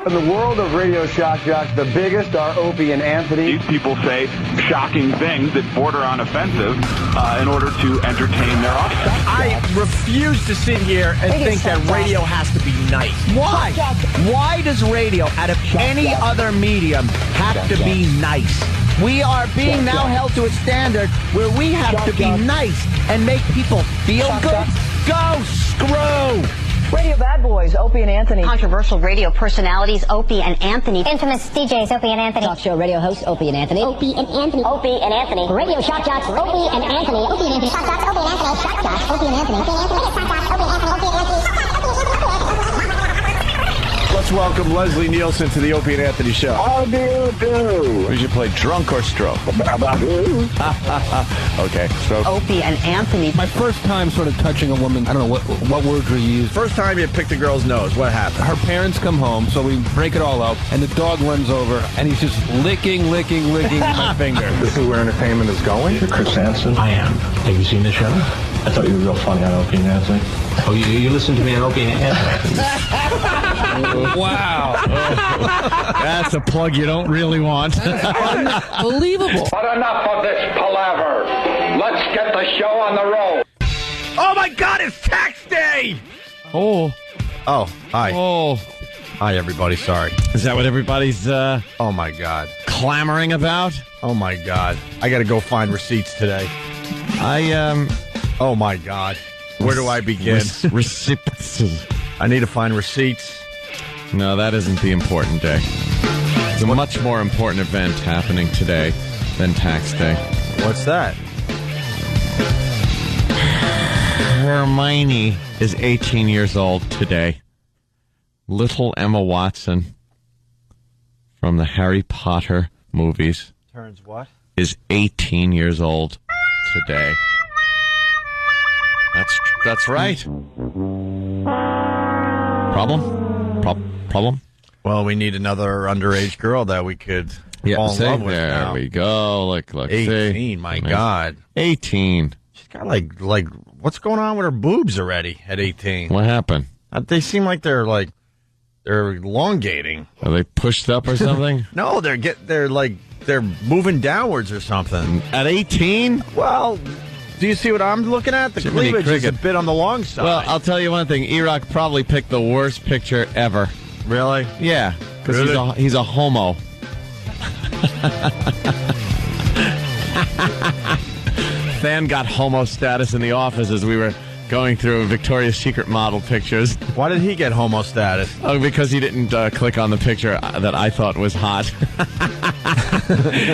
In the world of radio shock jocks, the biggest are Opie and Anthony. These people say shocking things that border on offensive in order to entertain their audience. I refuse to sit here and think that radio has to be nice. Why? Why does radio, out of any other medium, have to be nice? We are being now held to a standard where we have to be nice and make people feel good. Go screw! Radio bad boys, Opie and Anthony. Controversial radio personalities, Opie and Anthony. Infamous DJs, Opie and Anthony. Talk show radio hosts, Opie and Anthony. Opie and Anthony. Opie and Anthony. Radio shock jocks, Opie and Anthony. Opie and Anthony. Shock jocks, Opie and Anthony. Shock jocks, Opie and Anthony. Opie and Anthony. Shock jocks, Opie and Anthony. Opie and Anthony. Let's welcome Leslie Nielsen to the Opie and Anthony Show. How do you do? We should play drunk or stroke. Okay, stroke. Opie and Anthony. My first time sort of touching a woman, I don't know what words were used. First time you picked a girl's nose, what happened? Her parents come home, so we break it all up, and the dog runs over, and he's just licking my finger. This is where entertainment is going? You're Chris Hansen. I am. Have you seen the show? I thought you were real funny on Opie and Anthony. Oh, you listen to me on Opie and Anthony? Wow. That's a plug you don't really want. Unbelievable. But enough of this palaver. Let's get the show on the road. Oh, my God, it's tax day! Oh, Hi. oh. Hi, everybody. Sorry. Is that what everybody's Oh, my God. clamoring about? Oh, my God. I got to go find receipts today. Oh, my God. Where do I begin? Receipts. I need to find receipts. No, that isn't the important day. There's a much more important event happening today than tax day. What's that? Hermione is 18 years old today. Little Emma Watson from the Harry Potter movies Turns what? is 18 years old today. That's right. Problem? Well, we need another underage girl that we could fall in love with there now. we go. Look, 18, see? my Nice. God. 18. She's got like, what's going on with her boobs already at 18? What happened? They seem like they're elongating. Are they pushed up or something? No, they're moving downwards or something. At 18? Well, do you see what I'm looking at? The Jiminy cleavage is a Cricket. bit on the long side. Well, I'll tell you one thing. E-Rock probably picked the worst picture ever. really? Yeah, because Really? he's a homo. Fan got homo status in the office as we were going through Victoria's Secret model pictures. Why did he get homo status? Oh, because he didn't click on the picture that I thought was hot.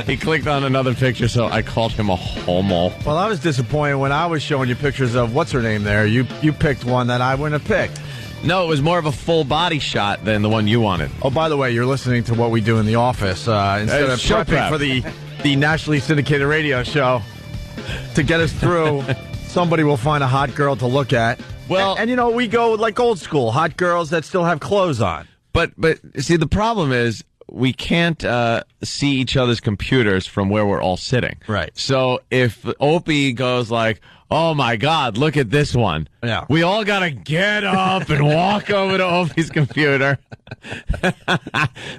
He clicked on another picture, so I called him a homo. Well, I was disappointed when I was showing you pictures of what's her name there. You picked one that I wouldn't have picked. No, it was more of a full body shot than the one you wanted. Oh, by the way, you're listening to what we do in the office instead of show prepping prep. for the nationally syndicated radio show. To get us through, somebody will find a hot girl to look at. Well, and you know, we go like old school, hot girls that still have clothes on. But see, the problem is we can't see each other's computers from where we're all sitting. Right. So if Opie goes like, "Oh my God, look at this one," Yeah. we all gotta get up and walk over to Opie's computer,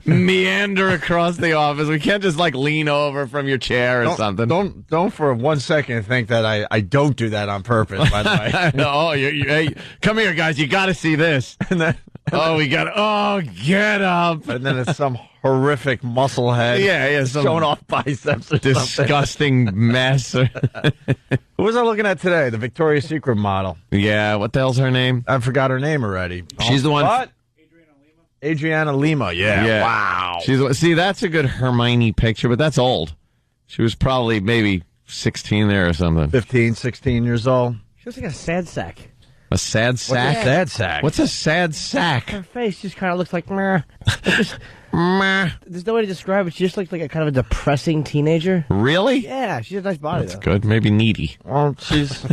meander across the office. We can't just like lean over from your chair or something. Don't for 1 second think that I don't do that on purpose. By the way. Oh, hey, come here, guys. You got to see this. And then, Get up. and then it's some horrific muscle head. Yeah, some showing off biceps. Or disgusting mess. Who was I looking at today? The Victoria's Secret model. Yeah, what the hell's her name? I forgot her name already. She's the one. What? Adriana Lima. Yeah. Wow. See, that's a good Hermione picture, but that's old. She was probably maybe 16 there or something. 15, 16 years old. She looks like a sad sack. A sad sack? What's a sad sack? What's a sad sack? Her face just kind of looks like meh. Meh. There's no way to describe it. She just looks like a kind of a depressing teenager. Really? Yeah, she has a nice body, That's though. good. Maybe needy. Well, she's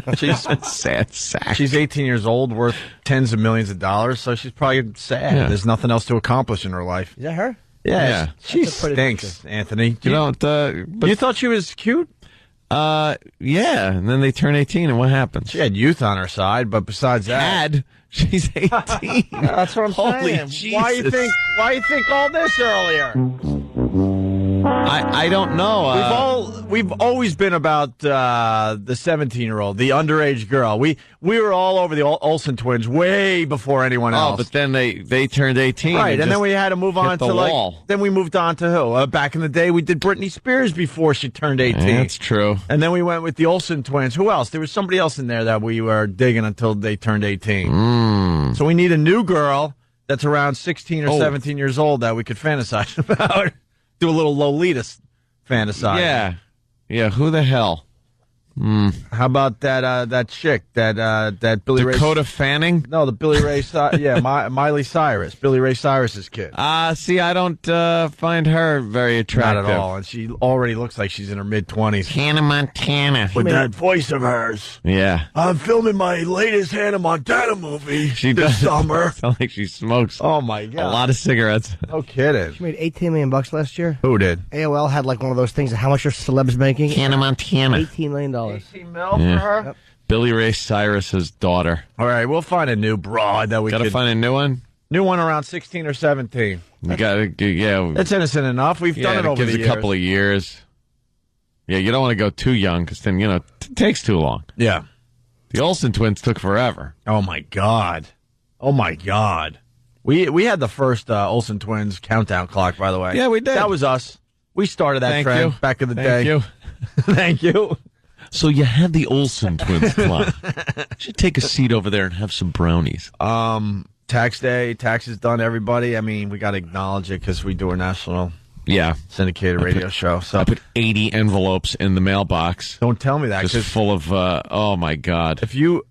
sad sack. She's 18 years old, worth tens of millions of dollars, so she's probably sad. Yeah. There's nothing else to accomplish in her life. Is that her? Yeah. She That's a pretty stinks, picture. Anthony. You don't, but You thought she was cute? yeah, and then they turn 18, and what happens? She had youth on her side, but besides that... She's 18. That's what I'm Holy saying. Jesus. Why you think all this earlier? I don't know. We've always been about the 17-year-old, the underage girl. We were all over the Olsen twins way before anyone else. But then they turned 18. Right, and then we had to move on to wall. Then we moved on to who? Back in the day, we did Britney Spears before she turned 18. That's true. And then we went with the Olsen twins. Who else? There was somebody else in there that we were digging until they turned 18. So we need a new girl that's around 16 or 17 years old that we could fantasize about. Do a little Lolita fantasize. Yeah. Who the hell? How about that chick that Billy Ray Dakota Fanning? No, the Billy Ray Miley Cyrus, Billy Ray Cyrus's kid. See, I don't find her very attractive. Not at all, and she already looks like she's in her mid-20s. Hannah Montana. With that voice of hers. Yeah. I'm filming my latest Hannah Montana movie this summer. Sounds like she smokes Oh my god, a lot of cigarettes. No kidding. She made $18 million last year. Who did? AOL had like one of those things. How much are celebs making? Hannah Montana. $18 million. 18 mil for her? Yep. Billy Ray Cyrus's daughter. All right, we'll find a new broad that we Gotta find a new one. New one around 16 or 17. You gotta, It's innocent enough. We've done it over gives the a years. couple of years. Yeah, you don't want to go too young because then, it takes too long. Yeah. The Olsen twins took forever. Oh my god. We had the first Olsen twins countdown clock, by the way. Yeah, we did. That was us. We started that trend back in the day. Thank you. Thank you. So you had the Olsen twins clock. You should take a seat over there and have some brownies. Tax day, taxes done, everybody. I mean, we got to acknowledge it because we do a national syndicated radio show. So I put 80 envelopes in the mailbox. Don't tell me that. Just full of, oh my God.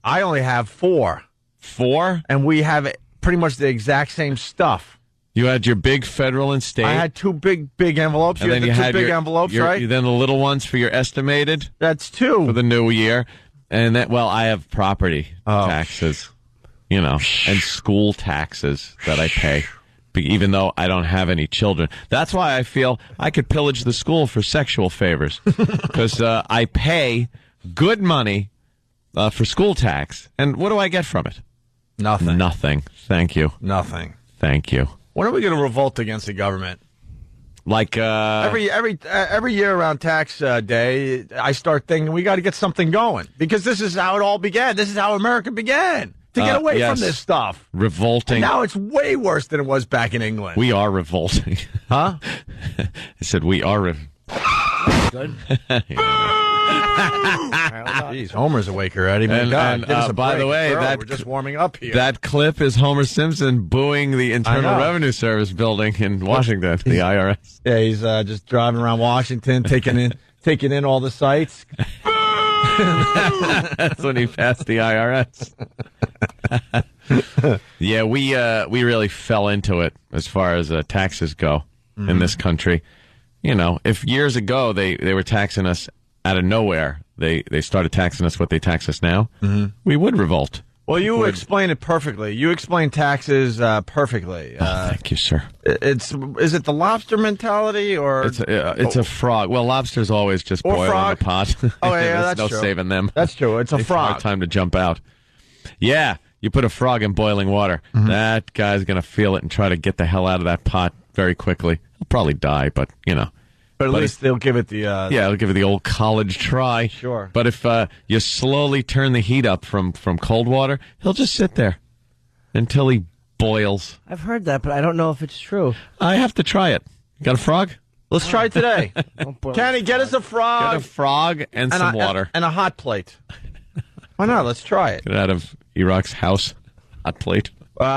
I only have 4. 4? And we have pretty much the exact same stuff. You had your big federal and state. I had 2 big envelopes. And You then had the you had two big your, envelopes, right? Then the little ones for your estimated. That's 2. For the new year. And I have property taxes, and school taxes that I pay, even though I don't have any children. That's why I feel I could pillage the school for sexual favors, because I pay good money for school tax. And what do I get from it? Nothing. Nothing. Thank you. Nothing. Thank you. When are we going to revolt against the government? Like every year around tax day, I start thinking we got to get something going because this is how it all began. This is how America began to get away from this stuff. Revolting. And now it's way worse than it was back in England. We are revolting, huh? I said we are. Good. Jeez, Homer's awake already. And by the way, we're just warming up here. That clip is Homer Simpson booing the Internal Revenue Service building in Washington, the IRS. Yeah, he's just driving around Washington, taking in all the sights. That's when he passed the IRS. Yeah, we really fell into it as far as taxes go in this country. If years ago they were taxing us out of nowhere, they started taxing us what they tax us now, we would revolt. Well, you explain it perfectly. You explain taxes perfectly. Thank you, sir. Is it the lobster mentality or it's a frog? Well, lobsters always just boil in the pot. Oh yeah, that's that's no true. saving them. That's true. It's a frog. Hard time to jump out. Yeah, you put a frog in boiling water. That guy's gonna feel it and try to get the hell out of that pot very quickly. He'll probably die, but But at least they'll give it the... they'll give it the old college try. Sure. But if you slowly turn the heat up from cold water, he'll just sit there until he boils. I've heard that, but I don't know if it's true. I have to try it. You got a frog? Let's try it today. Kenny, get us a frog. Get a frog and some water. And a hot plate. Why not? Let's try it. Get out of Iraq's house. Hot plate.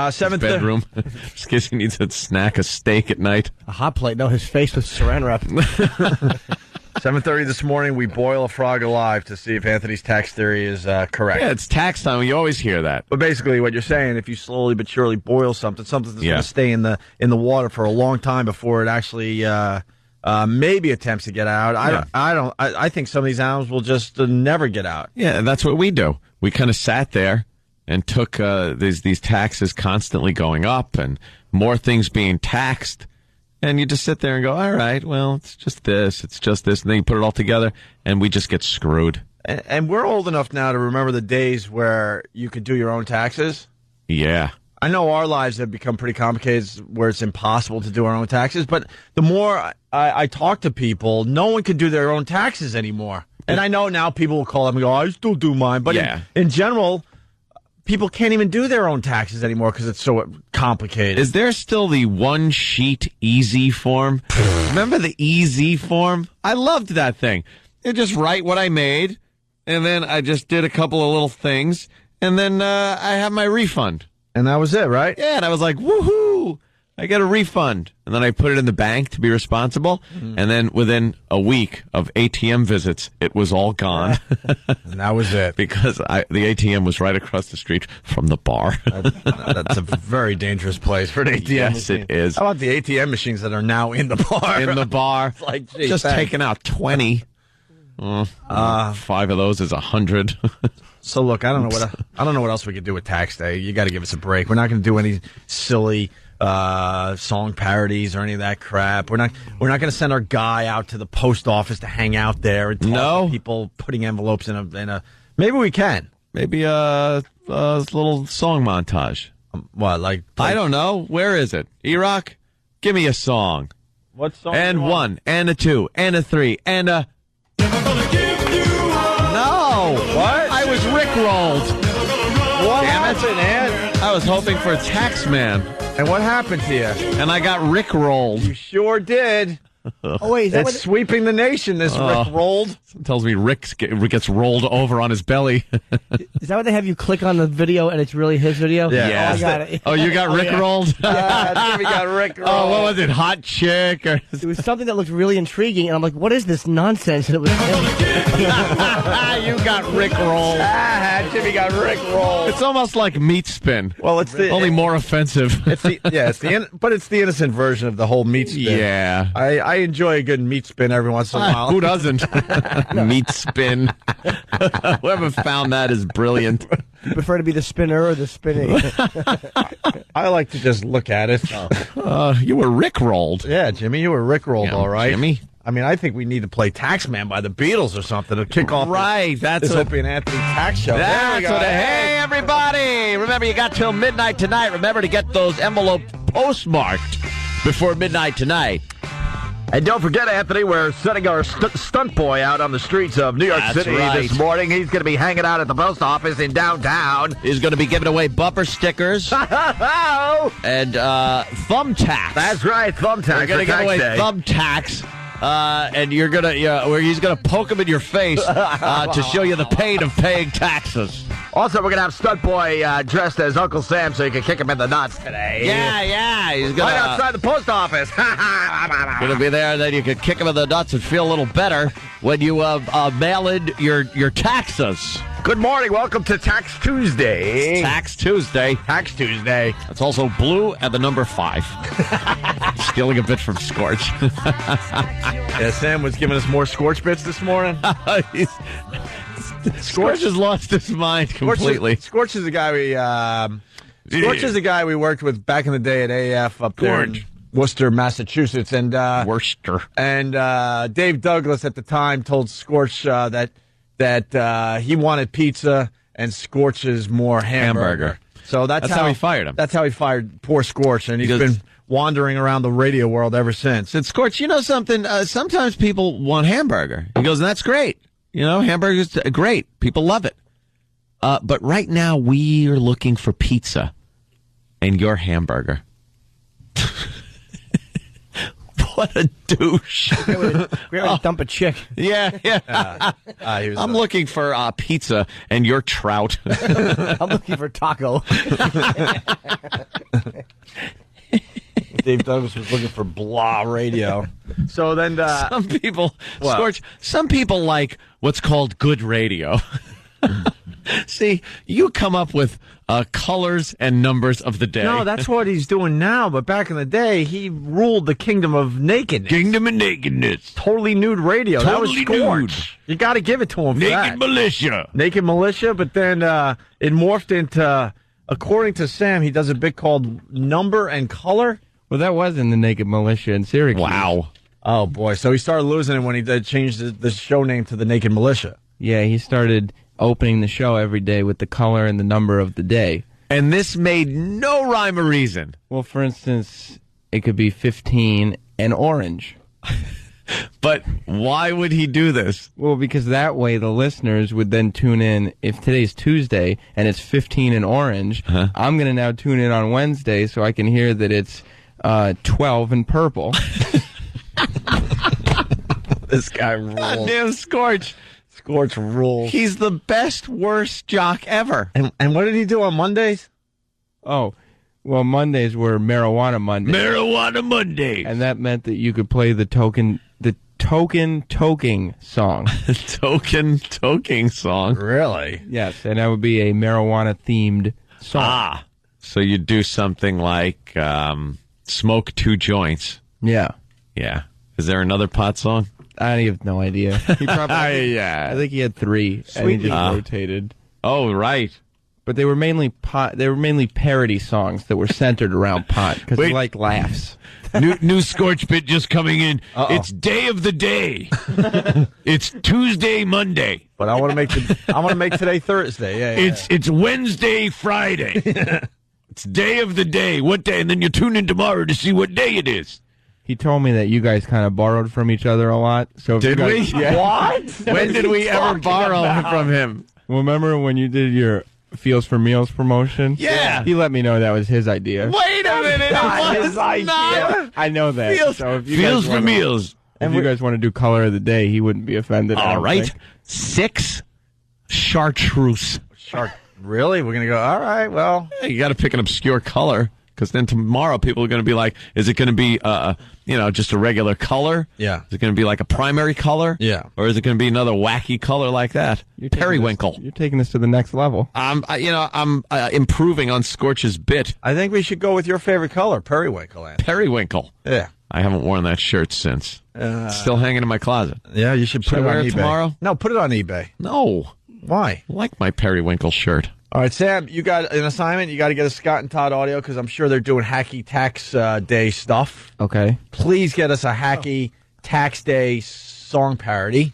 Seventh bedroom. Just in case he needs a snack, a steak at night. A hot plate. No, his face with saran wrap. 7:30 this morning, we boil a frog alive to see if Anthony's tax theory is correct. Yeah, it's tax time. You always hear that. But basically, what you're saying, if you slowly but surely boil something that's going to stay in the water for a long time before it actually maybe attempts to get out. I think some of these animals will just never get out. Yeah, and that's what we do. We kind of sat there and took these taxes constantly going up and more things being taxed. And you just sit there and go, all right, well, it's just this. And then you put it all together, and we just get screwed. And we're old enough now to remember the days where you could do your own taxes. Yeah. I know our lives have become pretty complicated where it's impossible to do our own taxes, but the more I talk to people, no one can do their own taxes anymore. And I know now people will call up and go, I still do mine. But in general, people can't even do their own taxes anymore because it's so complicated. Is there still the one-sheet easy form? Remember the easy form? I loved that thing. You just write what I made, and then I just did a couple of little things, and then I have my refund. And that was it, right? Yeah, and I was like, woohoo! I get a refund. And then I put it in the bank to be responsible, and then within a week of ATM visits, it was all gone. And that was it. Because the ATM was right across the street from the bar. That's a very dangerous place for an ATM Yes, machine. it is. How about the ATM machines that are now in the bar? In the bar. It's like, gee, just thanks. taking out 20. 5 of those is 100. So look, I don't know what else we could do with tax day. You got to give us a break. We're not going to do any silly song parodies or any of that crap. We're not going to send our guy out to the post office to hang out there and talk to people putting envelopes in a. Maybe we can. Maybe a little song montage. What, like I don't know. Where is it? E-Rock, give me a song. What song? And 1, and a 2, and a 3, and a. No. What? I was rickrolled. What Damn happened, Ed? I was hoping for Taxman. And what happened to you? And I got rickrolled. You sure did. Oh, wait, is that It's sweeping the nation, this Rick rolled. Tells me Rick gets rolled over on his belly. Is that what they have you click on the video and it's really his video? Yeah. Oh, I got it. Oh, you got rickrolled? Yeah, we got Rick rolled. Oh, what was it? Hot chick? Or... It was something that looked really intriguing, and I'm like, what is this nonsense? And it was him. You got rickrolled. Jimmy got Rick rolled. It's almost like meat spin. Well, it's the only more offensive. but it's the innocent version of the whole meat spin. Yeah. I enjoy a good meat spin every once in a while. Who doesn't? Meat spin. Whoever found that is brilliant. You prefer to be the spinner or the spinning? I like to just look at it. You were rickrolled. Yeah, Jimmy, you were rickrolled, all right. Jimmy. I mean, I think we need to play Taxman by the Beatles or something to kick off That's this Opie and Anthony tax show. That's what. Hey, everybody! Remember, you got till midnight tonight. Remember to get those envelopes postmarked before midnight tonight. And don't forget, Anthony, we're sending our stunt boy out on the streets of New York City this morning. He's going to be hanging out at the post office in downtown. He's going to be giving away bumper stickers and thumbtacks. That's right, thumbtacks. We're going to give away thumbtacks. And you're gonna, where he's gonna poke him in your face to show you the pain of paying taxes. Also, we're gonna have Stunt Boy dressed as Uncle Sam, so you can kick him in the nuts today. Yeah, he's gonna right outside the post office. Gonna be there, and then you can kick him in the nuts and feel a little better when you mail in your taxes. Good morning, welcome to Tax Tuesday. Tax Tuesday. Tax Tuesday. It's also blue and the number 5. Stealing a bit from Scorch. Yeah, Sam was giving us more Scorch bits this morning. Scorch has lost his mind completely. Scorch is the guy we worked with back in the day at AF up there in Worcester, Massachusetts, and Worcester. And Dave Douglas at the time told Scorch that he wanted pizza and Scorch's more hamburger. So that's how he fired him. That's how he fired poor Scorch, and he's been wandering around the radio world ever since. And Scorch, you know something? Sometimes people want hamburger. He goes, and that's great. You know, hamburger's great. People love it. But right now, we are looking for pizza and your hamburger. What a douche. We're going to dump a chick. Yeah. I'm looking for pizza and your trout. I'm looking for taco. Dave Douglas was looking for blah radio. So then some people, Scorch, some people like what's called good radio. See, you come up with colors and numbers of the day. No, that's what he's doing now. But back in the day, he ruled the kingdom of nakedness. Kingdom of nakedness. Totally nude radio. Totally that was Scorch. nude. You got to give it to him for Naked that. militia. Naked militia, but then it morphed into, according to Sam, he does a bit called Number and Color. Well, that was in the Naked Militia in Syracuse. Wow. Oh, boy. So he started losing it when he changed the show name to the Naked Militia. Yeah, he started opening the show every day with the color and the number of the day. And this made no rhyme or reason. Well, for instance, it could be 15 and orange. But why would he do this? Well, because that way the listeners would then tune in. If today's Tuesday and it's 15 and orange, I'm going to now tune in on Wednesday so I can hear that it's 12 and purple. This guy rules. Damn Scorch. Scorch rules. He's the best, worst jock ever. And what did he do on Mondays? Oh, well, Mondays were Marijuana Mondays. Marijuana Mondays. And that meant that you could play the toking song. Toking song. Really? Yes, and that would be a marijuana-themed song. Ah. So you do something like smoke 2 joints. Yeah. Yeah. Is there another pot song? I have no idea. He probably, yeah. I think he had 3, and he just rotated. Oh, right. But they were mainly pot. They were mainly parody songs that were centered around pot because he liked laughs. New Scorch bit just coming in. It's day of the day. It's Tuesday, Monday. But I want to make today Thursday. Yeah. It's Wednesday, Friday. It's day of the day. What day? And then you tune in tomorrow to see what day it is. He told me that you guys kind of borrowed from each other a lot. So did we? Yeah. What? When did we ever borrow from him? Well, remember when you did your Feels for Meals promotion? Yeah. He let me know that was his idea. Wait a minute. It was not. I know that. Feels for Meals. If you guys want to do color of the day, he wouldn't be offended. All right. 6 chartreuse. Really? We're going to go, all right, well. Yeah, you got to pick an obscure color, because then tomorrow people are going to be like, is it going to be, just a regular color? Yeah. Is it going to be like a primary color? Yeah. Or is it going to be another wacky color like that? Periwinkle. You're taking this to the next level. I'm improving on Scorch's bit. I think we should go with your favorite color, periwinkle. Andy. Periwinkle. Yeah. I haven't worn that shirt since. Still hanging in my closet. Yeah, you should put I it wear on it eBay. tomorrow? No, put it on eBay. No. Why? I like my periwinkle shirt. All right, Sam, you got an assignment. You got to get a Scott and Todd audio because I'm sure they're doing Hacky Tax Day stuff. Okay. Please get us a Hacky Tax Day song parody.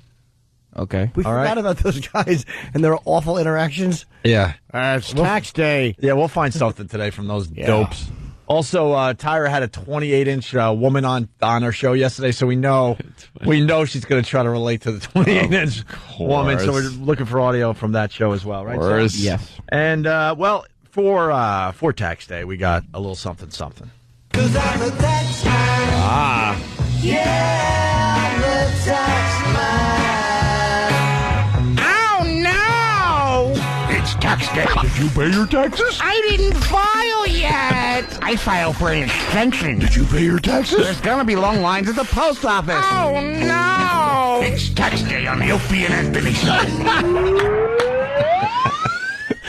Okay. We forgot about those guys and their awful interactions. Yeah. It's tax day. Yeah, we'll find something today from those dopes. Also, Tyra had a 28-inch woman on her show yesterday, so we know she's going to try to relate to the 28-inch woman. So we're looking for audio from that show as well, right? Yes. And for Tax Day, we got a little something. 'Cause I'm a tax man. Yeah, I'm a tax man. Oh no! It's tax day. Did you pay your taxes? I didn't file yet. I filed for an extension. Did you pay your taxes? There's gonna be long lines at the post office. Oh no! It's tax day on the Opie and Anthony show.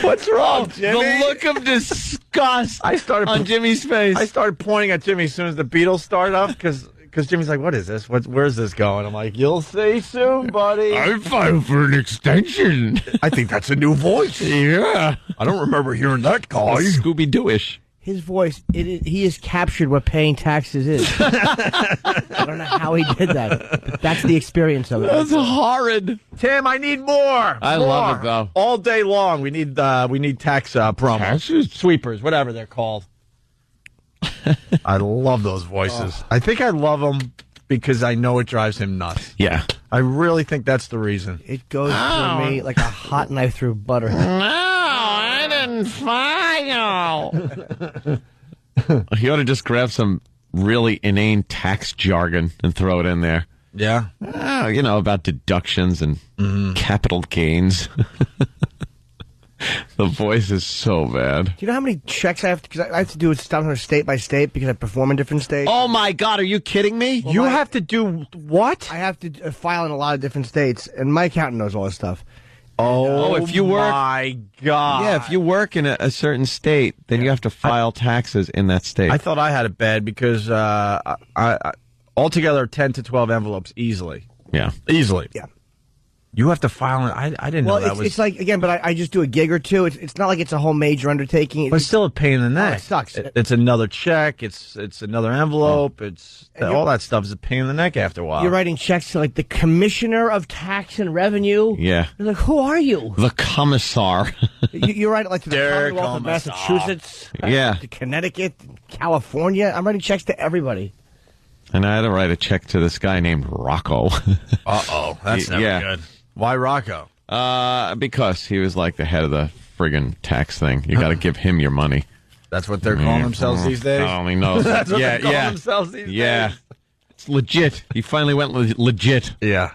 What's wrong, Jimmy? The look of disgust on Jimmy's face. I started pointing at Jimmy as soon as the Beatles started up because Jimmy's like, what is this? Where's this going? I'm like, you'll see soon, buddy. I filed for an extension. I think that's a new voice. Yeah. I don't remember hearing that guy. Scooby-Doo-ish. His voice, he has captured what paying taxes is. I don't know how he did that, but that's the experience of it. That's horrid. Tim, I need more. I love it, though. All day long, we need tax promos. Taxes? Sweepers, whatever they're called. I love those voices. I think I love them because I know it drives him nuts. Yeah. I really think that's the reason. It goes through me like a hot knife through butter. I didn't file. He ought to just grab some really inane tax jargon and throw it in there. Yeah. About deductions and capital gains. The voice is so bad. Do you know how many checks I have to, because I have to do it state by state because I perform in different states? Oh, my God. Are you kidding me? Well, you have to do what? I have to file in a lot of different states, and my accountant knows all this stuff. Oh, if you work, my God. Yeah, if you work in a certain state, then you have to file taxes in that state. I thought I had it bad because I altogether 10 to 12 envelopes easily. Yeah. Easily. Yeah. You have to file it. I didn't know that was. It's like, again, but I just do a gig or two. It's not like it's a whole major undertaking. But it's still a pain in the neck. It sucks. It's another check. It's another envelope. All that stuff is a pain in the neck after a while. You're writing checks to like the Commissioner of Tax and Revenue. Yeah. You're like, who are you? The commissar. You're writing like to the Commonwealth of Massachusetts, to Connecticut, California. I'm writing checks to everybody. And I had to write a check to this guy named Rocco. Uh-oh. That's never good. Why Rocco? Because he was like the head of the friggin' tax thing. You got to give him your money. That's what they're calling themselves these days? I only know. That's what they're calling themselves these days? It's legit. He finally went legit. Yeah.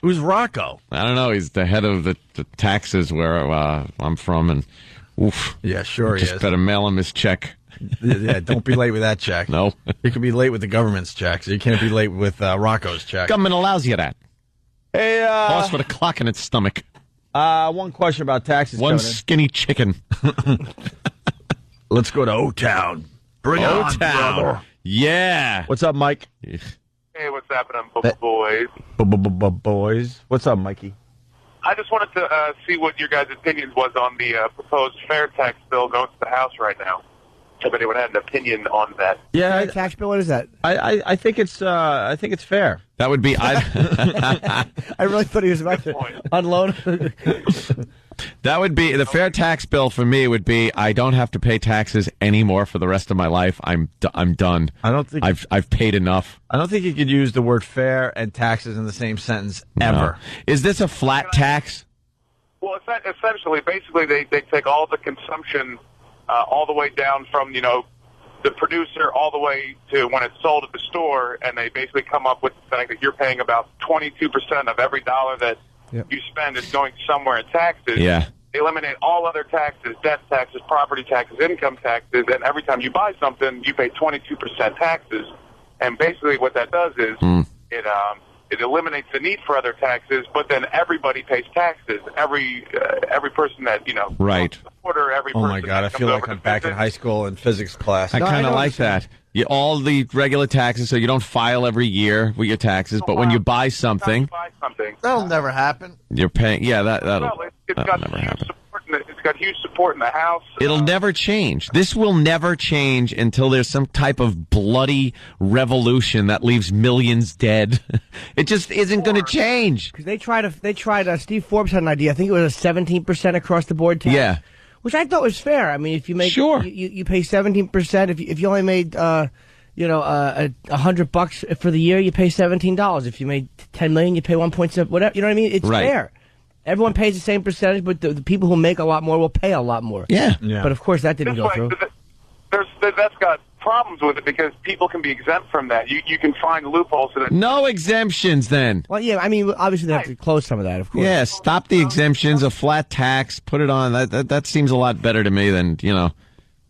Who's Rocco? I don't know. He's the head of the taxes where I'm from, and oof. Yeah, sure he just is. better mail him his check. Yeah, don't be late with that check. No. You can be late with the government's check, so you can't be late with Rocco's check. Government allows you that. Hey, horse with a clock in its stomach. One question about taxes. One skinny chicken. Let's go to O-Town. Bring it on, brother. Yeah. What's up, Mike? Hey, what's happening, boys? Boys. What's up, Mikey? I just wanted to see what your guys' opinions was on the proposed fair tax bill going to the House right now. If anyone had an opinion on that. Yeah, fair tax bill. What is that? I think it's fair. That would be. I really thought he was about to unload. That would be the fair tax bill for me. Would be I don't have to pay taxes anymore for the rest of my life. I'm done. I don't think I've paid enough. I don't think you could use the word fair and taxes in the same sentence ever. No. Is this a flat tax? Well, essentially, basically, they take all the consumption all the way down from the producer all the way to when it's sold at the store, and they basically come up with the fact that you're paying about 22% of every dollar that you spend is going somewhere in taxes. Yeah. They eliminate all other taxes, death taxes, property taxes, income taxes, and every time you buy something, you pay 22% taxes. And basically what that does is it eliminates the need for other taxes, but then everybody pays taxes. Every person that, right. Order, every oh, person my God. I feel like I'm back in high school in physics class. I kind of like that. All the regular taxes, so you don't file every year with your taxes, but when you buy something, that'll never happen. You're paying. Yeah, that'll never happen. It's got huge support in the House. It'll never change. This will never change until there's some type of bloody revolution that leaves millions dead. It just isn't going to change. Because they tried. Steve Forbes had an idea. I think it was a 17% across the board tax. Yeah. Which I thought was fair. I mean, if you make you pay 17%. If you only made $100 for the year, you pay $17. If you made $10 million, you pay 1.7. Whatever. You know what I mean? It's fair. Everyone pays the same percentage, but the people who make a lot more will pay a lot more. Yeah. But of course, that didn't go through. That's got problems with it because people can be exempt from that. You can find loopholes. No exemptions then. Well, yeah, I mean, obviously they have to close some of that, of course. Yeah, stop the exemptions, a flat tax, put it on. That seems a lot better to me than, Ugh.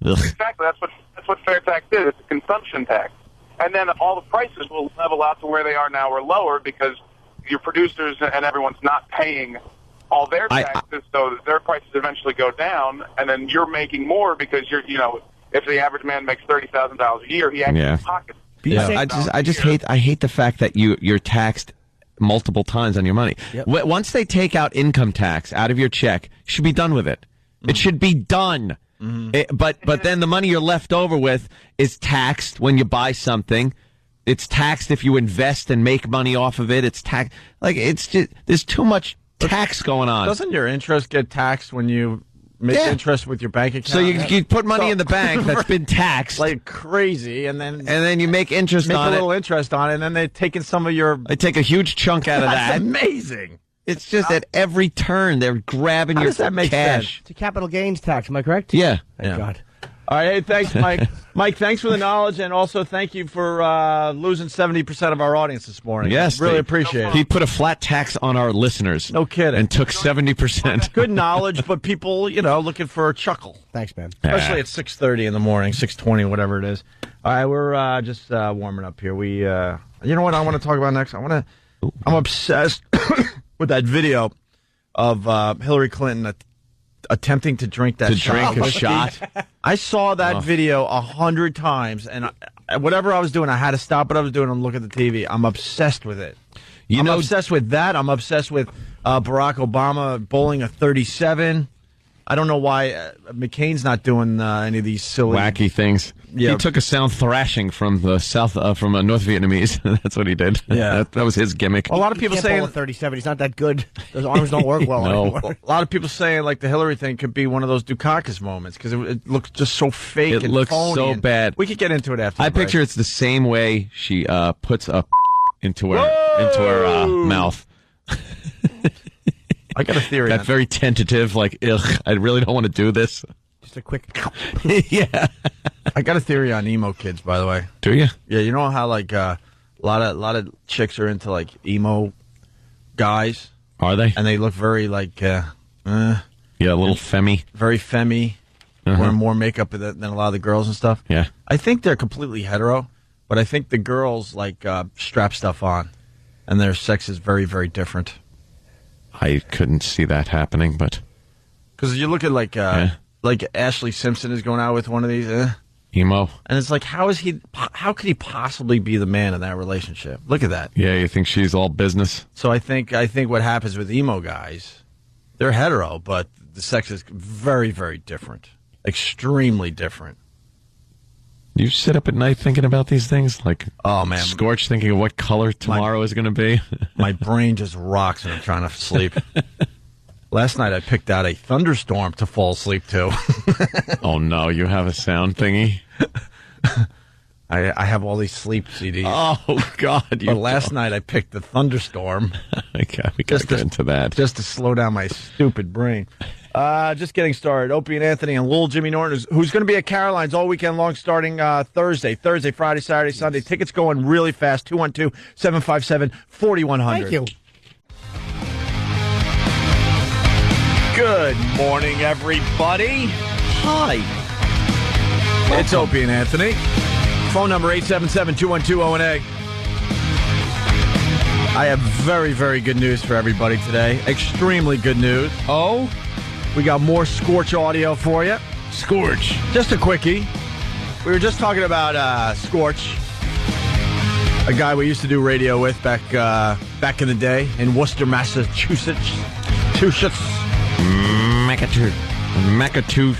Exactly, that's what fair tax is. It's a consumption tax. And then all the prices will level out to where they are now or lower because your producers and everyone's not paying all their taxes, so their prices eventually go down, and then you're making more because if the average man makes $30,000 a year, he actually pockets. Yeah. I hate the fact that you're taxed multiple times on your money. Yep. Once they take out income tax out of your check, you should be done with it. It should be done. But then the money you're left over with is taxed when you buy something. It's taxed if you invest and make money off of it. It's taxed. It's just, there's too much tax going on. Doesn't your interest get taxed when you make interest with your bank account? So you put money in the bank that's been taxed like crazy, and then you make interest on it. Make a little interest on it, and then they're taking some of your. They take a huge chunk out of that. That's amazing. It's just at every turn they're grabbing your does that make cash. sense? It's a capital gains tax. Am I correct? Yeah. Thank God. All right, hey, thanks, Mike. Mike, thanks for the knowledge, and also thank you for losing 70% of our audience this morning. Yes, really appreciate it. He put a flat tax on our listeners. No kidding. And took 70%. Good knowledge, but people, looking for a chuckle. Thanks, man. Especially at 6:30 in the morning, 6:20, whatever it is. All right, we're just warming up here. We, you know what I want to talk about next? I'm obsessed with that video of Hillary Clinton attempting to drink that drink a shot. I saw that video 100 times, and whatever I was doing, I had to stop what I was doing and look at the TV. I'm obsessed with it. I'm obsessed with that. I'm obsessed with Barack Obama bowling a 37. I don't know why McCain's not doing any of these silly wacky things. Yeah. He took a sound thrashing from the from a North Vietnamese. That's what he did. Yeah, that was his gimmick. A lot of people saying bowl a 37. He's not that good. Those arms don't work well anymore. A lot of people saying like the Hillary thing could be one of those Dukakis moments because it looks just so fake. It and looks phony so and bad. We could get into it after. I picture it's the same way she puts a into her mouth. I got a theory. That very tentative, like, ugh, I really don't want to do this. Just a quick. Yeah. I got a theory on emo kids, by the way. Do you? Yeah, you know how like a lot of chicks are into like emo guys. Are they? And they look very like yeah, a little femmy, very femmy, wearing more makeup than a lot of the girls and stuff. Yeah, I think they're completely hetero, but I think the girls like strap stuff on, and their sex is very, very different. I couldn't see that happening, but because you look at like Ashley Simpson is going out with one of these emo, and it's like how could he possibly be the man in that relationship? Look at that. Yeah, you think she's all business? So I think what happens with emo guys, they're hetero, but the sex is very, very different, extremely different. You sit up at night thinking about these things? Like, oh, man. Scorch, thinking of what color tomorrow is going to be? My brain just rocks when I'm trying to sleep. Last night I picked out a thunderstorm to fall asleep to. Oh, no. You have a sound thingy? I have all these sleep CDs. Oh, God. But last night I picked the thunderstorm. Okay, we got to get into that. Just to slow down my stupid brain. Just getting started. Opie and Anthony and Lil Jimmy Norton, who's going to be at Caroline's all weekend long starting Thursday, Friday, Saturday, Sunday. Tickets going really fast. 212-757-4100. Thank you. Good morning, everybody. Hi. It's Opie and Anthony. Phone number 877-212-ONA. I have very, very good news for everybody today. Extremely good news. Oh? We got more Scorch audio for you. Scorch. Just a quickie. We were just talking about Scorch, a guy we used to do radio with back in the day in Worcester, Massachusetts. Macatooth.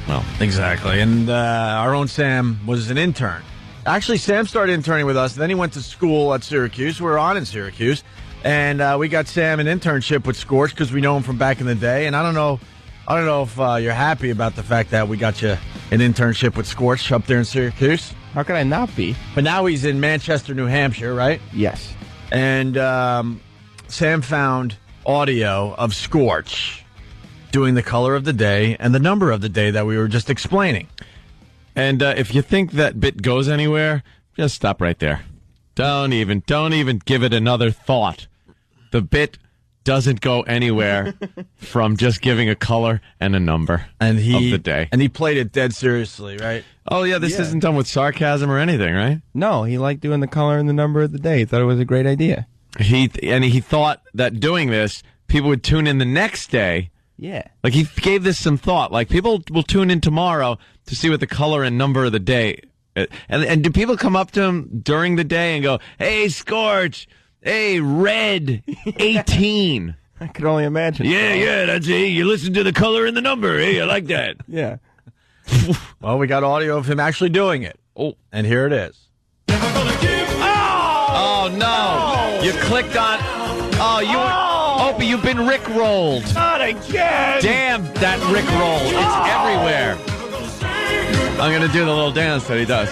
Well, exactly. And our own Sam was an intern. Actually, Sam started interning with us. Then he went to school at Syracuse. We were on in Syracuse. And we got Sam an internship with Scorch because we know him from back in the day. And I don't know if you're happy about the fact that we got you an internship with Scorch up there in Syracuse. How could I not be? But now he's in Manchester, New Hampshire, right? Yes. And Sam found audio of Scorch doing the color of the day and the number of the day that we were just explaining. And if you think that bit goes anywhere, just stop right there. Don't even give it another thought. The bit doesn't go anywhere from just giving a color and a number of the day. And he played it dead seriously, right? Oh, yeah, this isn't done with sarcasm or anything, right? No, he liked doing the color and the number of the day. He thought it was a great idea. He thought that doing this, people would tune in the next day. Yeah. Like, he gave this some thought. Like, people will tune in tomorrow to see what the color and number of the day. And do people come up to him during the day and go, "Hey, Scorch, hey, red, 18. I could only imagine. Yeah, that's it. You listen to the color and the number. Hey, I like that. Yeah. Well, we got audio of him actually doing it. Oh, and here it is. Oh, no. You clicked on... Opie, you've been Rick-rolled. Not again. Damn, that Rick-roll. It's everywhere. I'm going to do the little dance that he does.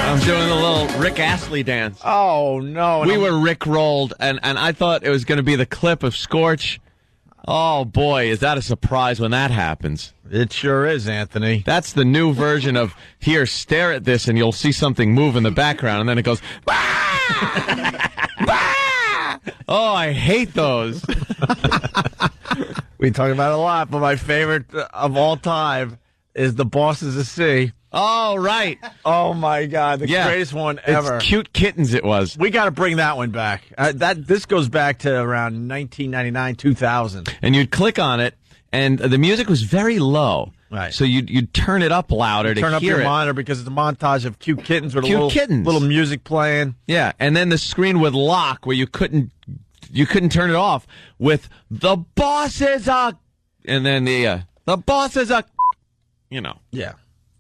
I'm doing the little Rick Astley dance. Oh, no. We were Rick-rolled, and I thought it was going to be the clip of Scorch. Oh, boy, is that a surprise when that happens. It sure is, Anthony. That's the new version of, here, stare at this, and you'll see something move in the background, and then it goes, bah! Bah! Oh, I hate those. We talk about it a lot, but my favorite of all time is The Boss is a C. Oh, right. Oh, my God. The greatest one ever. It's Cute Kittens, it was. We got to bring that one back. This goes back to around 1999, 2000. And you'd click on it, and the music was very low. Right. So you'd turn it up louder to turn up hear your it. monitor because it's a montage of cute kittens with Cute a kittens. little music playing. Yeah, and then the screen would lock where you couldn't turn it off with the boss is a, and then the boss is a, Yeah.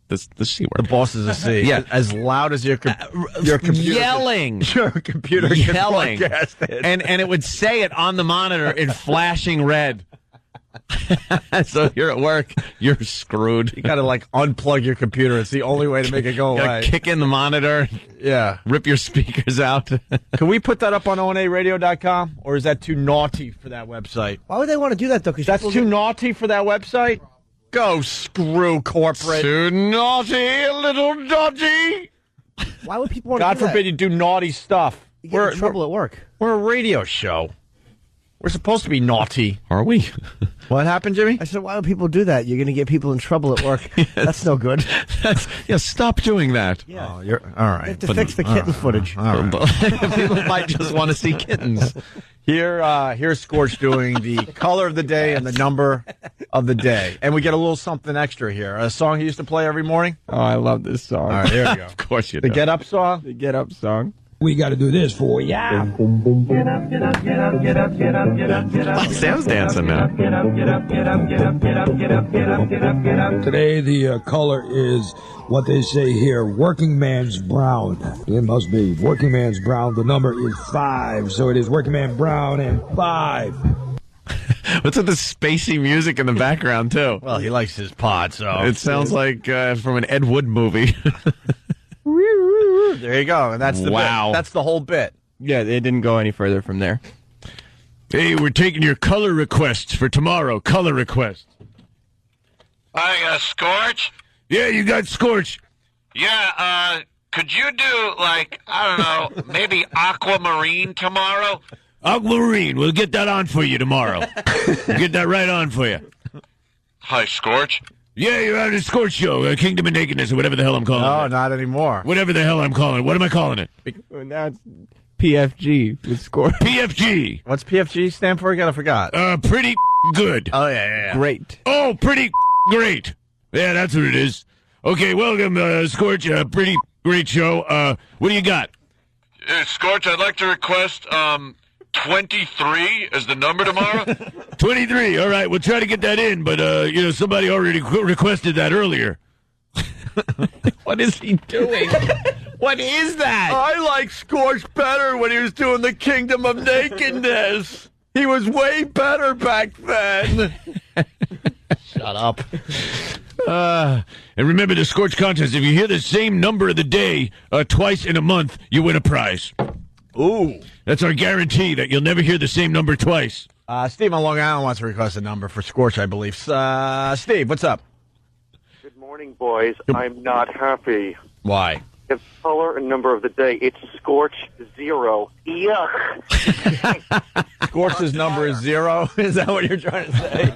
the C word. The boss is a C. Yeah. As loud as your computer. Yelling. Your computer Yelling. can broadcast it. And it would say it on the monitor in flashing red. So you're at work, you're screwed. You got to unplug your computer. It's the only way to make it go You away. gotta kick in the monitor. Yeah. Rip your speakers out. Can we put that up on onaradio.com, or is that too naughty for that website? Why would they want to do that, though? Because That's too naughty for that website? Go screw corporate. Too naughty, little dodgy. Why would people want to God do that? forbid you do naughty stuff. You get in trouble at work. We're a radio show. We're supposed to be naughty. Are we? What happened, Jimmy? I said, why would people do that? You're going to get people in trouble at work. That's no good. Stop doing that. Yeah. Oh, you're all right. You have to fix the kitten footage. All right. People might just want to see kittens. Here's Scorch doing the color of the day and the number of the day. And we get a little something extra here. A song he used to play every morning. Oh, I love this song. All right, here we go. Of course you The do. Get Up song? The Get Up song. We got to do this for ya. Get up, get up, get up, get up, get up, get up, get up. Sam's dancing now. Get up, get up, get up, get up, get up, get up, get up, get up, get up. Today the color is what they say here, working man's brown. It must be working man's brown. The number is 5, so it is working man brown and 5. What's with the spacey music in the background, too? Well, he likes his pod, so. It sounds like from an Ed Wood movie. There you go. And that's the Wow. bit. That's the whole bit. Yeah, it didn't go any further from there. Hey, we're taking your color requests for tomorrow. Color requests. I got Scorch. Yeah, you got Scorch. Yeah, could you do, I don't know, maybe aquamarine tomorrow? Aquamarine. We'll get that on for you tomorrow. We'll get that right on for you. Hi, Scorch. Yeah, you're on the Scorch Show, Kingdom of Nakedness, or whatever the hell I'm calling No, it. not anymore. Whatever the hell I'm calling it. What am I calling it? Now it's PFG with Scorch. PFG. What's PFG stand for again? I forgot. Pretty good. Oh, yeah. Great. Oh, pretty great. Yeah, that's what it is. Okay, welcome, Scorch. Pretty great show. What do you got? Scorch, I'd like to request, 23 as the number tomorrow. 23. All right, we'll try to get that in, but, somebody already requested that earlier. What is he doing? What is that? I like Scorch better when he was doing the Kingdom of Nakedness. He was way better back then. Shut up. And remember the Scorch contest. If you hear the same number of the day twice in a month, you win a prize. Ooh. That's our guarantee that you'll never hear the same number twice. Steve on Long Island wants to request a number for Scorch, I believe. Steve, what's up? Good morning, boys. I'm not happy. Why? The color and number of the day, it's Scorch 0. Yuck. Scorch's number is 0? Is that what you're trying to say?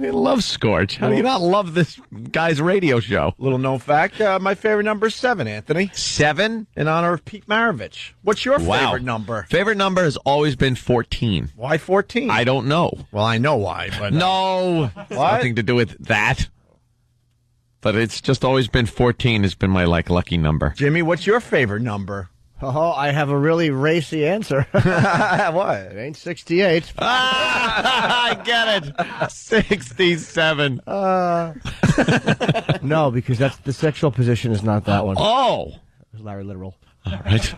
I love Scorch. How do you not love this guy's radio show? Little known fact, my favorite number is 7, Anthony. 7? In honor of Pete Maravich. What's your favorite number? Favorite number has always been 14. Why 14? I don't know. Well, I know why, but... No. It's nothing to do with that. But it's just always been 14 has been my, lucky number. Jimmy, what's your favorite number? Oh, I have a really racy answer. What? It ain't 68. I get it. 67. No, because that's the sexual position is not that one. Oh. It's Larry Literal. All right.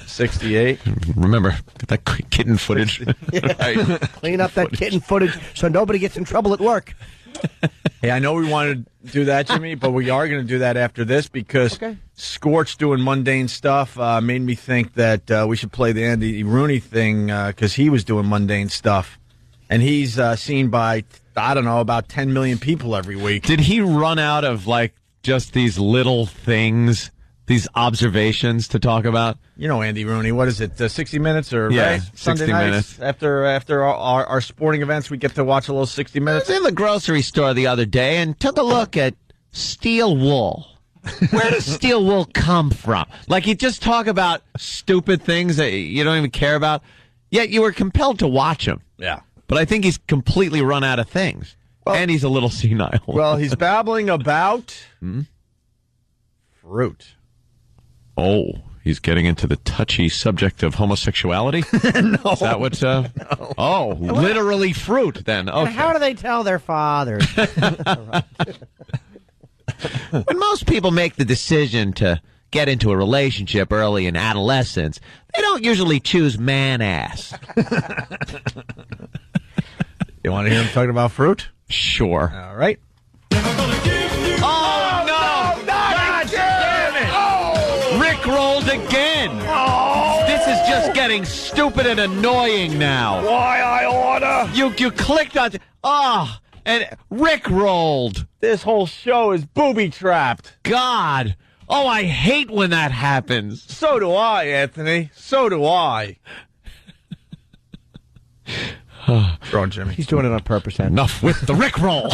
68. Remember, get that kitten footage. Right. Clean up that kitten footage so nobody gets in trouble at work. Hey, I know we wanted to do that, Jimmy, but we are going to do that after this because Scorch doing mundane stuff made me think that we should play the Andy Rooney thing because he was doing mundane stuff. And he's seen by, I don't know, about 10 million people every week. Did he run out of, just these little things, these observations to talk about? You know Andy Rooney. What is it, 60 Minutes? Or Yeah, right? 60 Sunday nights? Minutes. After our sporting events, we get to watch a little 60 Minutes. I was in the grocery store the other day and took a look at steel wool. Where does steel wool come from? You just talk about stupid things that you don't even care about, yet you were compelled to watch him. Yeah. But I think he's completely run out of things. And he's a little senile. Well, he's babbling about fruit. Oh, he's getting into the touchy subject of homosexuality? No. Is that what? No. Oh, literally fruit, then. Okay. How do they tell their fathers? When most people make the decision to get into a relationship early in adolescence, they don't usually choose man-ass. You want to hear him talking about fruit? Sure. All right. Oh, no! God damn it! Oh! Rick rolled again! Oh! This is just getting stupid and annoying now. Why I order? You clicked on... and Rick rolled. This whole show is booby-trapped. God! Oh, I hate when that happens. So do I, Anthony. So do I. Wrong, Jimmy. He's doing it on purpose, Anthony. Enough with the Rick roll.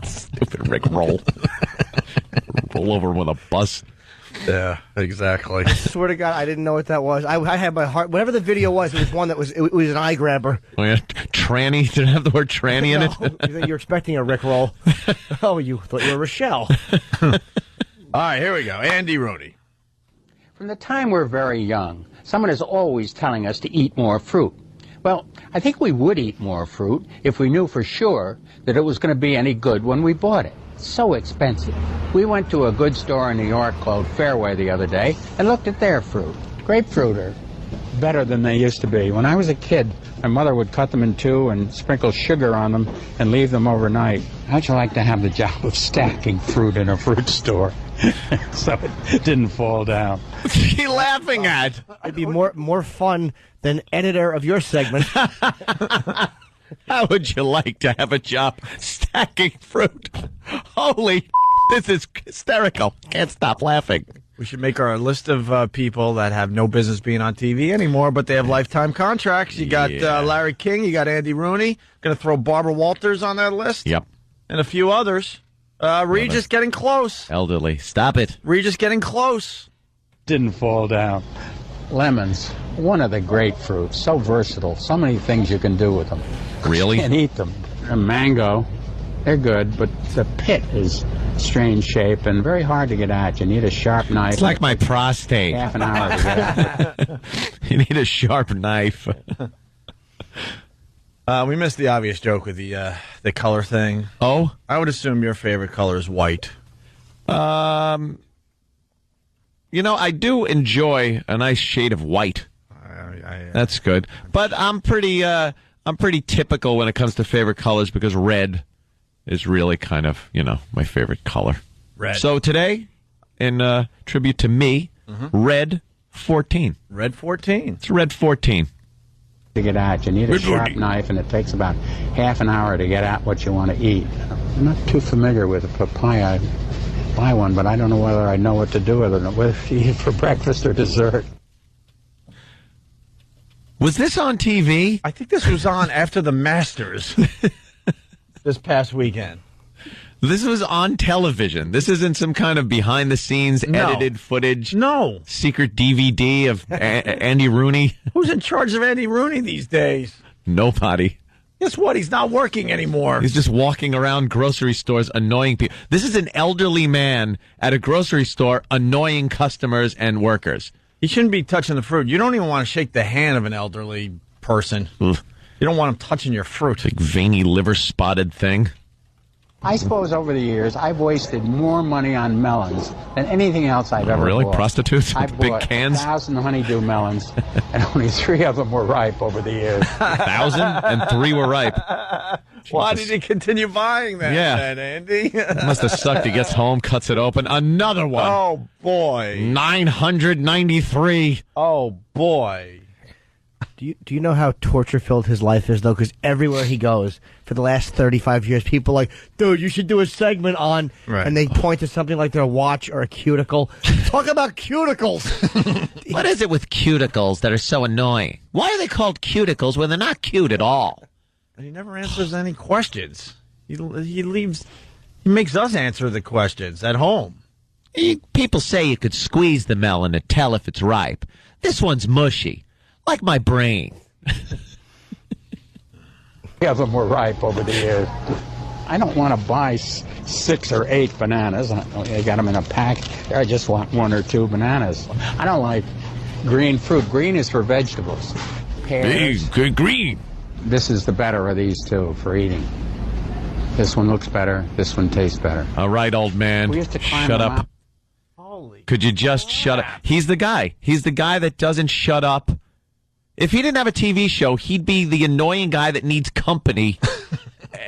Stupid Rick roll. Roll over with a bus. Yeah, exactly. I swear to God, I didn't know what that was. I had my heart. Whatever the video was, it was one that was. It was an eye grabber. Oh, yeah. Tranny? Did it have the word tranny in it? You're expecting a Rick roll. Oh, you thought you were Rochelle. All right, here we go. Andy Rooney. From the time we're very young, someone is always telling us to eat more fruit. Well, I think we would eat more fruit if we knew for sure that it was going to be any good when we bought it. It's so expensive. We went to a good store in New York called Fairway the other day and looked at their fruit. Grapefruit are better than they used to be. When I was a kid, my mother would cut them in two and sprinkle sugar on them and leave them overnight. How'd you like to have the job of stacking fruit in a fruit store? So it didn't fall down. What's he laughing at? It'd be more fun than editor of your segment. How would you like to have a job stacking fruit? Holy, this is hysterical. Can't stop laughing. We should make our list of people that have no business being on TV anymore, but they have lifetime contracts. You got Larry King, you got Andy Rooney. Going to throw Barbara Walters on that list. Yep. And a few others. Regis getting close. Elderly. Stop it. Regis getting close. Didn't fall down. Lemons, one of the great fruits. So versatile. So many things you can do with them. Really? You can't eat them. A mango, they're good, but the pit is strange shape and very hard to get at. You need a sharp knife. It's like my prostate. Half an hour to get at it. You need a sharp knife. We missed the obvious joke with the color thing. Oh? I would assume your favorite color is white. I do enjoy a nice shade of white. That's good. But I'm pretty typical when it comes to favorite colors because red is really kind of, my favorite color. Red. So today, in tribute to me, red 14. Red 14. It's red 14. To get at, you need a sharp knife, and it takes about half an hour to get at what you want to eat. I'm not too familiar with a papaya. I buy one, but I don't know whether I know what to do with it, whether to eat it for breakfast or dessert. Was this on TV? I think this was on after the Masters this past weekend. This was on television. This isn't some kind of behind-the-scenes edited footage. No. Secret DVD of Andy Rooney. Who's in charge of Andy Rooney these days? Nobody. Guess what? He's not working anymore. He's just walking around grocery stores annoying people. This is an elderly man at a grocery store annoying customers and workers. He shouldn't be touching the fruit. You don't even want to shake the hand of an elderly person. Ugh. You don't want him touching your fruit. Big veiny liver-spotted thing. I suppose over the years I've wasted more money on melons than anything else I've ever really? bought. Prostitutes? I Big bought cans? 1,000 honeydew melons, and only 3 of them were ripe over the years. 1,000 and 3 were ripe. Why did he continue buying that, then, Andy? Must have sucked. He gets home, cuts it open. Another one. Oh, boy. 993. Oh, boy. Do you know how torture-filled his life is, though? Because everywhere he goes, for the last 35 years, people are like, dude, you should do a segment on... Right. And they point to something like their watch or a cuticle. Talk about cuticles! What is it with cuticles that are so annoying? Why are they called cuticles when they're not cute at all? He never answers any questions. He makes us answer the questions at home. People say you could squeeze the melon to tell if it's ripe. This one's mushy. Like my brain. of them were ripe over the years. I don't want to buy 6 or 8 bananas. I got them in a pack. I just want 1 or 2 bananas. I don't like green fruit. Green is for vegetables. Pears. Good green. This is the better of these two for eating. This one looks better. This one tastes better. All right, old man. We used to climb shut them up. out. Could you just shut up? He's the guy. He's the guy that doesn't shut up. If he didn't have a TV show, he'd be the annoying guy that needs company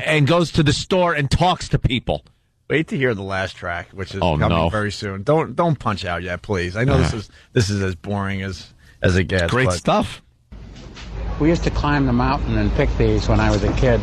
and goes to the store and talks to people. Wait to hear the last track, which is coming very soon. Don't punch out yet, please. I know this is as boring as it gets. Great stuff. We used to climb the mountain and pick these when I was a kid,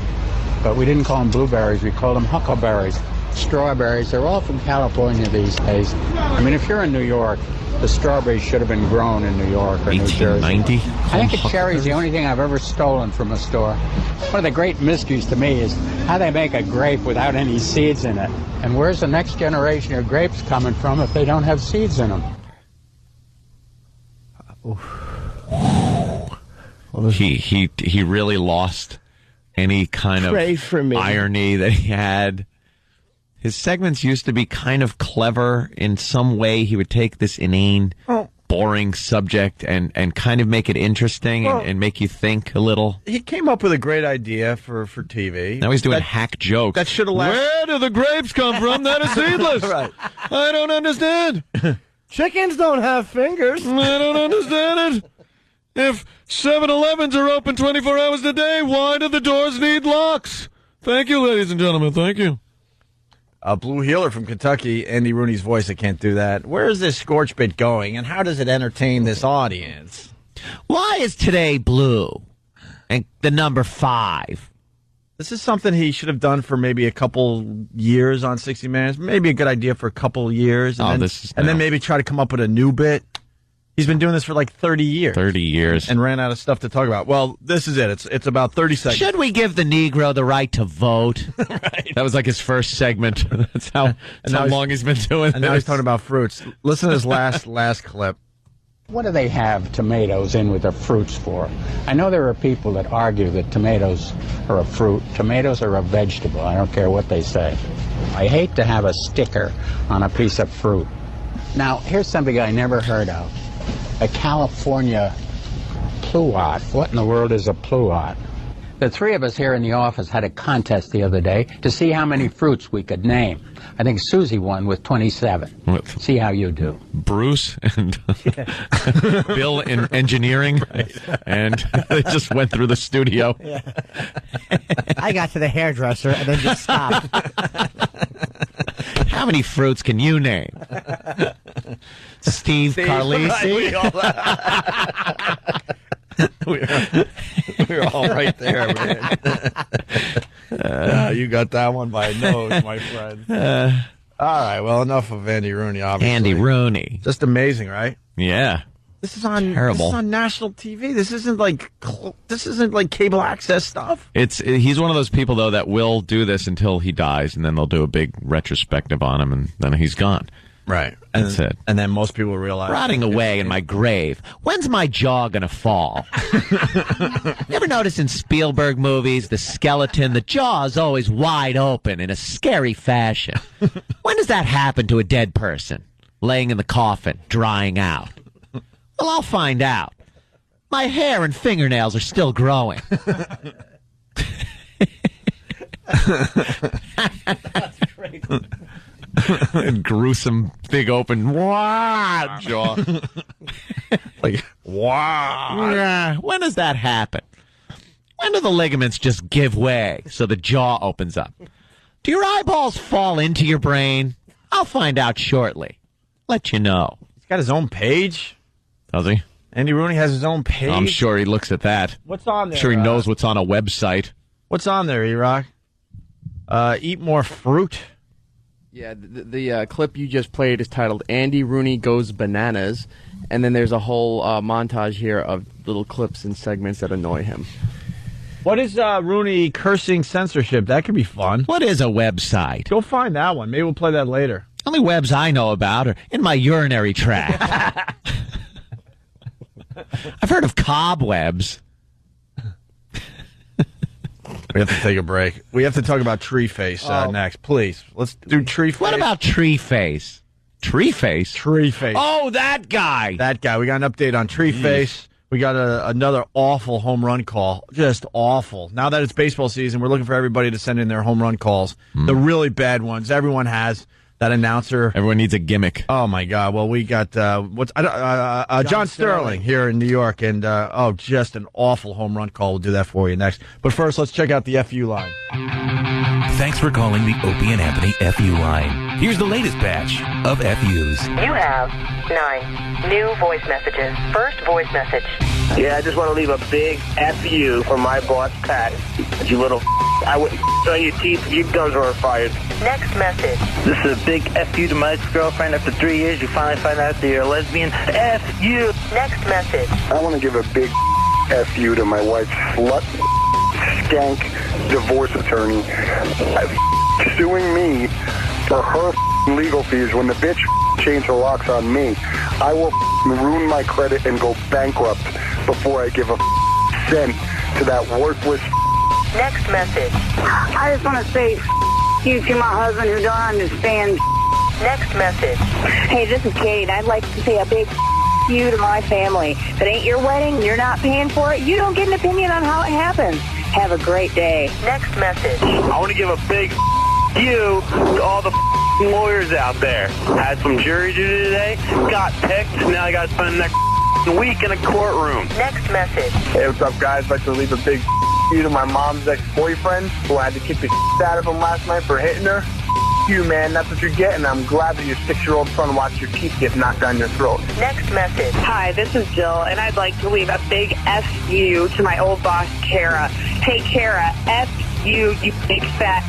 but we didn't call them blueberries. We called them huckleberries. Strawberries, they're all from California these days. I mean, if you're in New York, the strawberries should have been grown in New York or New Jersey. 1890? I think a cherry is the only thing I've ever stolen from a store. One of the great mysteries to me is how they make a grape without any seeds in it. And where's the next generation of grapes coming from if they don't have seeds in them? He really lost any kind of irony that he had. His segments used to be kind of clever in some way. He would take this inane, boring subject and kind of make it interesting and make you think a little. He came up with a great idea for TV. Now he's doing hack jokes. That should have lasted. Where do the grapes come from that are seedless? Right. I don't understand. Chickens don't have fingers. I don't understand it. If 7-Elevens are open 24 hours a day, why do the doors need locks? Thank you, ladies and gentlemen. Thank you. Blue Healer from Kentucky, Andy Rooney's voice. I can't do that. Where is this scorch bit going, and how does it entertain this audience? Why is today blue and the number 5? This is something he should have done for maybe a couple years on 60 Minutes. Maybe a good idea for a couple years. And then maybe try to come up with a new bit. He's been doing this for like 30 years. 30 years. And ran out of stuff to talk about. Well, this is it. It's about 30 seconds. Should we give the Negro the right to vote? Right. That was like his first segment. That's how long he's been doing this. And now he's talking about fruits. Listen to his last clip. What do they have tomatoes in with their fruits for? I know there are people that argue that tomatoes are a fruit. Tomatoes are a vegetable. I don't care what they say. I hate to have a sticker on a piece of fruit. Now, here's something I never heard of. A California pluot. What in the world is a pluot? The three of us here in the office had a contest the other day to see how many fruits we could name. I think Susie won with 27. See how you do. Bruce and Bill in engineering, and they just went through the studio. Yeah. I got to the hairdresser and then just stopped. How many fruits can you name? Steve Carlisi. We're all right there, man. You got that one by a nose, my friend. All right, well, enough of Andy Rooney, obviously. Andy Rooney. Just amazing, right? Yeah. This is on terrible. This is on national TV. This isn't like cable access stuff. He's one of those people though that will do this until he dies, and then they'll do a big retrospective on him, and then he's gone. Right. That's it. And then most people realize rotting away in my grave. When's my jaw gonna fall? You ever notice in Spielberg movies the skeleton, the jaw is always wide open in a scary fashion? When does that happen to a dead person laying in the coffin, drying out? Well, I'll find out. My hair and fingernails are still growing. That's great. Gruesome, big open jaw. Like, wow. When does that happen? When do the ligaments just give way so the jaw opens up? Do your eyeballs fall into your brain? I'll find out shortly. Let you know. He's got his own page. Does he? Andy Rooney has his own page. I'm sure he looks at that. What's on there? I'm sure he knows what's on a website. What's on there, E-Rock? Eat more fruit. Yeah, the clip you just played is titled Andy Rooney Goes Bananas, and then there's a whole montage here of little clips and segments that annoy him. What is Rooney cursing censorship? That could be fun. What is a website? Go find that one. Maybe we'll play that later. Only webs I know about are in my urinary tract. I've heard of cobwebs. We have to take a break. We have to talk about Tree Face next. Please, let's do Tree Face. What about Tree Face? Tree Face? Tree Face. Oh, that guy. That guy. We got an update on Tree Face. We got another awful home run call. Just awful. Now that it's baseball season, we're looking for everybody to send in their home run calls. The really bad ones. Everyone has that announcer. Everyone needs a gimmick. Oh, my God. Well, we got John Sterling here in New York. And, just an awful home run call. We'll do that for you next. But first, let's check out the FU line. Thanks for calling the Opie and Anthony FU line. Here's the latest batch of FUs. You have 9 new voice messages. First voice message. Yeah, I just want to leave a big FU for my boss, Pat. You little I wouldn't on your teeth if your guns were fired. Next message. This is a big FU to my ex-girlfriend. After 3 years, you finally find out that you're a lesbian. FU. Next message. I want to give a big FU to my wife's slut, skank, divorce attorney. Suing me for her legal fees when the bitch changed her locks on me. I will ruin my credit and go bankrupt before I give a cent to that worthless. Next message. I just want to say you to my husband who don't understand. Next message. Hey, this is Kate. I'd like to say a big you to my family. If it ain't your wedding, you're not paying for it, you don't get an opinion on how it happens. Have a great day. Next message. I want to give a big you to all the lawyers out there. Had some jury duty today, got picked, now I got to spend the next week in a courtroom. Next message. Hey, what's up, guys? I'd like to leave a big you to my mom's ex-boyfriend who I had to kick the out of him last night for hitting her. You, man, that's what you're getting. I'm glad that your 6-year-old son watched your teeth get knocked down your throat. Next message. Hi, this is Jill, and I'd like to leave a big FU to my old boss, Kara. Hey, Kara, F you, you big fat.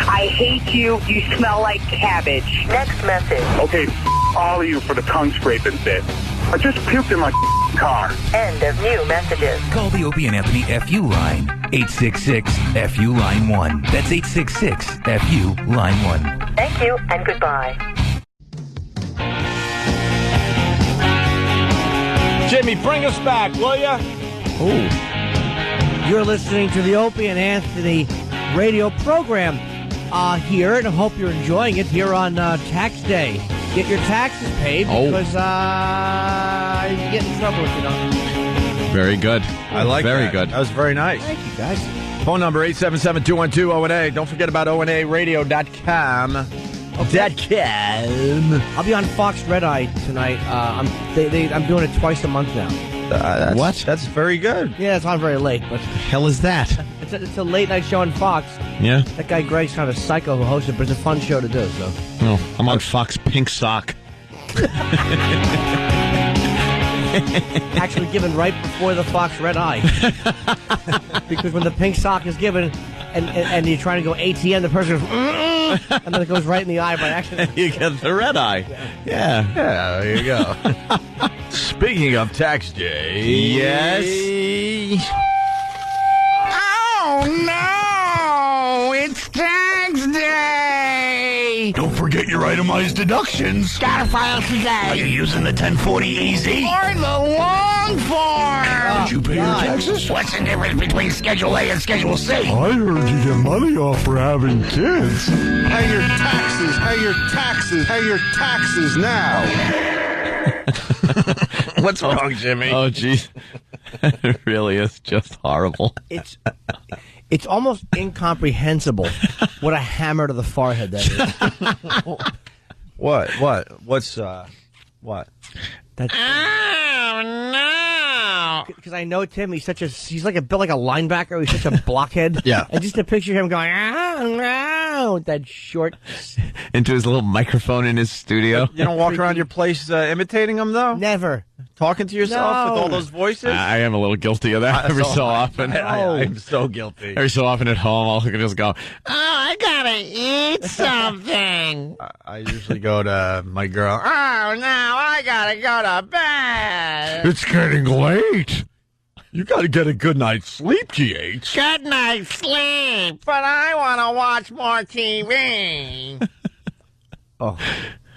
I hate you. You smell like cabbage. Next message. Okay, all of you for the tongue scraping bit. I just puked in my car. End of new messages. Call the Opie and Anthony FU line. 866-FU line 1. That's 866-FU line 1. Thank you and goodbye. Jimmy, bring us back, will ya? You're listening to the Opie and Anthony radio program here, and I hope you're enjoying it here on tax day. Get your taxes paid because you get in trouble if you don't. Very good. I like very that. good. That was very nice. Thank you, guys. Phone number 877-212-ONA. Don't forget about ONARadio.com. I'll be on Fox Red Eye tonight. I'm doing it twice a month now. What? That's very good. Yeah, it's not very late, but The hell is that? it's a late night show on Fox. Yeah. That guy Greg's kind of a psycho who hosts it, but it's a fun show to do. So. No, I'm on Fox Pink Sock. Actually given right before the Fox Red Eye. Because when the pink sock is given and you're trying to go ATM, the person goes, and then it goes right in the eye by accident. You get the red eye. Yeah. Yeah, there you go. Speaking of tax day. Yes. Oh, no! It's tax day! Don't forget your itemized deductions. Gotta file today. Are you using the 1040 EZ? Or the long form! Did you pay your taxes? What's the difference between Schedule A and Schedule C? I heard you get money off for having kids. Pay your taxes, pay your taxes, pay your taxes now. What's wrong, Jimmy? Oh, jeez. It really is just horrible. It's almost incomprehensible what a hammer to the forehead that is. What? What's what? That's, oh no! Because I know Tim. He's built like a linebacker. He's such a blockhead. Yeah. And just to picture him going with that short into his little microphone in his studio. You don't walk around your place imitating him, though? Never. Talking to yourself with all No. those voices? I am a little guilty of that every so often. I'm so guilty. Every so often at home, I'll just go, Oh, I gotta eat something. I usually go to my girl. Oh, now I gotta go to bed. It's getting late. You got to get a good night's sleep, GH. Good night sleep, but I want to watch more TV. Oh.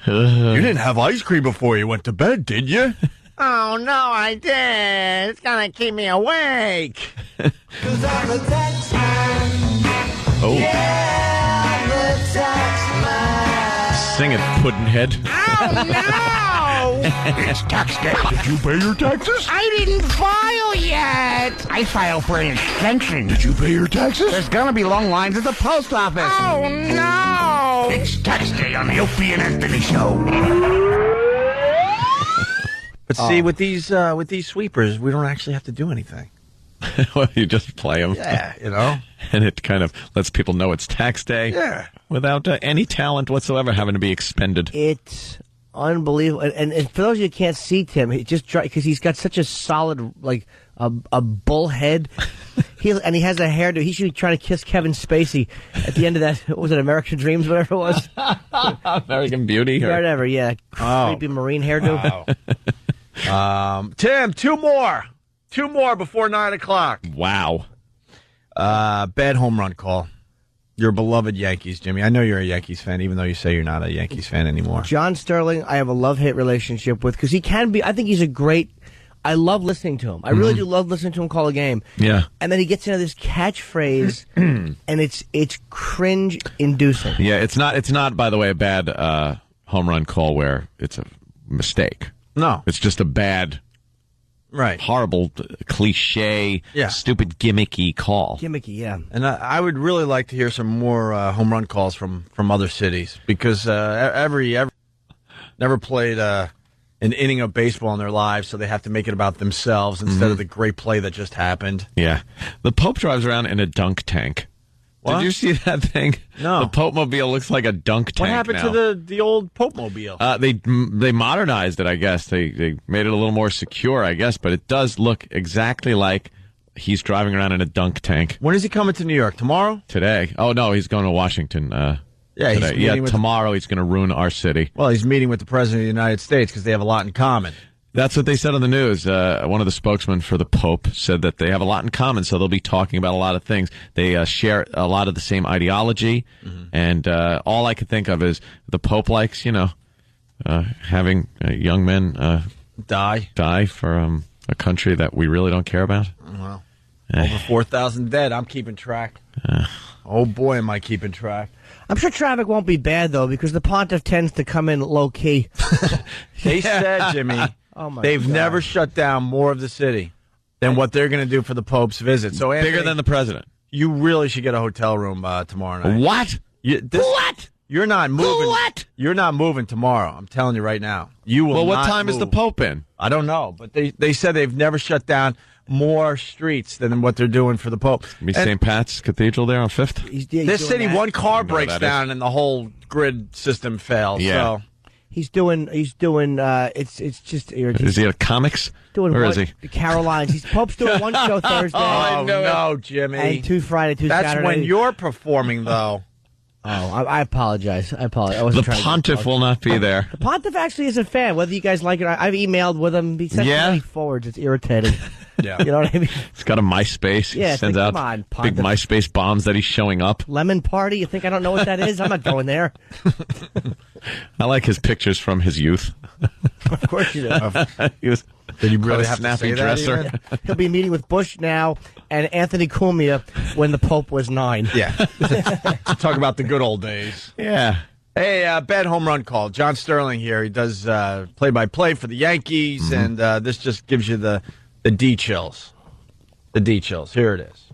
You didn't have ice cream before you went to bed, did you? Oh, no, I did. It's going to keep me awake. Cause I'm a tax man. Oh. Yeah, I'm a tax man. Sing it, Puddinhead. Oh, no! It's tax day. Did you pay your taxes? I didn't file yet. I filed for an extension. Did you pay your taxes? There's going to be long lines at the post office. Oh, no! It's tax day on the Opie and Anthony show. But see, with these sweepers, we don't actually have to do anything. Well, you just play them. Yeah, you know. And it kind of lets people know it's tax day. Yeah. Without any talent whatsoever having to be expended. It's unbelievable. And for those of you who can't see Tim, he just because he's got such a solid, like, a bull head. And he has a hairdo. He should be trying to kiss Kevin Spacey at the end of that. What was it, American Dreams, whatever it was? American Beauty? Or... Whatever, yeah. Creepy marine hairdo. Wow. Tim, two more before 9 o'clock. Wow. Bad home run call. Your beloved Yankees, Jimmy. I know you're a Yankees fan, even though you say you're not a Yankees fan anymore. John Sterling, I have a love-hate relationship with because he can be. I think he's a great. I love listening to him. I really do love listening to him call a game. Yeah. And then he gets into this catchphrase, and it's cringe-inducing. Yeah, it's not. By the way, a bad home run call where it's a mistake. No, it's just a bad. Right. Horrible, cliche, stupid, gimmicky call. Gimmicky, yeah. And I would really like to hear some more home run calls from other cities because every never played an inning of baseball in their lives, so they have to make it about themselves instead of the great play that just happened. Yeah. The Pope drives around in a dunk tank. What? Did you see that thing? No. The Pope Mobile looks like a dunk tank. What happened now. to the old Pope Mobile? They modernized it, I guess. They made it a little more secure, I guess, but it does look exactly like he's driving around in a dunk tank. When is he coming to New York? Tomorrow? Today. Oh, no, he's going to Washington today. Tomorrow he's going to ruin our city. Well, he's meeting with the President of the United States because they have a lot in common. That's what they said on the news. One of the spokesmen for the Pope said that they have a lot in common, so they'll be talking about a lot of things. They share a lot of the same ideology, and all I could think of is the Pope likes, having young men die for a country that we really don't care about. Well, over 4,000 dead. I'm keeping track. Oh, boy, am I keeping track. I'm sure traffic won't be bad, though, because the Pontiff tends to come in low-key. They said, Jimmy... They've never shut down more of the city than what they're going to do for the Pope's visit. So Anthony, bigger than the president. You really should get a hotel room tomorrow night. What? What? You're not moving. What? You're not moving tomorrow. I'm telling you right now. You will. Well, what not time move. is the Pope in? I don't know, but they said they've never shut down more streets than what they're doing for the Pope. St. Pat's Cathedral there on 5th? This city, one car breaks down and the whole grid system fails. Yeah. So. He's doing. It's just irritating. Is he at comics? Where is he? Caroline's. Pope's doing one show Thursday. Oh no, Jimmy! And 2 Friday, 2 That's Saturday. That's when you're performing, though. I apologize. I wasn't the Pontiff will not be there. The Pontiff actually is a fan, whether you guys like it or not. I've emailed with him. He sends many forwards. It's irritating. Yeah. You know what I mean? He's got a MySpace. Yeah, he sends out big MySpace bombs that he's showing up. Lemon Party? You think I don't know what that is? I'm not going there. I like his pictures from his youth. Of course you do. Did you really have snappy to say dresser? That He'll be meeting with Bush now and Anthony Cumia when the Pope was 9. Yeah. Talk about the good old days. Yeah. Hey, bad home run call. John Sterling here. He does play-by-play for the Yankees, and this just gives you the D chills. The D chills. Here it is.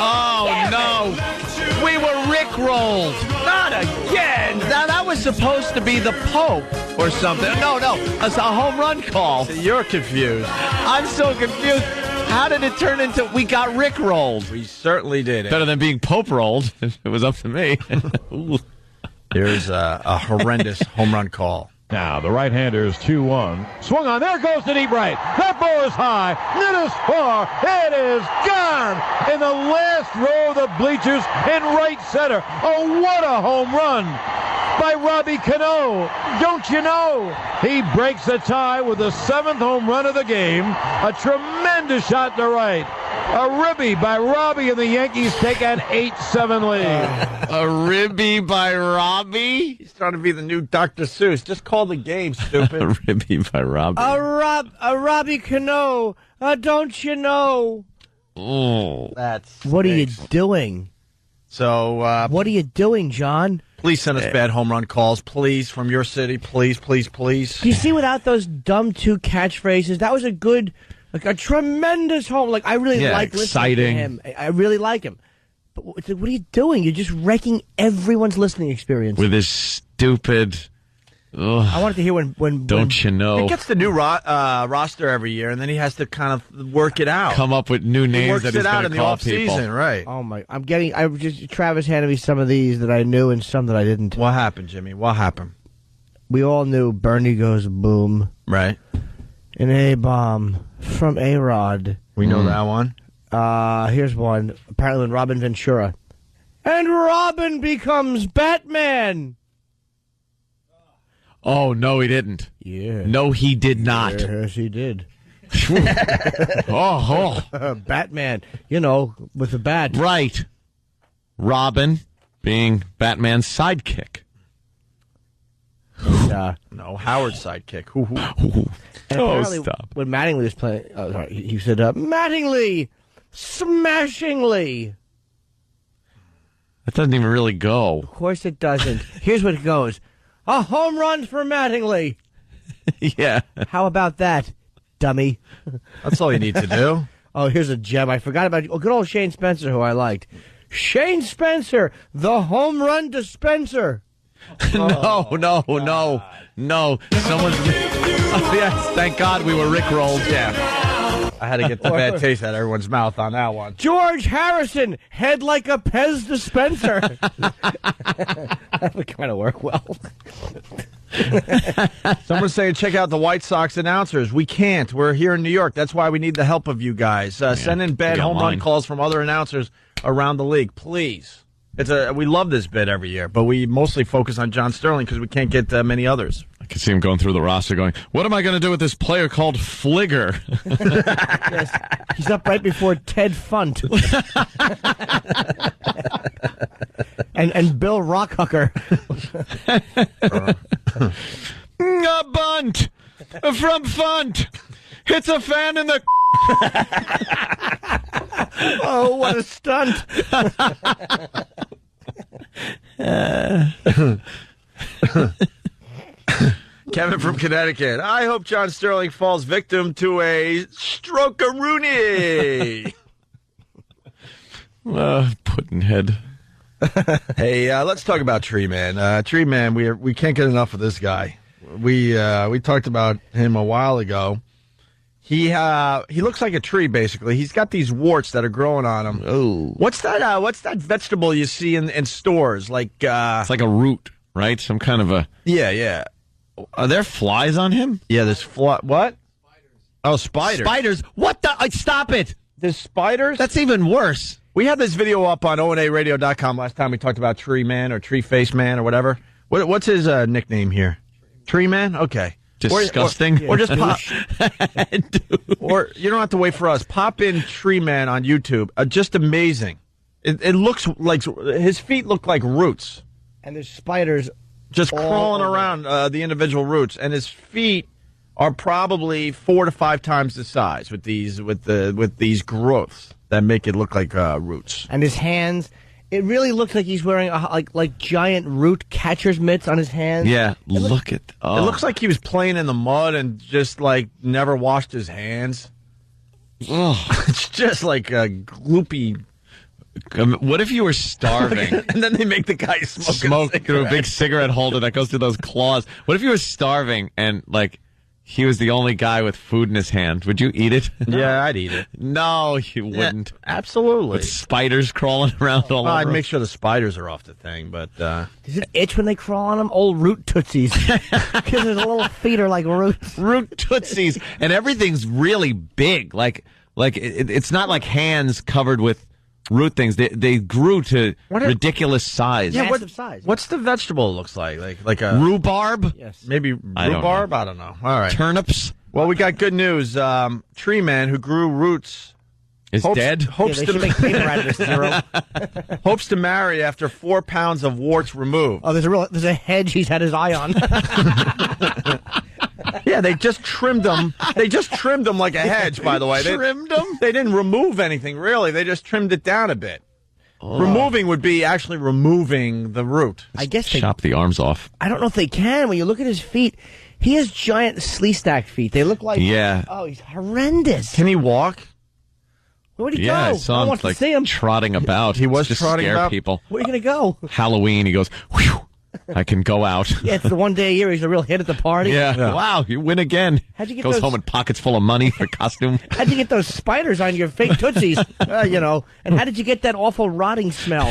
Oh no! We were rickrolled. Not again. Now that was supposed to be the Pope or something. No, it's a home run call. So you're confused. I'm so confused. How did it turn into we got rickrolled? We certainly did. Better than being Pope rolled. If it was up to me. Here's a horrendous home run call. Now, the right-hander is 2-1. Swung on. There goes to deep right. That ball is high. It is far. It is gone in the last row of the bleachers in right center. Oh, what a home run by Robbie Cano. Don't you know? He breaks the tie with the 7th home run of the game. A tremendous shot to right. A ribby by Robbie, and the Yankees take an 8-7 lead. A ribby by Robbie? He's trying to be the new Dr. Seuss. Just call the game, stupid. A ribby by Robbie. A Robbie Cano. Don't you know? Oh. What are you doing? So, what are you doing, John? Please send us bad home run calls, please, from your city. Please, please, please. Do you see, without those dumb two catchphrases, that was a tremendous home. Like, I really like listening to him. I really like him. But what are you doing? You're just wrecking everyone's listening experience. With his stupid... I wanted to hear when Don't you know? He gets the new roster every year, and then he has to kind of work it out. Come up with new names that he's going to call people. Season, right? Oh my! Travis handed me some of these that I knew and some that I didn't. What happened, Jimmy? What happened? We all knew Bernie goes boom, right? An A-bomb from A-Rod. We know that one. Here's one. Apparently, when Robin Ventura and Robin becomes Batman. Oh, no, he didn't. Yeah. No, he did not. Yes, he did. Batman, with the bat. Right. Robin being Batman's sidekick. No, Howard's sidekick. And apparently, stop. when Mattingly was playing, he said, Mattingly, smashingly. That doesn't even really go. Of course it doesn't. Here's what it goes. A home run for Mattingly. Yeah. How about that, dummy? That's all you need to do. Oh, here's a gem. I forgot about you. Oh, good old Shane Spencer, who I liked. Shane Spencer, the home run dispenser. No. Someone's... Oh, yes, thank God we were rickrolled. Yeah. I had to get the bad taste out of everyone's mouth on that one. George Harrison, head like a Pez dispenser. That would kind of work well. Someone's saying, check out the White Sox announcers. We can't. We're here in New York. That's why we need the help of you guys. Send in bad home run calls from other announcers around the league, please. We love this bit every year, but we mostly focus on John Sterling because we can't get many others. I can see him going through the roster going, what am I going to do with this player called Fligger? Yes, he's up right before Ted Funt. and Bill Rockhooker. A bunt from Funt. Hits a fan in the... Oh, what a stunt. Kevin from Connecticut. I hope John Sterling falls victim to a stroke-a-rooney. Puddinhead. Hey, let's talk about Tree Man. Tree Man, we can't get enough of this guy. We talked about him a while ago. He looks like a tree, basically. He's got these warts that are growing on him. Oh, what's that vegetable you see in stores? Like it's like a root, right? Some kind of a yeah. Are there flies on him? Yeah, there's what? Spiders. Oh, spiders. Spiders. What the? Stop it. There's spiders? That's even worse. We had this video up on onaradio.com last time we talked about Tree Man or Tree Face Man or whatever. What's his nickname here? Tree Man? Okay. Disgusting. Or just pop. Or you don't have to wait for us. Pop in Tree Man on YouTube. Just amazing. It looks like his feet look like roots. And there's spiders just crawling around the individual roots, and his feet are probably 4 to 5 times the size with these growths that make it look like roots. And his hands, it really looks like he's wearing like giant root catcher's mitts on his hands. Yeah, look at it looks like he was playing in the mud and just like never washed his hands. Oh, it's just like a gloopy. What if you were starving? And then they make the guy smoke through a big cigarette holder that goes through those claws. What if you were starving and like he was the only guy with food in his hand? Would you eat it? Yeah, I'd eat it. No, you wouldn't. Absolutely. With spiders crawling around all over. I'd make sure the spiders are off the thing, but... Does it itch when they crawl on them? Old root tootsies. Because his little feet are like roots. Root tootsies. And everything's really big. Like it's not like hands covered with root things. They grew to ridiculous size. Yeah, massive size. What's the vegetable looks like a rhubarb? Yes. Maybe rhubarb? I don't know. All right. Turnips? Well, we got good news. Tree Man, who grew roots Is dead? Hopes they to should make paper out of this, Zero. hopes to marry after 4 pounds of warts removed. Oh, there's a hedge he's had his eye on. Yeah, they just trimmed them. They just trimmed them like a hedge, by the way. Trimmed them? They didn't remove anything, really. They just trimmed it down a bit. Oh. Removing would be actually removing the root. I guess they, Chop the arms off. I don't know if they can. When you look at his feet, he has giant slee-stack feet. They look like... Yeah. Oh, he's horrendous. Can he walk? Where'd he Yeah, I go? saw No one him wants like to see him. trotting about. He was just trotting scare about? people. Where are you going to go? Halloween, he goes, whew, I can go out. Yeah, it's the one day a year he's a real hit at the party. Yeah. Wow, you win again. How'd you get Goes those- home with pockets full of money for costume. How'd you get those spiders on your fake Tootsies? And how did you get that awful rotting smell?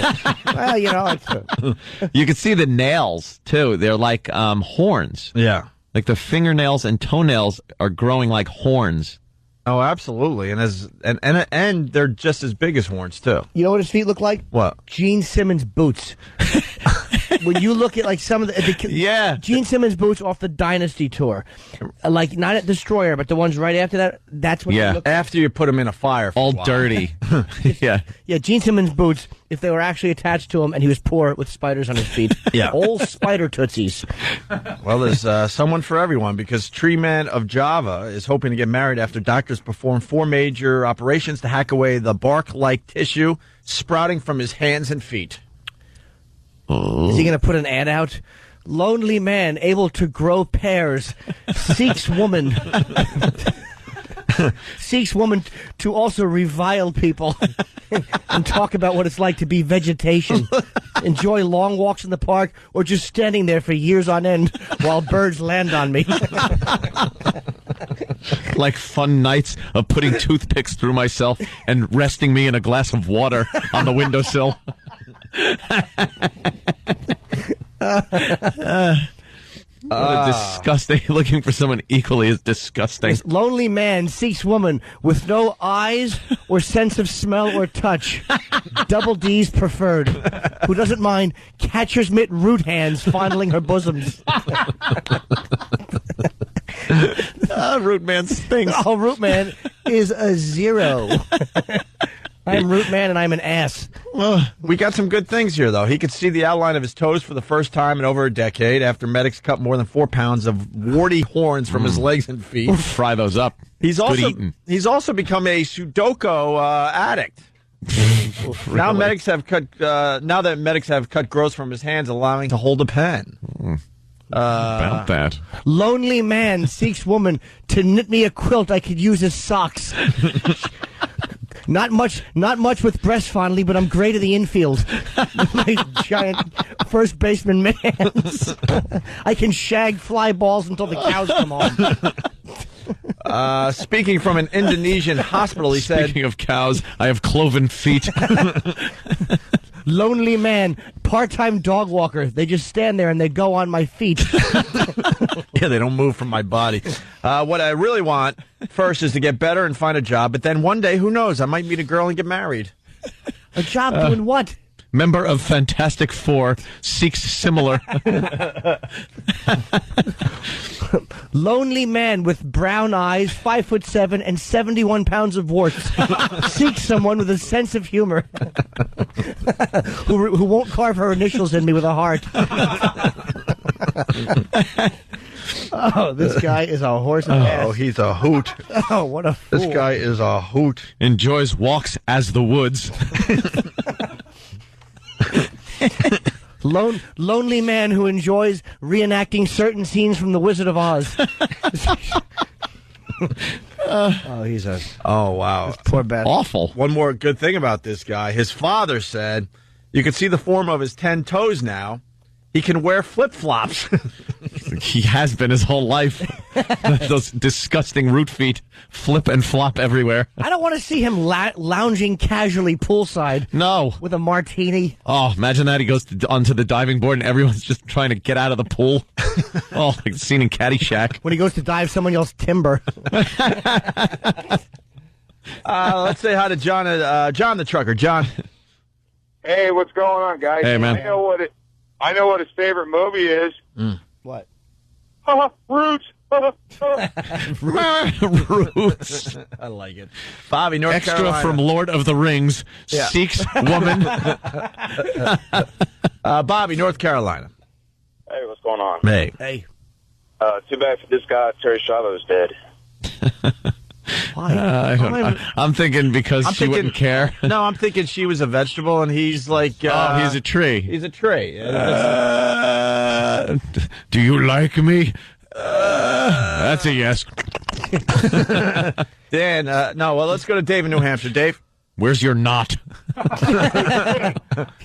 You can see the nails, too. They're like horns. Yeah. Like the fingernails and toenails are growing like horns. Oh, absolutely. And they're just as big as horns, too. You know what his feet look like? What? Gene Simmons boots. When you look at like some of the Gene Simmons boots off the Dynasty tour, like not at Destroyer, but the ones right after that. That's what they look like. After you put them in a fire for All a while. dirty. Yeah. Yeah, Gene Simmons boots, if they were actually attached to him and he was poor with spiders on his feet. Yeah. Old spider tootsies. Well, there's someone for everyone because Tree Man of Java is hoping to get married after doctors perform 4 major operations to hack away the bark-like tissue sprouting from his hands and feet. Is he going to put an ad out? Lonely man able to grow pears seeks woman. Seeks woman to also revile people and talk about what it's like to be vegetation. Enjoy long walks in the park or just standing there for years on end while birds land on me. Like fun nights of putting toothpicks through myself and resting me in a glass of water on the windowsill. What a disgusting. Looking for someone equally as disgusting. This lonely man seeks woman with no eyes or sense of smell or touch. Double D's preferred. Who doesn't mind catcher's mitt root hands fondling her bosoms. Root Man stinks. Oh, Root Man is a 0. I'm Root Man and I'm an ass. We got some good things here, though. He could see the outline of his toes for the first time in over a decade after medics cut more than 4 pounds of warty horns from his legs and feet. Fry those up. He's also become a Sudoku addict. Now medics have cut. Now that medics have cut growth from his hands, allowing him to hold a pen. About that. Lonely man seeks woman to knit me a quilt I could use as socks. Not much with breast fondly, but I'm great at the infield. With my giant first baseman hands. I can shag fly balls until the cows come home. Speaking from an Indonesian hospital, he said... Speaking of cows, I have cloven feet. Lonely man, part-time dog walker. They just stand there and they go on my feet. Yeah, they don't move from my body. What I really want first is to get better and find a job, but then one day, who knows, I might meet a girl and get married. A job doing what? Member of Fantastic Four seeks similar. Lonely man with brown eyes, 5'7", and 71 pounds of warts seeks someone with a sense of humor who won't carve her initials in me with a heart. Oh, this guy is a horse of ass. Oh, he's a hoot. Oh, what a fool. This guy is a hoot. Enjoys walks as the woods. Lonely man who enjoys reenacting certain scenes from The Wizard of Oz. Oh, wow. Poor bastard. Awful. One more good thing about this guy. His father said, you can see the form of his 10 toes now. He can wear flip-flops. He has been his whole life. Those disgusting root feet flip and flop everywhere. I don't want to see him lounging casually poolside. No. With a martini. Oh, imagine that. He goes onto the diving board and everyone's just trying to get out of the pool. Oh, like the scene in Caddyshack. When he goes to dive, someone yells timber. Let's say hi to John, John the trucker. John. Hey, what's going on, guys? Hey, man. I know what his favorite movie is. What? Roots. Roots. I like it. Bobby, North Extra Carolina. from Lord of the Rings. Yeah. Seeks woman. Bobby, North Carolina. Hey, what's going on? Hey. Hey. Too bad for this guy, Terry Chavez dead. I'm thinking because she wouldn't care. No, I'm thinking she was a vegetable and he's like... he's a tree. He's a tree. Do you like me? That's a yes. Dan, no, well, let's go to Dave in New Hampshire. Dave? Where's your knot?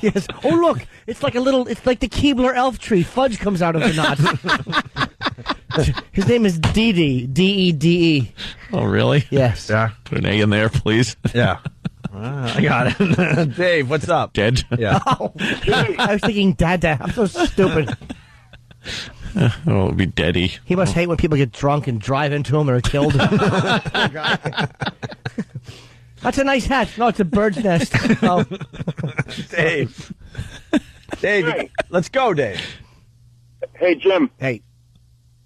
Yes. Oh, look. It's like the Keebler elf tree. Fudge comes out of the knot. His name is Dede. D-E-D-E. Oh, really? Yes. Yeah. Put an A in there, please. Yeah. I got it. Dave, what's up? Dead? Yeah. Oh, I was thinking Dada. I'm so stupid. Oh, it'll be Deady. He must hate when people get drunk and drive into him or are killed. Poor guy. That's a nice hat. No, it's a bird's nest. Oh. Dave. Dave, Hey. let's go, Dave. Hey, Jim. Hey.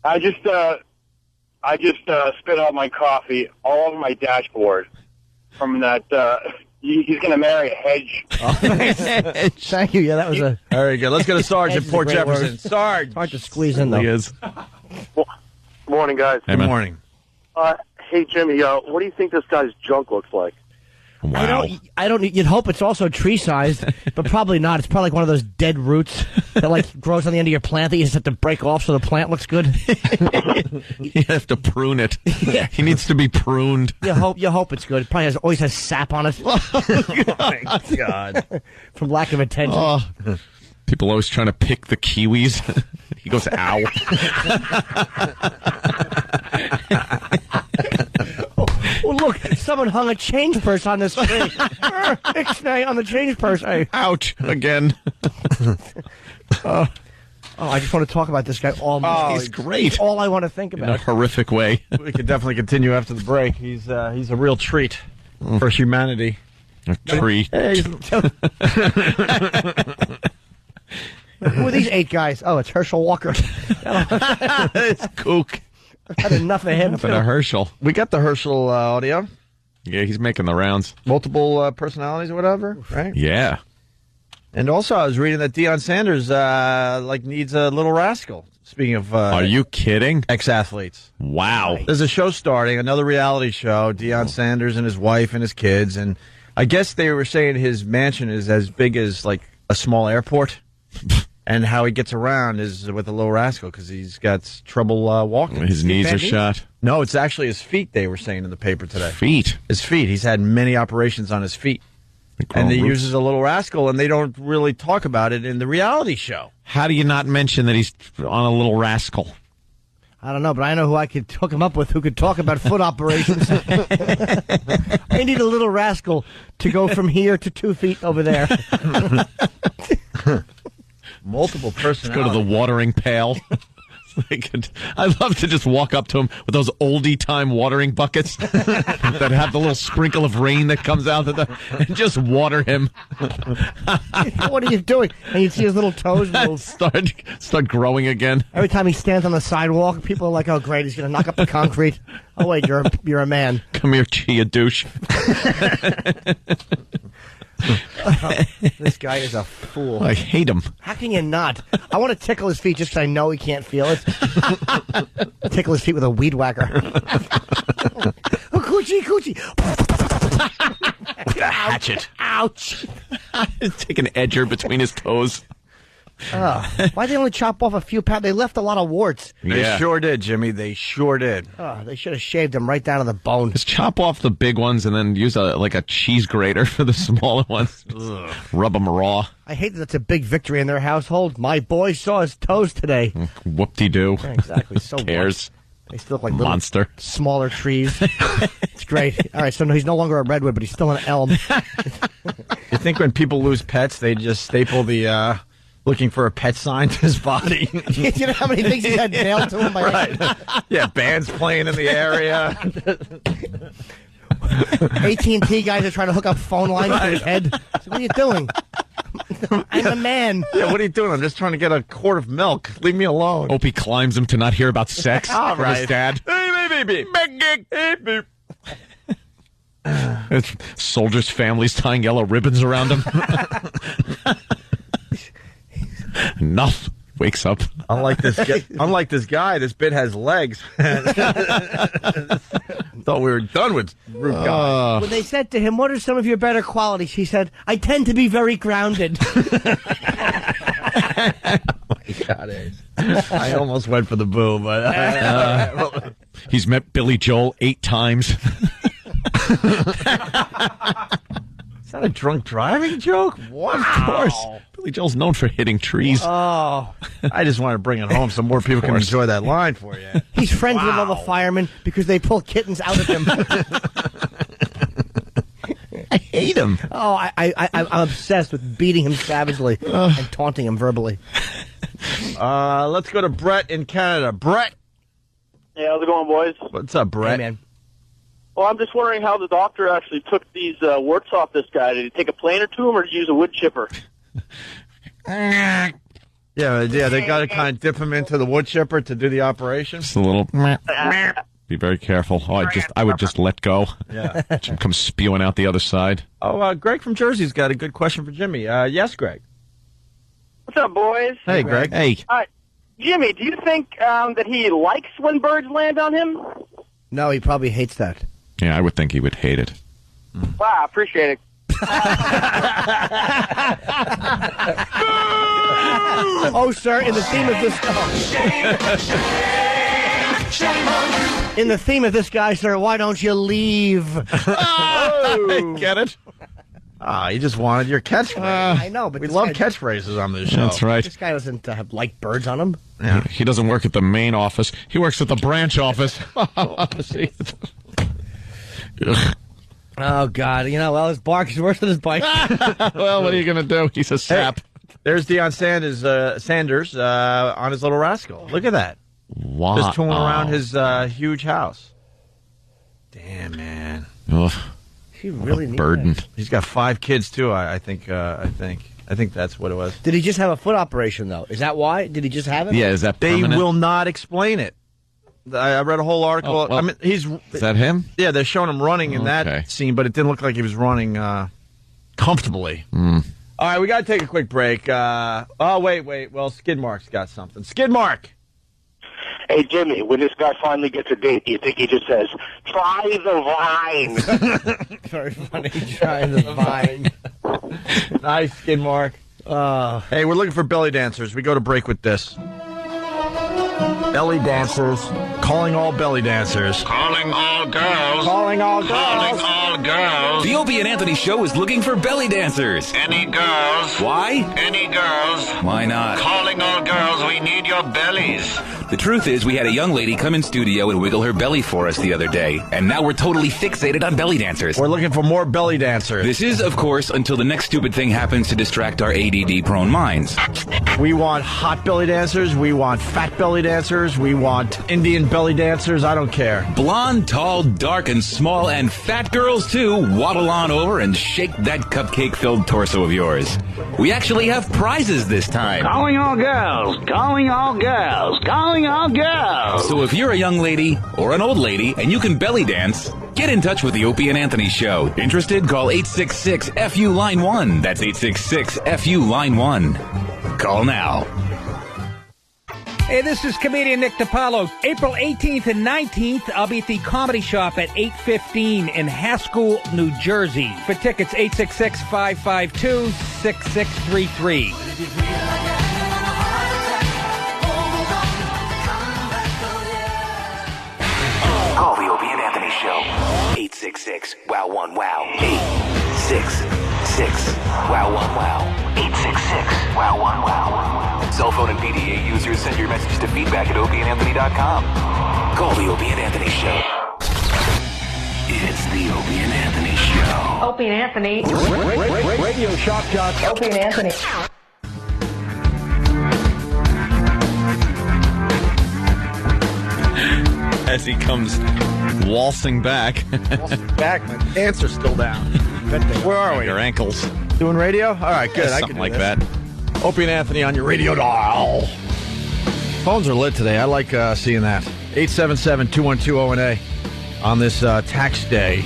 I just spit out my coffee all over my dashboard from that. He's going to marry a hedge. Thank you. Yeah, that was a... Very good. Let's go to Sarge Hedge at is a Port great Jefferson. word. Sarge. Hard to squeeze in, though. He is. Morning, guys. Hey, Good man. morning. Hey, Jimmy, what do you think this guy's junk looks like? Wow. I don't. You'd hope it's also tree-sized, but probably not. It's probably like one of those dead roots that like grows on the end of your plant that you just have to break off so the plant looks good. You have to prune it. He needs to be pruned. You hope it's good. It probably always has sap on it. Oh, my God. From lack of attention. Oh. People always trying to pick the kiwis. He goes, ow. Oh, look, someone hung a change purse on this tree. Ixnay on the change purse. Hey. Ouch. Again. Oh, I just want to talk about this guy all morning. He's great. That's all I want to think In a about. horrific way. We could definitely continue after the break. He's a real treat for humanity. A tree. Hey, Who are these 8 guys? Oh, it's Herschel Walker. It's kook. I've had enough of him. But a Herschel. we got the Herschel audio. Yeah, he's making the rounds. Multiple personalities or whatever, right? Yeah. And also, I was reading that Deion Sanders needs a little rascal. Speaking of, Are you kidding? ex-athletes? Wow. There's a show starting, another reality show. Deion Sanders and his wife and his kids, and I guess they were saying his mansion is as big as like a small airport, and how he gets around is with a little rascal because he's got trouble walking. His knees are shot. No, it's actually his feet. They were saying in the paper today. Feet. His feet. He's had many operations on his feet. And he uses a little rascal, and they don't really talk about it in the reality show. How do you not mention that he's on a little rascal? I don't know, but I know who I could hook him up with who could talk about foot operations. I need a little rascal to go from here to 2 feet over there. Multiple Let's go to personalities. the watering pail. I'd love to just walk up to him with those oldie time watering buckets that have the little sprinkle of rain that comes out of them and just water him. What are you doing? And you see his little toes move. Start growing again. Every time he stands on the sidewalk, people are like, "Oh, great, he's going to knock up the concrete." Oh, wait, you're a man. Come here, Chia douche. This guy is a fool. I hate him. How can you not? I want to tickle his feet just because I know he can't feel it. Tickle his feet with a weed whacker. Oh, coochie, coochie. With a hatchet. Ouch. Take an edger between his toes. Why'd they only chop off a few pounds? They left a lot of warts. They sure did, Jimmy. They sure did. They should have shaved them right down to the bone. Just chop off the big ones and then use a cheese grater for the smaller ones. Rub them raw. I hate that it's a big victory in their household. My boy saw his toes today. Whoop-de-doo. Yeah, exactly. So cares? They still look like little Monster. smaller trees. It's great. All right, so no, he's no longer a redwood, but he's still an elm. You think when people lose pets, they just staple the looking for a pet sign to his body? You know how many things he's had nailed to him by Right. Yeah, bands playing in the area. AT&T guys are trying to hook up phone lines to his head. So what are you doing? I'm a man. Yeah, what are you doing? I'm just trying to get a quart of milk. Leave me alone. Opie climbs him to not hear about sex All from his right. dad. Hey, baby. Soldiers' families tying yellow ribbons around him. Enough. Wakes up. Unlike this guy, this bit has legs. Thought we were done with Rude Guy. When they said to him, "What are some of your better qualities?" he said, "I tend to be very grounded." I almost went for the boo, but he's met Billy Joel 8 times. Is that a drunk driving joke? What? Of course. Billy Joel's known for hitting trees. Oh. I just want to bring it home so more people can enjoy that line for you. He's friends with all the firemen because they pull kittens out of him. I hate him. Oh, I'm obsessed with beating him savagely and taunting him verbally. Let's go to Brett in Canada. Brett. Hey, how's it going, boys? What's up, Brett? Hey, man. Well, I'm just wondering how the doctor actually took these warts off this guy. Did he take a planer to him, or did he use a wood chipper? Yeah, they got to kind of dip him into the wood chipper to do the operation. Just a little. Be very careful. Oh, I would just let go. Yeah. Jim comes spewing out the other side. Oh, Greg from Jersey's got a good question for Jimmy. Yes, Greg. What's up, boys? Hey, Greg. Hey. Jimmy, do you think that he likes when birds land on him? No, he probably hates that. Yeah, I would think he would hate it. Wow, appreciate it. Oh, sir, in the theme of this guy, sir, why don't you leave? Get it? You just wanted your catchphrase. I know, but we this love guy- catchphrase on this show. That's right. This guy doesn't have like birds on him. Yeah. He doesn't work at the main office. He works at the branch office. Oh, God. Well, his bark is worse than his bite. Well, what are you going to do? He's a sap. Hey, there's Deion Sanders on his little rascal. Look at that. Wow. Just tooling around his huge house. Damn, man. Ugh. He really needs burden. that. He's got 5 kids, too, I think that's what it was. Did he just have a foot operation, though? Is that why? Did he just have it? Yeah, is that They permanent? will not explain it. I read a whole article. Oh, well, is that him? Yeah, they're showing him running in Okay. that scene, but it didn't look like he was running comfortably. Mm. All right, we got to take a quick break. Wait. Well, Skidmark's got something. Skidmark! Hey, Jimmy, when this guy finally gets a date, do you think he just says, try the vine? Very funny. Trying the vine. Nice, Skidmark. Hey, we're looking for belly dancers. We go to break with this. Belly dancers. Calling all belly dancers. Calling all girls. Calling all girls. Calling all girls. The Opie and Anthony Show is looking for belly dancers. Any girls. Why? Any girls. Why not? Calling all girls, we need your bellies. The truth is, we had a young lady come in studio and wiggle her belly for us the other day, and now we're totally fixated on belly dancers. We're looking for more belly dancers. This is, of course, until the next stupid thing happens to distract our ADD-prone minds. We want hot belly dancers. We want fat belly dancers. We want Indian belly dancers. I don't care. Blonde, tall, dark, and small, and fat girls, too, waddle on over and shake that cupcake-filled torso of yours. We actually have prizes this time. Calling all girls. Calling all girls. Calling all girls. So if you're a young lady or an old lady and you can belly dance, get in touch with the Opie and Anthony Show. Interested? Call 866-FU-LINE-1. That's 866-FU-LINE-1. Call now. Hey, this is comedian Nick DiPaolo. April 18th and 19th, I'll be at the Comedy Shop at 8:15 in Haskell, New Jersey. For tickets, 866-552-6633. Call the Opie and Anthony Show. 866-WOW-1-WOW. 866-WOW-1-WOW. 866-WOW-1-WOW. Cell phone and PDA users, send your message to feedback at opieandanthony.com. Call the Opie and Anthony Show. It's the Opie and Anthony Show. Opie and Anthony. Radio Shock Jock. Opie and Anthony. As he comes waltzing back. Back, my pants are still down. Where are we? Your ankles. Doing radio? All right, good. Yeah, I something can do like this. that. Opie and Anthony on your radio dial. Phones are lit today. I like seeing that. 877-212-ONA on this tax day.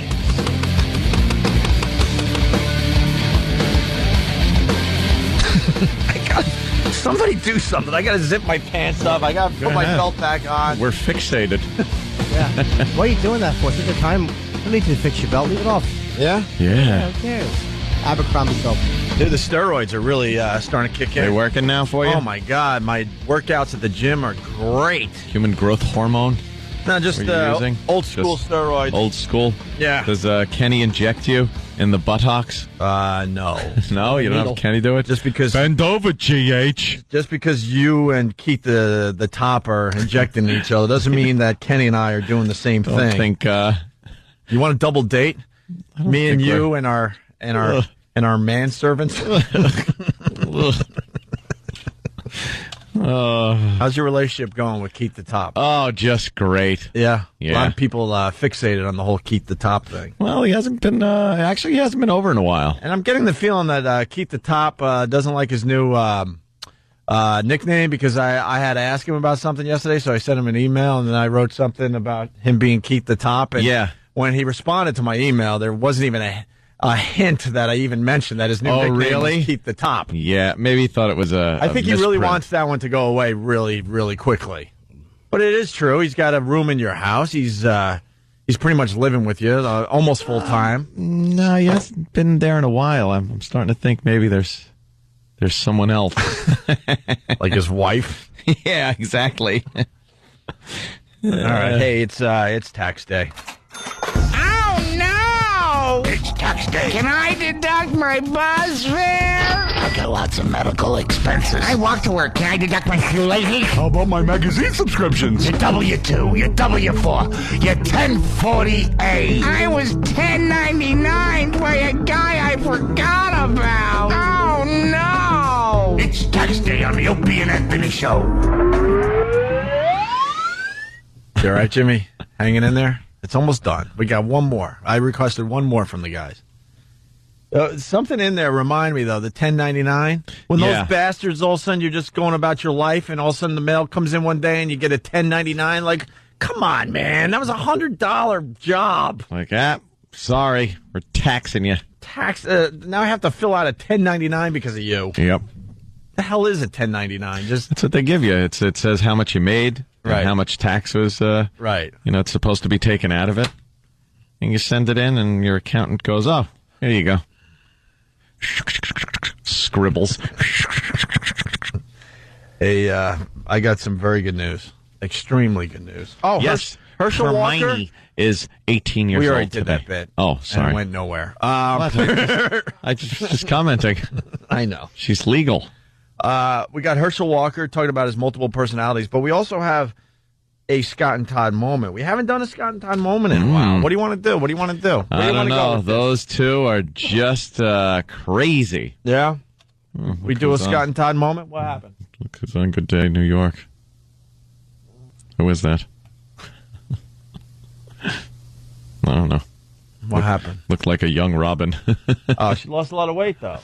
Somebody do something. I got to zip my pants up. I got to put my belt back on. We're fixated. Yeah. What are you doing that for? Such a time. You need to fix your belt. Leave it off. Yeah? Yeah. Who cares? Abercrombie belt. Dude, the steroids are really starting to kick in. They working now for you? Oh, my God. My workouts at the gym are great. Human growth hormone? No, just using? old school Just steroids. Old school? Yeah. Does Kenny inject you in the buttocks? No. No? You don't have Kenny do it? Just because... Bend over, GH. Just because you and Keith the Top are injecting each other doesn't mean that Kenny and I are doing the same thing. I don't think... You want a double date? Me and you and our manservants? How's your relationship going with Keith the Top? Oh, just great. Yeah? Yeah. A lot of people fixated on the whole Keith the Top thing. Well, he hasn't been... actually, he hasn't been over in a while. And I'm getting the feeling that Keith the Top doesn't like his new nickname because I had to ask him about something yesterday, so I sent him an email, and then I wrote something about him being Keith the Top. And yeah. When he responded to my email, there wasn't even a hint that I even mentioned that his new nickname was Keith the Top. Yeah, maybe he thought it was I think he really wants that one to go away really, really quickly. But it is true. He's got a room in your house. He's pretty much living with you, almost full time. No, he hasn't been there in a while. I'm starting to think maybe there's someone else, like his wife. Yeah, exactly. All right, hey, it's tax day. Oh, no! It's tax day. Can I deduct my bus fare? I got lots of medical expenses. I walk to work. Can I deduct my fuel lately? How about my magazine subscriptions? Your W-2, your W-4, your 1040A. I was 1099 by a guy I forgot about. Oh, no! It's tax day on the Opie and Anthony Show. You all right, Jimmy? Hanging in there? It's almost done. We got one more. I requested one more from the guys. Something in there remind me, though, the 1099. When those bastards, all of a sudden, you're just going about your life, and all of a sudden the mail comes in one day and you get a 1099. Like, come on, man. That was a $100 job. Like, sorry. We're taxing you. Now I have to fill out a 1099 because of you. Yep. The hell is a 1099? That's what they give you. It says how much you made, right? And how much tax was, right? It's supposed to be taken out of it, and you send it in, and your accountant goes, "Oh, here you go." Scribbles. Hey, I got some very good news. Extremely good news. Oh, yes. Herschel Hermione Walker is 18 years old. We already today. did that bit. Oh, sorry. And it went nowhere. I just commenting. I know. She's legal. We got Herschel Walker talking about his multiple personalities, but we also have a Scott and Todd moment. We haven't done a Scott and Todd moment in a while. What do you want to do? What do you want to do? Where I do you don't want to know. go with Those two are just crazy. Yeah? We do a Scott and Todd moment? What happened? Look who's on Good Day, New York. Who is that? I don't know. What happened? Looked like a young Robin. Oh, she lost a lot of weight, though.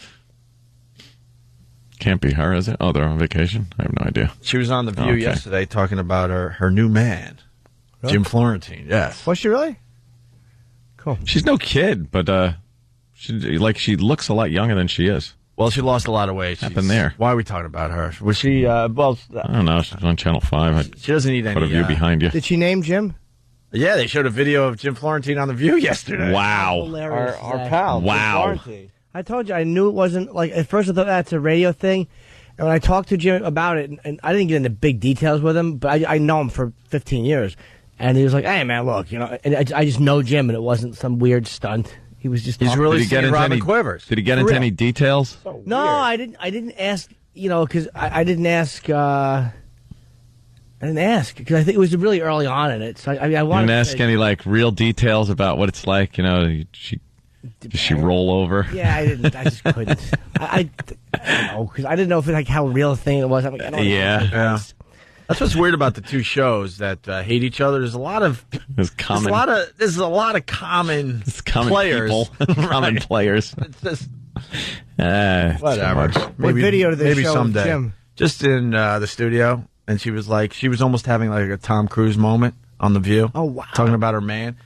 Can't be her, is it? Oh, they're on vacation? I have no idea. She was on The View yesterday talking about her new man, Jim Florentine. Yes. Was she really? Cool. She's no kid, but she looks a lot younger than she is. Well, she lost a lot of weight. Happened there. Why are we talking about her? Was she, well... I don't know. She's on Channel 5. She doesn't need any... Put a view behind you. Did she name Jim? Yeah, they showed a video of Jim Florentine on The View yesterday. Wow. Our pal. Wow. Jim Florentine. I told you, I knew it wasn't, like, at first I thought that's a radio thing. And when I talked to Jim about it, and I didn't get into big details with him, but I know him for 15 years. And he was like, hey, man, look, and I just know Jim, and it wasn't some weird stunt. He was just He's really getting Robin Quivers. Did he get into any details? So no, I didn't ask, because I didn't ask, because I think it was really early on in it. So I wanted didn't ask any, real details about what it's like, does she roll over? Yeah, I didn't. I just couldn't. I don't know, because I didn't know if it's how real a thing it was. I'm like, I don't know. Yeah. That's what's weird about the two shows that hate each other. There's a lot of there's a lot of common players. People. Common players. It's just Whatever. What video did they maybe show of someday. Jim? Just in the studio, and she was almost having like a Tom Cruise moment on The View. Oh, wow. Talking about her man.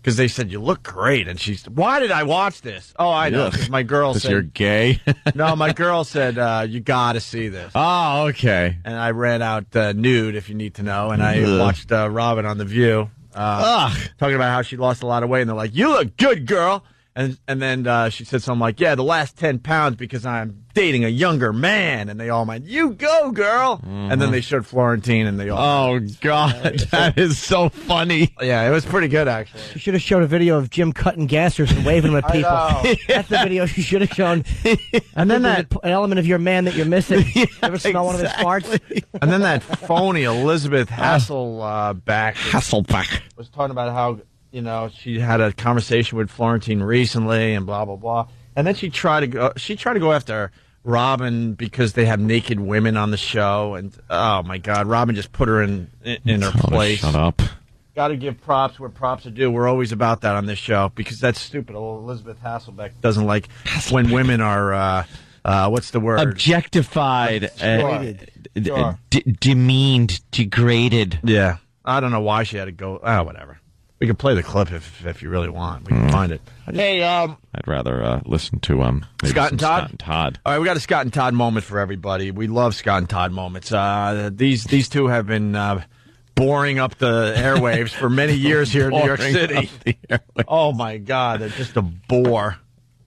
Because they said, you look great. And she's, why did I watch this? Oh, I know. 'Cause my girl said. You're gay? No, my girl said, you got to see this. Oh, okay. And I ran out nude, if you need to know. And I watched Robin on The View. Talking about how she lost a lot of weight. And they're like, you look good, girl. And then she said something like, yeah, the last 10 pounds because I'm dating a younger man. And they all went, you go, girl. And then they showed Florentine and they all. Oh, God. That is so funny. Yeah, it was pretty good, actually. You should have showed a video of Jim cutting gassers and waving them at people. I know. That's the video you should have shown. And then an element of your man that you're missing. You ever smell one of his farts? And then that phony Elizabeth Hasselbeck was talking about how, she had a conversation with Florentine recently and blah, blah, blah. And then she tried to go after Robin because they have naked women on the show. And, oh, my God, Robin just put her in her place. Shut up. Got to give props where props are due. We're always about that on this show because that's stupid. Old Elizabeth Hasselbeck doesn't like when women are, what's the word? Objectified. Demeaned. Degraded. Yeah. I don't know why she had to go. Whatever. We can play the clip if you really want. We can find it. Hey, I'd rather listen to maybe Scott and some Todd? Scott and Todd. All right, we got a Scott and Todd moment for everybody. We love Scott and Todd moments. These two have been boring up the airwaves for many years here in New York City. Oh, my God. They're just a bore.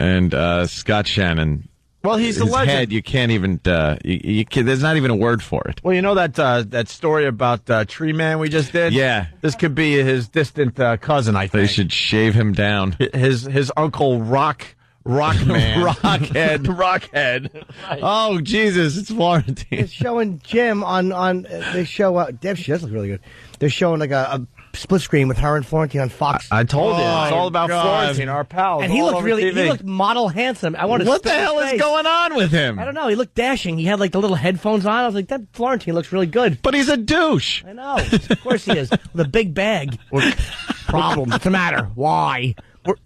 And Scott Shannon. Well, he's the his legend. head, you can't even. There's not even a word for it. Well, you know that story about Tree Man we just did? Yeah. This could be his distant cousin, I think. They should shave him down. His uncle Rockman. Rockhead. Right. Oh, Jesus, it's Florentine. It's showing Jim on they show Deb, she does look really good. They're showing like a split screen with her and Florentine on Fox. I told you. It's all about Florentine, our pals. And he all looked over really, TV. he looked model handsome. What the hell is going on with him? I don't know. He looked dashing. He had like the little headphones on. I was like, that Florentine looks really good. But he's a douche. I know. Of course he is. With a big bag. Problem. What's the matter? Why?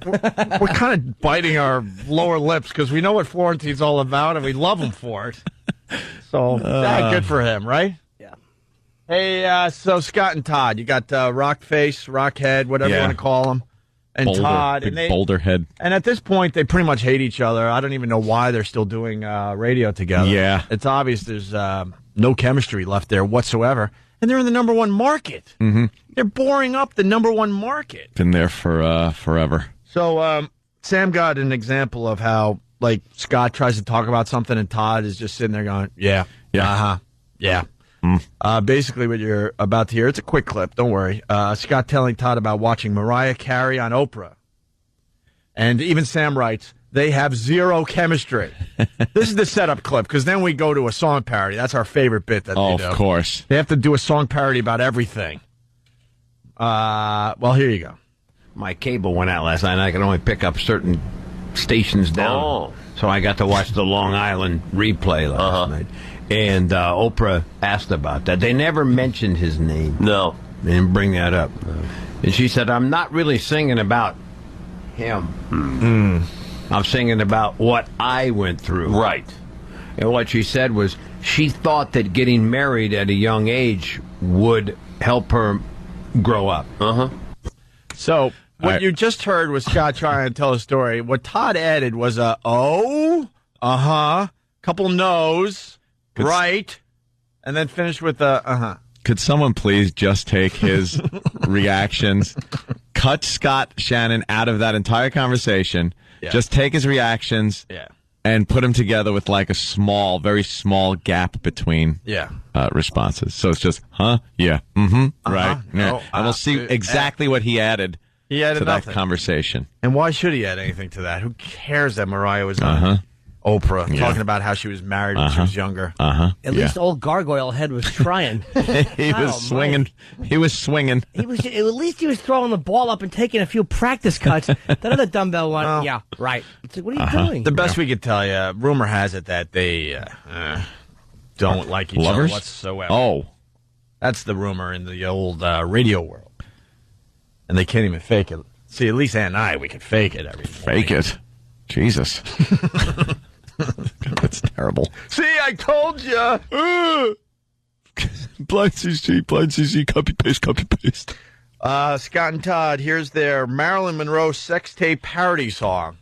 We're kind of biting our lower lips because we know what Florentine's all about and we love him for it. So, good for him, right? Yeah. Hey, so Scott and Todd, you got Rockface, Rockhead, whatever you want to call him, and Boulder, Todd. big And boulder head. And at this point, they pretty much hate each other. I don't even know why they're still doing radio together. Yeah. It's obvious there's no chemistry left there whatsoever. And they're in the number one market. Mm-hmm. They're boring up the number one market. Been there for forever. So Sam got an example of how, like, Scott tries to talk about something and Todd is just sitting there going, yeah, yeah. Basically what you're about to hear, it's a quick clip, don't worry. Scott telling Todd about watching Mariah Carey on Oprah. And even Sam writes, they have zero chemistry. This is the setup clip, because then we go to a song parody. That's our favorite bit that they do. Of course. They have to do a song parody about everything. Well, here you go. My cable went out last night, and I could only pick up certain stations down. So I got to watch the Long Island replay last night. And Oprah asked about that. They never mentioned his name. No. They didn't bring that up. And she said, I'm not really singing about him. I'm singing about what I went through. Right. And what she said was she thought that getting married at a young age would help her grow up. So what you just heard was Scott trying to tell a story. What Todd added was a couple no's, right, and then finished with a Could someone please just take his reactions, cut Scott Shannon out of that entire conversation, just take his reactions, and put them together with like a small, very small gap between responses. So it's just, right, yeah. No, and we'll see exactly what he added, He added to nothing. that conversation. And why should he add anything to that? Who cares that Mariah was on Oprah talking about how she was married when she was younger? At least old Gargoyle Head was trying. He was swinging. He was swinging. At least he was throwing the ball up and taking a few practice cuts. That other dumbbell one, right. It's like, what are you doing? The best we could tell you, rumor has it that they don't like each Lovers? other whatsoever. Oh. That's the rumor in the old radio world. And they can't even fake it. See, at least Ann and I, we can fake it every morning. Fake it. Jesus. That's terrible. See, I told you. Blind CC, copy paste. Scott and Todd, here's their Marilyn Monroe sex tape parody song.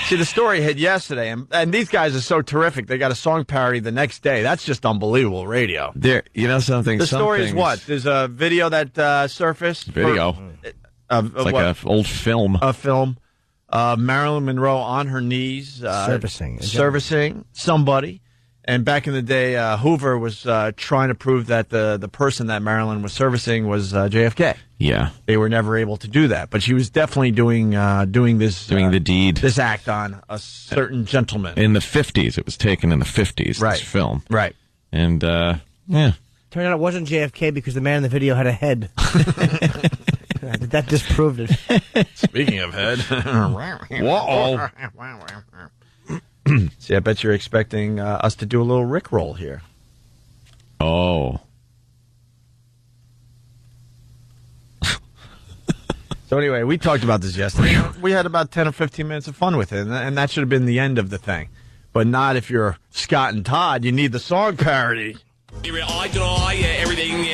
See, the story hit yesterday, and these guys are so terrific. They got a song parody the next day. That's just unbelievable radio. You know something? The story is what? There's a video that surfaced. Video. It's like an old film. A film. Marilyn Monroe on her knees. Servicing somebody. And back in the day, Hoover was trying to prove that the person that Marilyn was servicing was JFK. Yeah. They were never able to do that. But she was definitely doing the deed. This act on a certain gentleman. In the 50s. It was taken in the 50s, Right. this film. Right. And, yeah. Turned out it wasn't JFK because the man in the video had a head. That disproved it. Speaking of head. Whoa. See, I bet you're expecting us to do a little Rickroll here. Oh. So anyway, we talked about this yesterday. We had about 10 or 15 minutes of fun with it, and that should have been the end of the thing. But not if you're Scott and Todd. You need the song parody. I deny everything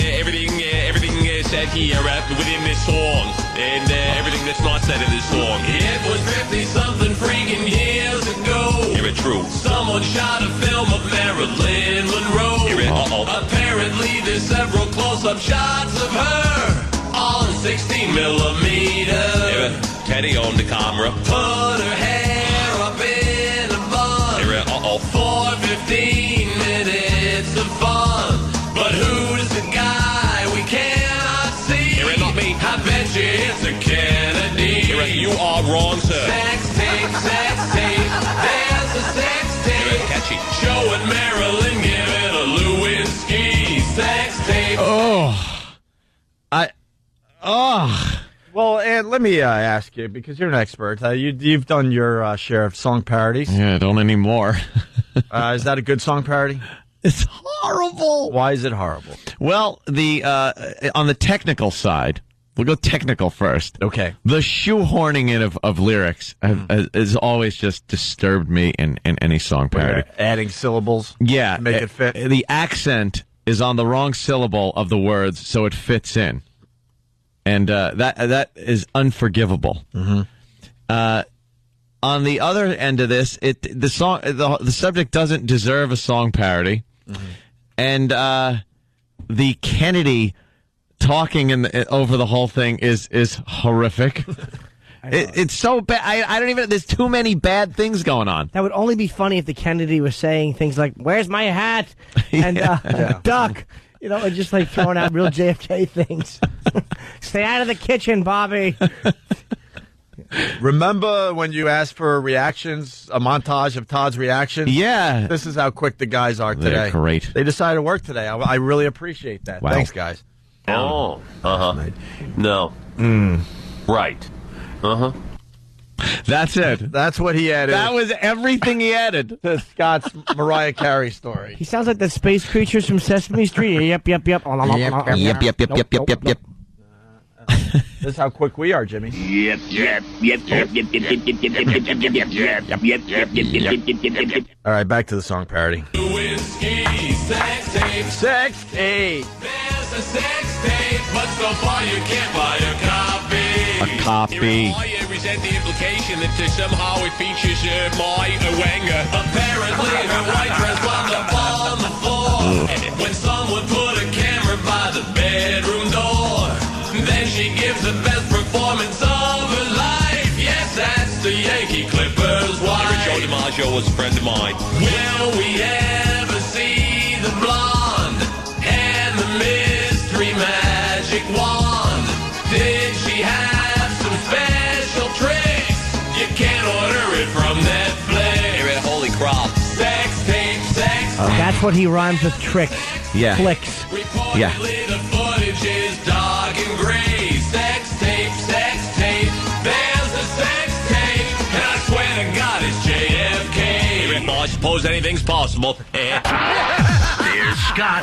said here within this song, and everything that's not said in this song. It was 50-something freaking years ago. Hear it true. Someone shot a film of Marilyn Monroe. Hear it. Apparently there's several close-up shots of her on 16 millimeter. Hear it. Teddy on the camera. Put her hair up in a bun. Hear it. For 15 minutes of fun. But who's the guy we cannot see? Hear it, not me. I bet you it's a Kennedy. Hear it, you are wrong, sir. Sex tape. There's a sex tape. Hear it, catchy. Showing Marilyn giving a Lewinsky. Sex tape. Well, and let me ask you, because you're an expert. You've done your share of song parodies. Yeah, don't anymore. Is that a good song parody? It's horrible. Why is it horrible? Well, on the technical side, we'll go technical first. Okay. The shoehorning in of lyrics has always just disturbed me in any song parody. Adding syllables. Yeah. To make it fit. The accent is on the wrong syllable of the words, so it fits in. And that is unforgivable. Mm-hmm. On the other end of this, the subject doesn't deserve a song parody. Mm-hmm. And the Kennedy talking over the whole thing is horrific. It's so bad. I don't even. There's too many bad things going on. That would only be funny if the Kennedy was saying things like, "Where's my hat?" and "Duck." You know, and just like throwing out real JFK things. Stay out of the kitchen, Bobby. Remember when you asked for reactions, a montage of Todd's reactions? Yeah. This is how quick the guys are today. They're great. They decided to work today. I really appreciate that. Wow. Thanks, guys. Oh. Uh-huh. No. Right. Uh-huh. That's it. That's what he added. That was everything he added. To Scott's Mariah Carey story. He sounds like the space creatures from Sesame Street. Yep. Yep. This is how quick we are, Jimmy. All right, back to the song parody. Lewinsky, sex tape. Sex tape. There's a sex tape, but so far you can't buy a copy. A copy. I resent the implication that somehow it features my Wenger. Apparently her white dress wound up on the floor. When someone put a camera by the bedroom door, then she gives the best performance of her life. Yes, that's the Yankee Clippers wife. Joe DiMaggio was a friend of mine. Will we ever see the blonde and the mystery magic wand? Did she have some special tricks? You can't order it from Netflix. Holy crap. Sex tape. That's what he rhymes with tricks. Yeah. Flicks. Yeah. Reportedly the footage is dark and gray. Sex tape. There's a sex tape. And I swear to God it's JFK. I suppose anything's possible. There's Scott.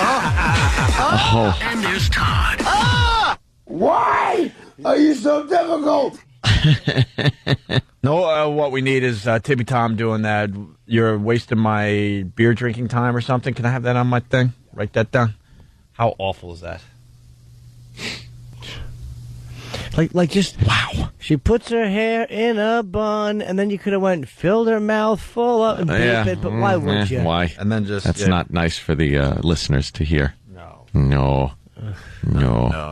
And there's Todd. Why are you so difficult? No, what we need is Tippy Tom doing that. You're wasting my beer drinking time or something. Can I have that on my thing? Write that down. How awful is that? Like just wow. She puts her hair in a bun, and then you could have went filled her mouth full up and beep it. But why would you? Why? And then just that's not nice for the listeners to hear. No.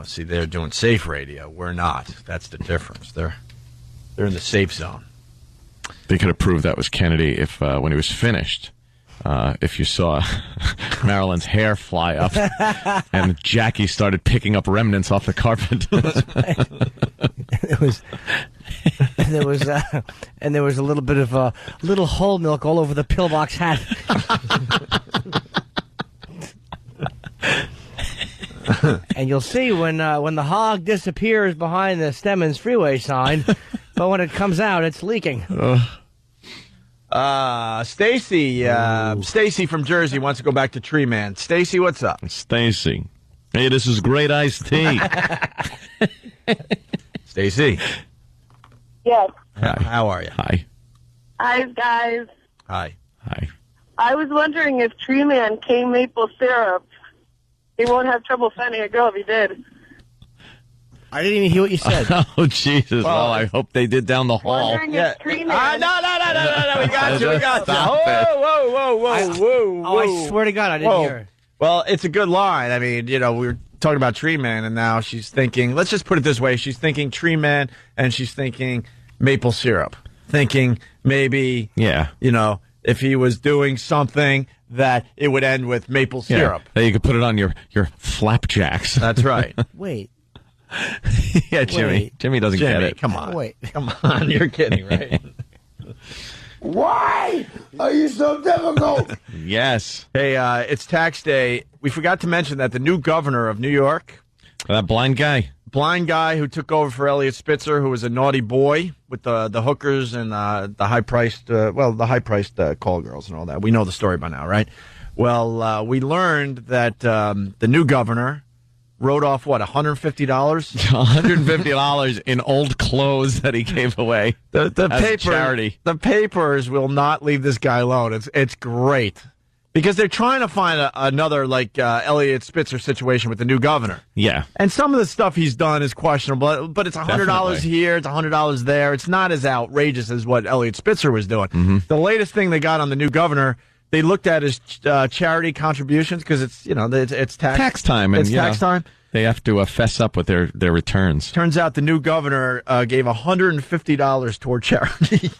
See, they're doing safe radio. We're not. That's the difference. They're in the safe zone. They could have proved that was Kennedy if when he was finished. If you saw Marilyn's hair fly up and Jackie started picking up remnants off the carpet. There was a little bit of little whole milk all over the pillbox hat. And you'll see when the hog disappears behind the Stemmons freeway sign, but when it comes out, it's leaking. Stacy from Jersey wants to go back to Tree Man. Stacy, what's up? Stacy. Hey, this is great iced tea. Stacy. Yes. How are you? Hi. Hi, guys. Hi. I was wondering if Tree Man came maple syrup, he won't have trouble finding a girl if he did. I didn't even hear what you said. Oh, Jesus. Well, I hope they did down the hall. Wondering if Tree Man... No. We got you. Whoa. I swear to God, I didn't hear it. Well, it's a good line. I mean, we were talking about Tree Man, and now she's thinking, let's just put it this way. She's thinking Tree Man, and she's thinking maple syrup. Thinking maybe, if he was doing something that it would end with maple syrup. That you could put it on your flapjacks. That's right. Wait. Yeah, Jimmy. Wait. Jimmy doesn't get it. Come on. Wait. Come on. You're kidding, right? Why are you so difficult? Yes. Hey, it's tax day. We forgot to mention that the new governor of New York. That blind guy Who took over for Elliot Spitzer, who was a naughty boy with the hookers and the high-priced, call girls and all that. We know the story by now, right? Well, we learned that the new governor wrote off, $150? $150 in old clothes that he gave away as charity. The papers will not leave this guy alone. It's great. Because they're trying to find another, Elliot Spitzer situation with the new governor. Yeah. And some of the stuff he's done is questionable, but it's $100 here, it's $100 there. It's not as outrageous as what Elliot Spitzer was doing. Mm-hmm. The latest thing they got on the new governor, they looked at his charity contributions because it's tax time. And, it's tax time. They have to fess up with their returns. Turns out the new governor gave $150 toward charity.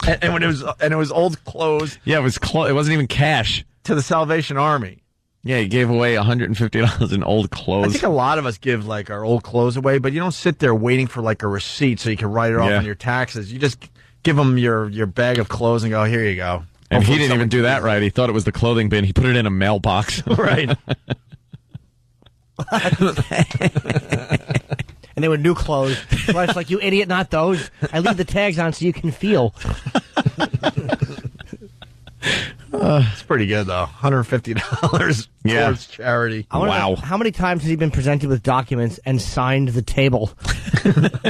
and when it was old clothes. Yeah, it was it wasn't even cash. To the Salvation Army. Yeah, he gave away $150 in old clothes. I think a lot of us give our old clothes away, but you don't sit there waiting for a receipt so you can write it off on your taxes. You just give them your bag of clothes and go, here you go. And he didn't even do that right. He thought it was the clothing bin. He put it in a mailbox. Right. And they were new clothes. So it's like, you idiot, not those. I leave the tags on so you can feel. It's pretty good, though. $150 towards charity. Wow. How many times has he been presented with documents and signed the table?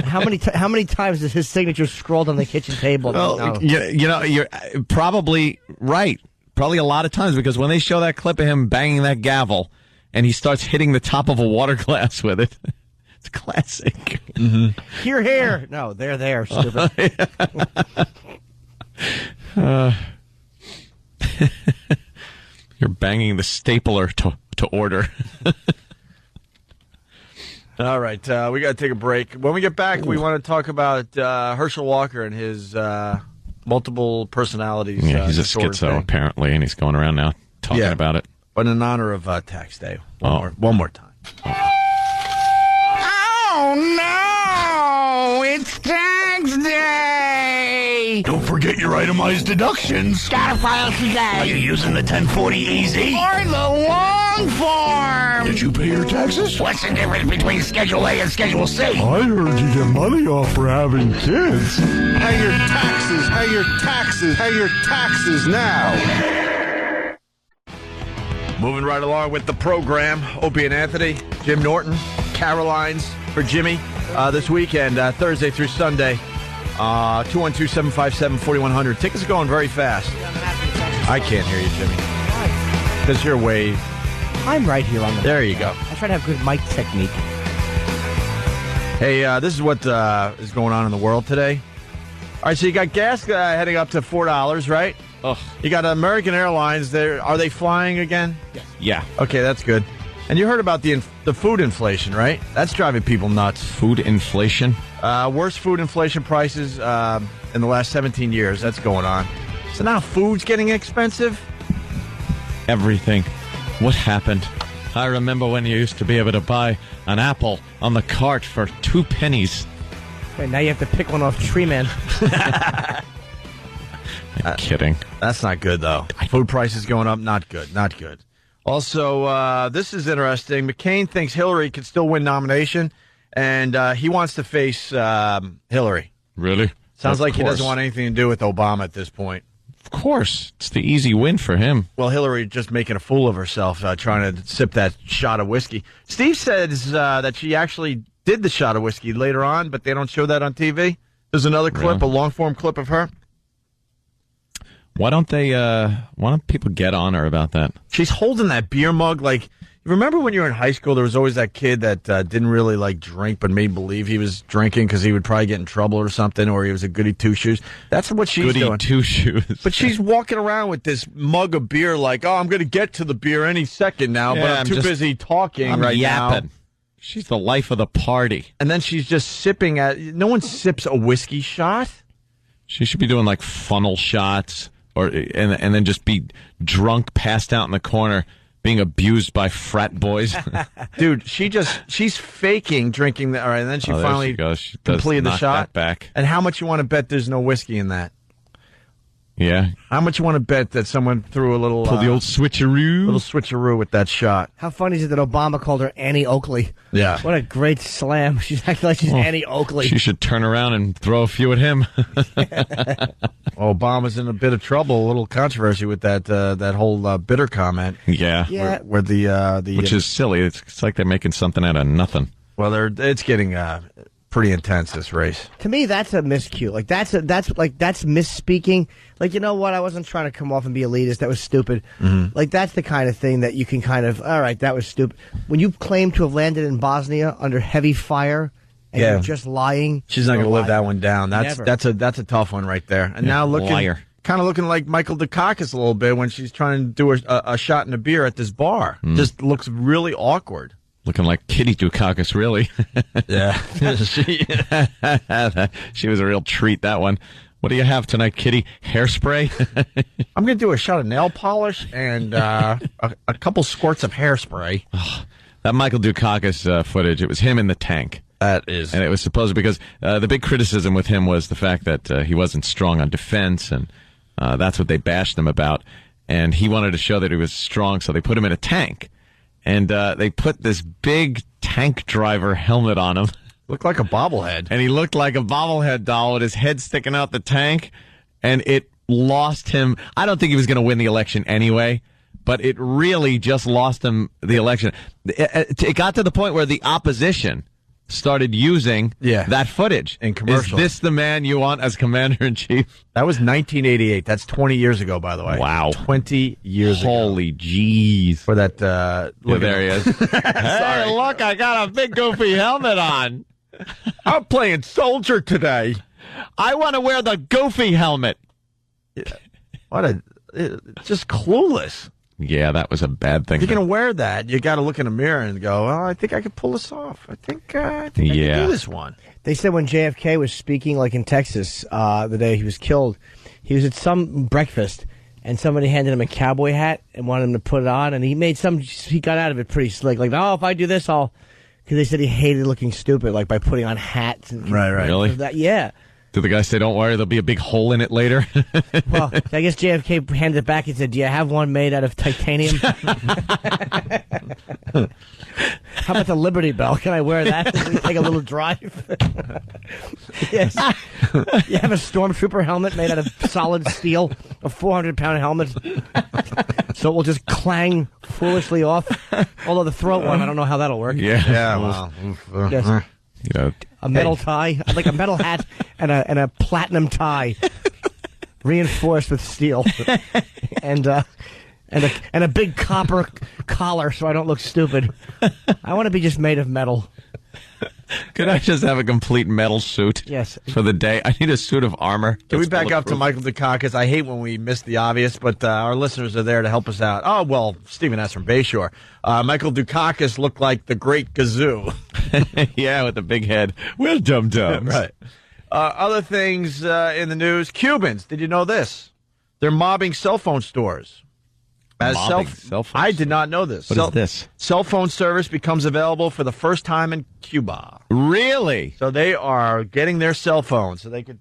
How many times is his signature scrolled on the kitchen table? Well, you're probably right. Probably a lot of times, because when they show that clip of him banging that gavel and he starts hitting the top of a water glass with it, it's classic. Mm-hmm. Here. No, there, stupid. You're banging the stapler to order. All right, we got to take a break. When we get back, we want to talk about Herschel Walker and his multiple personalities. Yeah, he's a schizo, apparently, and he's going around now talking about it. But in honor of Tax Day, one more time. Oh, no! It's tax day! Don't forget your itemized deductions. Gotta file today. Are you using the 1040 Easy? Or the long form. Did you pay your taxes? What's the difference between Schedule A and Schedule C? I heard you get money off for having kids. Pay your taxes, pay your taxes, pay your taxes now. Moving right along with the program, Opie and Anthony, Jim Norton, Caroline's for Jimmy this weekend, Thursday through Sunday. 212-757-4100. Tickets are going very fast. I can't hear you, Jimmy. Because you're way... I'm right here on the... There you go. I try to have good mic technique. Hey, this is what is going on in the world today. All right, so you got gas heading up to $4, right? Ugh. You got American Airlines. Are they flying again? Yes. Yeah. Okay, that's good. And you heard about the food inflation, right? That's driving people nuts. Food inflation? Worst food inflation prices in the last 17 years. That's going on. So now food's getting expensive? Everything. What happened? I remember when you used to be able to buy an apple on the cart for 2 pennies. Right, now you have to pick one off Tree Man. I'm kidding. That's not good, though. Food prices going up, not good, not good. Also, this is interesting. McCain thinks Hillary could still win nomination, and he wants to face Hillary. Really? Sounds like he doesn't want anything to do with Obama at this point. Of course. It's the easy win for him. Well, Hillary just making a fool of herself, trying to sip that shot of whiskey. Steve says that she actually did the shot of whiskey later on, but they don't show that on TV. There's another clip, a long-form clip of her. Why don't people get on her about that? She's holding that beer mug like... Remember when you were in high school, there was always that kid that didn't really like drink but made believe he was drinking because he would probably get in trouble or something, or he was a goody two-shoes. That's what she's doing. Goody two-shoes. But she's walking around with this mug of beer like, oh, I'm going to get to the beer any second now, but I'm too busy talking I'm right yapping. now. She's the life of the party. And then she's just sipping at... No one sips a whiskey shot. She should be doing like funnel shots and then just be drunk, passed out in the corner, being abused by frat boys. Dude, she's faking drinking that. All right, and then she finally completed the shot. That back. And how much you want to bet there's no whiskey in that? Yeah. How much you want to bet that someone threw a little... Pull the old switcheroo? Little switcheroo with that shot. How funny is it that Obama called her Annie Oakley? Yeah. What a great slam. She's acting like she's Annie Oakley. She should turn around and throw a few at him. Well, Obama's in a bit of trouble, a little controversy with that whole bitter comment. Yeah. Where the which is silly. It's like they're making something out of nothing. Well, it's getting pretty intense, this race. To me, that's a miscue. Like that's misspeaking. Like, you know what? I wasn't trying to come off and be elitist. That was stupid. Mm-hmm. Like, that's the kind of thing that you can kind of, all right, that was stupid. When you claim to have landed in Bosnia under heavy fire and you're just lying. She's not going to live that one down. Never. That's a tough one right there. And now kind of looking like Michael Dukakis a little bit when she's trying to do a shot in a beer at this bar. Just looks really awkward. Looking like Kitty Dukakis, really. Yeah. She was a real treat, that one. What do you have tonight, Kitty? Hairspray? I'm going to do a shot of nail polish and a couple squirts of hairspray. That Michael Dukakis footage, it was him in the tank. That is. And it was supposed to, because the big criticism with him was the fact that he wasn't strong on defense, and that's what they bashed him about. And he wanted to show that he was strong, so they put him in a tank. And they put this big tank driver helmet on him. Looked like a bobblehead. And he looked like a bobblehead doll with his head sticking out the tank. And it lost him. I don't think he was going to win the election anyway, but it really just lost him the election. It got to the point where the opposition started using that footage. In commercials. Is this the man you want as commander-in-chief? That was 1988. That's 20 years ago, by the way. Wow. 20 years ago. Holy jeez. For that... look, there he is. Hey, look, I got a big goofy helmet on. I'm playing soldier today. I want to wear the goofy helmet. Just clueless. Yeah, that was a bad thing. If you're going to wear that, you got to look in the mirror and go, well, I think I could pull this off. I think I can do this one. They said when JFK was speaking, like in Texas, the day he was killed, he was at some breakfast, and somebody handed him a cowboy hat and wanted him to put it on, and he got out of it pretty slick. Like, oh, if I do this, I'll... Because they said he hated looking stupid, like by putting on hats. And right. Really? Yeah. Did the guy say, don't worry, there'll be a big hole in it later? Well, I guess JFK handed it back and said, do you have one made out of titanium? How about the Liberty Bell? Can I wear that? Take a little drive? Yes. You have a stormtrooper helmet made out of solid steel, a 400-pound helmet. So it will just clang foolishly off. Although the throat one, I don't know how that'll work. Yeah. Well. Yes. You know, A metal tie, like a metal hat and a platinum tie, reinforced with steel, and a big copper collar, so I don't look stupid. I want to be just made of metal. Could I just have a complete metal suit? Yes. For the day, I need a suit of armor. Can we that's back up to bulletproof. Michael Dukakis? I hate when we miss the obvious, but our listeners are there to help us out. Oh, well, Stephen S. from Bayshore. Michael Dukakis looked like the great Gazoo. Yeah, with the big head. We're dum-dums. Right. Other things in the news. Cubans, did you know this? They're mobbing cell phone stores. Mobbing cell phone I did not know this. What is this? Cell phone service becomes available for the first time in Cuba. Really? So they are getting their cell phones so they could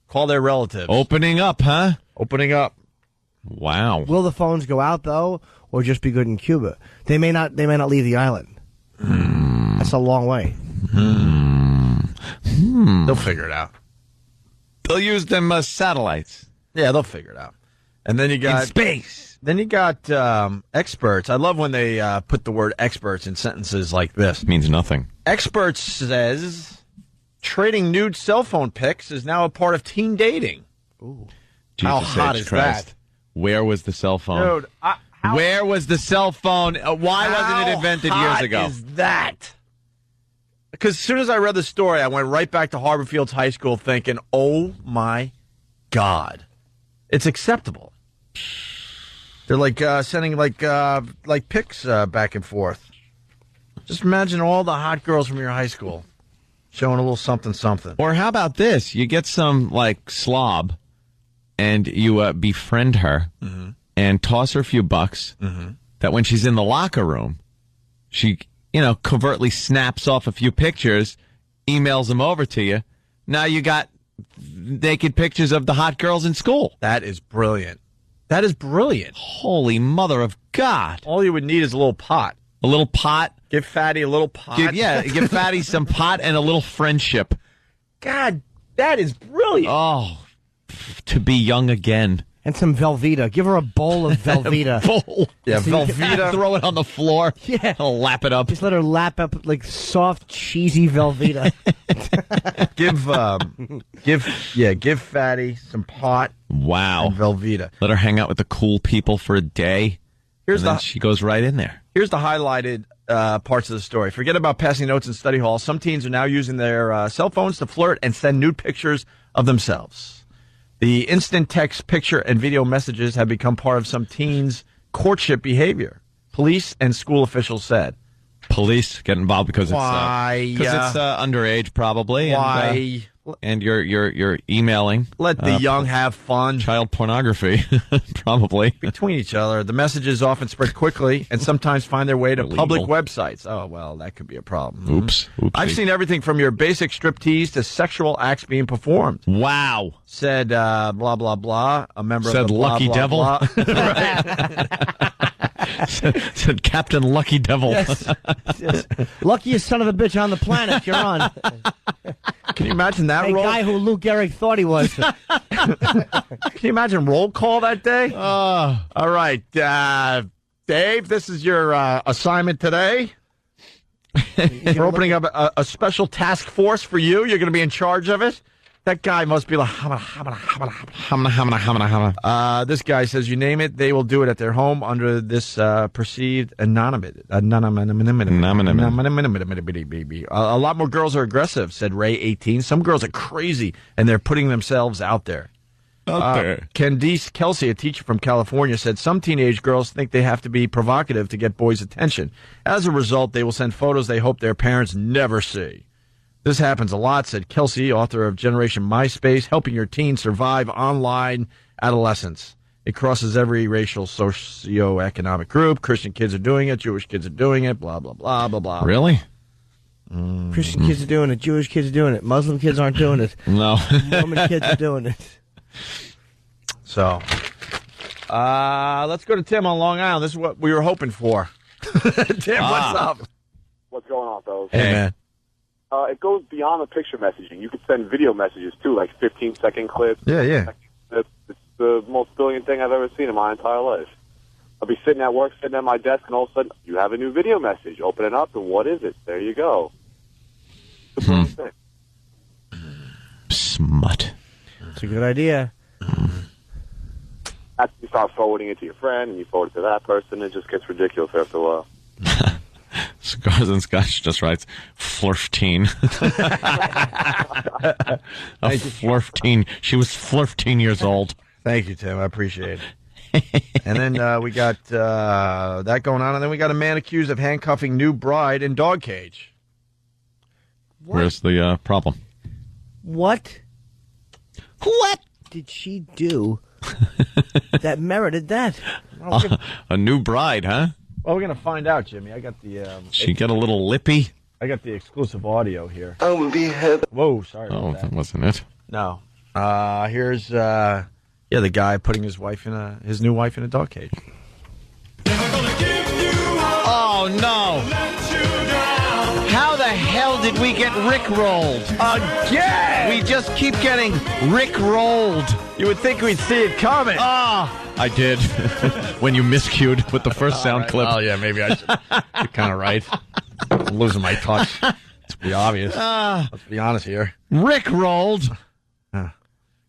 call their relatives. Opening up, huh? Opening up. Wow. Will the phones go out though, or just be good in Cuba? They may not leave the island. That's a long way. They'll figure it out. They'll use them satellites. Yeah, they'll figure it out. And then you got In space. Then you got experts. I love when they put the word experts in sentences like this. Means nothing. Experts says trading nude cell phone pics is now a part of teen dating. Ooh. How Jesus hot H. is Christ. that? Where was the cell phone? Dude, where was the cell phone? Why wasn't it invented how years hot ago? is that? Because as soon as I read the story, I went right back to Harbor Fields High School thinking, oh, my God. It's acceptable. They're like sending like pics back and forth. Just imagine all the hot girls from your high school showing a little something. Or how about this? You get some like slob, and you befriend her and toss her a few bucks. That when she's in the locker room, she covertly snaps off a few pictures, emails them over to you. Now you got naked pictures of the hot girls in school. That is brilliant. That is brilliant. Holy mother of God. All you would need is a little pot. A little pot. Give Fatty a little pot. Give Fatty some pot and a little friendship. God, that is brilliant. Oh, to be young again. And some Velveeta. Give her a bowl of Velveeta. Bowl. Yeah, Velveeta. Throw it on the floor. Yeah. I'll lap it up. Just let her lap up like soft, cheesy Velveeta. Give Fatty some pot. Wow. And Velveeta. Let her hang out with the cool people for a day. Then she goes right in there. Here's the highlighted parts of the story. Forget about passing notes in study halls. Some teens are now using their cell phones to flirt and send nude pictures of themselves. The instant text, picture, and video messages have become part of some teens' courtship behavior. Police and school officials said. Police get involved because it's underage, probably. Why? And you're emailing. Let the young have fun. Child pornography, probably. Between each other. The messages often spread quickly and sometimes find their way to public websites. Oh, well, that could be a problem. Oops. I've seen everything from your basic striptease to sexual acts being performed. Wow. Said blah, blah, blah. A member Said of the Lucky blah, Devil. blah, blah. said Captain Lucky Devil. Yes. Luckiest son of a bitch on the planet. You're on. Can you imagine that role? Guy who Lou Gehrig thought he was. Can you imagine roll call that day? All right. Dave, this is your assignment today. We're opening up a special task force for you. You're going to be in charge of it. That guy must be like, this guy says, you name it, they will do it at their home under this perceived anonymity. A lot more girls are aggressive, said Ray 18. Some girls are crazy, and they're putting themselves out there. Candice Kelsey, a teacher from California, said some teenage girls think they have to be provocative to get boys' attention. As a result, they will send photos they hope their parents never see. This happens a lot, said Kelsey, author of Generation MySpace, helping your teen survive online adolescence. It crosses every racial, socio-economic group. Christian kids are doing it. Jewish kids are doing it. Blah, blah, blah, blah, blah. Really? Christian kids are doing it. Jewish kids are doing it. Muslim kids aren't doing it. No. Mormon kids are doing it. So, let's go to Tim on Long Island. This is what we were hoping for. Tim, what's up? What's going on, fellas? Hey, man. It goes beyond the picture messaging. You could send video messages, too, like 15-second clips. Yeah. It's the most brilliant thing I've ever seen in my entire life. I'll be sitting at work, sitting at my desk, and all of a sudden, you have a new video message. Open it up, and what is it? There you go. It's a brilliant thing. Smut. It's a good idea. After you start forwarding it to your friend, and you forward it to that person, it just gets ridiculous after a while. Cigars and Scotch just writes, flirteen. Flirteen. She was 15 years old. Thank you, Tim. I appreciate it. And then we got that going on, and then we got a man accused of handcuffing new bride in dog cage. Where's the problem? What did she do that merited that? A new bride, huh? Well, we're going to find out, Jimmy. I got the... She got a little lippy? I got the exclusive audio here. I will be head. Whoa, sorry about that. That wasn't it. No. Here's, the guy putting his new wife in a dog cage. Oh, no. How the hell did we get rickrolled? Again! We just keep getting rickrolled. You would think we'd see it coming. I did. When you miscued with the first sound clip. Oh, yeah, maybe I should. You're kind of right. I'm losing my touch. It's pretty obvious. Let's be honest here. Rickrolled.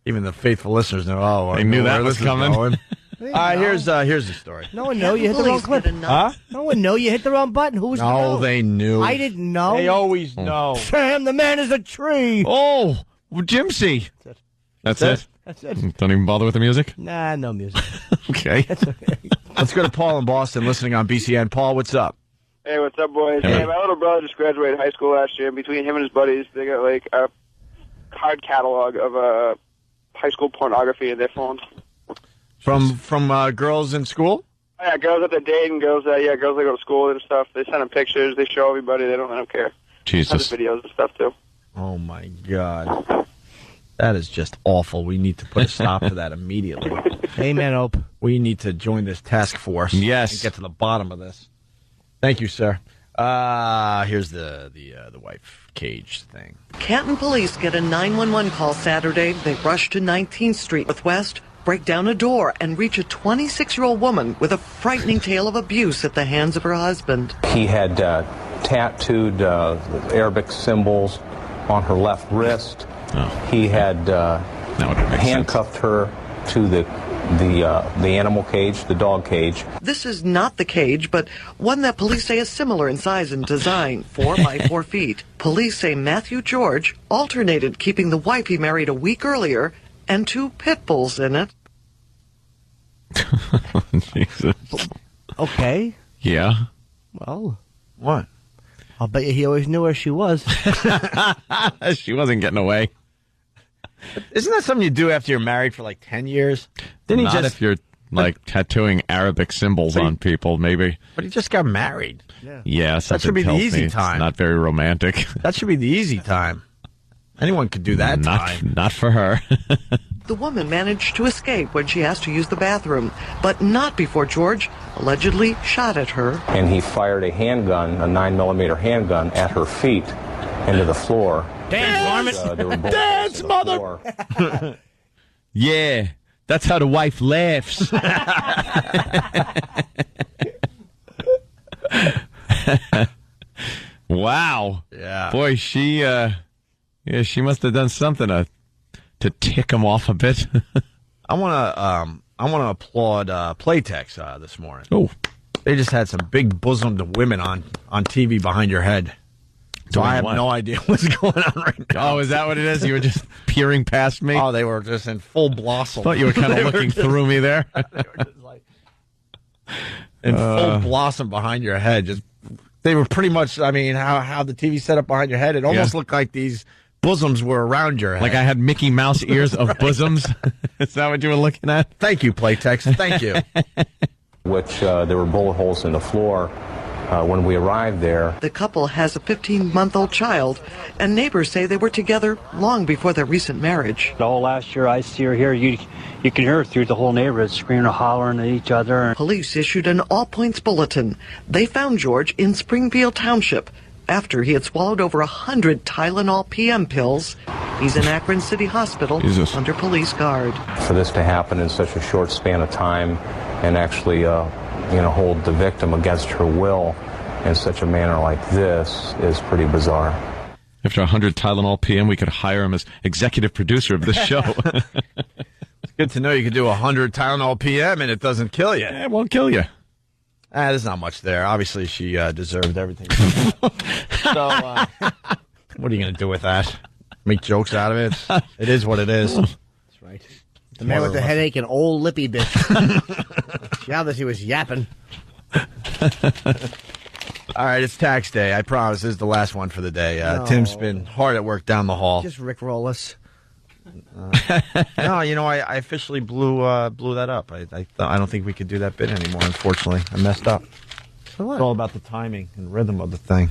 Even the faithful listeners know. Oh, I knew that was coming. Here's the story. No one knew you hit the wrong clip. Huh? No one knew you hit the wrong button. Who was to know? No, they knew. I didn't know. They always know. Sam, the man is a tree. Oh, Jimsy. That's it? That's it. Don't even bother with the music? Nah, no music. Okay. That's okay. Let's go to Paul in Boston, listening on BCN. Paul, what's up? Hey, what's up, boys? Hey. Hey, my little brother just graduated high school last year. Between him and his buddies, they got like a card catalog of high school pornography in their phones. From girls in school? Oh, yeah, girls at the date and girls that go to school and stuff. They send them pictures. They show everybody. They don't care. Jesus. Tons of videos and stuff too. Oh my God, that is just awful. We need to put a stop to that immediately. Amen, Ope. We need to join this task force. Yes. And get to the bottom of this. Thank you, sir. Here's the wife cage thing. Canton police get a 911 call Saturday. They rush to 19th Street Northwest, break down a door, and reach a 26-year-old woman with a frightening tale of abuse at the hands of her husband. He had tattooed Arabic symbols on her left wrist. He had handcuffed her to the animal cage, the dog cage. This is not the cage, but one that police say is similar in size and design, 4 by 4 feet. Police say Matthew George alternated keeping the wife he married a week earlier and 2 pit bulls in it. Jesus. Okay. Yeah. Well. What? I'll bet you he always knew where she was. She wasn't getting away. Isn't that something you do after you're married for like 10 years? Didn't Not he just? if you're like tattooing Arabic symbols on people, maybe. But he just got married. Yeah, That should be the tells easy me it's time. not very romantic. That should be the easy time. Anyone could do that time. Not for her. The woman managed to escape when she asked to use the bathroom, but not before George allegedly shot at her. And he fired a handgun, a 9mm handgun, at her feet into the floor. Dance, There were bullets Dance, on the mother! floor. Yeah, that's how the wife laughs. Wow. Yeah. Boy, she must have done something to tick him off a bit. I want to applaud Playtex this morning. Oh, they just had some big bosomed women on TV behind your head. So Doing I have what? no idea what's going on right now. Oh, is that what it is? You were just peering past me? Oh, they were just in full blossom. Thought you were kind of looking through me there. They were just like in full blossom behind your head. Just they were pretty much. I mean, how the TV set up behind your head. It almost looked like these bosoms were around your head. Like I had Mickey Mouse ears of bosoms. Is that what you were looking at? Thank you, Playtex. Thank you. Which there were bullet holes in the floor. When we arrived there, The couple has a 15-month-old child, and neighbors say they were together long before their recent marriage. All last year, I see her here. You can hear her through the whole neighborhood screaming and hollering at each other. Police issued an all-points bulletin. They found George in Springfield Township after he had swallowed over 100 Tylenol PM pills. He's in Akron City Hospital under police guard. for this to happen in such a short span of time and actually, hold the victim against her will in such a manner like this is pretty bizarre. After 100 Tylenol PM, we could hire him as executive producer of this show. It's good to know you can do 100 Tylenol PM and it doesn't kill you. It won't kill you. There's not much there. Obviously, she deserved everything. So, what are you going to do with that? Make jokes out of it? It is what it is. That's right. The man with the headache and old lippy bitch. Now that he was yapping. All right, it's tax day. I promise this is the last one for the day. No. Tim's been hard at work down the hall. Just rickroll us. No, I officially blew that up. I don't think we could do that bit anymore, unfortunately. I messed up. So what? It's all about the timing and rhythm of the thing.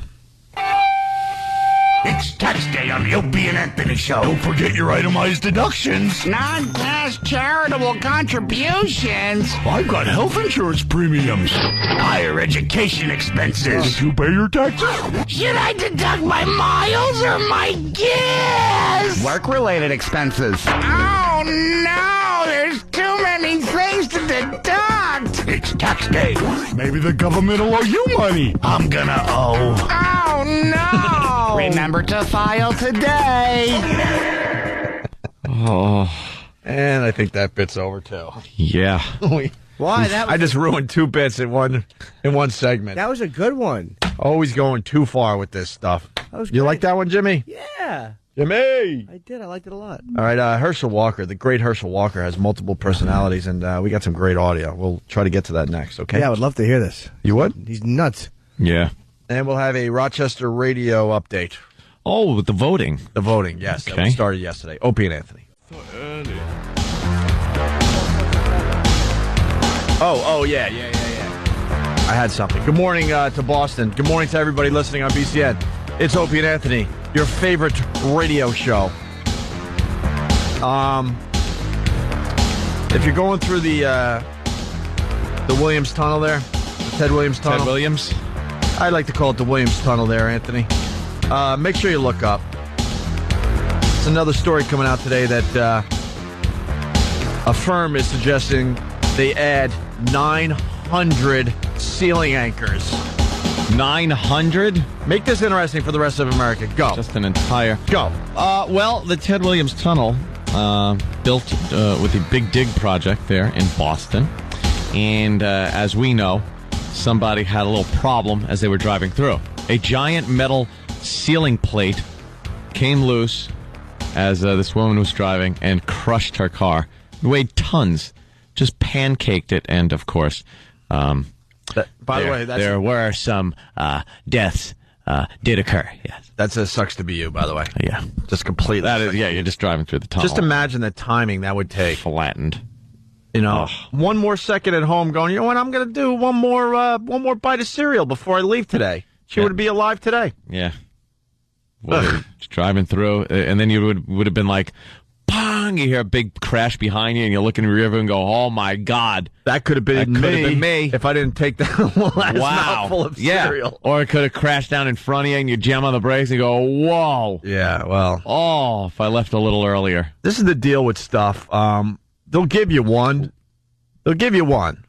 It's tax day on the Opie and Anthony Show. Don't forget your itemized deductions. Non-cash charitable contributions. I've got health insurance premiums. Higher education expenses. Did you pay your taxes? Should I deduct my miles or my gas? Work-related expenses. Oh, no! There's too many things to deduct! It's tax day. Maybe the government will owe you money. I'm gonna owe. Oh, no! Remember to file today. Oh, and I think that bit's over too. Yeah. Why? I just ruined 2 bits in one segment. That was a good one. Always going too far with this stuff. You like that one, Jimmy? Yeah. Jimmy! I did. I liked it a lot. All right, Herschel Walker, the great Herschel Walker, has multiple personalities, and we got some great audio. We'll try to get to that next, okay? Yeah, I would love to hear this. You would? He's nuts. Yeah. And we'll have a Rochester radio update. Oh, with the voting. The voting, yes. Okay. That started yesterday. Opie and Anthony. Oh, yeah. I had something. Good morning to Boston. Good morning to everybody listening on BCN. It's Opie and Anthony, your favorite radio show. If you're going through the Williams Tunnel there, the Ted Williams Tunnel. Ted Williams? I like to call it the Williams Tunnel there, Anthony. Make sure you look up. It's another story coming out today that a firm is suggesting they add 900 ceiling anchors. 900? Make this interesting for the rest of America. Go. Just an entire... Go. Well, the Ted Williams Tunnel built with the Big Dig project there in Boston. And as we know, somebody had a little problem as they were driving through. A giant metal ceiling plate came loose as this woman was driving and crushed her car. It weighed tons. Just pancaked it. And, of course... By the way, there were some deaths did occur. Yes, that's a sucks to be you. By the way, yeah, just completely. That is, yeah, you're just driving through the tunnel. Just imagine the timing that would take. Flattened. You know, one more second at home, going. You know what? I'm going to do one more bite of cereal before I leave today. She would be alive today. Yeah. Well, driving through, and then you would have been like, bang! You hear a big crash behind you, and you look in the rear view and go, "Oh my God, that could have been me if I didn't take that last mouthful of cereal." Or it could have crashed down in front of you, and you jam on the brakes and go, "Whoa!" Yeah, well, oh, if I left a little earlier. This is the deal with stuff. They'll give you one.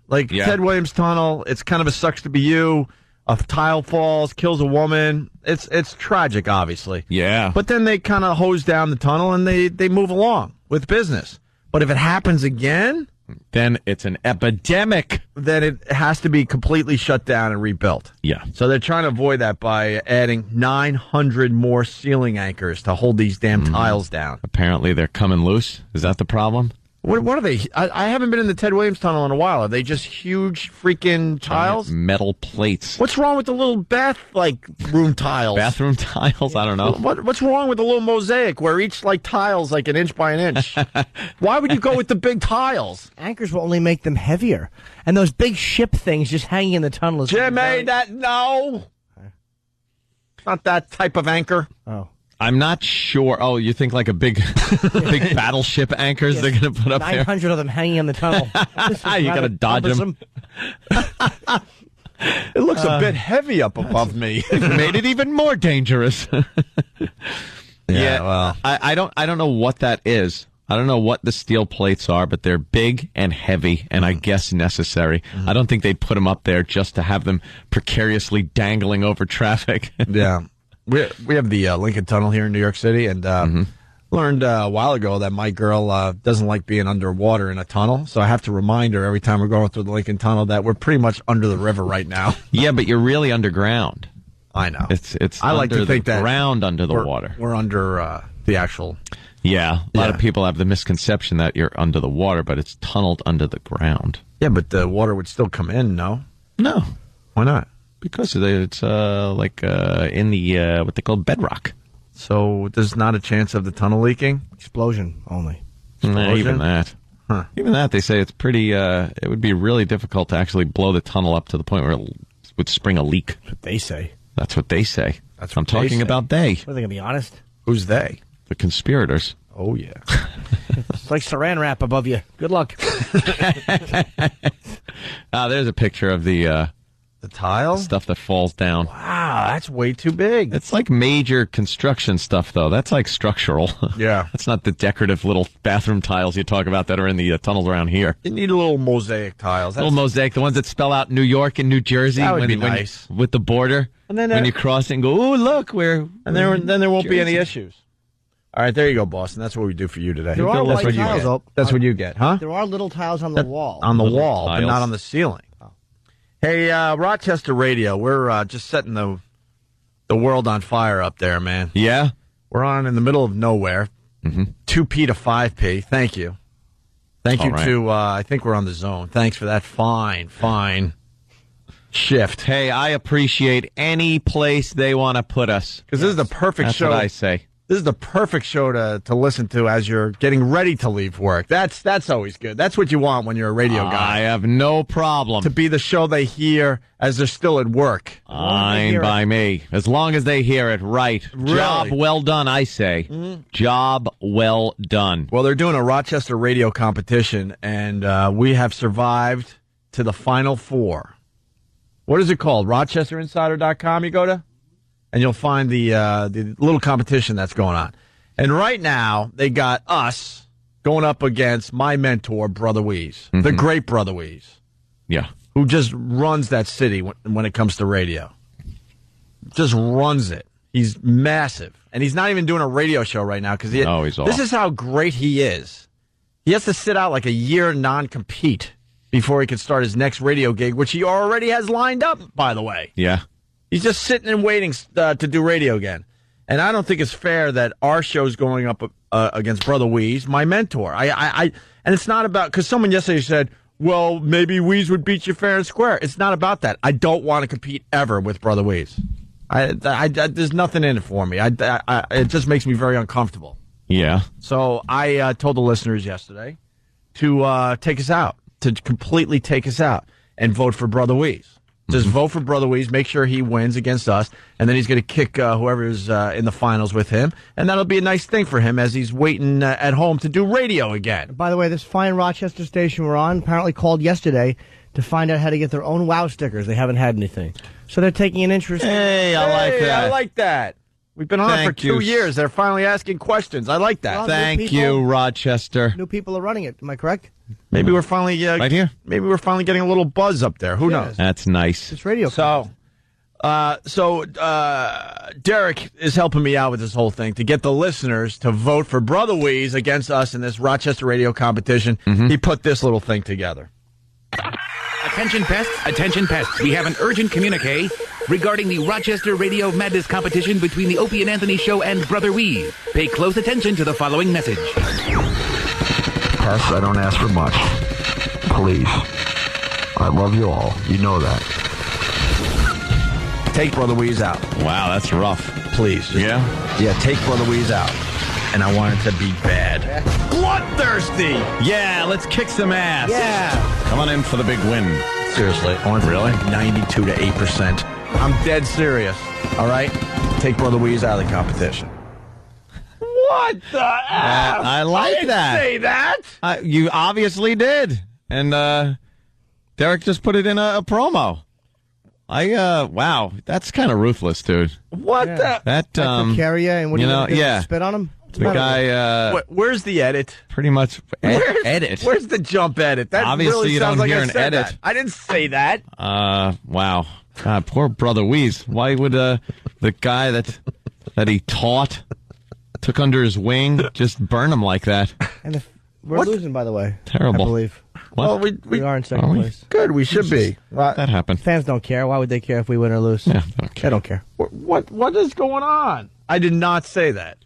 Like Ted Williams Tunnel. It's kind of a sucks to be you. A tile falls, kills a woman. It's tragic, obviously. Yeah. But then they kind of hose down the tunnel and they move along with business. But if it happens again, then it's an epidemic. Then it has to be completely shut down and rebuilt. Yeah. So they're trying to avoid that by adding 900 more ceiling anchors to hold these damn tiles down. Apparently they're coming loose. Is that the problem? What are they? I haven't been in the Ted Williams Tunnel in a while. Are they just huge freaking tiles? Metal plates. What's wrong with the little room tiles? Bathroom tiles? I don't know. What's wrong with the little mosaic where each tile's like an inch by an inch? Why would you go with the big tiles? Anchors will only make them heavier. And those big ship things just hanging in the tunnel is... Jimmy, no. Not that type of anchor. Oh. I'm not sure. Oh, you think like a big battleship anchors they're going to put up 900 there? 900 of them hanging in the tunnel. You got to dodge them. It looks a bit heavy up above me. It made it even more dangerous. Well, I don't know what that is. I don't know what the steel plates are, but they're big and heavy, and I guess necessary. I don't think they'd put them up there just to have them precariously dangling over traffic. Yeah. We have the Lincoln Tunnel here in New York City, and learned a while ago that my girl doesn't like being underwater in a tunnel, so I have to remind her every time we're going through the Lincoln Tunnel that we're pretty much under the river right now. Yeah, but you're really underground. I know. It's I like to think that ground under the water. We're under the actual. Yeah, a lot of people have the misconception that you're under the water, but it's tunneled under the ground. Yeah, but the water would still come in, no? No. Why not? Because it's in the what they call bedrock. So there's not a chance of the tunnel leaking? Explosion only. Nah, even that. Huh. Even that, they say it's pretty. It would be really difficult to actually blow the tunnel up to the point where it would spring a leak. That's what they say. That's what they say. That's what I'm talking about. They. Are they gonna be honest? Who's they? The conspirators. Oh yeah. It's like Saran wrap above you. Good luck. There's a picture of the tile stuff that falls down. Wow, that's way too big. It's like major construction stuff, though. That's like structural. Yeah. That's not the decorative little bathroom tiles you talk about that are in the tunnels around here. You need a little mosaic tiles. Little mosaic, the ones that spell out New York and New Jersey. That would be nice. With the border. And then when you cross it and go, oh, look, then there won't be any issues. All right, there you go, Boston. That's what we do for you today. There are white tiles up. That's what you get, huh? There are little tiles on the wall. On the Little wall, tiles. but not on the ceiling. Hey, Rochester Radio, we're just setting the world on fire up there, man. Yeah? We're on in the middle of nowhere. 2P to 5P. Thank you. Thank you to, I think we're on the zone. Thanks for that fine shift. Hey, I appreciate any place they want to put us. Because this is the perfect show. That's what I say. This is the perfect show to listen to as you're getting ready to leave work. That's always good. That's what you want when you're a radio guy. I have no problem. To be the show they hear as they're still at work. Fine by me. As long as they hear it right. Really? Job well done, I say. Job well done. Well, they're doing a Rochester radio competition, and we have survived to the Final Four. What is it called? RochesterInsider.com you go to? And you'll find the little competition that's going on. And right now, they got us going up against my mentor, Brother Weeze, the great Brother Weeze. Yeah. Who just runs that city when it comes to radio. Just runs it. He's massive. And he's not even doing a radio show right now because he's off. This is how great he is. He has to sit out like a year non-compete before he can start his next radio gig, which he already has lined up, by the way. Yeah. He's just sitting and waiting to do radio again. And I don't think it's fair that our show's going up against Brother Weeze, my mentor. And it's not about, because someone yesterday said, well, maybe Weeze would beat you fair and square. It's not about that. I don't want to compete ever with Brother Weeze. There's nothing in it for me. It just makes me very uncomfortable. Yeah. So I told the listeners yesterday to take us out, to completely take us out and vote for Brother Weeze. Just vote for Brother Weeze, make sure he wins against us, and then he's going to kick whoever's in the finals with him, and that'll be a nice thing for him as he's waiting at home to do radio again. By the way, this fine Rochester station we're on apparently called yesterday to find out how to get their own WOW stickers. They haven't had anything. So they're taking an interest. Hey, I like that. We've been on for 2 years. They're finally asking questions. I like that. Well, Thank you, Rochester. New people are running it. Am I correct? Maybe we're finally right here. Maybe we're finally getting a little buzz up there. Who knows? That's nice. It's radio. So Derek is helping me out with this whole thing to get the listeners to vote for Brother Weeze against us in this Rochester radio competition. He put this little thing together. Attention pests, we have an urgent communique regarding the Rochester Radio Madness competition between the Opie and Anthony Show and Brother Weeze. Pay close attention to the following message. Pests, I don't ask for much. Please. I love you all. You know that. Take Brother Weeze out. Wow, that's rough. Please. Yeah? Yeah, take Brother Weeze out. And I want it to be bad. Bloodthirsty! Yeah, let's kick some ass. Yeah. Come on in for the big win. Seriously. I want Really? 92 to 8%. I'm dead serious. All right? Take Brother Weeze out of the competition. What the F? I like didn't that. say that. You obviously did. And Derek just put it in a promo. Wow, that's kind of ruthless, dude. What the? That carry and what do you know, do? yeah. Spit on him? The guy, where's the edit? pretty much edit. Where's the jump edit? That Obviously really you sounds don't like hear I an said edit. that. I didn't say that. Wow. God, poor Brother Weeze. Why would the guy that that he taught, took under his wing, just burn him like that. And we're losing, by the way. Terrible. I believe. What? Well, We are in second place. Good, we should be. That happened. Fans don't care. Why would they care if we win or lose? Yeah, They don't care. What is going on? I did not say that.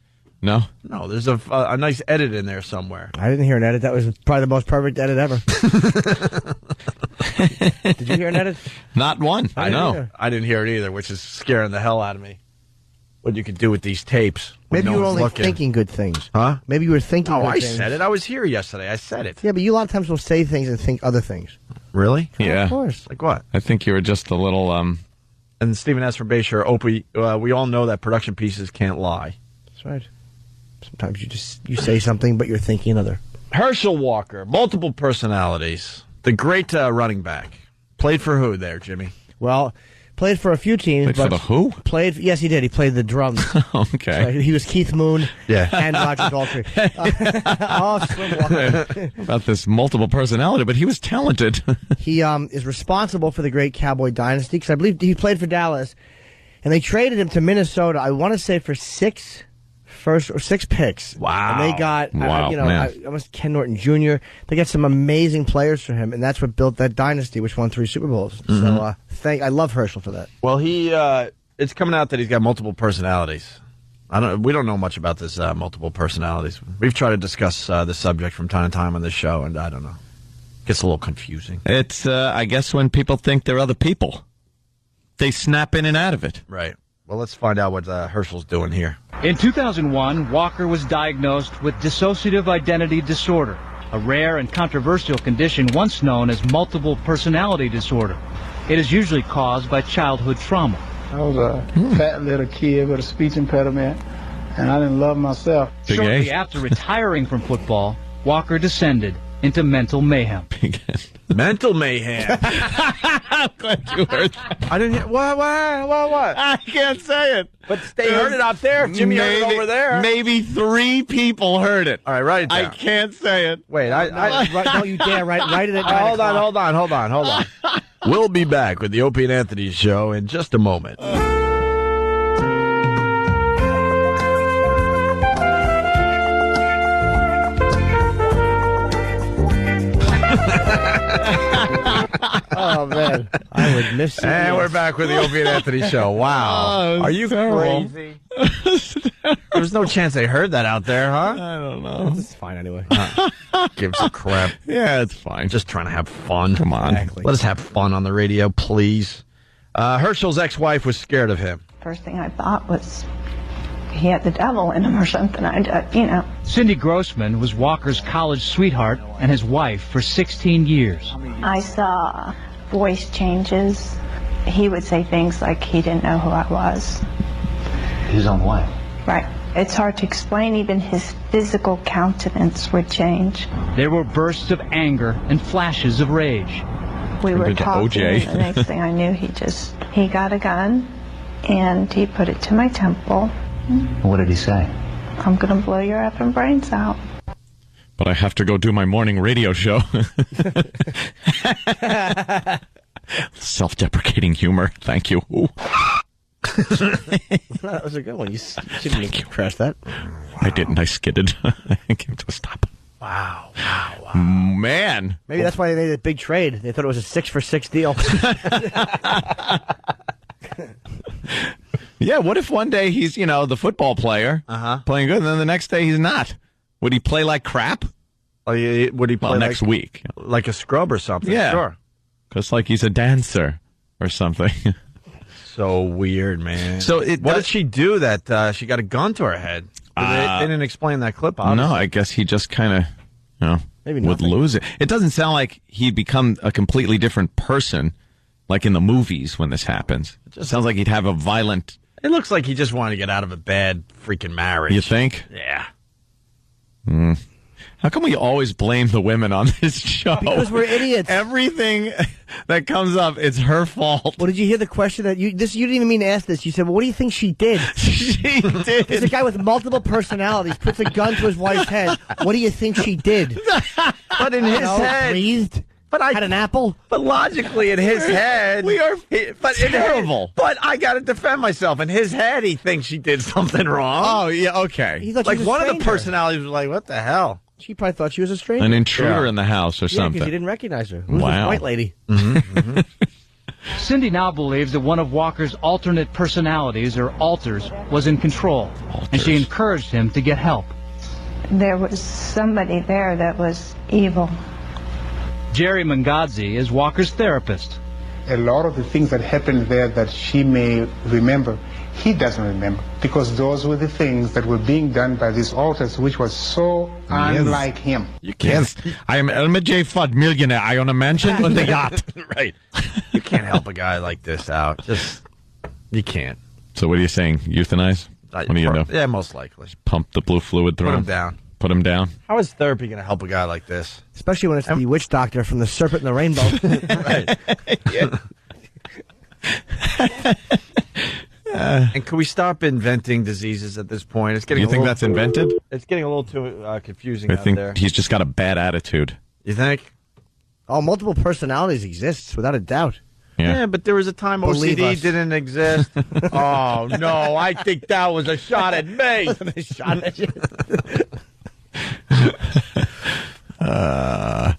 No? No, there's a nice edit in there somewhere. I didn't hear an edit. That was probably the most perfect edit ever. Did you hear an edit? Not one. I know. either. I didn't hear it either, which is scaring the hell out of me. What you could do with these tapes. when Maybe no you were one's only looking. thinking good things. Huh? Maybe you were thinking Oh, good I things. said it. I was here yesterday. I said it. Yeah, but you a lot of times will say things and think other things. Really? Yeah. Of course. Like what? I think you were just a little, And Stephen S. from Bayshore, Opie, we all know that production pieces can't lie. That's right. Sometimes you say something, but you're thinking another. Herschel Walker, multiple personalities. The great running back. Played for who there, Jimmy? Well, played for a few teams. Played for but the who? Yes, he did. He played the drums. Okay. He was Keith Moon Yeah. and Roger Daltrey. Swim Walker. About this multiple personality, but he was talented. He is responsible for the great Cowboy dynasty because I believe he played for Dallas, and they traded him to Minnesota. I want to say for 6 picks. Wow. And they got, Wow, man. almost Ken Norton Jr. They got some amazing players for him, and that's what built that dynasty, which won 3 Super Bowls. So I love Herschel for that. Well, it's coming out that he's got multiple personalities. We don't know much about this multiple personalities. We've tried to discuss this subject from time to time on this show, and I don't know. Gets a little confusing. It's, I guess, when people think they're other people, they snap in and out of it. Right. Well, let's find out what Herschel's doing here. In 2001, Walker was diagnosed with dissociative identity disorder, a rare and controversial condition once known as multiple personality disorder. It is usually caused by childhood trauma. I was a fat little kid with a speech impediment, and I didn't love myself. Shortly after retiring from football, Walker descended into mental mayhem. Mental mayhem. I'm glad you heard that. I didn't hear. What? I can't say it. But they heard it out there. Jimmy heard it over there. Maybe 3 people heard it. All right, write it down. I can't say it. Wait, Don't you dare write it at 9 Hold o'clock. on. We'll be back with the Opie and Anthony Show in just a moment. Oh, man. I would miss it. And we're back with the Opie and Anthony Show. Wow. Oh, Are you terrible. crazy? There's no chance they heard that out there, huh? I don't know. It's fine anyway. Gives a crap. Yeah, it's fine. Just trying to have fun. Come on. Exactly. Let us have fun on the radio, please. Herschel's ex-wife was scared of him. First thing I thought was he had the devil in him or something. Cindy Grossman was Walker's college sweetheart and his wife for 16 years. I saw voice changes. He would say things like he didn't know who I was. His own wife? Right. It's hard to explain. Even his physical countenance would change. There were bursts of anger and flashes of rage. We were Turned into talking, OJ. and the next thing I knew, he got a gun, and he put it to my temple. What did he say? I'm going to blow your effing brains out. But I have to go do my morning radio show. Self-deprecating humor. Thank you. That was a good one. You shouldn't crash that. I didn't. I skidded. I came to a stop. Wow. Man. Maybe that's why they made a big trade. They thought it was a 6-for-6 deal. Yeah, what if one day he's, the football player playing good, and then the next day he's not? Would he play like crap? Oh, yeah, would he play next week? Like a scrub or something? Yeah. Sure. Because like he's a dancer or something. So weird, man. So what did she do that she got a gun to her head? They didn't explain that clip, obviously. No, I guess he just kind of, Maybe would lose it. It doesn't sound like he'd become a completely different person, like in the movies when this happens. It just sounds like he'd have a violent... It looks like he just wanted to get out of a bad freaking marriage. You think? Yeah. How come we always blame the women on this show? Because we're idiots. Everything that comes up, it's her fault. Well, did you hear the question that you didn't even mean to ask this? You said, "Well, what do you think she did?" She did. There's a guy with multiple personalities puts a gun to his wife's head. What do you think she did? But in his head, breathed. But I had an apple. But logically, in his head, we are terrible. But I got to defend myself. In his head, he thinks she did something wrong. Oh, yeah, okay. He thought she Like was a one of the stranger. personalities was like, "What the hell?" She probably thought she was a stranger. An intruder in the house or Yeah, something. because he didn't recognize her. Who's Wow. this white lady? Cindy now believes that one of Walker's alternate personalities, or alters, was in control, and she encouraged him to get help. There was somebody there that was evil. Jerry Mangadzi is Walker's therapist. A lot of the things that happened there that she may remember, he doesn't remember, because those were the things that were being done by these altars, which was so unlike him. You can't. I am Elmer J. Fudd, millionaire. I own a mansion on the yacht. Right. You can't help a guy like this out. You can't. So what are you saying? Euthanize? What do you do? Yeah, most likely. Pump the blue fluid through Put him him? down. Put him down? How is therapy going to help a guy like this? Especially when it's the witch doctor from The Serpent and the Rainbow. Right. And can we stop inventing diseases at this point? It's getting. You think that's invented? It's getting a little too confusing I out think there. he's just got a bad attitude. You think? Oh, multiple personalities exists, without a doubt. Yeah, but there was a time Believe OCD us. didn't exist. Oh no, I think that was a shot at me. A shot at you. Yeah,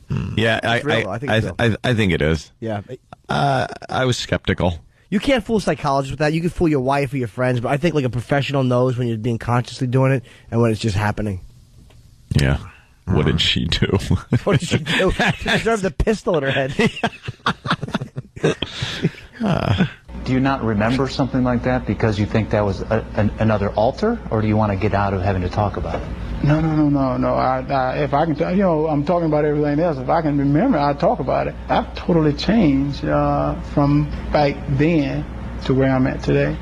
It's real, though. I think it's real. I think it is. Yeah. I was skeptical. You can't fool psychologists with that. You can fool your wife or your friends, but I think like a professional knows when you're being consciously doing it and when it's just happening. Yeah. What did she do? What did she do? She deserved the pistol in her head. Do you not remember something like that because you think that was another altar, or do you want to get out of having to talk about it? No. If I can, I'm talking about everything else. If I can remember, I'll talk about it. I've totally changed from back then to where I'm at today.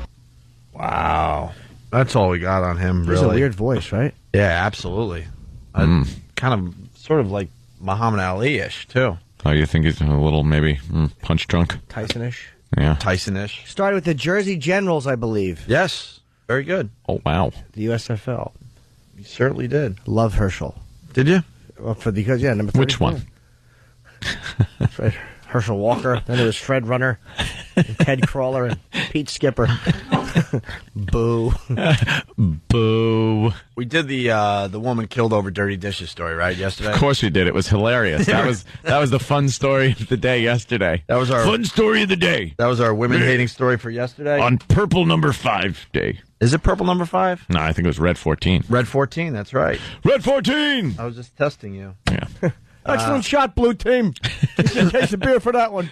Wow, that's all we got on him. He Really, has a weird voice, right? Yeah, absolutely. Kind of, sort of like Muhammad Ali-ish too. Oh, you think he's a little maybe punch drunk? Tyson-ish. Yeah. Tyson-ish. Started with the Jersey Generals, I believe. Yes, very good. Oh wow. The USFL. You certainly did. Love Herschel. Did you? Well, because number 34. Which one? Fred, Herschel Walker. Then there was Fred Runner, and Ted Crawler, and Pete Skipper. Boo. Boo. We did the woman killed over dirty dishes story, right? Yesterday. Of course we did. It was hilarious. That was the fun story of the day yesterday. That was our fun story of the day. That was our women hating story for yesterday. On Purple number 5 day. Is it purple number 5? No, I think it was Red 14. Red 14. That's right. Red 14. I was just testing you. Yeah. Excellent shot, blue team. You should taste a beer for that one.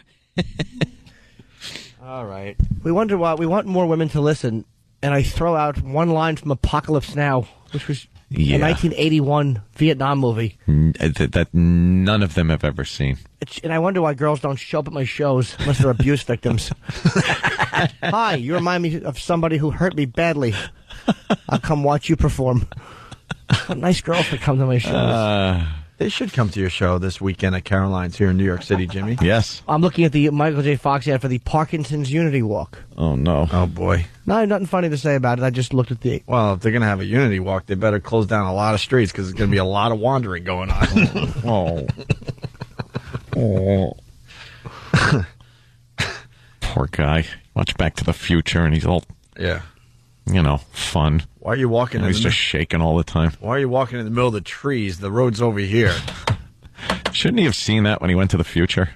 All right. We wonder why. We want more women to listen, and I throw out one line from Apocalypse Now, which was a 1981 Vietnam movie. That none of them have ever seen. And I wonder why girls don't show up at my shows unless they're abuse victims. Hi, you remind me of somebody who hurt me badly. I'll come watch you perform. Nice girls that come to my shows. They should come to your show this weekend at Caroline's here in New York City, Jimmy. Yes. I'm looking at the Michael J. Fox ad for the Parkinson's Unity Walk. Oh, no. Oh, boy. No, I have nothing funny to say about it. I just looked at the... Well, if they're going to have a Unity Walk, they better close down a lot of streets because there's going to be a lot of wandering going on. Oh. Poor guy. Watch Back to the Future, and he's all... Yeah. Fun. Why are you walking? He's just shaking all the time. Why are you walking in the middle of the trees? The road's over here. Shouldn't he have seen that when he went to the future?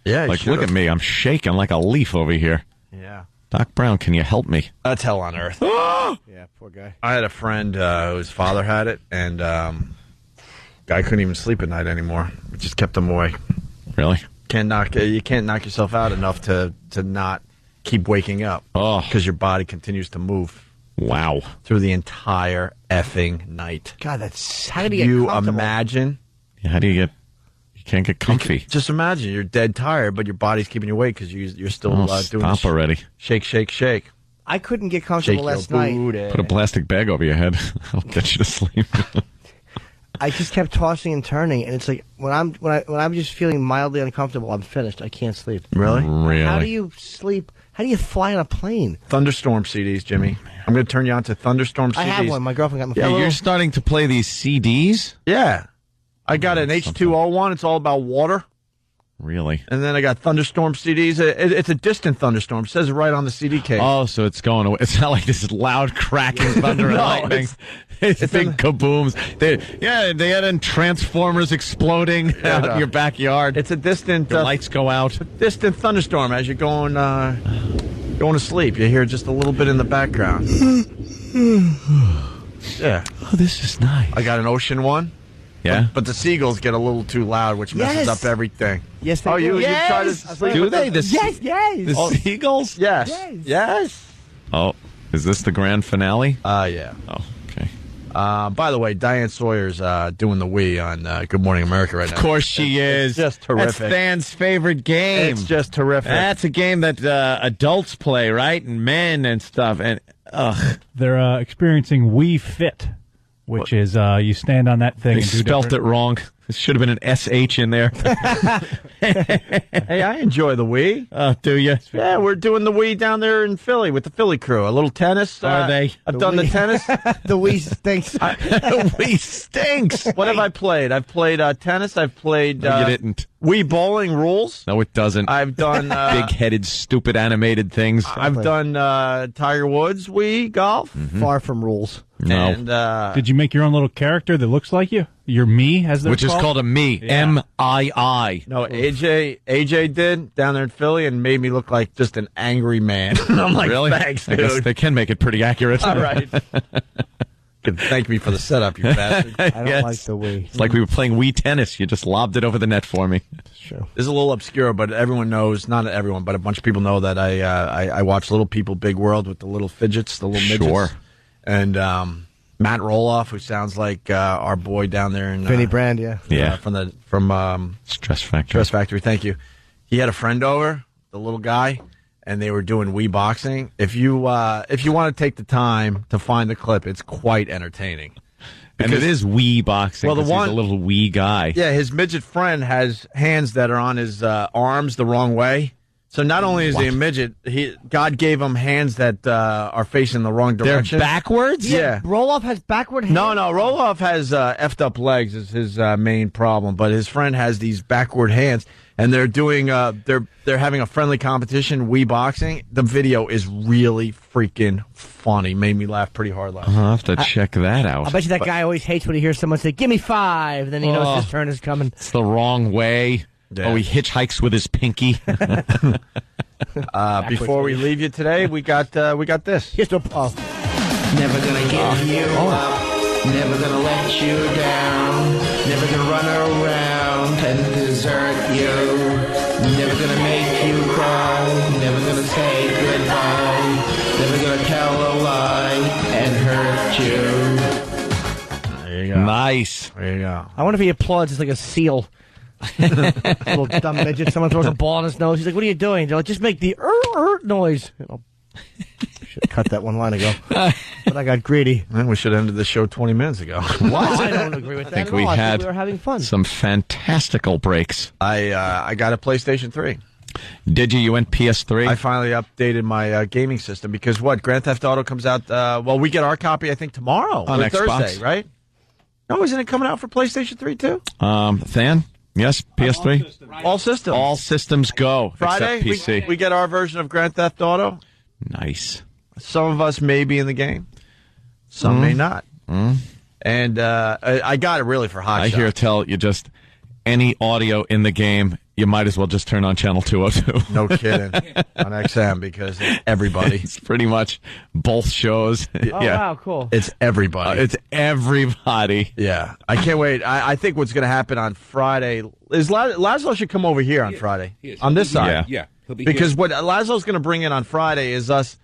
Yeah, like, look at me. I'm shaking like a leaf over here. Yeah. Doc Brown, can you help me? That's hell on earth. Yeah, poor guy. I had a friend whose father had it, and guy couldn't even sleep at night anymore. It just kept him away. Really? You can't knock yourself out enough to not keep waking up. Oh, because your body continues to move. Wow. Through the entire effing night. God, that's... How do you get comfortable? Imagine? Yeah, how do you get... You can't get comfy. Just imagine. You're dead tired, but your body's keeping you awake because you're still doing... Stop already. Shake, shake, shake. I couldn't get comfortable last night. Put a plastic bag over your head. I'll get you to sleep. I just kept tossing and turning, and it's like when I'm just feeling mildly uncomfortable, I'm finished. I can't sleep. Really? Really? How do you sleep? How do you fly on a plane? Thunderstorm CDs, Jimmy. I'm going to turn you on to Thunderstorm CDs. I have one. My girlfriend got me. Yeah, you're starting to play these CDs? Yeah. I got an H2O one. It's all about water. Really? And then I got thunderstorm CDs. It's a distant thunderstorm. It says it right on the CD case. Oh, so it's going away. It's not like this loud cracking thunder and No, lightning. It's big kabooms. They had in Transformers exploding out in your backyard. It's a distant. Your lights go out. Distant thunderstorm as you're going to sleep. You hear just a little bit in the background. Yeah. Oh, this is nice. I got an ocean one. Yeah. But the seagulls get a little too loud, which messes up everything. Yes, they you do. try to sleep Do with they? them? The seagulls? Yes. Yes. Oh, is this the grand finale? Yeah. Oh, okay. By the way, Diane Sawyer's doing the Wii on Good Morning America right now. Of course she is. It's just terrific. That's Than's favorite game. It's just terrific. That's a game that adults play, right? And men and stuff. And They're experiencing Wii Fit, which is you stand on that thing they and do spelt different- it wrong. It should have been an SH in there. Hey, I enjoy the Wii. Do you? Yeah, we're doing the Wii down there in Philly with the Philly crew. A little tennis. Are they? I've done the tennis. The Wii stinks. The Wii stinks. What have I played? I've played tennis. I've played. No, you didn't. Wii bowling rules. No, it doesn't. I've done big-headed, stupid animated things. I've done Tiger Woods Wii golf. Far from rules. No. And, Did you make your own little character that looks like you? Your me, as they're Which is called a me. Yeah. MII. No, AJ did down there in Philly and made me look like just an angry man. I'm like, Really? thanks, I guess dude. they can make it pretty accurate. All right. Good. Thank me for the setup, you bastard. I don't like the Wii. It's like we were playing Wii tennis. You just lobbed it over the net for me. Sure. This is a little obscure, but everyone knows, not everyone, but a bunch of people know that I watch Little People, Big World with the little fidgets, the little midgets. Sure. And Matt Roloff, who sounds like our boy down there in Vinny Brand, yeah. Yeah. From Stress Factory. Stress Factory. Thank you. He had a friend over, the little guy, and they were doing Wii boxing. If you want to take the time to find the clip, it's quite entertaining. And it is Wii boxing. Well, the 'cause one- he's a little Wii guy. Yeah, his midget friend has hands that are on his arms the wrong way. So not only is he a midget, God gave him hands that are facing the wrong direction. They're backwards? Yeah. Roloff has backward hands? No, Roloff has effed up legs is his main problem, but his friend has these backward hands, and they're doing they're having a friendly competition, Wii boxing. The video is really freaking funny. Made me laugh pretty hard last night. I'll have to check that out. I bet you that guy always hates when he hears someone say, "Give me 5," then he knows Oh. his turn is coming. It's the wrong way. Yeah. Oh, he hitchhikes with his pinky. Before we leave you today, we got this. Here's the Never gonna give you up, never gonna let you down, never gonna run around and desert you, never gonna make you cry, never gonna say goodbye, never gonna tell a lie and hurt you. There you go. Nice. There you go. I wonder if he applauds just like a seal. Little dumb midget. Someone throws a ball in his nose. He's like, "What are you doing?" They're like, "Just make the noise." Should have cut that one line ago. But I got greedy. Man, we should have ended the show 20 minutes ago. What? I don't agree with that. I think at we all. I had think we were having fun. some fantastical breaks. I got a PlayStation 3. Did you? You went PS3? I finally updated my gaming system because Grand Theft Auto comes out. We get our copy I think tomorrow On or Xbox. Thursday, right? No, isn't it coming out for PlayStation 3 too? Than? Yes, PS3? All systems. All systems go. Friday, except PC. we get our version of Grand Theft Auto. Nice. Some of us may be in the game. Some may not. And I got it really for Hot I Shot. hear tell you just any audio in the game, you might as well just turn on channel 202. No kidding. On XM because it's everybody. It's pretty much both shows. Oh, wow, cool. It's everybody. It's everybody. Yeah. I can't wait. I think what's going to happen on Friday is Laszlo should come over here on Friday. On this side. Yeah. He'll be Because here. what Laszlo's going to bring in on Friday is us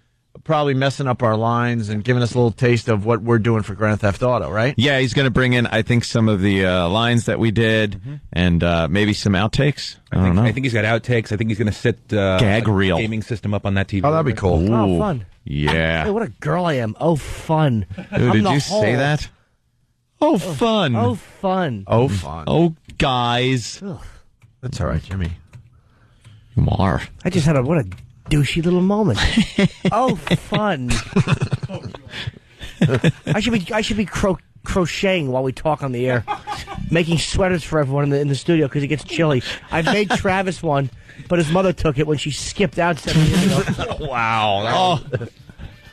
probably messing up our lines and giving us a little taste of what we're doing for Grand Theft Auto, right? Yeah, he's going to bring in, I think, some of the lines that we did and maybe some outtakes. I don't know. I think he's got outtakes. I think he's going to set Gag a reel. gaming system up on that TV. Oh, that'd be cool. Oh, fun. Yeah. Hey, what a girl I am. Oh, fun. Dude, I'm did the you whole. say that? Oh, fun. Oh, fun. Oh, fun. Oh, guys. Ugh. That's all right, Jimmy. You are. I just had what a douchey little moment. Oh, fun. I should be crocheting while we talk on the air. making sweaters for everyone in the studio because it gets chilly. I made Travis one, but his mother took it when she skipped out 7 years ago. Wow.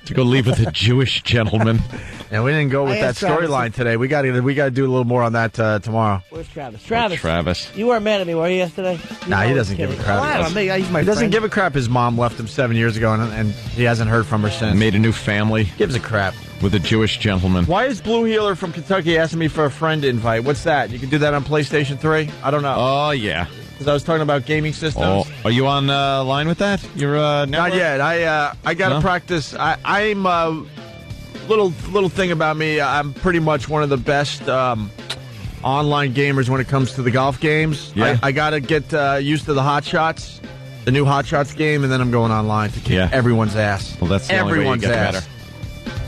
To go leave with a Jewish gentleman. And we didn't go with that storyline today. We got to do a little more on that tomorrow. Where's Travis? Travis. You weren't mad at me, were you, yesterday? Nah, he doesn't give a crap. He doesn't give a crap. His mom left him 7 years ago, and he hasn't heard from her since. Made a new family. Gives a crap. With a Jewish gentleman. Why is Blue Healer from Kentucky asking me for a friend invite? What's that? You can do that on PlayStation 3? I don't know. Oh, yeah. Because I was talking about gaming systems. Oh, are you on line with that? You're not yet. I got to practice. I'm little thing about me. I'm pretty much one of the best online gamers when it comes to the golf games. Yeah. I got to get used to the Hot Shots, the new Hot Shots game, and then I'm going online to kick everyone's ass. Well, that's the only way you get better.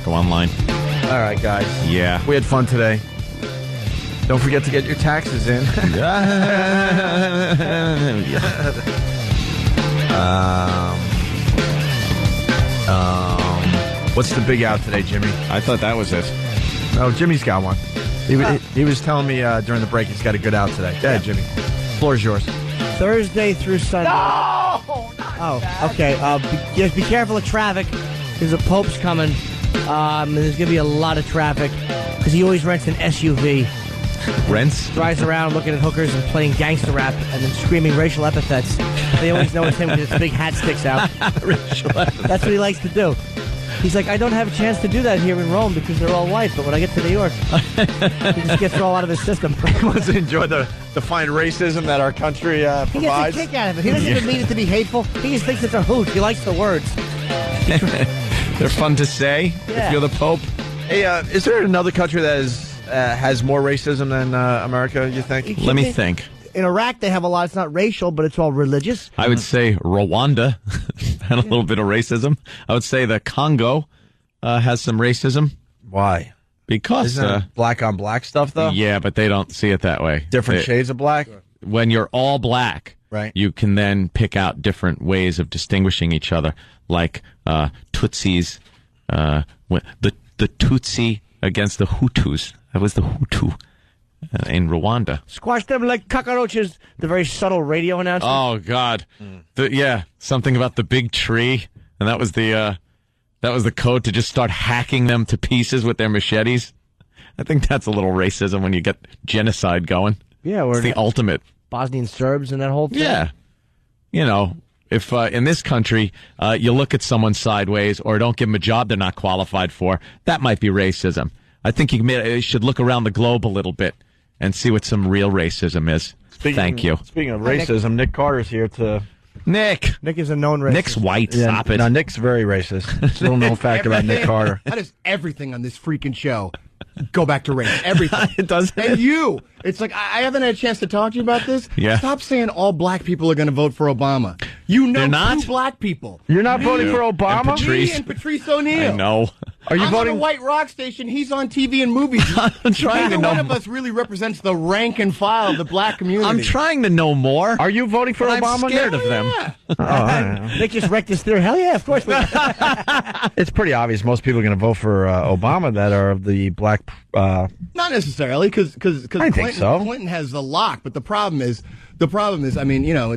Go online. All right, guys. Yeah. We had fun today. Don't forget to get your taxes in. What's the big out today, Jimmy? I thought that was it. Oh, Jimmy's got one. He was telling me during the break he's got a good out today. Go ahead, Jimmy. Floor is yours. Thursday through Sunday. No! Oh, okay. Just be careful of traffic because the Pope's coming. And there's going to be a lot of traffic because he always rents an SUV. Rents? Drives around looking at hookers and playing gangster rap and then screaming racial epithets. They always know it's him because his big hat sticks out. That's what he likes to do. He's like, I don't have a chance to do that here in Rome because they're all white, but when I get to New York, he just gets it all out of his system. He wants to enjoy the fine racism that our country provides. He gets a kick out of it. He doesn't even mean it to be hateful. He just thinks it's a hoot. He likes the words. They're fun to say if you're the Pope. Hey, is there another country that has more racism than America, you think? Let me think. In Iraq, they have a lot. It's not racial, but it's all religious. I would say Rwanda had a little bit of racism. I would say the Congo has some racism. Why? Because isn't that black on black stuff, though? Yeah, but they don't see it that way. Different shades of black? When you're all black, right, you can then pick out different ways of distinguishing each other, like Tutsis, the Tutsi against the Hutus. That was the Hutu in Rwanda. Squash them like cockroaches. The very subtle radio announcement. Oh God, something about the big tree, and that was the code to just start hacking them to pieces with their machetes. I think that's a little racism when you get genocide going. Yeah, it's the ultimate. Bosnian Serbs and that whole thing. Yeah, you know, if in this country you look at someone sideways or don't give them a job they're not qualified for, that might be racism. I think you should look around the globe a little bit and see what some real racism is. Thank you. Speaking of racism, Nick Carter's here to... Nick is a known racist. Nick's white. Stop it. No, Nick's very racist. It's a little known fact about Nick Carter. How does everything on this freaking show go back to race? Everything. It does. And you. It's like, I haven't had a chance to talk to you about this. Yeah. Stop saying all black people are going to vote for Obama. You know They're not? 2 black people. You're not voting for Obama? Me and Patrice O'Neill. I know. Are you I'm voting? on a white rock station. He's on TV and movies. I'm trying to Neither know. one of us really represents the rank and file of the black community. I'm trying to know more. Are you voting for but Obama? I'm scared Nick? of them. Yeah. Oh, I don't know. Nick just wrecked his theory. Hell yeah, of course we It's pretty obvious most people are going to vote for Obama that are of the black... Not necessarily, because I think so. Clinton has the lock, but the problem is, I mean, you know,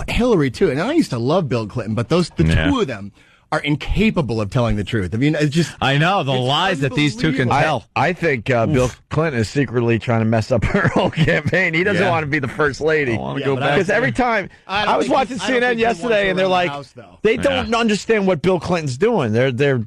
Hillary too. And I used to love Bill Clinton, but the two of them are incapable of telling the truth. I mean, it's just... I know, the lies that these two can tell. I think Bill Clinton is secretly trying to mess up her whole campaign. He doesn't want to be the first lady. I want to go back. Because every time... I was watching CNN yesterday, and they're like... They don't understand what Bill Clinton's doing. They're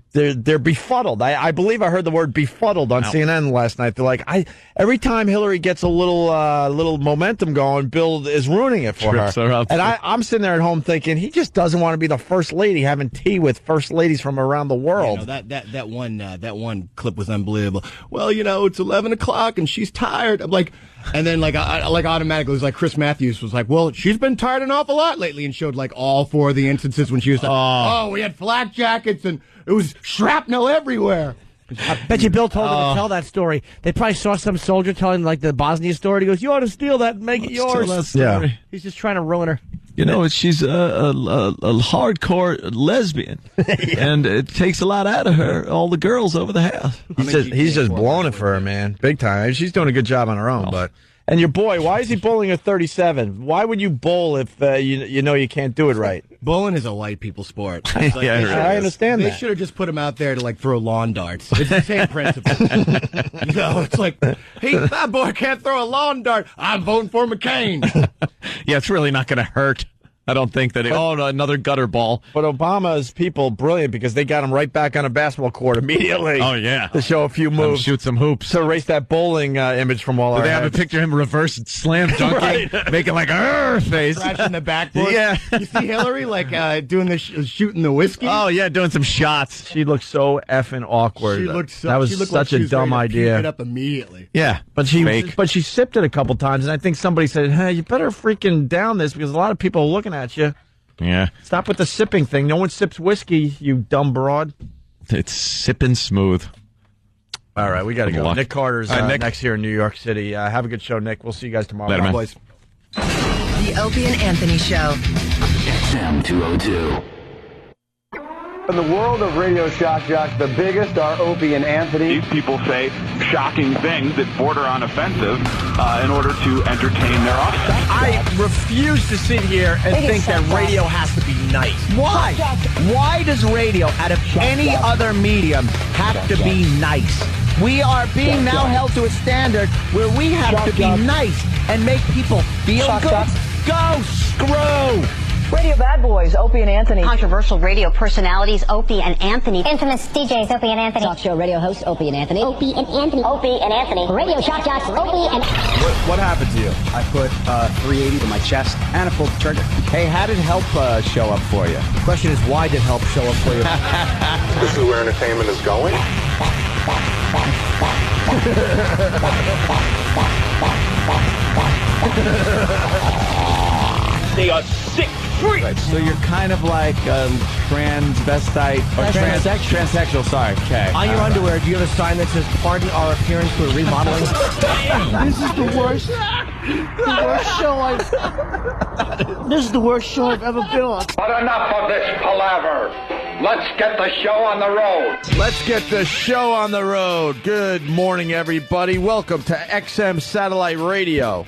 befuddled. I believe I heard the word befuddled on CNN last night. They're like, every time Hillary gets a little momentum going, Bill is ruining it for Trips her. her up. And I'm sitting there at home thinking, he just doesn't want to be the first lady having tea with first ladies from around the world. You know, that one clip was unbelievable. Well, you know, it's 11 o'clock and she's tired. I'm like, and then like automatically it was like Chris Matthews was like, well, she's been tired an awful lot lately, and showed like all 4 of the instances when she was like, we had flak jackets and it was shrapnel everywhere. I bet you Bill told him to tell that story. They probably saw some soldier telling like the Bosnia story. He goes, "You ought to steal that and make it yours." Tell that story. Yeah. He's just trying to ruin her. You know, she's a hardcore lesbian, and it takes a lot out of her. All the girls over the house. He's just blowing it for her, man, big time. She's doing a good job on her own, but And your boy, why is he bowling a 37? Why would you bowl if you know you can't do it right? Bowling is a white people sport. Yeah, I understand They that. should have just put him out there to like throw lawn darts. It's the same principle. It's like, hey, that boy can't throw a lawn dart. I'm voting for McCain. Yeah, it's really not going to hurt. I don't think that. Another gutter ball. But Obama's people brilliant because they got him right back on a basketball court immediately. Oh yeah, to show a few moves, shoot some hoops, to erase that bowling image from all our. They have heads. a picture of him reverse slam dunking, making like a face, Scratching the backboard. Yeah, you see Hillary like doing the shooting the whiskey. Oh yeah, doing some shots. She looked so effing awkward. She looked so, that was she looked such like she a was dumb ready to idea. puke it up immediately. Yeah, but she sipped it a couple times, and I think somebody said, "Hey, you better freaking down this because a lot of people are looking at you." Yeah. Stop with the sipping thing. No one sips whiskey, you dumb broad. It's sipping smooth. All right, we got to go. Luck. Nick Carter's Nick. next here in New York City. Have a good show, Nick. We'll see you guys tomorrow. Later, man. Boys. The Opie and Anthony Show. XM 202. In the world of radio shock jocks, the biggest are Opie and Anthony. These people say shocking things that border on offensive in order to entertain their offspring. I refuse to sit here and think that radio has to be nice. Why? Why does radio, out of any other medium, have to be nice? We are being now held to a standard where we have to be nice and make people feel good. Go screw! Radio Bad Boys, Opie and Anthony. Controversial radio personalities, Opie and Anthony. Infamous DJs, Opie and Anthony. Talk show radio hosts, Opie and Anthony. Opie and Anthony. Opie and Anthony. Radio shock jocks, Opie and... What happened to you? I put 380 to my chest and I pulled the trigger. Hey, how did help show up for you? The question is, why did help show up for you? This is where entertainment is going. They are sick freaks. Right, so you're kind of like a transvestite or transsexual. Sorry. Okay. On your underwear, do you have a sign that says, "Pardon our appearance, we're remodeling"? This is the worst show This is the worst show I've ever been on. But enough of this palaver. Let's get the show on the road. Let's get the show on the road. Good morning, everybody. Welcome to XM Satellite Radio.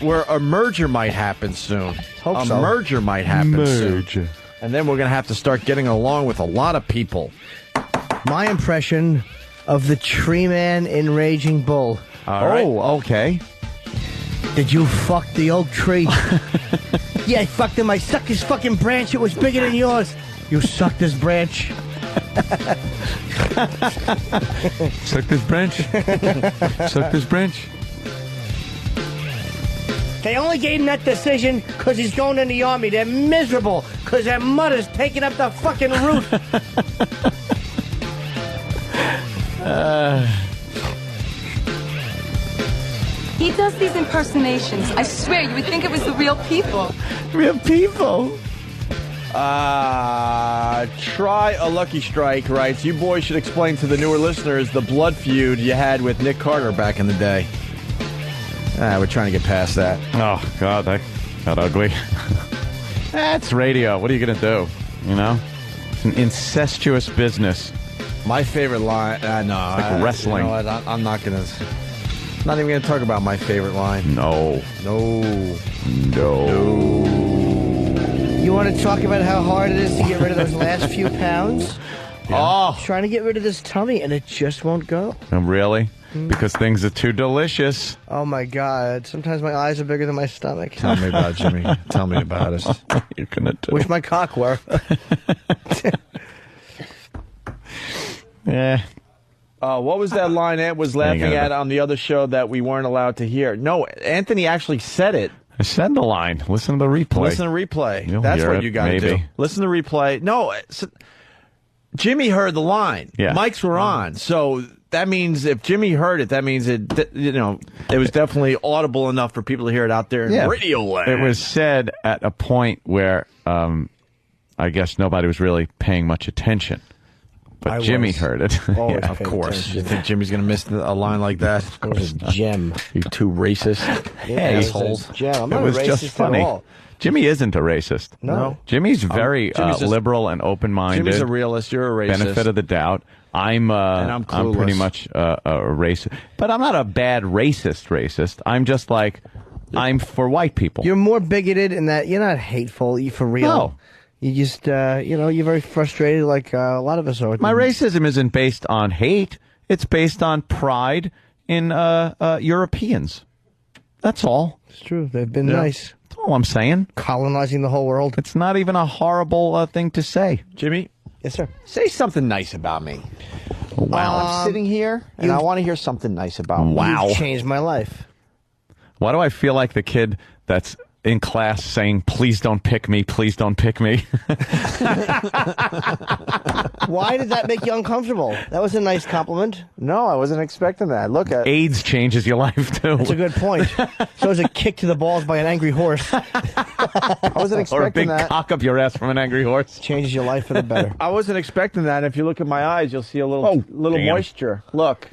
Where a merger might happen soon. Hope so. Merger might happen soon. And then we're going to have to start getting along with a lot of people. My impression of the tree man in Raging Bull. Okay. Did you fuck the oak tree? Yeah, I fucked him. I sucked his fucking branch. It was bigger than yours. You sucked his branch. Sucked his branch. Sucked his branch. They only gave him that decision because he's going in the army. They're miserable because their mother's taking up the fucking root. He does these impersonations. I swear, you would think it was the real people. Real people? Try a Lucky Strike writes, you boys should explain to the newer listeners the blood feud you had with Nick Carter back in the day. We're trying to get past that. Oh, God, that got ugly. That's radio. What are you going to do? You know? It's an incestuous business. My favorite line... no. Like wrestling. You know what, I'm not going to... Not even going to talk about my favorite line. No. You want to talk about how hard it is to get rid of those last few pounds? Yeah. Trying to get rid of this tummy, and it just won't go. Oh, really? Because things are too delicious. Oh, my God. Sometimes my eyes are bigger than my stomach. Tell me about it, Jimmy. Tell me about it. What are you going to do? Wish my cock were. Yeah. What was that line Ant was laughing at on the other show that we weren't allowed to hear? No, Anthony actually said it. I said the line. Listen to the replay. Listen to the replay. You'll That's hear what it, you got to do. maybe. Listen to the replay. No, Jimmy heard the line. Yeah. Mics were on. So that means if Jimmy heard it, that means it was definitely audible enough for people to hear it out there in radio land. It was said at a point where I guess nobody was really paying much attention. But Jimmy heard it. Oh, of course. You think Jimmy's going to miss a line like that? Of course. Jim. You two racist assholes. Jim, I'm It not was a racist just funny. at all. Jimmy isn't a racist. No. Jimmy's very Jimmy's just- liberal and open-minded. Jimmy's a realist. You're a racist. Benefit of the doubt. I'm clueless. pretty much a racist, but I'm not a bad racist. I'm just like I'm for white people. You're more bigoted in that you're not hateful. You for real. No. You just you're very frustrated, like a lot of us are. My racism isn't based on hate. It's based on pride in Europeans. That's all. It's true. They've been nice. That's all I'm saying. Colonizing the whole world. It's not even a horrible thing to say. Jimmy? Yes, sir. Say something nice about me. Wow. I'm sitting here, and I want to hear something nice about me. Wow. You've changed my life. Why do I feel like the kid that's in class saying, please don't pick me, please don't pick me? Why did that make you uncomfortable? That was a nice compliment. No, I wasn't expecting that. Look at AIDS changes your life, too. That's a good point. So is a kick to the balls by an angry horse. I wasn't expecting Or a big that. cock up your ass from an angry horse. Changes your life for the better. I wasn't expecting that. If you look at my eyes, you'll see a little damn. moisture. Look.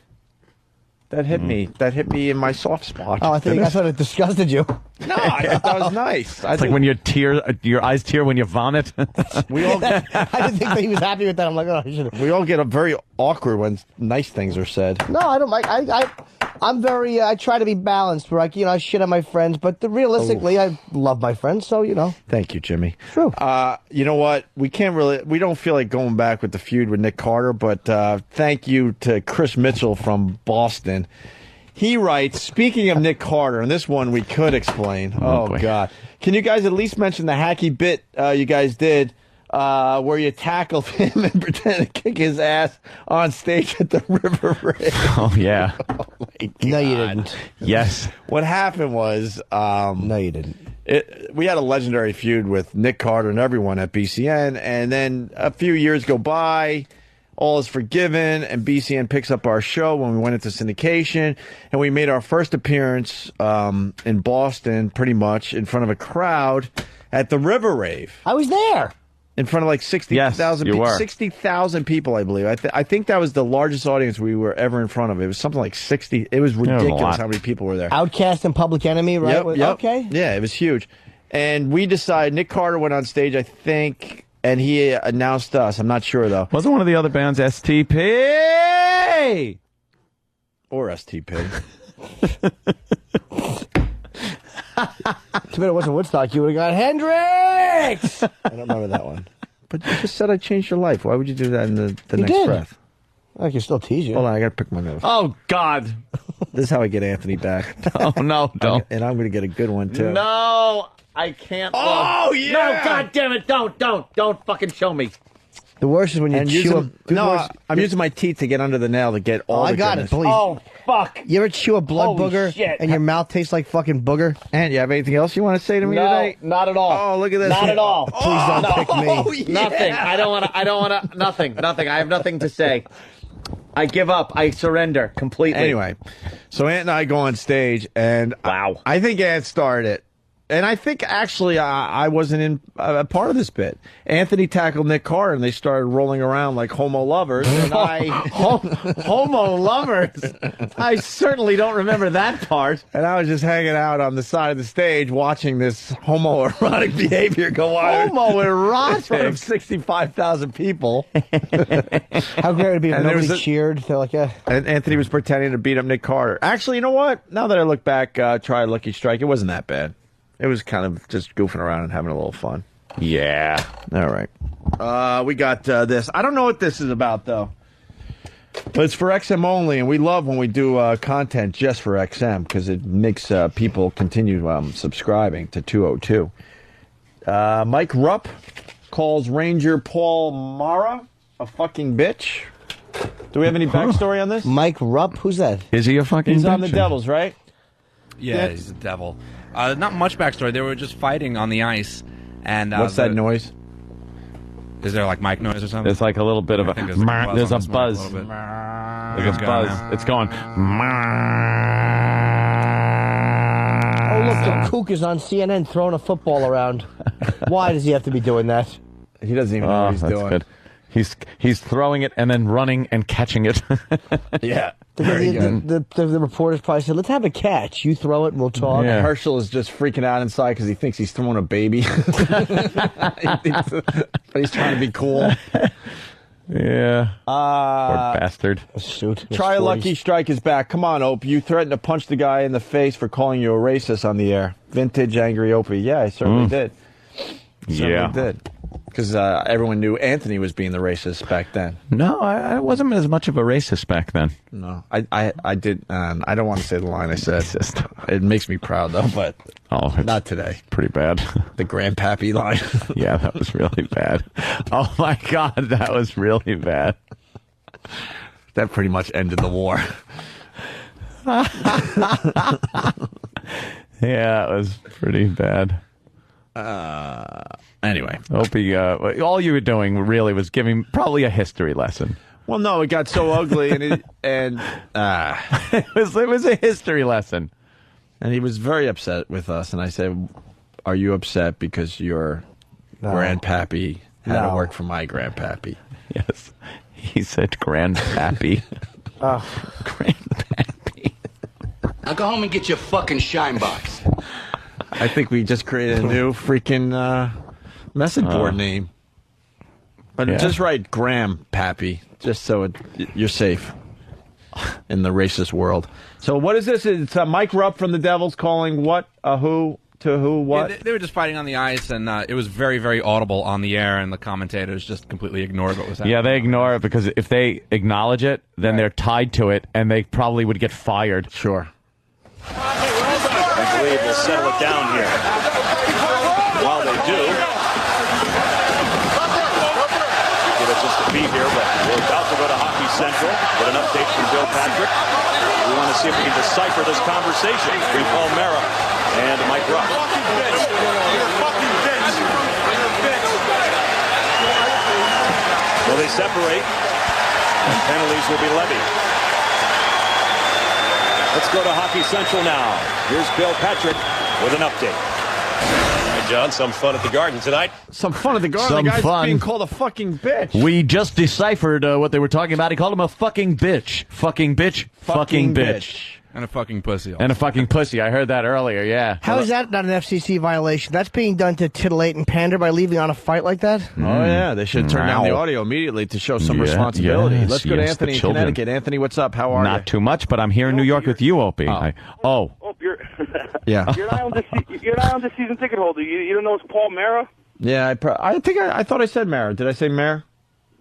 That hit me. That hit me in my soft spot. Oh, I thought it disgusted you. No, I thought that was nice. It's like when your eyes tear when you vomit. We all I didn't think that he was happy with that. I'm like, oh, I should have. we all get very awkward when nice things are said. No, I don't like. I'm very. I try to be balanced. Where I shit on my friends, but realistically, I love my friends. So Thank you, Jimmy. True. You know what? We don't feel like going back with the feud with Nick Carter, but thank you to Chris Mitchell from Boston. He writes, speaking of Nick Carter, and this one we could explain. Oh God. Can you guys at least mention the hacky bit you guys did where you tackled him and pretended to kick his ass on stage at the River Rave? Oh, yeah. Oh, my God. No, you didn't. Yes. What happened was... no, you didn't. We had a legendary feud with Nick Carter and everyone at BCN, and then a few years go by, all is forgiven, and BCN picks up our show when we went into syndication, and we made our first appearance in Boston, pretty much, in front of a crowd at the River Rave. I was there. In front of like 60,000 people. 60,000 people, I believe. I think that was the largest audience we were ever in front of. It was something like 60. It was ridiculous how many people were there. Outcast and Public Enemy, right? Yep. Okay. Yeah, it was huge. And we decided, Nick Carter went on stage, I think, and he announced us. I'm not sure, though. Wasn't one of the other bands STP? Or STP. Too bad it wasn't Woodstock. You would have got Hendrix. I don't remember that one. But you just said I changed your life. Why would you do that in the next did. breath? I can still tease you. Hold on, I got to pick my nose. Oh, God. This is how I get Anthony back. Oh, no, don't. And I'm going to get a good one, too. No, I can't. Oh, yeah. No, God damn it. Don't fucking show me. The worst is when you chew I'm using my teeth to get under the nail to get all the I got goodness. it, please. Oh, fuck. You ever chew a blood Holy booger shit. and your mouth tastes like fucking booger? And you have anything else you want to say to me today? Not at all. Oh, look at this. Not at all. Please don't pick me. Oh, yeah. Nothing. I don't want to. Nothing. I have nothing to say. I give up. I surrender completely. Anyway, so Ant and I go on stage, and wow, I think Ant started it. And I think, actually, I wasn't in a part of this bit. Anthony tackled Nick Carter, and they started rolling around like homo lovers. And homo lovers? I certainly don't remember that part. And I was just hanging out on the side of the stage watching this homoerotic behavior go on. Homoerotic? In front of 65,000 people. How great would it be if nobody cheered? They're like, yeah. And Anthony was pretending to beat up Nick Carter. Actually, you know what? Now that I look back, try a Lucky Strike, it wasn't that bad. It was kind of just goofing around and having a little fun. Yeah. All right. We got this. I don't know what this is about, though. But it's for XM only, and we love when we do content just for XM because it makes people continue subscribing to 202. Mike Rupp calls Ranger Paul Mara a fucking bitch. Do we have any backstory on this? Mike Rupp? Who's that? Is he a fucking bitch? He's on the Devils, right? Yeah, he's the devil. Not much backstory. They were just fighting on the ice. And what's that noise? Is there like mic noise or something? There's like a little bit of a. There's a buzz. There's a buzz. It's going. Oh, look, the kook is on CNN throwing a football around. Why does he have to be doing that? He doesn't even know what he's doing. Good. He's throwing it and then running and catching it. Yeah. The reporters probably said, let's have a catch. You throw it and we'll talk. Yeah. Herschel is just freaking out inside because he thinks he's throwing a baby. But he's trying to be cool. Yeah. Poor bastard. Try a Lucky Strike is back. Come on, Opie. You threatened to punch the guy in the face for calling you a racist on the air. Vintage Angry Opie. Yeah, I certainly did. Certainly did. Because everyone knew Anthony was being the racist back then. No, I wasn't as much of a racist back then. No, I did. I don't want to say the line I said. It makes me proud, though, but not today. Pretty bad. The Grandpappy line. Yeah, that was really bad. Oh, my God, that was really bad. That pretty much ended the war. Yeah, it was pretty bad. Anyway. Opie, all you were doing really was giving probably a history lesson. Well, no, it got so ugly, and it was a history lesson. And he was very upset with us, and I said, are you upset because your grandpappy had to work for my grandpappy? Yes. He said grandpappy. Grandpappy. Now go home and get your fucking shine box. I think we just created a new freaking message board name. But just write Grandpappy, just so you're safe in the racist world. So what is this? It's Mike Rupp from the Devils calling what? Who? To who? What? Yeah, they were just fighting on the ice, and it was very, very audible on the air, and the commentators just completely ignored what was happening. Yeah, they ignore it because if they acknowledge it, then they're tied to it, and they probably would get fired. Sure. I believe we'll settle it down here. While they do, give it just a beat here, but we're about to go to Hockey Central. Get an update from Bill Patrick. We want to see if we can decipher this conversation between Paul Mara and Mike Rupp. Will they separate? And penalties will be levied. Let's go to Hockey Central now. Here's Bill Patrick with an update. Hey, John, some fun at the Garden tonight. Some fun at the Garden? Some the guy's fun. being called a fucking bitch. We just deciphered what they were talking about. He called him a fucking bitch. Fucking bitch. Fucking bitch. And a fucking pussy. Also. And a fucking pussy. I heard that earlier, yeah. How is that not an FCC violation? That's being done to titillate and pander by leaving on a fight like that? Oh, yeah. They should turn down the audio immediately to show some responsibility. Yes, Let's go to Anthony in Connecticut. Anthony, what's up? How are you? Not too much, but I'm here in New York with you, Opie. You're Yeah. You're not on the season ticket holder. You don't know it's Paul Mara? Yeah, I think I thought I said Mara. Did I say Mara?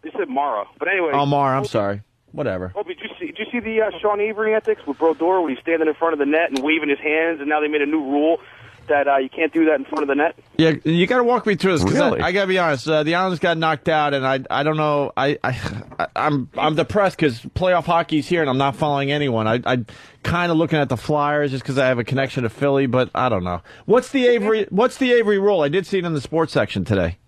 You said Mara. But anyway. Oh, Mara. I'm sorry. Whatever. Oh, did you see the Sean Avery antics with Brodeur when he's standing in front of the net and waving his hands, and now they made a new rule that you can't do that in front of the net? Yeah, you got to walk me through this because Really? I got to be honest. The Islanders got knocked out, and I don't know. I'm depressed because playoff hockey's here, and I'm not following anyone. I kind of looking at the Flyers just because I have a connection to Philly, but I don't know. What's the Avery rule? I did see it in the sports section today.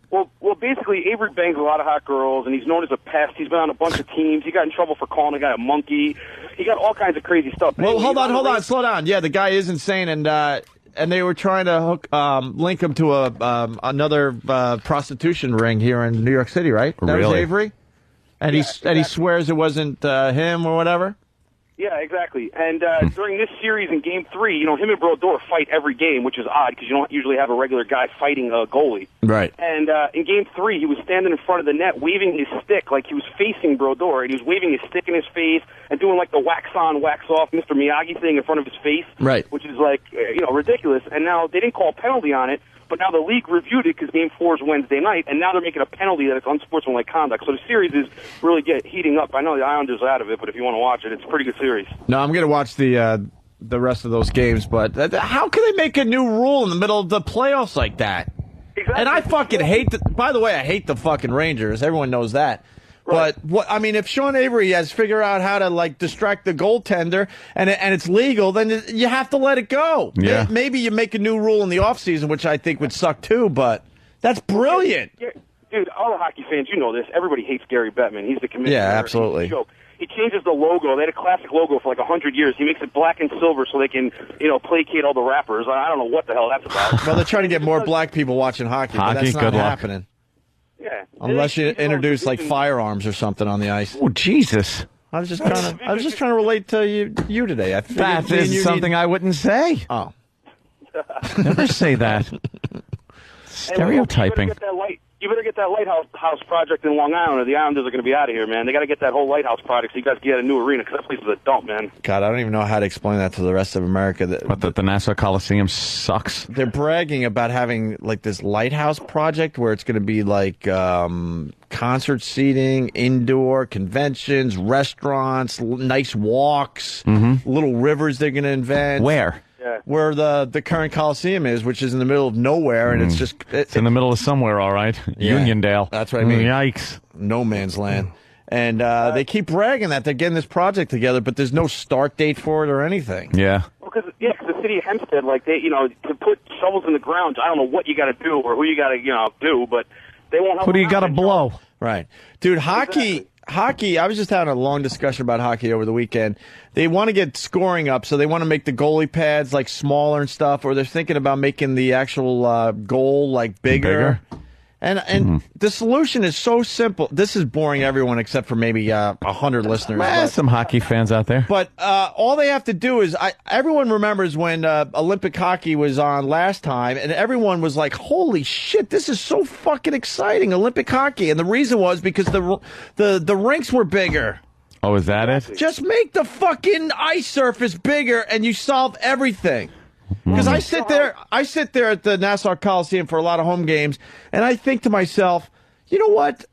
Well, basically, Avery bangs a lot of hot girls, and he's known as a pest. He's been on a bunch of teams. He got in trouble for calling a guy a monkey. He got all kinds of crazy stuff. But Well, anyway, hold on, slow down. Yeah, the guy is insane, and they were trying to link him to another prostitution ring here in New York City, right? That was Really? Avery, and he swears it wasn't him or whatever. Yeah, exactly. And during this series in Game 3, him and Brodeur fight every game, which is odd because you don't usually have a regular guy fighting a goalie. Right. And in Game 3, he was standing in front of the net waving his stick like he was facing Brodeur, and he was waving his stick in his face and doing like the wax on, wax off Mr. Miyagi thing in front of his face. Right. Which is like, ridiculous. And now they didn't call a penalty on it, but now the league reviewed it because Game 4 is Wednesday night, and now they're making a penalty that it's unsportsmanlike conduct. So the series is really heating up. I know the Islanders are out of it, but if you want to watch it, it's a pretty good series. No, I'm going to watch the rest of those games, but how can they make a new rule in the middle of the playoffs like that? Exactly. And I fucking hate by the way, I hate the fucking Rangers. Everyone knows that. Right. But if Sean Avery has figured out how to distract the goaltender and it's legal, then you have to let it go. Yeah. Maybe you make a new rule in the offseason, which I think would suck too, but that's brilliant. Yeah, dude, all the hockey fans, you know this. Everybody hates Gary Bettman. He's the commissioner. Yeah, absolutely. He's a joke. He changes the logo. They had a classic logo for 100 years. He makes it black and silver so they can, placate all the rappers. I don't know what the hell that's about. Well, they're trying to get more black people watching hockey, but that's not good luck. happening. Yeah. Unless you introduce firearms or something on the ice. Oh, Jesus. I was just trying to relate to you today. I figured That me and is you something I wouldn't say. Oh. Never say that. Stereotyping. You You better get that lighthouse project in Long Island, or the Islanders are going to be out of here, man. They got to get that whole lighthouse project so you guys can get a new arena, because that place is a dump, man. God, I don't even know how to explain that to the rest of America. But the Nassau Coliseum sucks. They're bragging about having like this lighthouse project where it's going to be like concert seating, indoor conventions, restaurants, nice walks, little rivers they're going to invent. Where? Where the current Coliseum is, which is in the middle of nowhere, and it's just... It's in the middle of somewhere, all right. Yeah, Uniondale. That's what I mean. Yikes. No man's land. And they keep bragging that they're getting this project together, but there's no start date for it or anything. Yeah. Well, because the city of Hempstead, like, they, to put shovels in the ground, I don't know what you got to do or who you got to, do, but they won't help. Who do you got to blow? Right. Dude, hockey, I was just having a long discussion about hockey over the weekend. They want to get scoring up, so they want to make the goalie pads like smaller and stuff, or they're thinking about making the actual goal like bigger. And the solution is so simple. This is boring everyone except for maybe 100 listeners. Some hockey fans out there. But all they have to do is, everyone remembers when Olympic hockey was on last time, and everyone was like, holy shit, this is so fucking exciting, Olympic hockey. And the reason was because the rinks were bigger. Oh, is that it? Just make the fucking ice surface bigger and you solve everything. Because I sit there at the Nassau Coliseum for a lot of home games, and I think to myself, you know what?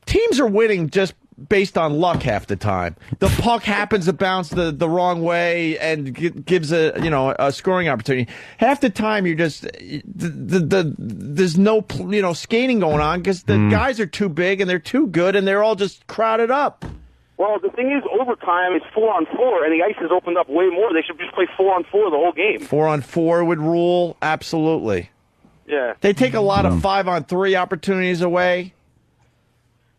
Teams are winning just based on luck half the time. The puck happens to bounce the wrong way and gives a scoring opportunity. Half the time you're just there's no skating going on because the guys are too big and they're too good and they're all just crowded up. Well, the thing is, overtime is 4-on-4, and the ice has opened up way more. They should just play 4-on-4 the whole game. 4-on-4 would rule, absolutely. Yeah. They take a lot of 5-on-3 opportunities away.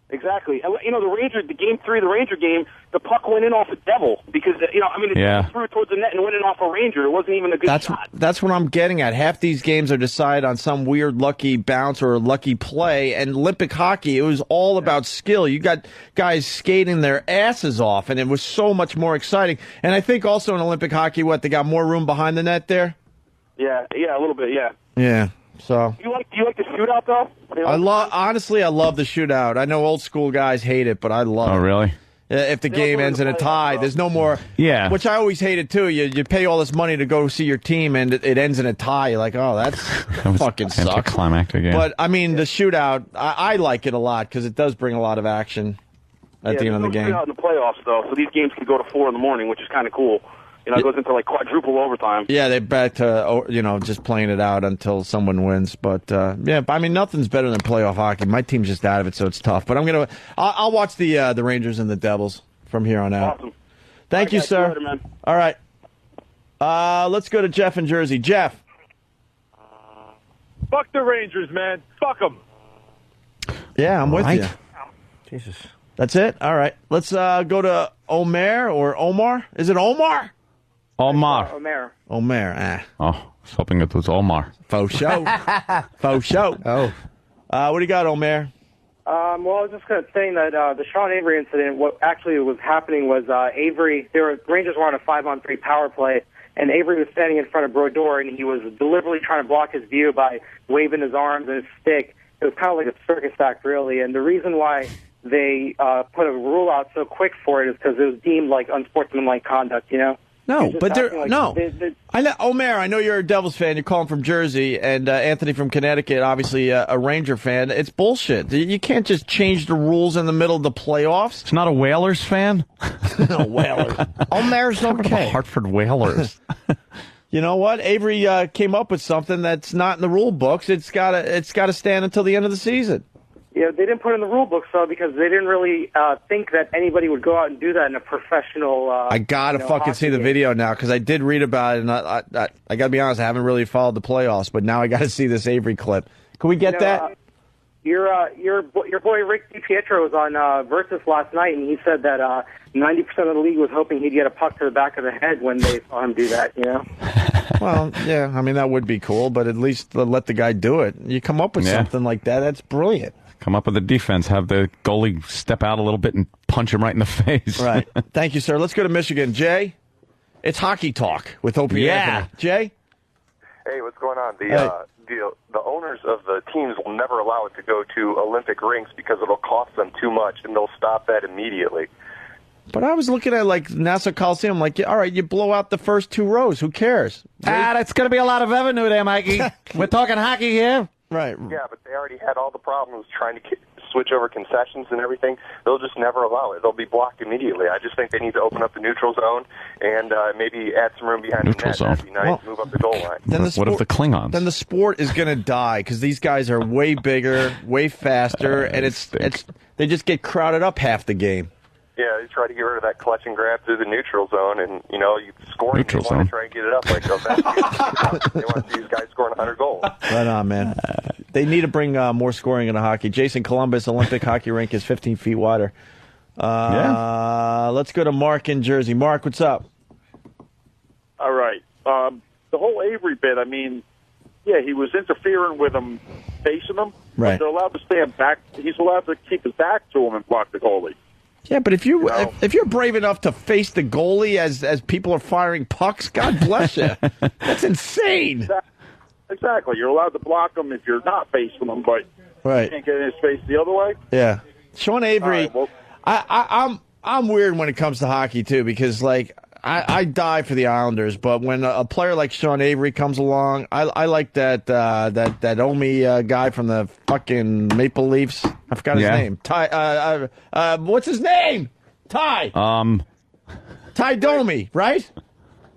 Exactly. The Ranger, the game 3 of the Ranger game, the puck went in off a Devil because, it threw it towards the net and went in off a Ranger. It wasn't even a good shot. That's what I'm getting at. Half these games are decided on some weird lucky bounce or a lucky play, and Olympic hockey, it was all about skill. You got guys skating their asses off, and it was so much more exciting. And I think also in Olympic hockey, they got more room behind the net there? Yeah, a little bit, yeah. Yeah. So do you like the shootout though? Honestly, I love the shootout. I know old school guys hate it, but I love it. Oh, really? If the game ends in a tie, there's no more. Yeah. Which I always hated too. You pay all this money to go see your team, and it ends in a tie. You're like, oh, that fucking sucks. Anticlimactic, yeah. But I mean, the shootout, I like it a lot because it does bring a lot of action at the end of the game. Shootout in the playoffs though, so these games can go to 4 in the morning, which is kind of cool. It goes into like quadruple overtime. Yeah, they're back to just playing it out until someone wins. But I mean, nothing's better than playoff hockey. My team's just out of it, so it's tough. But I'll watch the Rangers and the Devils from here on out. Awesome. Thank you, sir. Later, man. All right. Let's go to Jeff in Jersey. Jeff. Fuck the Rangers, man. Fuck them. Yeah, I'm with you. Jesus. That's it? All right. Let's go to Omar. Is it Omar? Omar. Omer. Oh, I was hoping it was Omar. Faux show. Faux show. Oh. What do you got, Omer? Well, I was just going to say that the Sean Avery incident, what actually was happening was Avery, Rangers were on a 5-on-3 power play, and Avery was standing in front of Brodeur, and he was deliberately trying to block his view by waving his arms and his stick. It was kind of like a circus act, really, and the reason why they put a rule out so quick for it is because it was deemed like unsportsmanlike conduct, No, but I know, Omer, I know you're a Devils fan. You're calling from Jersey, and Anthony from Connecticut, obviously a Ranger fan. It's bullshit. You can't just change the rules in the middle of the playoffs. It's not a Whalers fan? No, Whalers. Omer's okay. Hartford Whalers. You know what? Avery came up with something that's not in the rule books. It's got to stand until the end of the season. Yeah, they didn't put it in the rule book, so because they didn't really think that anybody would go out and do that in a professional. I gotta fucking see the video now because I did read about it, and I gotta be honest, I haven't really followed the playoffs, but now I gotta see this Avery clip. Can we get that? Your boy Rick DiPietro was on Versus last night, and he said that 90% of the league was hoping he'd get a puck to the back of the head when they saw him do that. Well, yeah, I mean that would be cool, but at least let the guy do it. You come up with something like that, that's brilliant. Come up with a defense, have the goalie step out a little bit and punch him right in the face. Right. Thank you, sir. Let's go to Michigan. Jay, it's hockey talk with Opie and Anthony. Jay? Hey, what's going on? the owners of the teams will never allow it to go to Olympic rinks because it'll cost them too much, and they'll stop that immediately. But I was looking at like Nassau Coliseum, like, all right, you blow out the first 2 rows. Who cares? That's going to be a lot of revenue there, Mikey. We're talking hockey here. Right. Yeah, but they already had all the problems trying to switch over concessions and everything. They'll just never allow it. They'll be blocked immediately. I just think they need to open up the neutral zone and maybe add some room behind neutral the zone. net. That'd be nice. Move up the goal line. What if the Klingons? Then the sport is going to die because these guys are way bigger, way faster, and they just get crowded up half the game. Yeah, they try to get rid of that clutch and grab through the neutral zone, and you score. You want to try and get it up like they want to see these guys scoring 100 goals. Right on, man. They need to bring more scoring into hockey. Jason, Columbus Olympic hockey rink is 15 feet wider. Let's go to Mark in Jersey. Mark, what's up? All right. The whole Avery bit, I mean, yeah, he was interfering with him, facing him. Right. But they're allowed to stand back. He's allowed to keep his back to him and block the goalie. Yeah, but if you're brave enough to face the goalie as people are firing pucks, God bless you. That's insane. Exactly. You're allowed to block him if you're not facing him, but you can't get in his face the other way. Yeah. Sean Avery, All right, I'm weird when it comes to hockey, too, because, like, I die for the Islanders, but when a player like Sean Avery comes along, I like that Omi guy from the fucking Maple Leafs. I forgot his name. Ty. What's his name? Ty. Ty Domi, right?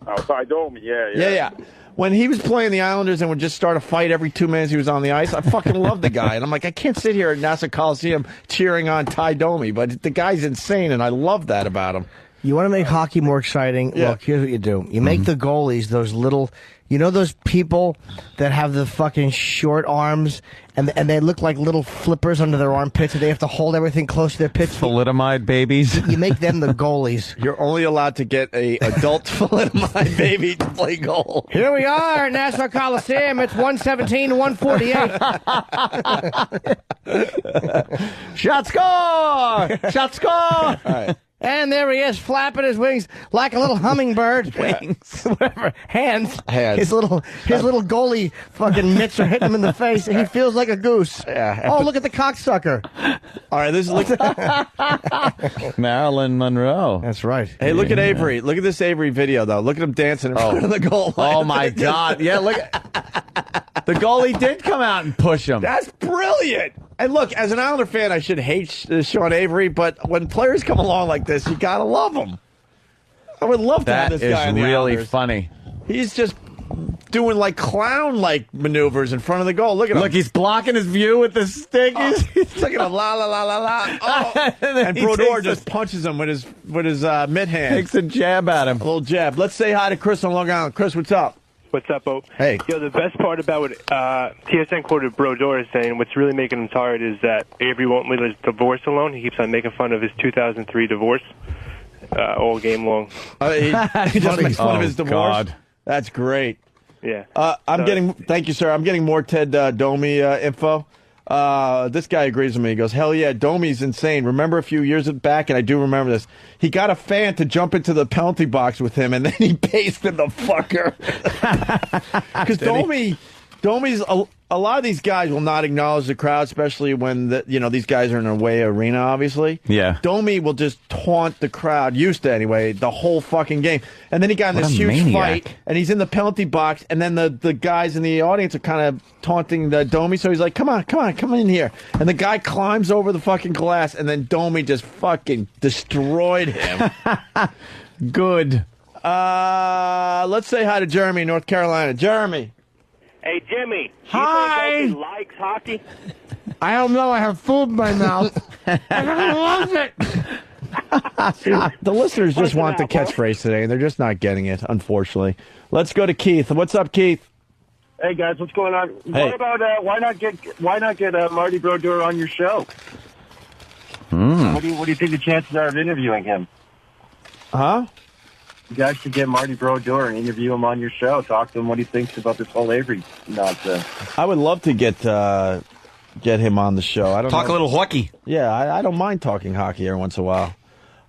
Oh, Ty Domi, yeah. Yeah. When he was playing the Islanders and would just start a fight every 2 minutes he was on the ice, I fucking love the guy. And I'm like, I can't sit here at Nassau Coliseum cheering on Ty Domi, but the guy's insane, and I love that about him. You want to make hockey more exciting? Yeah. Look, here's what you do. You make the goalies those little, those people that have the fucking short arms and they look like little flippers under their armpits and they have to hold everything close to their pits. Thalidomide babies. You make them the goalies. You're only allowed to get a adult thalidomide baby to play goal. Here we are at Nassau Coliseum. It's 117 to 148. Shot score! Shot score! All right. And there he is, flapping his wings like a little hummingbird. Wings. Whatever. Hands. Hands. His little goalie fucking mitts are hitting him in the face, and he feels like a goose. Yeah. Oh, look at the cocksucker. All right, this is Marilyn Monroe. That's right. Hey, look at Avery. Look at this Avery video, though. Look at him dancing in front of the goal line. Oh, my God. Yeah, look. The goalie did come out and push him. That's brilliant. And look, as an Islander fan, I should hate Sean Avery, but when players come along like this, you gotta love them. I would love to have this guy in the really Islanders. funny. He's just doing like clown-like maneuvers in front of the goal. Look at him. Look, he's blocking his view with the stick. Look at him, la la la la la. Oh. And Brodeur just punches him with his mid hand. Takes a jab at him. A little jab. Let's say hi to Chris on Long Island. Chris, what's up? What's up, Bo? Hey. Yo, the best part about what TSN quoted Brodeur as saying, what's really making him tired is that Avery won't leave his divorce alone. He keeps on making fun of his 2003 divorce all game long. He just makes fun of his divorce? God. That's great. Yeah. Thank you, sir. I'm getting more Ted Domi info. This guy agrees with me. He goes, hell yeah, Domi's insane. Remember a few years back, and I do remember this, he got a fan to jump into the penalty box with him, and then he pasted the fucker. Because Domi's a lot of these guys will not acknowledge the crowd, especially when these guys are in a away arena, obviously. Yeah. Domi will just taunt the crowd, used to anyway, the whole fucking game. And then he got in this huge fight, and he's in the penalty box, and then the guys in the audience are kind of taunting the Domi, so he's like, come in here. And the guy climbs over the fucking glass, and then Domi just fucking destroyed him. Good. Let's say hi to Jeremy in North Carolina. Jeremy. Hey, Jimmy. Hi. Do you think Opie likes hockey? I don't know. I have food in my mouth. And I love it. The listeners just want the catchphrase today, and they're just not getting it, unfortunately. Let's go to Keith. What's up, Keith? Hey guys, what's going on? Hey. What about why not get Marty Brodeur on your show? What do you think the chances are of interviewing him? Huh? You guys should get Marty Brodeur and interview him on your show. Talk to him what he thinks about this whole Avery nonsense. I would love to get him on the show. I don't Talk know. a little hockey. Yeah, I don't mind talking hockey every once in a while.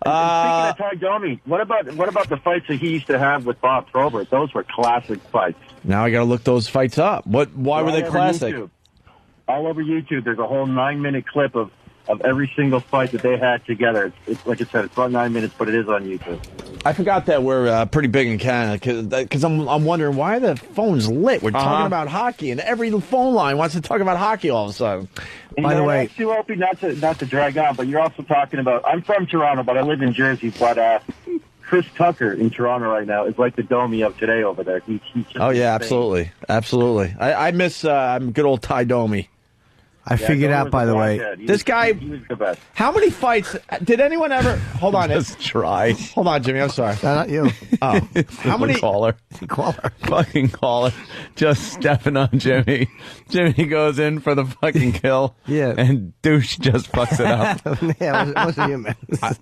Speaking of Ty Domi, what about the fights that he used to have with Bob Probert? Those were classic fights. Now I got to look those fights up. Why were they classic? All over YouTube, there's a whole 9-minute clip of every single fight that they had together. It's like I said, it's about 9 minutes, but it is on YouTube. I forgot that we're pretty big in Canada because I'm wondering why the phone's lit. We're talking about hockey, and every phone line wants to talk about hockey all of a sudden. By the way, too, Opie, not to drag on, but you're also talking about. I'm from Toronto, but I live in Jersey. But Chris Tucker in Toronto right now is like the Domi of today over there. He's just insane. absolutely. I miss good old Ty Domi. I figured out, by the way, this guy. He was the best. How many fights did anyone ever? Hold on, just try. Hold on, Jimmy. I'm sorry. Not you. Oh, how many caller? Fucking caller. Just stepping on Jimmy. Jimmy goes in for the fucking kill. Yeah, and douche just fucks it up. Yeah, it wasn't you, man.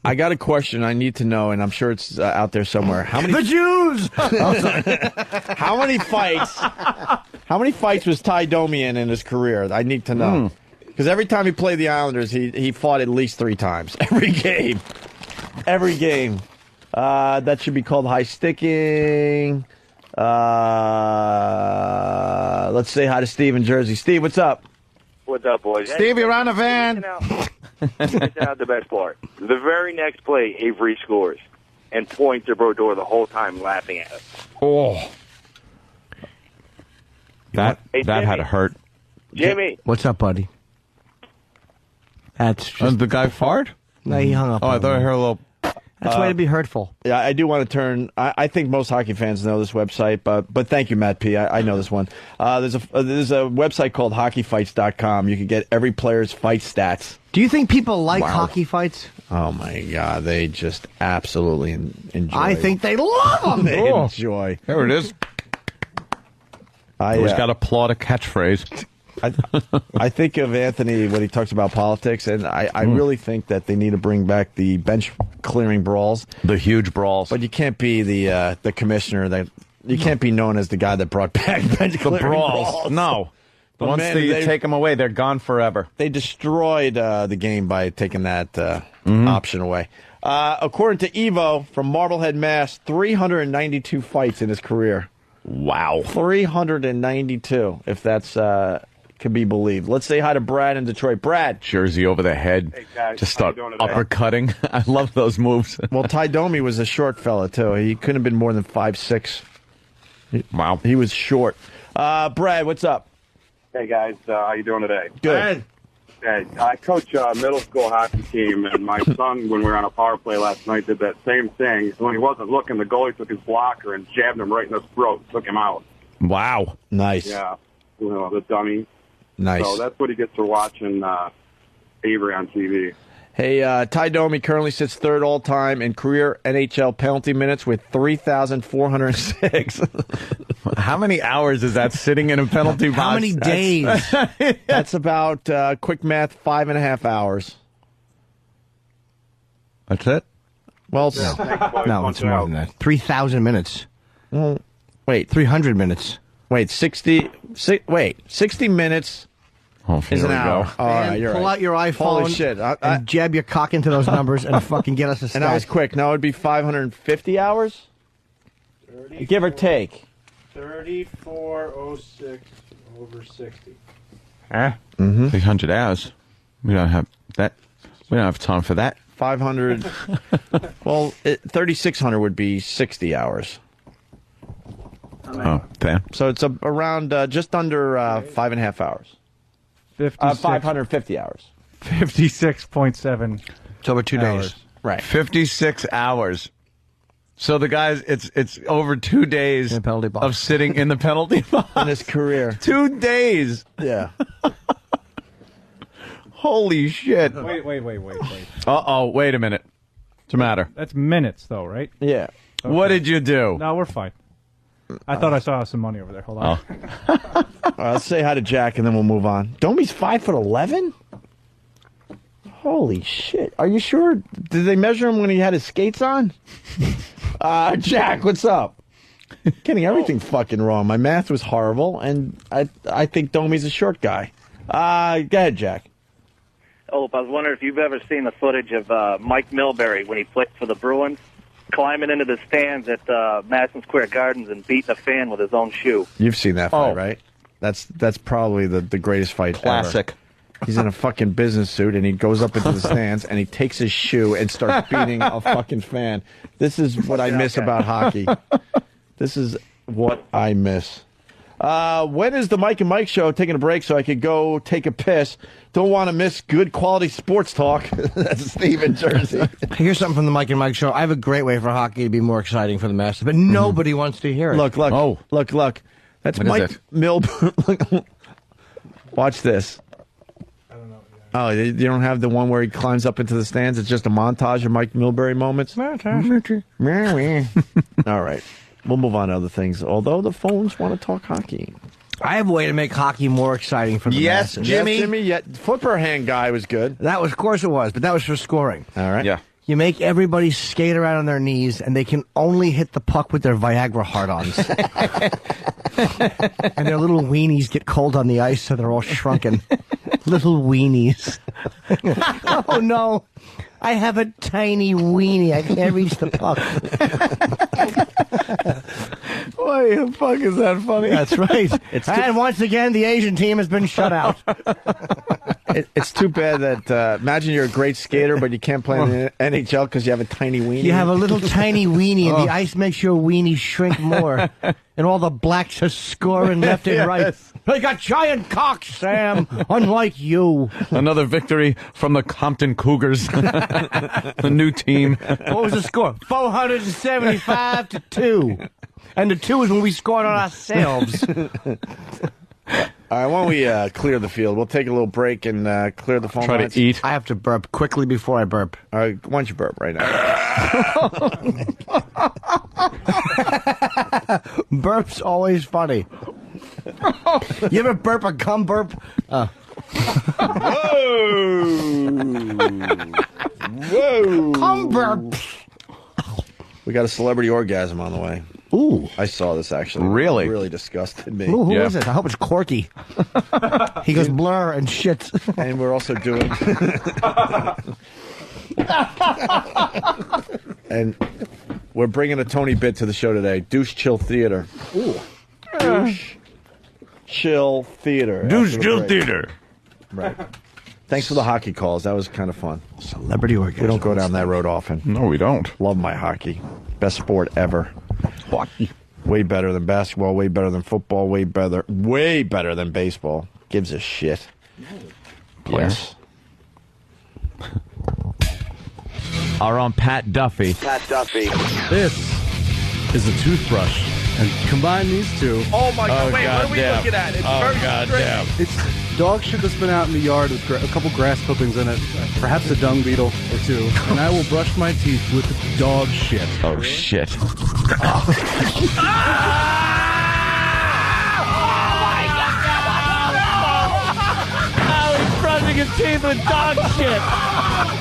I got a question I need to know, and I'm sure it's out there somewhere. How many? The Jews. How many fights? How many fights was Ty Domi in his career? I need to know. Because every time he played the Islanders, he fought at least 3 times. Every game. Every game. That should be called high sticking. Let's say hi to Steve in Jersey. Steve, what's up? What's up, boys? Steve, you're on the van. It's not the best part. The very next play, Avery scores and points to Brodeur the whole time laughing at us. Oh. That had to hurt. Jimmy. What's up, buddy? That's just... the guy fart? No, he hung up. Oh, I thought I heard a little... That's way to be hurtful. Yeah, I do want to turn... I think most hockey fans know this website, but thank you, Matt P. I know this one. There's a website called hockeyfights.com. You can get every player's fight stats. Do you think people like hockey fights? Oh, my God. They just absolutely enjoy I think they love them. They enjoy. There it is. Always got to applaud a catchphrase. I think of Anthony when he talks about politics, and I really think that they need to bring back the bench clearing brawls, the huge brawls. But you can't be the commissioner that you can't be known as the guy that brought back bench clearing brawls. No, once they take them away, they're gone forever. They destroyed the game by taking that option away. According to Evo from Marblehead, Mass, 392 fights in his career. Wow. 392, if that's can be believed. Let's say hi to Brad in Detroit. Brad. Jersey over the head. Hey, guys. Just start uppercutting. I love those moves. Well, Ty Domi was a short fella, too. He couldn't have been more than 5'6". Wow. He was short. Brad, what's up? Hey, guys. How you doing today? Good. Hey, I coach a middle school hockey team, and my son, when we were on a power play last night, did that same thing. When he wasn't looking, the goalie took his blocker and jabbed him right in the throat, took him out. Wow. Nice. Yeah. The dummy. Nice. So that's what he gets for watching Avery on TV. Hey, Ty Domi currently sits third all-time in career NHL penalty minutes with 3,406. How many hours is that sitting in a penalty box? How many days? That's about, quick math, 5.5 hours. That's it? Well, no, it's more than that. 3,000 minutes. Well, wait. 300 minutes. Wait, 60 minutes is an hour. All right, you're pull right. out your iPhone. Holy shit. And jab your cock into those numbers and fucking get us a stat. And that was quick. Now it would be 550 hours? Give or take. 3406 over 60. Huh? 300 hours. We don't have that. We don't have time for that. 500. Well, 3,600 would be 60 hours. Oh, damn. So it's around just under 5.5 hours. 550 hours. 56.7. It's over 2 days. Right. 56 hours. So the guys, it's over 2 days of sitting in the penalty box. In his career. 2 days. Yeah. Holy shit. Wait. Uh-oh, wait a minute. What's the matter? That's minutes, though, right? Yeah. Okay. What did you do? No, we're fine. I thought I saw some money over there. Hold on. All right, let's say hi to Jack, and then we'll move on. Domi's 5'11"? Holy shit. Are you sure? Did they measure him when he had his skates on? Jack, what's up? Getting everything fucking wrong. My math was horrible, and I think Domi's a short guy. Go ahead, Jack. I was wondering if you've ever seen the footage of Mike Milbury when he played for the Bruins, climbing into the stands at Madison Square Gardens and beating a fan with his own shoe. You've seen that fight, right? That's probably the greatest fight Classic. ever. He's in a fucking business suit, and he goes up into the stands, and he takes his shoe and starts beating a fucking fan. This is what I miss about hockey. This is what I miss. When is the Mike and Mike show? Taking a break so I could go take a piss. Don't want to miss good quality sports talk. That's Steve in Jersey. Here's something from the Mike and Mike show. I have a great way for hockey to be more exciting for the masses, but nobody wants to hear it. Look. Look. That's What Mike is it? Milbury. Watch this. Oh, you don't have the one where he climbs up into the stands? It's just a montage of Mike Milbury moments? All right. We'll move on to other things, although the phones want to talk hockey. I have a way to make hockey more exciting for the masses. Jimmy. Yes, Jimmy. Yeah, flipper hand guy was good. That was, of course it was, but that was for scoring. All right. Yeah. You make everybody skate around on their knees, and they can only hit the puck with their Viagra hard-ons. And their little weenies get cold on the ice, so they're all shrunken. Little weenies. Oh, no. I have a tiny weenie. I can't reach the puck. Why the fuck is that funny? That's right. And once again, the Asian team has been shut out. It's too bad that, imagine you're a great skater, but you can't play in the NHL because you have a tiny weenie. You have a little tiny weenie, and the ice makes your weenie shrink more. And all the blacks are scoring left and right. They got giant cocks, Sam, unlike you. Another victory from the Compton Cougars. The new team. What was the score? 475-2. And the 2 is when we scored on ourselves. All right, why don't we clear the field? We'll take a little break and clear the phone Try lines. to eat. I have to burp quickly before I burp. All right, why don't you burp right now? Burp's always funny. You ever burp a cum burp? Whoa! Cum burp. We got a celebrity orgasm on the way. Ooh. I saw this, actually. Really? It really disgusted me. Ooh, who is it? I hope it's Corky. He goes blur and shit. And we're also doing... And we're bringing a Tony bit to the show today. Douche Chill Theater. Ooh. Douche Chill Theater. Douche Chill Theater. Right. Thanks for the hockey calls. That was kind of fun. Celebrity orgasm. We don't go down that road often. No, we don't. Love my hockey. Best sport ever. Hockey. Way better than basketball, way better than football, way better than baseball. Gives a shit. Yes. Our own Pat Duffy. Pat Duffy. This is a toothbrush. And combine these two. Oh my God! Oh, Wait, what are we goddamn. looking at? It's Oh, very goddamn. It's dog shit that's been out in the yard with a couple grass clippings in it, perhaps a dung beetle or two, and I will brush my teeth with dog shit. Oh, shit. Oh, he's brushing his teeth with dog shit.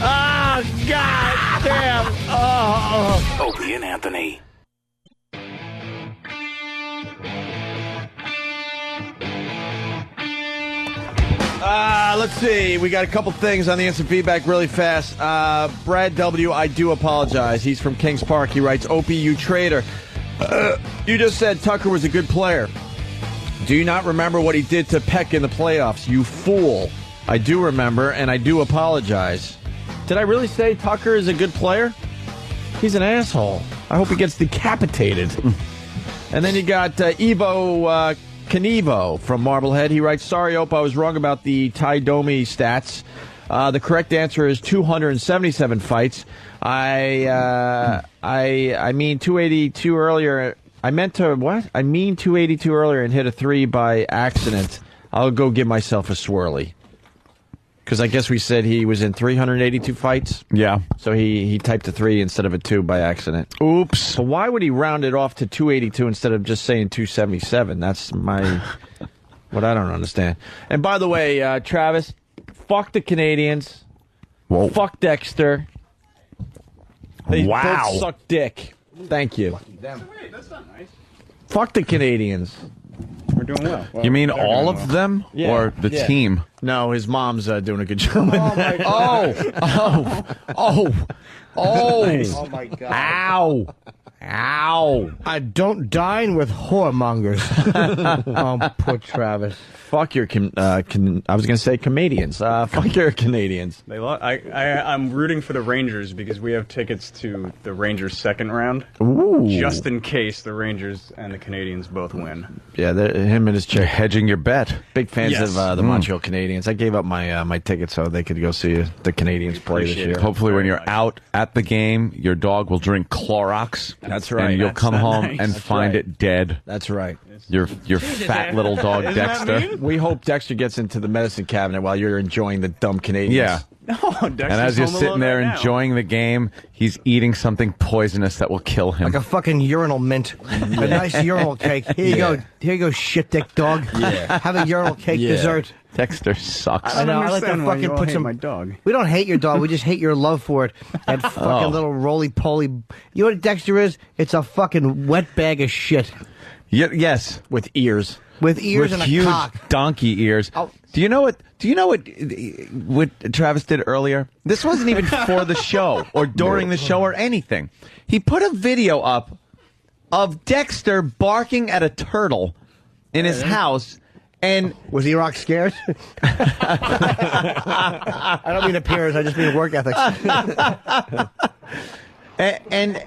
Oh, God damn. Oh. Opie and Anthony. Let's see. We got a couple things on the instant feedback really fast. Brad W., I do apologize. He's from Kings Park. He writes, Opie, you traitor. You just said Tucker was a good player. Do you not remember what he did to Peck in the playoffs? You fool. I do remember, and I do apologize. Did I really say Tucker is a good player? He's an asshole. I hope he gets decapitated. And then you got Evo Knievo from Marblehead. He writes, sorry, Ope, I was wrong about the Ty Domi stats. The correct answer is 277 fights. I mean 282 earlier. I meant to, what? I mean 282 earlier and hit a 3 by accident. I'll go give myself a swirly. Because I guess we said he was in 382 fights. Yeah. So he typed a 3 instead of a 2 by accident. Oops. So why would he round it off to 282 instead of just saying 277? That's my... what I don't understand. And by the way, Travis, fuck the Canadians. Whoa. Fuck Dexter. They Wow. both suck dick. Thank you. Wait, that's not nice. Fuck the Canadians. We're doing well. You mean all of them, or the team? No, his mom's doing a good job. Oh my God. Oh my God. Ow. Ow. I don't dine with whoremongers. Oh, poor Travis. Fuck your, I was going to say comedians. Fuck your Canadians. I'm rooting for the Rangers because we have tickets to the Rangers' second round. Ooh. Just in case the Rangers and the Canadians both win. Yeah, him and his chick. You're hedging your bet. Big fans Yes. of the Montreal Canadiens. I gave up my my ticket so they could go see the Canadians play this year. Hopefully when you're out at the game, your dog will drink Clorox. That's right. And you'll That's come home nice. and That's find right. it dead. That's right. Your fat little dog, Isn't that Dexter. mean? We hope Dexter gets into the medicine cabinet while you're enjoying the dumb Canadians. Yeah. Dexter's And as you're home sitting alone there right now. enjoying the game, he's eating something poisonous that will kill him. Like a fucking urinal mint. A nice urinal cake. Here you go. Here you go, shit dick dog. Yeah. Have a urinal cake dessert. Dexter sucks. I know. I like to fucking put some. my dog. We don't hate your dog. We just hate your love for it. That fucking little roly-poly. You know what Dexter is? It's a fucking wet bag of shit. Yes, with ears. With ears and a huge cock. donkey ears. Do you know what? Do you know what Travis did earlier? This wasn't even for the show or during the show or anything. He put a video up of Dexter barking at a turtle in his house. And was E-Rock scared? I don't mean appearance. I just mean work ethics. and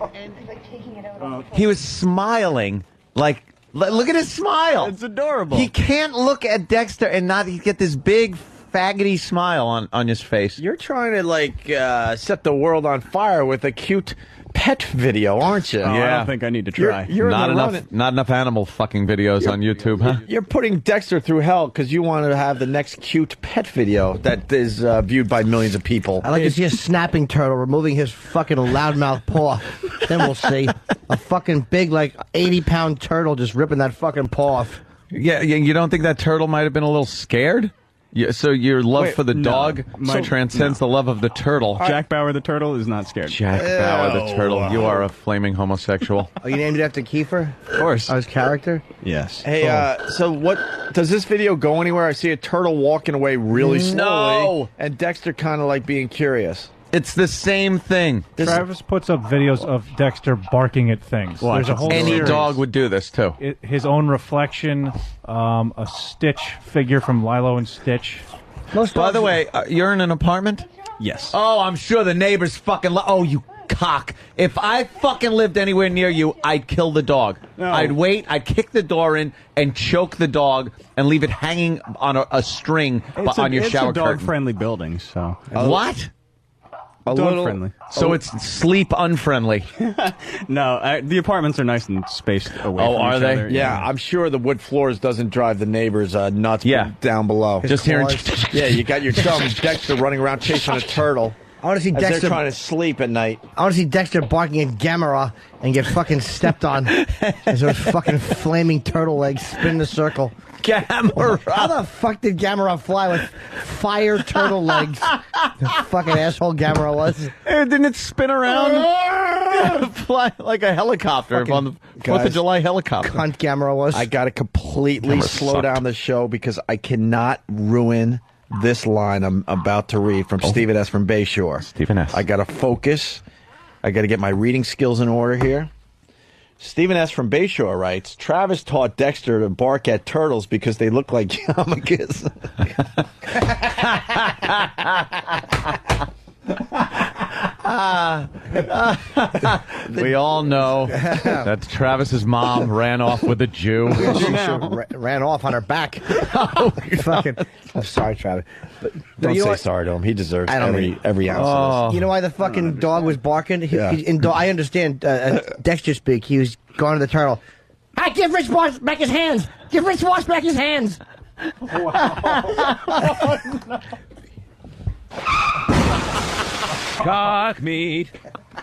he was smiling like. Look at his smile. It's adorable. He can't look at Dexter and not get this big faggoty smile on his face. You're trying to set the world on fire with a cute pet video, aren't you? I don't think I need to try. You're not in the enough. running. Not enough animal fucking videos on YouTube, huh? You're putting Dexter through hell because you want to have the next cute pet video that is viewed by millions of people. I like to see a snapping turtle removing his fucking loudmouth paw. Then we'll see a fucking big, 80-pound turtle just ripping that fucking paw off. Yeah, you don't think that turtle might have been a little scared? Yeah, so your love for the dog transcends the love of the turtle. Jack Bauer the turtle is not scared. Jack Bauer the turtle. You are a flaming homosexual. Oh, you named it after Kiefer? Of course. Oh, his character? Yes. Hey, so what does this video go anywhere? I see a turtle walking away really slowly, and Dexter kind of being curious. It's the same thing. Travis puts up videos of Dexter barking at things. Watch. There's a whole Any series. dog would do this too. His own reflection, a Stitch figure from Lilo and Stitch. By the way, you're in an apartment? Yes. Oh, I'm sure the neighbors fucking. Oh, you cock! If I fucking lived anywhere near you, I'd kill the dog. No. I'd wait. I'd kick the door in and choke the dog and leave it hanging on a string on your shower It's a curtain. dog-friendly building, so. What? Dog-friendly. So it's sleep unfriendly. No, the apartments are nice and spaced away from are each they? other. Yeah, I'm sure the wood floors doesn't drive the neighbors nuts down below. Just hearing. Yeah, you got your dumb Dexter running around chasing a turtle. I want to see as Dexter they're trying to sleep at night. I want to see Dexter barking at Gamera and get fucking stepped on as those fucking flaming turtle legs spin in a circle. Gamera. How the fuck did Gamera fly with fire turtle legs? The fucking asshole Gamera was. Didn't it spin around? Fly like a helicopter Fucking on the 4th of July helicopter. Cunt Gamera was. I got to completely Gamera slow sucked. down the show because I cannot ruin this line I'm about to read from Stephen S. from Bayshore. Stephen S. I got to focus. I got to get my reading skills in order here. Stephen S. from Bayshore writes, Travis taught Dexter to bark at turtles because they look like yarmulkes. We all know that Travis's mom ran off with a Jew. She ran off on her back. Fucking. I'm sorry, Travis. But Don't you know say what? sorry to him. He deserves I don't every ounce of this. You know why the fucking dog was barking? I understand Dexter speak. He was going to the turtle. I give Rich Boss back his hands. Give Rich Boss back his hands. Cock meat.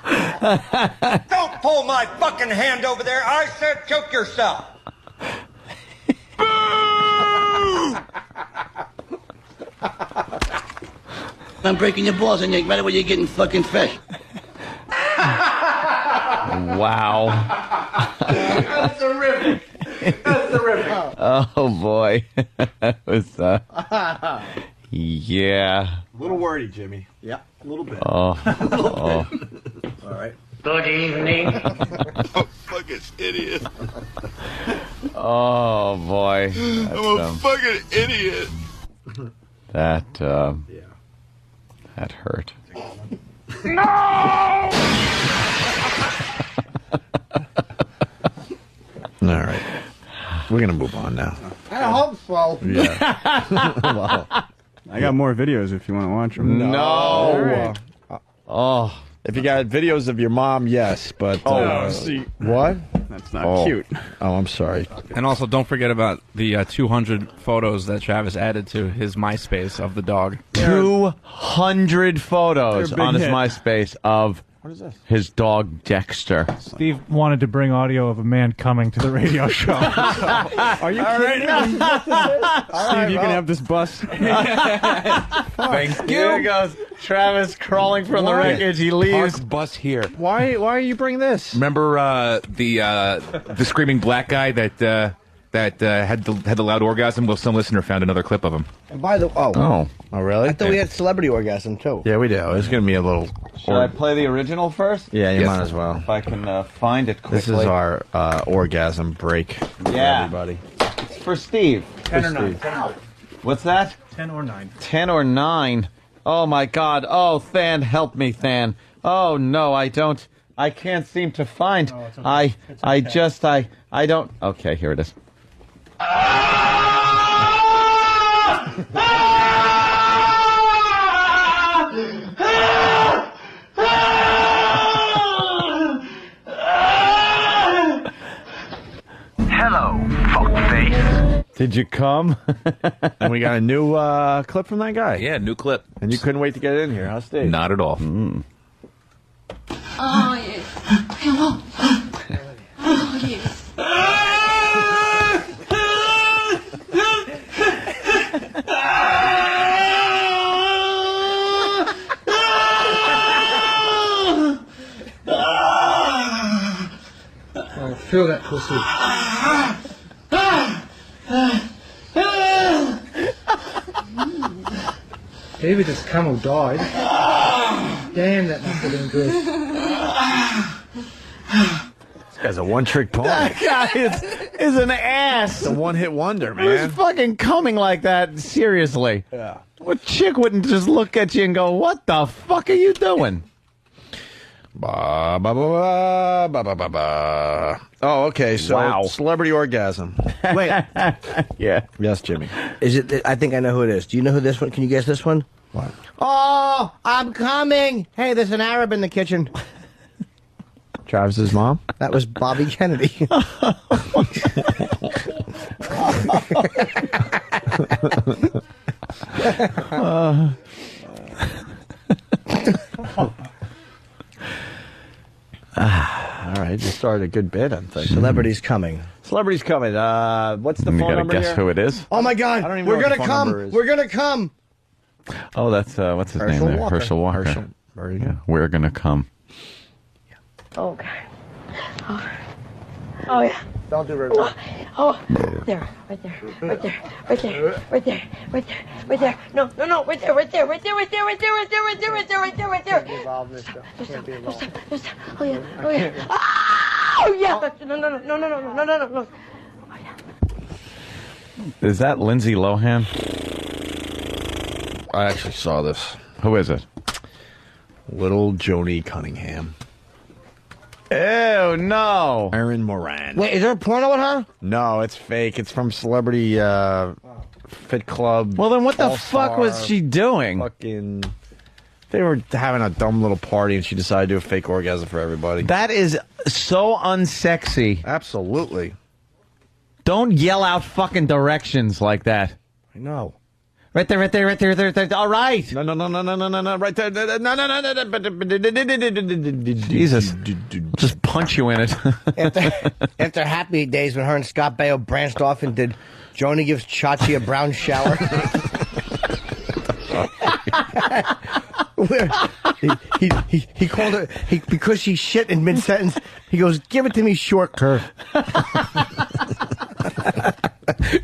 Don't pull my fucking hand over there. I said choke yourself. I'm breaking your balls and you're right where you're getting fucking fish. Wow. That's terrific. That's terrific. Oh boy, that was yeah. A little wordy, Jimmy. Yeah, a little bit. Oh, a little oh. bit. All right. Good evening. Fucking idiot. Oh boy, I'm a fucking idiot. that that hurt. No! All right. We're going to move on now. I hope so. Yeah. Well, I got more videos if you want to watch them. No. Oh. If you got videos of your mom, yes, but see. What? That's not cute. Oh, I'm sorry. And also, don't forget about the 200 photos that Travis added to his MySpace of the dog. 200 photos They're a on big his hit. MySpace of his dog Dexter. Steve wanted to bring audio of a man coming to the radio show. Are you kidding me? Steve, you can have this bus. Thank you. Here goes Travis crawling from the wreckage. He leaves. Park bus here. Why are you bringing this? Remember the screaming black guy that had the loud orgasm? Well, some listener found another clip of him. And by the Oh, really? I thought we had celebrity orgasm too. Yeah, we do. It's going to be a little. Should I play the original first? Yeah, you Yes. might as well. If I can find it quickly. This is our orgasm break. For Yeah. everybody. It's for Steve. 10 or For 9. Steve. What's that? 10 or 9. 10 or 9. Oh my God. Oh, Than, help me, Than. Oh no, I can't seem to find. it's okay. I don't. Okay, here it is. Hello, fuckface. Did you come? And we got a new clip from that guy. Yeah, new clip. And you couldn't wait to get it in here, huh, Steve? Not at all. Oh, yes. Come on. Oh, yes. Oh, feel that pussy. David just come or died. Damn, that must have been good. This guy's a one-trick pony. That guy is an ass. It's a one-hit wonder, Who's man. fucking coming like that? Seriously. Yeah. What chick wouldn't just look at you and go, "What the fuck are you doing?" Ba, ba, ba, ba, ba, ba, ba. Oh, okay. So, Wow. celebrity orgasm. Wait, Yeah. Yes, Jimmy. is it? I think I know who it is. Do you know who this one? Can you guess this one? What? Oh, I'm coming. Hey, there's an Arab in the kitchen. Travis's mom? That was Bobby Kennedy. All right, you started a good bit, I'm thinking. Celebrities coming. Celebrities coming. What's the You phone gotta number guess here? who it is. Oh my God, I don't even we're know what gonna the phone number come. is. We're gonna come. Oh, that's what's his Herschel name there? Walker. Herschel Walker. Herschel. There you go. Yeah, we're gonna come. Oh, God. Oh, yeah. Don't do it. Oh, there, right there, right there, right there, right there, right there, right there. No, no, no, right there, right there, right there, right there, right there, right there, right there, right there, right there, right there. Involved in this stuff. Can't be involved. Oh yeah, oh yeah. Oh yeah. No, no, no, no, no, no, no, no, no, no. Is that Lindsay Lohan? I actually saw this. Who is it? Little Joni Cunningham. Ew, no. Erin Moran. Wait, is there a porno with her? No, it's fake. It's from Celebrity Fit Club. Well, then what the All-Star. fuck was she doing? Fucking. They were having a dumb little party, and she decided to do a fake orgasm for everybody. That is so unsexy. Absolutely. Don't yell out fucking directions like that. I know. Right there, right there, right there, right there. All right. No, right there. No. Jesus. I'll just punch you in it. After Happy Days, when her and Scott Baio branched off and did Joni Gives Chachi a Brown Shower. Where he called her because she shit in mid sentence. He goes, "Give it to me, short curve."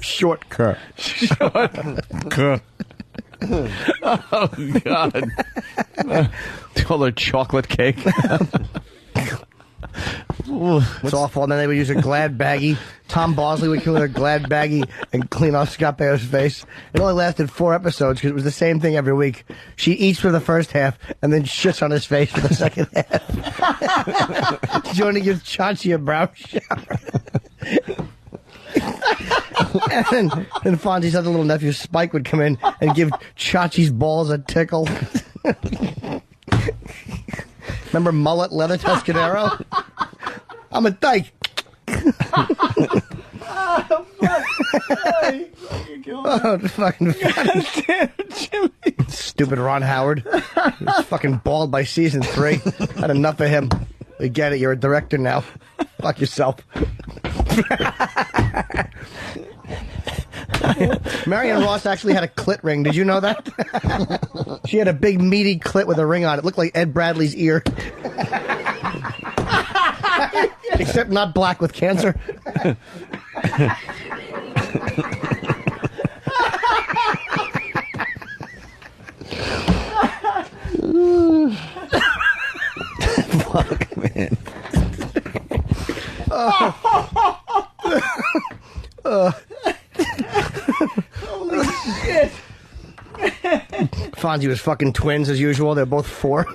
Short cur. Short cur. Oh, God. Call her chocolate cake. It's awful. And then they would use a Glad baggie. Tom Bosley would kill her a Glad baggie and clean off Scott Baio's face. It only lasted 4 episodes because it was the same thing every week. She eats for the first half and then shits on his face for the second half. Johnny gives Chachi a brown shower. And then Fonzie's other little nephew Spike would come in and give Chachi's balls a tickle. Remember Mullet Leather Tuscadero? I'm a dyke. Oh, fucking Jimmy. Stupid Ron Howard. He's fucking bald by season 3. Had enough of him. We get it. You're a director now. Fuck yourself. Marianne Ross actually had a clit ring. Did you know that? She had a big meaty clit with a ring on it. It looked like Ed Bradley's ear. Except not black with cancer. Fuck, man. Holy shit. Fonzie was fucking twins as usual. They're both 4.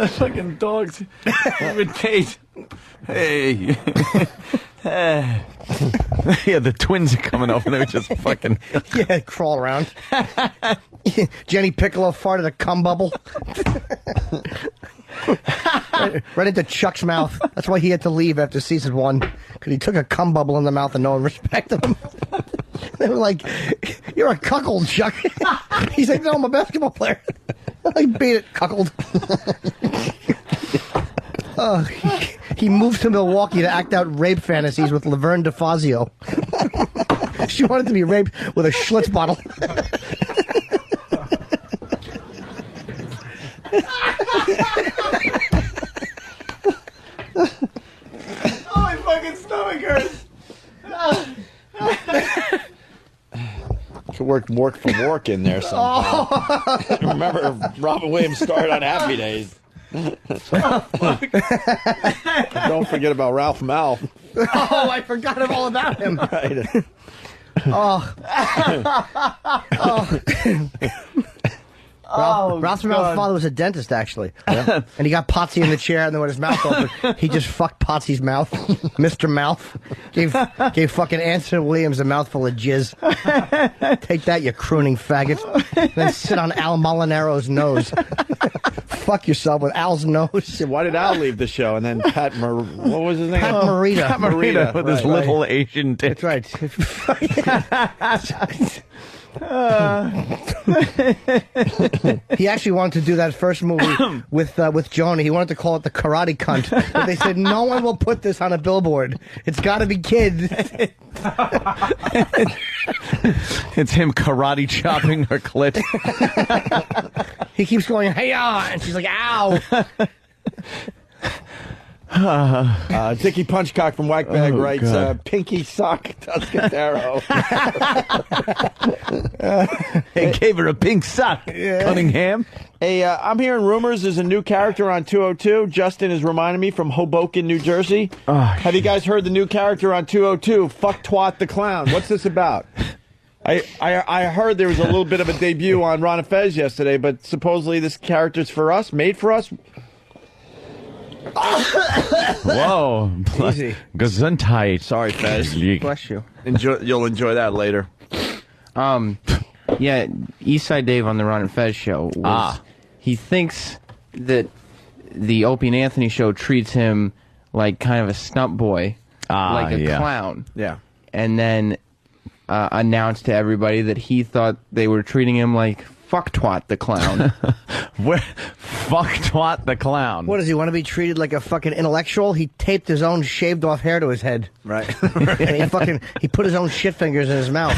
Fucking dogs imitate. Hey. Yeah, the twins are coming over. They were just fucking... Yeah, crawl around. Jenny Piccolo farted a cum bubble. right into Chuck's mouth. That's why he had to leave after season 1. Because he took a cum bubble in the mouth and no one respected him. They were like, "You're a cuckold, Chuck." He's like, "No, I'm a basketball player." I beat it, cuckold. He moved to Milwaukee to act out rape fantasies with Laverne DeFazio. She wanted to be raped with a Schlitz bottle. Oh, my fucking stomach hurts. Could work Mork for Mork in there somehow. Oh. Remember, Robin Williams starred on Happy Days. Don't forget about Ralph Malph. Oh, I forgot all about him. Right. Ralph's father was a dentist, actually. Yeah. And he got Potsy in the chair, and then with his mouth open, he just fucked Potsy's mouth. Mr. Mouth. Gave fucking Anson Williams a mouthful of jizz. Take that, you crooning faggot. Then sit on Al Molinaro's nose. Fuck yourself with Al's nose. Why did Al leave the show? And then what was his name? Pat Morita. Pat Morita with his little Asian dick. That's right. He actually wanted to do that first movie with Joni. He wanted to call it The Karate Cunt, but they said no one will put this on a billboard. It's got to be kids. It's him karate chopping her clit. He keeps going, "Hey-ya!" and she's like, "Ow!" Dickie Punchcock from Whackbag writes, "Pinky sock Tuscadero." He gave her a pink sock. Cunningham. Hey, I'm hearing rumors there's a new character on 202. Justin is reminding me, from Hoboken, New Jersey. Have you guys heard the new character on 202? Fuck Twat the Clown. What's this about? I heard there was a little bit of a debut on Ron and Fez yesterday, but supposedly this character's for us, made for us. Whoa. Easy. Gesundheit. Sorry, Fez. Bless you. You'll enjoy that later. Yeah, Eastside Dave on the Ron and Fez show. He thinks that the Opie and Anthony show treats him like kind of a stump boy, like a clown. Yeah. And then announced to everybody that he thought they were treating him like Fuck Twat the Clown. Fuck Twat the Clown. What does he want to be treated like a fucking intellectual? He taped his own shaved off hair to his head. Right. And he put his own shit fingers in his mouth.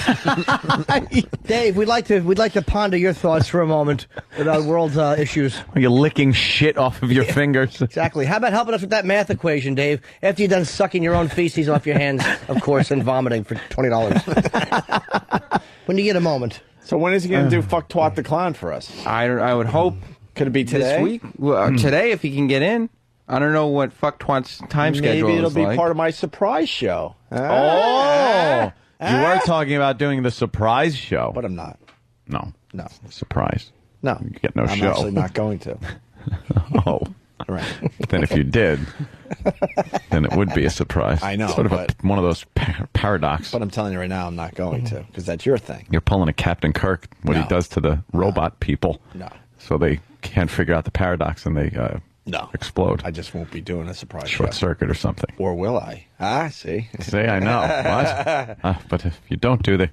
Dave, we'd like to ponder your thoughts for a moment about world issues. Are you licking shit off of your fingers? Exactly. How about helping us with that math equation, Dave? After you're done sucking your own feces off your hands, of course, and vomiting for $20. When you get a moment. So when is he going to do Fuck Twat the Clown for us? I would hope. Could it be today? This week? Well, today, if he can get in. I don't know what Fuck Twat's time schedule is. Maybe it'll be like. part of my surprise show. Oh! You were talking about doing the surprise show. But I'm not. No. No. Surprise. No. You get no I'm show. I'm actually not going to. Oh. Right. Then if you did, then it would be a surprise. I know, Sort of but- one of those paradox. But I'm telling you right now, I'm not going to, because that's your thing. You're pulling a Captain Kirk, what he No. does to the robot people. No. So they can't figure out the paradox and they No. explode. I just won't be doing a surprise Short show. circuit or something. Or will I? See? Say I know. What? But if you don't do the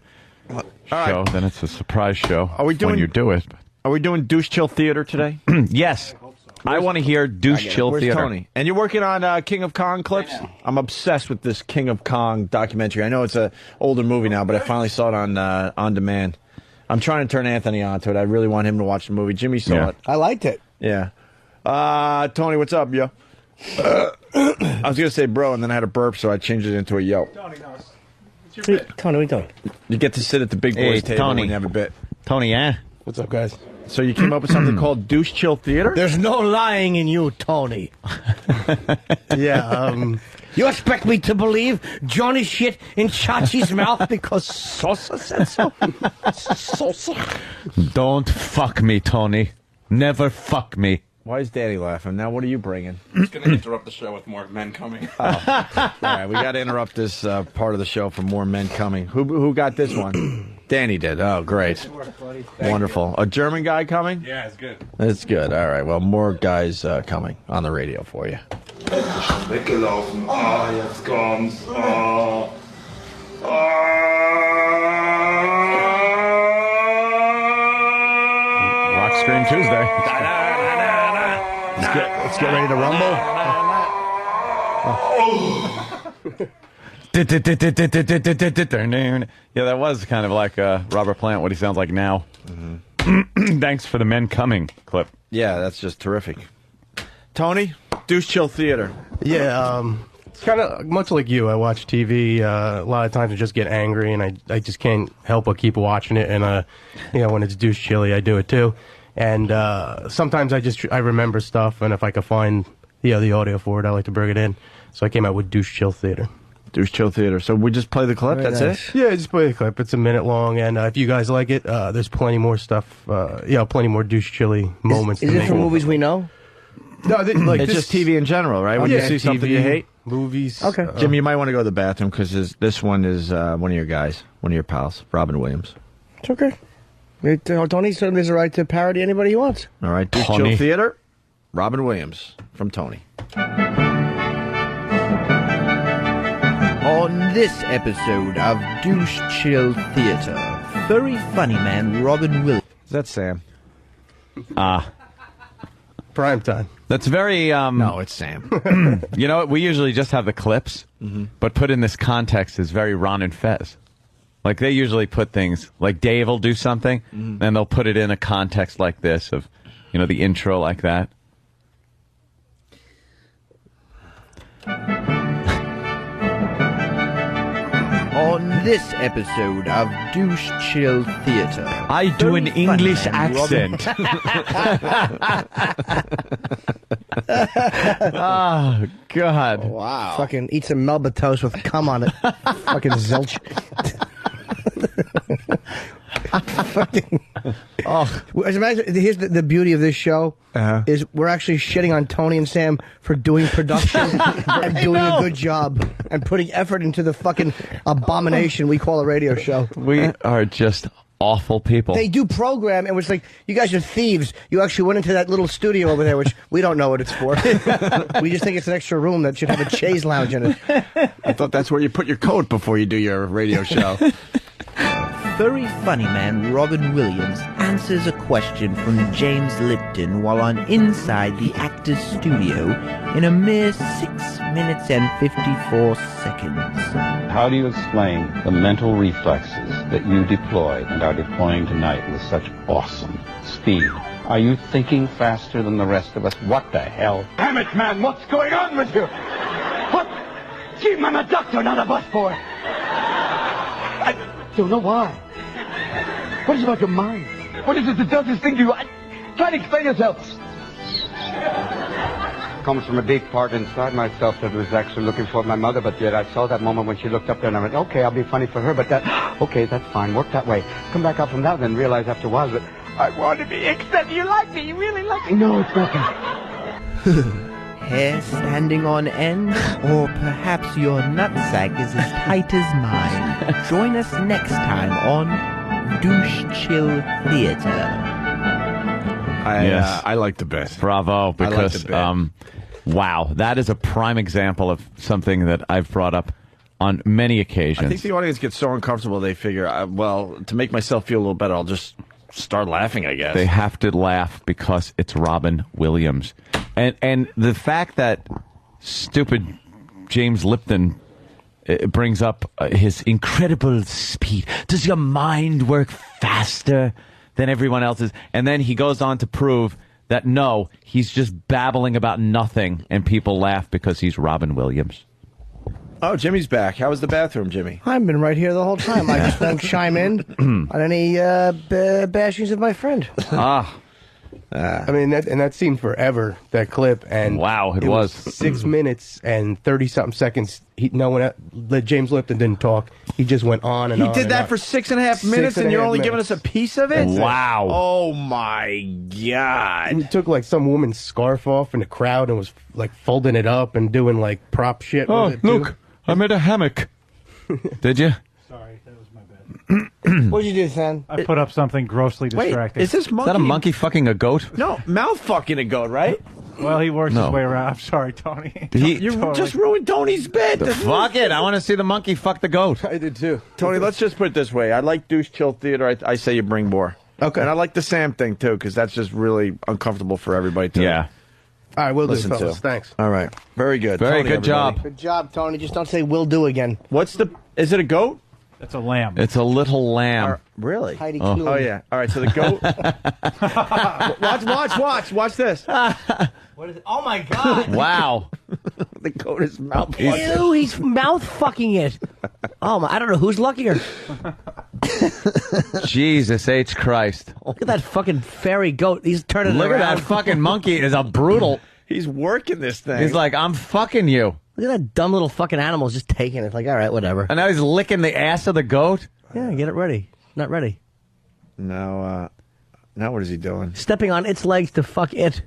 show, then it's a surprise show. Are we doing- when you do it? Are we doing Douche Chill Theater today? Yes. I want to hear Douche Chill Where's Theater. Tony? And you're working on King of Kong clips? I'm obsessed with this King of Kong documentary. I know it's a older movie now, but I finally saw it on demand. I'm trying to turn Anthony on to it. I really want him to watch the movie. Jimmy saw it. I liked it. Yeah. Tony, what's up, yo? I was going to say bro, and then I had a burp, so I changed it into a yo. Tony, what are you doing? You get to sit at the big boys Hey, table Tony. when you have a bit. Tony, What's up, guys? So you came up with something called Douche Chill Theater? There's no lying in you, Tony. Yeah, you expect me to believe Johnny shit in Chachi's mouth because Sosa said so? Sosa? Don't fuck me, Tony. Never fuck me. Why is Daddy laughing? Now what are you bringing? It's going to interrupt the show with more men coming. All right, we got to interrupt this part of the show for more men coming. Who got this one? Danny did. Oh, great. Wonderful. A German guy coming? Yeah, it's good. It's good. All right, well, more guys coming on the radio for you. Weggelaufen. Jetzt kommt's. Rock Scream Tuesday. Let's get ready to rumble. Yeah, that was kind of like Robert Plant, what he sounds like now. Thanks for the men coming clip. Yeah, that's just terrific. Tony, Douche Chill Theater. Yeah, it's kind of much like you. I watch TV a lot of times. I just get angry, and I just can't help but keep watching it. And when it's douche chilly, I do it too. And sometimes I remember stuff, and if I can find the audio for it, I like to bring it in. So I came out with Douche Chill Theater. Douche Chill Theater. So we just play the clip. Very That's nice. it. Yeah, just play the clip. It's a minute long, and if you guys like it, there's plenty more stuff. Plenty more douche chilly moments. Is to it make. for movies we know? No, like It's this, just TV in general, right? When Yeah, you see something you TV, hate. movies. Okay. Jim, you might want to go to the bathroom because this one is one of your guys, one of your pals, Robin Williams. It's okay. Tony certainly has a right to parody anybody he wants. All right, Douche Tony. Chill Theater, Robin Williams from Tony. On this episode of Douche Chill Theater, furry funny man Robin Williams. Is that Sam? Prime time. That's very... No, it's Sam. You know what? We usually just have the clips, but put in this context is very Ron and Fez. Like, they usually put things... Like, Dave will do something, and they'll put it in a context like this of, the intro like that. On this episode of Douche Chill Theater, I do an furry funny English man Robin- accent. Oh, God. Wow. Fucking eat some Melba toast with cum on it. Fucking zilch. As a matter, here's the beauty of this show is we're actually shitting on Tony and Sam for doing production and doing a good job and putting effort into the fucking abomination we call a radio show. We are just awful people. They do program, and it's like, you guys are thieves. You actually went into that little studio over there, which we don't know what it's for. We just think it's an extra room that should have a chaise lounge in it. I thought that's where you put your coat before you do your radio show. furry funny man Robin Williams answers a question from James Lipton while on Inside the Actors Studio in a mere 6 minutes and 54 seconds. How do you explain the mental reflexes that you deploy and are deploying tonight with such awesome speed? Are you thinking faster than the rest of us? What the hell? Damn it, man, what's going on with you? What? Gee, I'm a doctor, not a busboy. I don't know why. What is it about your mind? What is it that does this thing to you? Try to explain yourself. Comes from a deep part inside myself that was actually looking for my mother, but yet I saw that moment when she looked up there and I went, okay, I'll be funny for her, but okay, that's fine, work that way. Come back out from that and then realize after a while that I want to be except you like me, you really like me. No, it's not that. Hair standing on end, or perhaps your nutsack is as tight as mine. Join us next time on Douche Chill Theater. I like the bit. Bravo, I like because the bit. wow, that is a prime example of something that I've brought up on many occasions. I think the audience gets so uncomfortable they figure, well, to make myself feel a little better, I'll just start laughing, I guess. They have to laugh because it's Robin Williams. And the fact that stupid James Lipton brings up his incredible speed. Does your mind work faster than everyone else's? And then he goes on to prove that no, he's just babbling about nothing, and people laugh because he's Robin Williams. Oh, Jimmy's back. How was the bathroom, Jimmy? I've been right here the whole time. I just won't chime in on any bashings of my friend. I mean, that seemed forever, that clip. And wow, it was 6 minutes and 30-something seconds. James Lipton didn't talk. He just went on and on. He did that on. for 6.5 minutes, and you're only giving us a piece of it? Wow. Oh, my God. He took, like, some woman's scarf off in the crowd and was, like, folding it up and doing, like, prop shit Oh, with it, look, too. I made a hammock. Did you? What'd you do, Sam? I put up something grossly distracting. Is this monkey? Is that a monkey fucking a goat? No, mouth fucking a goat, right? Well, he works No. his way around. I'm sorry, Tony. You just ruined Tony's bit. Fuck it. I want to see the monkey fuck the goat. I did too. Tony, let's just put it this way. I like Douche Chill Theater. I say you bring more. Okay. And I like the Sam thing, too, because that's just really uncomfortable for everybody to Yeah. All right, we'll do, listen fellas. to. Thanks. All right. Very good. Very Tony, good everybody. job. Good job, Tony. Just don't say "will do" again. Is it a goat? That's a lamb. It's a little lamb. Really? Heidi Oh. Klum. Oh, yeah. All right, so the goat. Watch this. What is it? Oh my God! Wow. The goat is mouth. Ew, he's mouth fucking it. Oh my! I don't know who's luckier. Jesus H. Christ. Look at that fucking fairy goat. He's turning Look it at around. that fucking monkey. Is a brutal. He's working this thing. He's like, I'm fucking you. Look at that dumb little fucking animal just taking it. Like, all right, whatever. And now he's licking the ass of the goat. Yeah, get it ready. Not ready. Now what is he doing? Stepping on its legs to fuck it.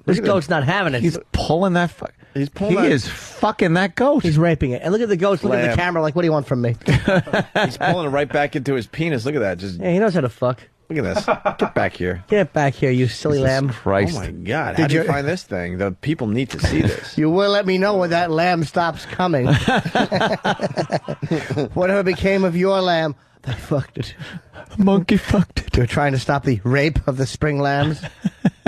This at goat's not having it. He's pulling that fuck. He's pulling He that- is fucking that goat. He's raping it. And look at the goats. Look at Lamb. the camera. Like, what do you want from me? He's pulling it right back into his penis. Look at that. Just Yeah, he knows how to fuck. look at this. Get back here. Get back here, you silly lamb. Christ. Oh my God! Did How do you you- find this thing? The people need to see this. You will let me know when that lamb stops coming. Whatever became of your lamb, I fucked it. Monkey fucked it. You're trying to stop the rape of the spring lambs.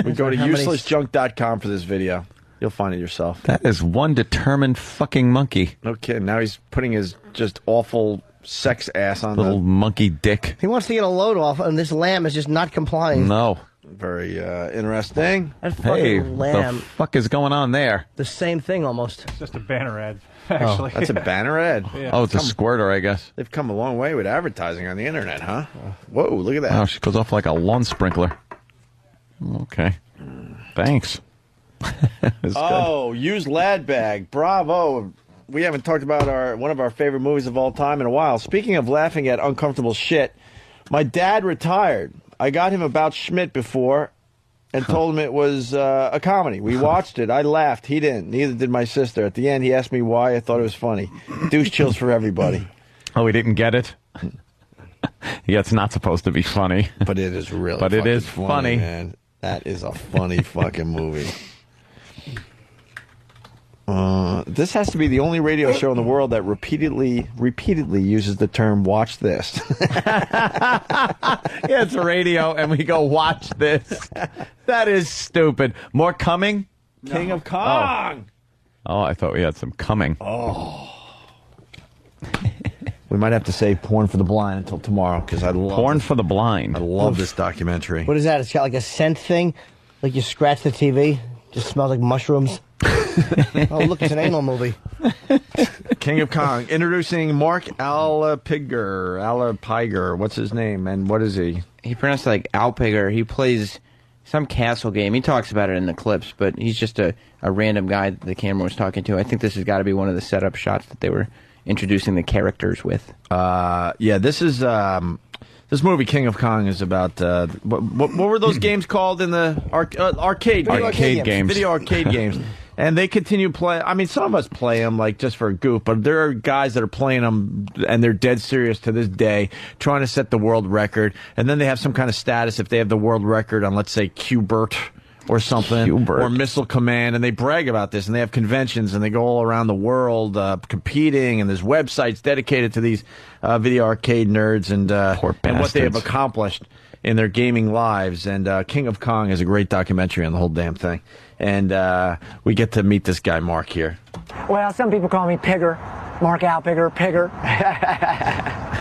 We go to How many- uselessjunk.com for this video. You'll find it yourself. That is one determined fucking monkey. No kidding. Now he's putting his just awful sex ass on Little monkey dick. He wants to get a load off, and this lamb is just not complying. No. Very interesting. That fucking Hey, lamb. the fuck is going on there? The same thing almost. It's just a banner ad, actually. That's a banner ad. Yeah. Oh, it's a squirter, I guess. They've come a long way with advertising on the internet, huh? Whoa, look at that. Wow, she goes off like a lawn sprinkler. Okay. Thanks. It's Oh, used lad bag. Bravo. We haven't talked about one of our favorite movies of all time in a while. Speaking of laughing at uncomfortable shit, my dad retired. I got him about Schmidt before and told him it was a comedy. We watched it. I laughed. He didn't. Neither did my sister. At the end, he asked me why. I thought it was funny. Douche chills for everybody. Oh, he didn't get it? Yeah, it's not supposed to be funny. But it is really But it fucking is funny. This has to be the only radio show in the world that repeatedly uses the term "watch this." Yeah, it's a radio, and we go, watch this. That is stupid. More coming? King of Kong. Oh, I thought we had some coming. Oh. We might have to save Porn for the Blind until tomorrow because I love Porn for the Blind. I love this documentary. What is that? It's got like a scent thing. Like you scratch the TV, just smells like mushrooms. Oh, look, it's an anal movie. King of Kong. Introducing Mark Alpiger. What's his name? And what is he? He pronounced it like Alpiger. He plays some castle game. He talks about it in the clips, but he's just a random guy that the camera was talking to. I think this has got to be one of the setup shots that they were introducing the characters with. Yeah, this is this movie King of Kong is about what were those games called in the arcade games? Video arcade games. And they continue playing. I mean, some of us play them like just for a goof, but there are guys that are playing them and they're dead serious to this day, trying to set the world record. And then they have some kind of status if they have the world record on, let's say, Q*bert or something, or Missile Command, and they brag about this, and they have conventions, and they go all around the world competing, and there's websites dedicated to these video arcade nerds and what they have accomplished in their gaming lives. And King of Kong is a great documentary on the whole damn thing. And we get to meet this guy, Mark, here. Well, some people call me Pigger. Mark Alpiger, Pigger.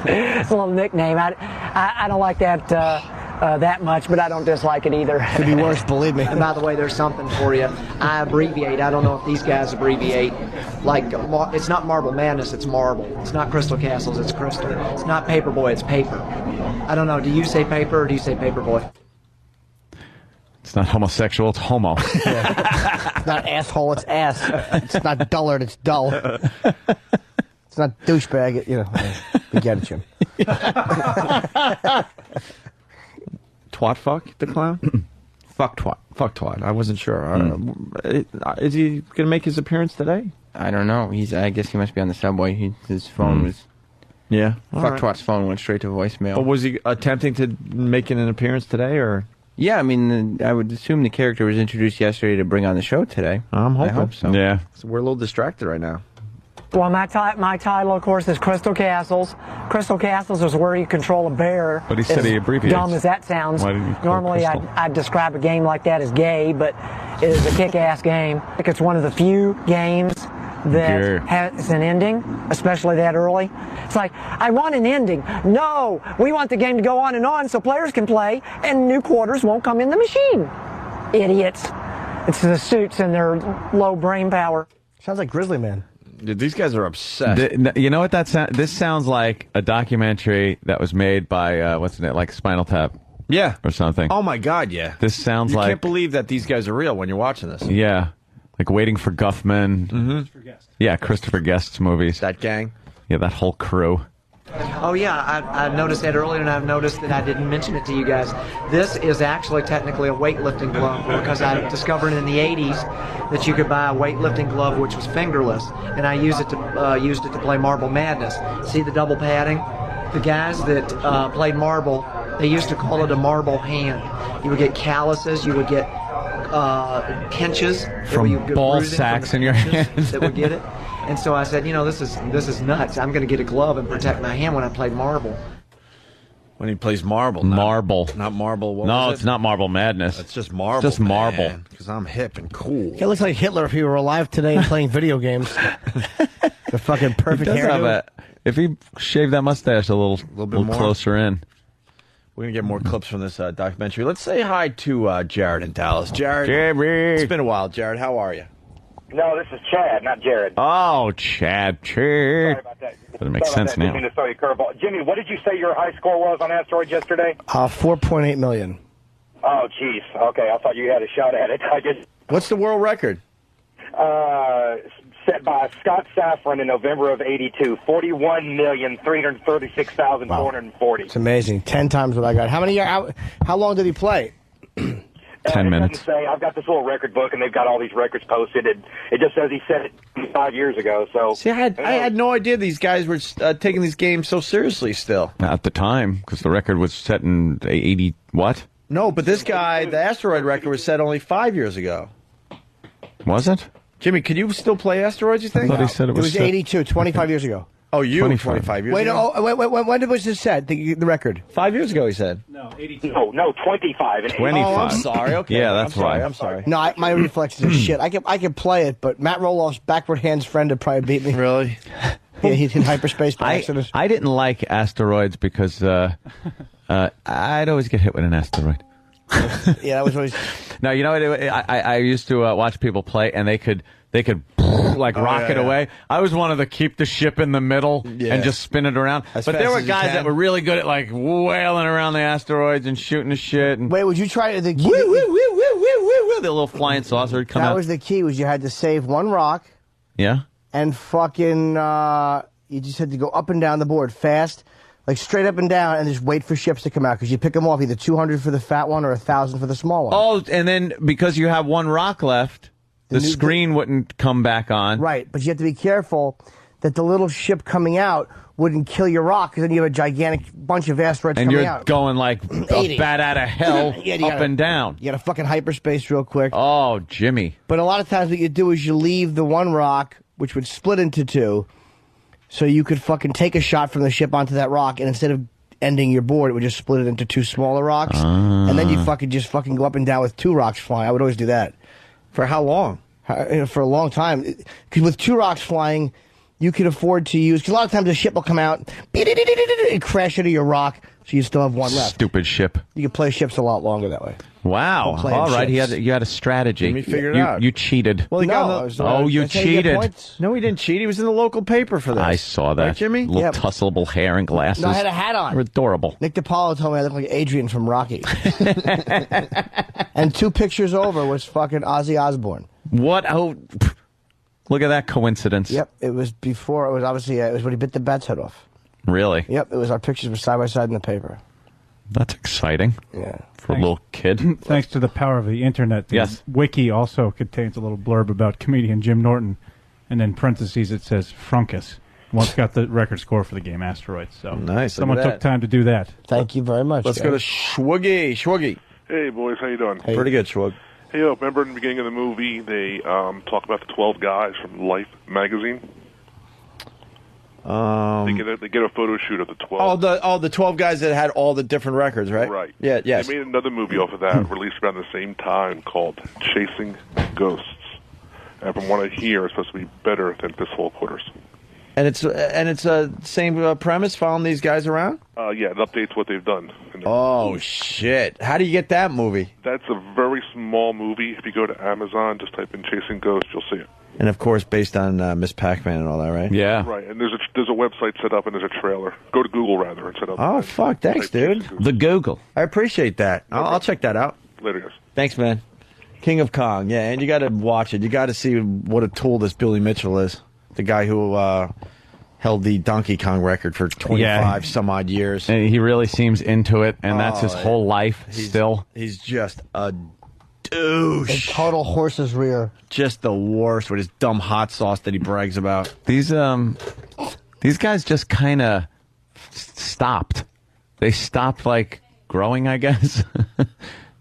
It's a little nickname. I don't like that that much, but I don't dislike it either. Could be worse, believe me. And by the way, there's something for you. I abbreviate. I don't know if these guys abbreviate. Like, it's not Marble Madness, it's Marble. It's not Crystal Castles, it's Crystal. It's not Paperboy, it's Paper. I don't know. Do you say Paper or do you say Paperboy? It's not homosexual, it's homo. It's not asshole, it's ass. It's not dullard, it's dull. It's not douchebag, we get it, Jim. Twat fuck the clown? Fuck twat. Fuck twat. I wasn't sure. Is he going to make his appearance today? I don't know. I guess he must be on the subway. His phone was... Yeah. Fuck twat's phone went straight to voicemail. But was he attempting to make an appearance today, or... Yeah, I mean, I would assume the character was introduced yesterday to bring on the show today. I'm hoping. I hope so. Yeah. So we're a little distracted right now. Well, my title, of course, is Crystal Castles. Crystal Castles is where you control a bear. But he said he abbreviates. Dumb as that sounds. Why did he call Normally, I'd describe a game like that as gay, but it is a kick-ass game. I think it's one of the few games that has an ending, especially that early. It's like, I want an ending. No, we want the game to go on so players can play, and new quarters won't come in the machine. Idiots. It's the suits and their low brain power. Sounds like Grizzly Man. Dude, these guys are obsessed. You know what this sounds like? A documentary that was made by what's it like Spinal Tap? Yeah, or something. Oh my God, yeah. This sounds like you can't believe that these guys are real when you're watching this. Yeah, like Waiting for Guffman. Mm-hmm. Yeah, Christopher Guest's movies. That gang. Yeah, that whole crew. Oh yeah, I noticed that earlier, and I've noticed that I didn't mention it to you guys. This is actually technically a weightlifting glove because I discovered in the 80s that you could buy a weightlifting glove which was fingerless, and I used it to play Marble Madness. See the double padding? The guys that played marble, they used to call it a marble hand. You would get calluses, you would get pinches from ball sacks in your hands that would get it. And so I said, this is nuts. I'm going to get a glove and protect my hand when I play marble. When he plays marble. Marble. Not marble. No, it's not Marble Madness. It's just marble. Just marble. Because I'm hip and cool. He looks like Hitler if he were alive today and playing video games. The fucking perfect hair. If he shaved that mustache a little bit more closer in. We're going to get more clips from this documentary. Let's say hi to Jared in Dallas. Jared. It's been a while, Jared. How are you? No, this is Chad, not Jared. Oh, Chad. Sorry about that. Doesn't make sense now. Didn't mean to throw you a curveball. Jimmy, what did you say your high score was on Asteroid yesterday? 4.8 million. Oh, jeez. Okay, I thought you had a shot at it. What's the world record? Set by Scott Safran in November of '82, 41,336,440. It's amazing. 10 times what I got. How long did he play? 10 minutes. Say, I've got this little record book, and they've got all these records posted, and it just says he set it 5 years ago. So see, I had no idea these guys were taking these games so seriously still. Not at the time, because the record was set in 80 what? No, but this guy, the Asteroid record was set only 5 years ago. Was it? Jimmy, could you still play Asteroids, you think? thought he said it It was 82, 25 years ago. Oh, you 25 years Wait, ago? when was this set, the record? 5 years ago, he said. No, 82. No, 25. And 25. Oh, I'm sorry. Okay. Yeah, that's I'm sorry. right. I'm sorry. No, my reflexes are shit. I can play it, but Matt Roloff's backward hands friend would probably beat me. Really? Yeah, he's in hyperspace by accident. I didn't like Asteroids because I'd always get hit with an asteroid. Yeah, that was always. No, you know what? I used to watch people play, and they could like rocket away. I was one of the keep the ship in the middle and just spin it around. As but fast there were as you guys can. that were really good at like wailing around the asteroids and shooting the shit. And Wait, would you try the key? the little flying saucer would come That out. was the key. Was you had to save one rock Yeah. and fucking you just had to go up and down the board fast, like straight up and down, and just wait for ships to come out because you pick them off either 200 for the fat one or 1,000 for the small one. Oh, and then because you have one rock left, the screen wouldn't come back on. Right, but you have to be careful that the little ship coming out wouldn't kill your rock because then you have a gigantic bunch of asteroids And coming you're out. going like a 80. bat out of hell Yeah, you up gotta- and down. You got to fucking hyperspace real quick. Oh, Jimmy. But a lot of times what you do is you leave the one rock, which would split into two, so you could fucking take a shot from the ship onto that rock, and instead of ending your board, it would just split it into two smaller rocks, and then you fucking go up and down with two rocks flying. I would always do that. For how long? For a long time. Because with two rocks flying, you could afford to use, because a lot of times the ship will come out and crash into your rock, so you still have one left. Stupid ship. You can play ships a lot longer that way. Wow. Playing All right. ships. You had a strategy. Jimmy figured it You- out. You cheated. Well, he No, got I the, was, Oh, you that's how you get cheated. points. No, he didn't cheat. He was in the local paper for this. I saw that. Right, Jimmy? Little Yep. tussleable hair and glasses. No, I had a hat on. They're adorable. Nick DiPaolo told me I look like Adrian from Rocky. And 2 pictures over was fucking Ozzy Osbourne. What? Oh, pff, look at that coincidence. Yep, it was before. It was obviously it was when he bit the bat's head off. Really? Yep, it was our pictures were side by side in the paper. That's exciting. Yeah. For a little kid. Thanks to the power of the internet, the Yes. wiki also contains a little blurb about comedian Jim Norton, and in parentheses it says Frunkus. Once got the record score for the game Asteroids. So Nice, look someone at took that. time to do that. Thank you very much. Let's go to Schwuggy. Schwuggy. Hey, boys, how you doing? Pretty good, Schwug. Hey, remember in the beginning of the movie they talk about the 12 guys from Life magazine? They get a photo shoot of the 12. The 12 guys that had all the different records, right? Right. Yeah, yes. They made another movie off of that, released around the same time, called Chasing Ghosts. And from what I hear, it's supposed to be better than Fistful of Quarters. And it's same premise, following these guys around? Yeah, it updates what they've done. Oh, shit. How do you get that movie? That's a very small movie. If you go to Amazon, just type in Chasing Ghosts, you'll see it. And, of course, based on Miss Pac-Man and all that, right? Yeah. Right, and there's a website set up and there's a trailer. Go to Google, rather, and set up. Oh, fuck. Thanks, dude. The Google. I appreciate that. I'll check that out. Later, guys. Thanks, man. King of Kong. Yeah, and you got to watch it. You got to see what a tool this Billy Mitchell is. The guy who held the Donkey Kong record for 25 some odd years. And he really seems into it, and that's his Oh, whole life still. He's just a douche. A total horse's rear. Just the worst with his dumb hot sauce that he brags about. These guys just kind of stopped. They stopped like growing, I guess.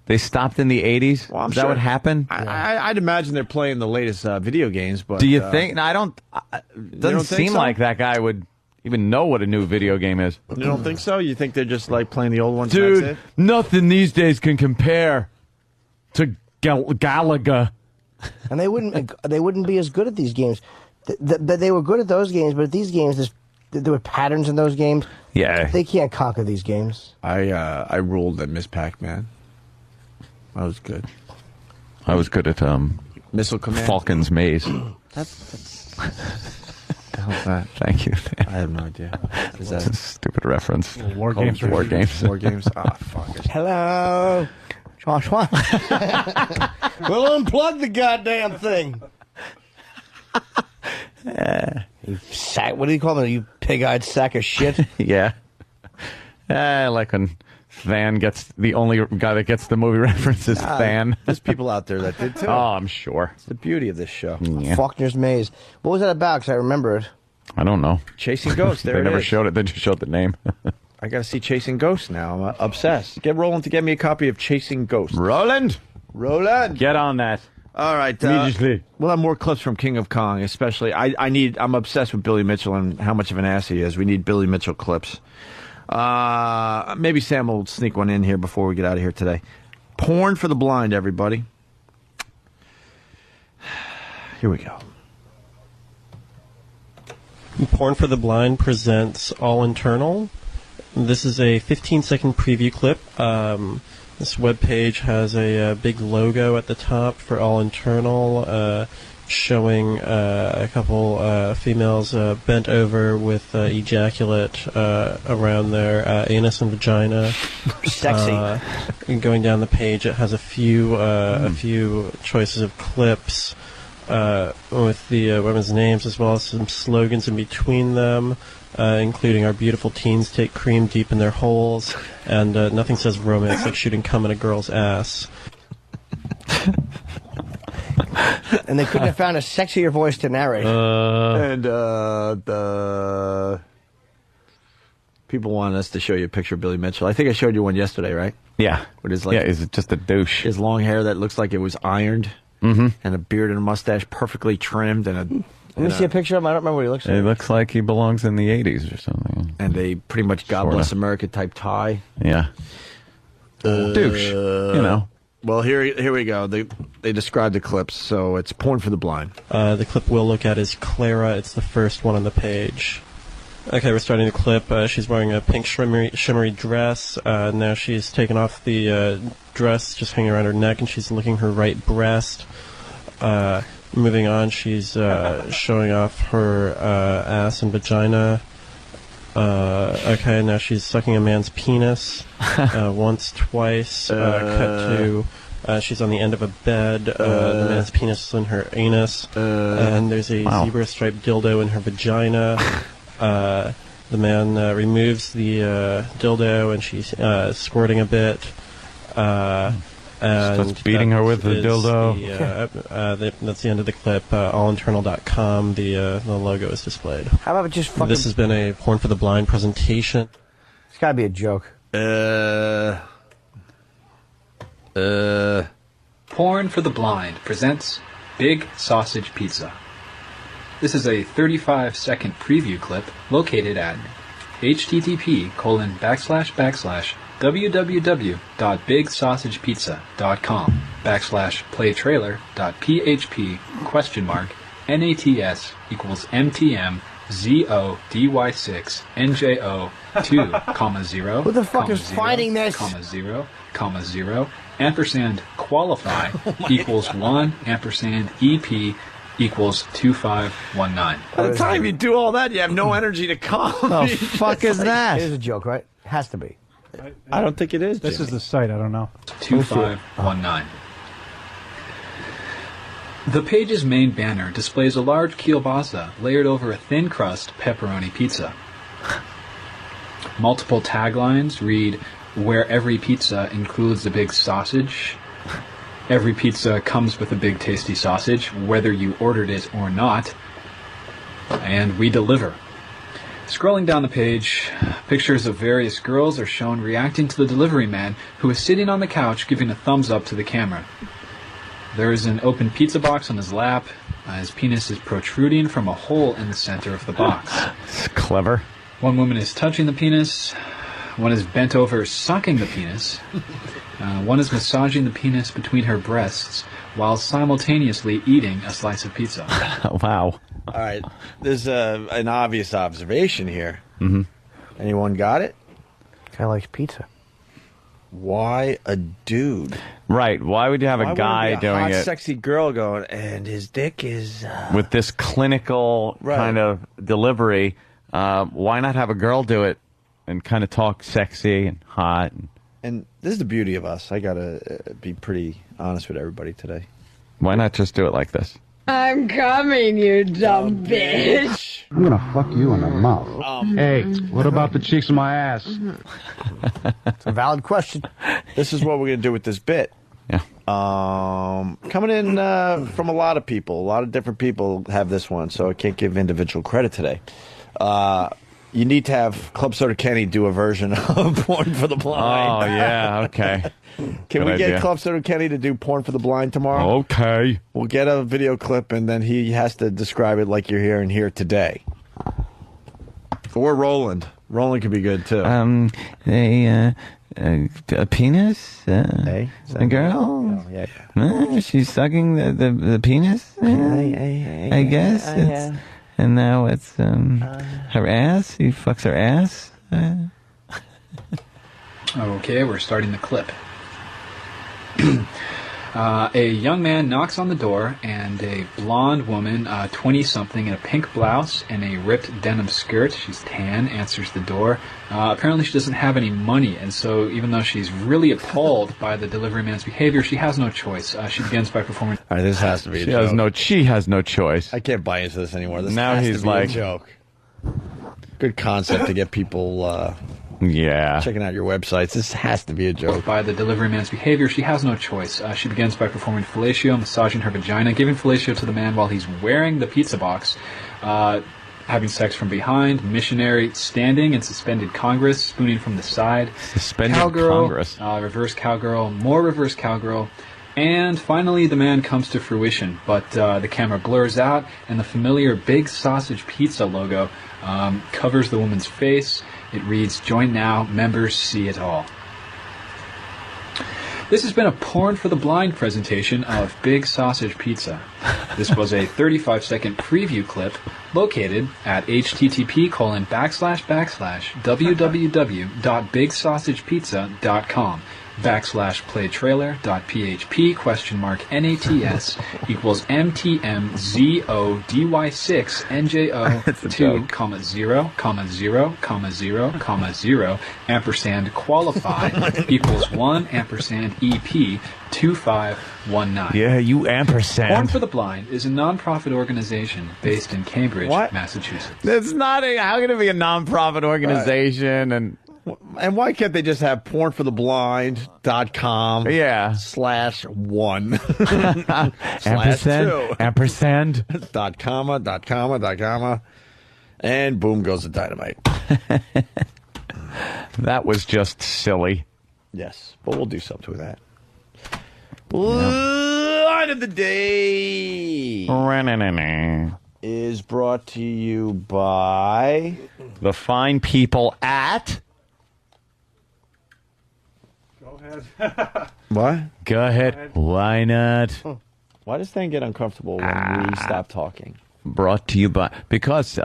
They stopped in the 80s. Well, I'm Is that sure. what happened? I'd imagine they're playing the latest video games, but Do you think? No, I don't. It doesn't don't think seem so? like that guy would even know what a new video game is. You don't think so? You think they're just like playing the old ones? Dude, That's it? nothing these days can compare to Galaga. And they wouldn't be as good at these games. They were good at those games, but at these games, there were patterns in those games. Yeah. They can't conquer these games. I ruled at Miss Pac-Man. I was good. I was good at Missile Command. Falcon's Maze. That's the hell's that? Thank you. I have no idea. Is That's that a stupid reference. War Called games. War games. War games? Ah, fuck it. Hello, Joshua. We'll unplug the goddamn thing. You sack. What do you call them? You pig-eyed sack of shit. Yeah. Like when Than gets the only guy that gets the movie references. Than. There's people out there that did too. Oh, I'm sure. It's the beauty of this show. Yeah. Faulkner's Maze. What was that about? Because I remember it. I don't know. Chasing Ghosts. There They it never is. showed it. They just showed the name. I got to see Chasing Ghosts now. I'm obsessed. Get Roland to get me a copy of Chasing Ghosts. Roland, Roland. get on that. All right. Immediately. We'll have more clips from King of Kong, especially. I'm obsessed with Billy Mitchell and how much of an ass he is. We need Billy Mitchell clips. Maybe Sam will sneak one in here before we get out of here today. Porn for the blind, everybody. Here we go. Porn for the Blind presents All Internal. This is a 15-second preview clip. This webpage has a big logo at the top for All Internal, showing a couple females bent over with ejaculate around their anus and vagina. Sexy. Going down the page, it has a few choices of clips with the women's names, as well as some slogans in between them, including "Our beautiful teens take cream deep in their holes," and "Nothing says romance like shooting cum in a girl's ass." And they couldn't have found a sexier voice to narrate. And the people wanted us to show you a picture of Billy Mitchell. I think I showed you one yesterday, right? Yeah. What is like? Yeah, is it just a douche? His long hair that looks like it was ironed, and a beard and a mustache perfectly trimmed, and Let me see a picture of him. I don't remember what he looks like. It looks like he belongs in the 80s or something. And a pretty much God Sorta. Bless America type tie. Yeah. Douche. You know. Well, here we go. They describe the clips, so it's Porn for the Blind. The clip we'll look at is Clara. It's the first one on the page. Okay, we're starting the clip. She's wearing a pink shimmery dress. Now she's taken off the dress just hanging around her neck, and she's licking her right breast. Moving on, she's showing off her ass and vagina. Okay, now she's sucking a man's penis once, twice. Cut to she's on the end of a bed. The man's penis is in her anus. And there's a zebra-striped dildo in her vagina. The man removes the dildo, and she's squirting a bit. And starts beating her with the is dildo. That's the end of the clip. Allinternal.com. The logo is displayed. How about just fucking... This has been a Porn for the Blind presentation. It's got to be a joke. Porn for the Blind presents Big Sausage Pizza. This is a 35-second preview clip located at http://www.bigSausagePizza.com/playtrailer.php?NATS equals MTM ZODY6 NJO 2, 0. Who the fuck is finding this? 0, 0, ampersand qualify equals 1 ampersand EP equals 2519. By the time you do all that, you have no energy to come. Oh, fuck is that? It is a joke, right? It has to be. I don't think it is. This is the site. I don't know. 2519. The page's main banner displays a large kielbasa layered over a thin crust pepperoni pizza. Multiple taglines read, "Where every pizza includes a big sausage. Every pizza comes with a big tasty sausage, whether you ordered it or not. And we deliver." Scrolling down the page, pictures of various girls are shown reacting to the delivery man, who is sitting on the couch giving a thumbs up to the camera. There is an open pizza box on his lap. His penis is protruding from a hole in the center of the box. It's clever. One woman is touching the penis. One is bent over sucking the penis. One is massaging the penis between her breasts while simultaneously eating a slice of pizza. Wow. All right. There's an obvious observation here. Mm-hmm. Anyone got it? Guy likes pizza. Why a dude? Right. Why would you have a guy hot, doing it sexy girl going, and his dick is... with this clinical kind of delivery? Why not have a girl do it and kind of talk sexy and hot? And this is the beauty of us. I got to be pretty honest with everybody today. Why not just do it like this? I'm coming, you dumb bitch. I'm gonna fuck you in the mouth. Hey, what about the cheeks of my ass? It's a valid question. This is what we're going to do with this bit. Yeah. Coming in from a lot of people. A lot of different people have this one, so I can't give individual credit today. You need to have Club Soda Kenny do a version of Porn for the Blind. Oh, yeah, okay. Can Good we get idea. Club Soda Kenny to do Porn for the Blind tomorrow? Okay. We'll get a video clip, and then he has to describe it like you're hearing here today. Or Roland. Roland could be good, too. A penis? A girl? Oh, yeah. She's sucking the penis? I guess. And now it's her ass. He fucks her ass. Okay, we're starting the clip. A young man knocks on the door, and a blonde woman, 20-something, in a pink blouse and a ripped denim skirt, she's tan, answers the door. Apparently she doesn't have any money, and so even though she's really appalled by the delivery man's behavior, she has no choice. She begins by performing... All right, this has to be a She joke. has no choice. I can't buy into this anymore. This Now has he's to be like- a joke. Good concept to get people checking out your websites. This has to be a joke. By the delivery man's behavior, she has no choice. She begins by performing fellatio, massaging her vagina, giving fellatio to the man while he's wearing the pizza box, having sex from behind, missionary, standing in suspended Congress, spooning from the side, Suspended cowgirl, Congress. Reverse cowgirl, more reverse cowgirl, and finally the man comes to fruition, but the camera blurs out, and the familiar Big Sausage Pizza logo covers the woman's face. It reads, "Join now, members see it all." This has been a Porn for the Blind presentation of Big Sausage Pizza. This was a 35-second preview clip located at http://www.bigsausagepizza.com /playtrailer.php ? NATS equals MTMZODY6NJO2, 0, ampersand equals 1 ampersand EP 2519. Yeah, you ampersand. Porn for the Blind is a non-profit organization based in Cambridge, What? Massachusetts. It's not how can it be a non-profit organization and why can't they just have pornfortheblind.com /1 ampersand, ampersand dot comma and boom goes the dynamite. That was just silly. Yes, but we'll do something with that. Line of the day is brought to you by the fine people at. What? Go ahead. Why not? Why does thing get uncomfortable when we stop talking? Brought to you by because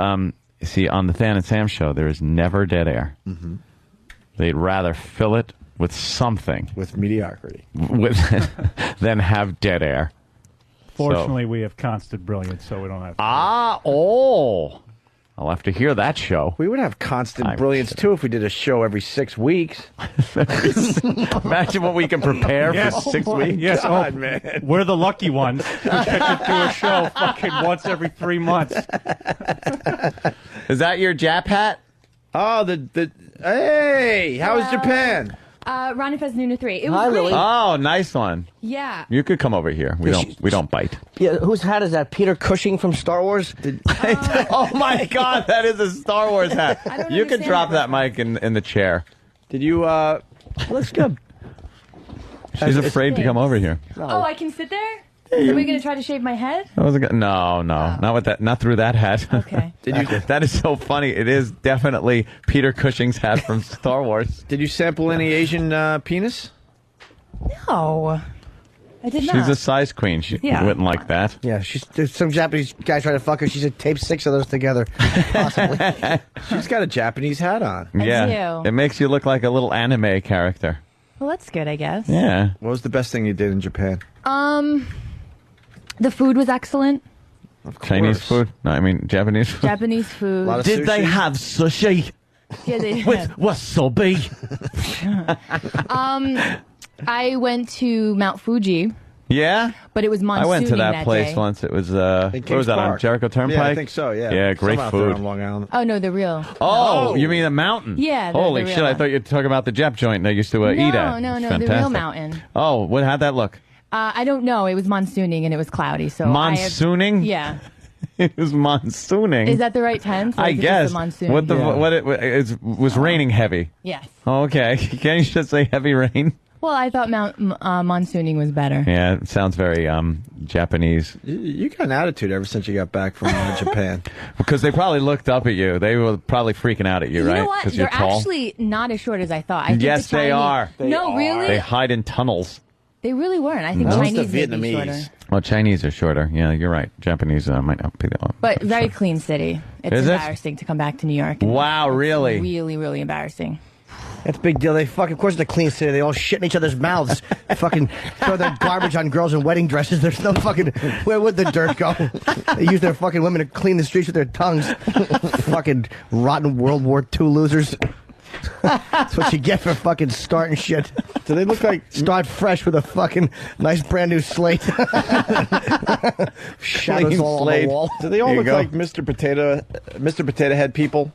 see on the Than and Sam show there is never dead air. Mm-hmm. They'd rather fill it with something with mediocrity than have dead air. Fortunately, we have constant brilliance, so we don't have to. I'll have to hear that show. We would have constant brilliance, too, if we did a show every 6 weeks. Imagine what we can prepare for 6 weeks. Yes, God, man. We're the lucky ones who get to do a show fucking once every 3 months. Is that your Jap hat? Oh, hey, how was Japan? Ronnie Fez Nuna 3. It was Hi, great. Lily. Oh, nice one. Yeah. You could come over here. We don't bite. Yeah, whose hat is that? Peter Cushing from Star Wars? Oh my God, that is a Star Wars hat. You can drop that mic in the chair. Did you? Looks good. She's afraid to come over here. Oh, I can sit there? Are we going to try to shave my head? No, not with that. Not through that hat. Okay. That is so funny. It is definitely Peter Cushing's hat from Star Wars. Did you sample any Asian penis? No. I did not. She's a size queen. She wouldn't like that. Yeah, there's some Japanese guy trying to fuck her. She said tape 6 of those together. Possibly. She's got a Japanese hat on. Yeah. do. It makes you look like a little anime character. Well, that's good, I guess. Yeah. What was the best thing you did in Japan? The food was excellent. Chinese food? No, I mean Japanese food. Japanese food. Did they have sushi? Yeah, they did. With wasabi? I went to Mount Fuji, Yeah? but it was monsooning I went to that place day. once. It was, where Kings was that, on Park. Jericho Turnpike? Yeah, I think so, yeah. Yeah, great Some out there food. on Long Island. Oh, no, the real. Oh, you mean the mountain? Yeah, the Holy real shit, I one. thought you were talking about the Jep joint they used to eat at. No, It's the real fantastic. mountain. Oh, how'd that look? I don't know. It was monsooning and it was cloudy. So Monsooning? Yeah. It was monsooning. Is that the right tense? Or I is it just guess. the monsoon? What the what it was raining heavy. Yes. Okay. Can't you just say heavy rain? Well, I thought monsooning was better. Yeah, it sounds very Japanese. You got an attitude ever since you got back from Japan. Because they probably looked up at you. They were probably freaking out at you, right? You know what? Because They're you're tall. actually not as short as I thought. I think Yes, the they are. No, really? They hide in tunnels. They really weren't. I think No. Chinese may be shorter. Well, Chinese are shorter. Yeah, you're right. Japanese might not be that long. But very clean city. It's Is it? embarrassing to come back to New York. Wow, really? Really, really embarrassing. That's a big deal. They fucking, of course, it's a clean city. They all shit in each other's mouths. Fucking throw their garbage on girls in wedding dresses. There's no fucking. Where would the dirt go? They use their fucking women to clean the streets with their tongues. Fucking rotten World War II losers. That's what you get for fucking starting shit. Do they look like start fresh with a fucking nice brand new slate? Shadows Clean all on slate. the wall. Do they all There you look go. like Mr. Potato Head people?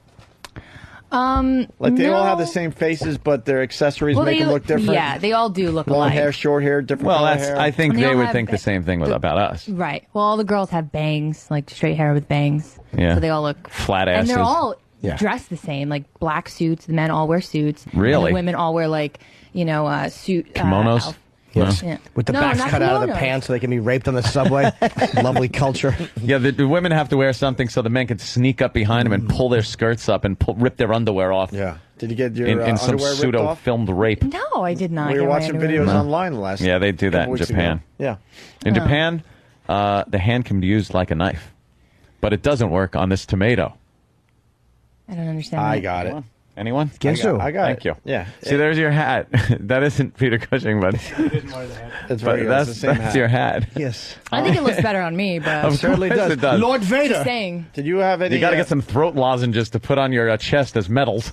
Like they all have the same faces, but their accessories Well, make they them look different. Yeah, they all do look Long alike. hair, short hair, different Well, color that's. hair. I think And they they all would have think the same thing about us. Right. Well, all the girls have bangs, like straight hair with bangs. Yeah. So they all look Flat And they're asses. all Yeah. dressed the same, like black suits. The men all wear suits. Really? And the women all wear like suit Kimonos? Yes. Yeah. With the No, backs not cut out of the kimonos. pants so they can be raped on the subway. Lovely culture. Yeah, the women have to wear something so the men can sneak up behind them and pull their skirts up and rip their underwear off. Yeah. Did you get your in some underwear ripped pseudo off? filmed rape? No, I did not. We get were my watching underwear. videos No. online last. Yeah, they do that couple in weeks Japan. ago. Yeah. In Oh. Japan, the hand can be used like a knife, but it doesn't work on this tomato. I don't understand. I that. got it. Anyone? Ginsu. I got Thank it. you. Yeah. See, there's your hat. That isn't Peter Cushing, but It's but very good. that's It's the same that's hat. your hat. Yes. I think it looks better on me, but Of certainly course does. it does. Lord Vader. just saying. Did you have any? You got to get some throat lozenges to put on your chest as medals.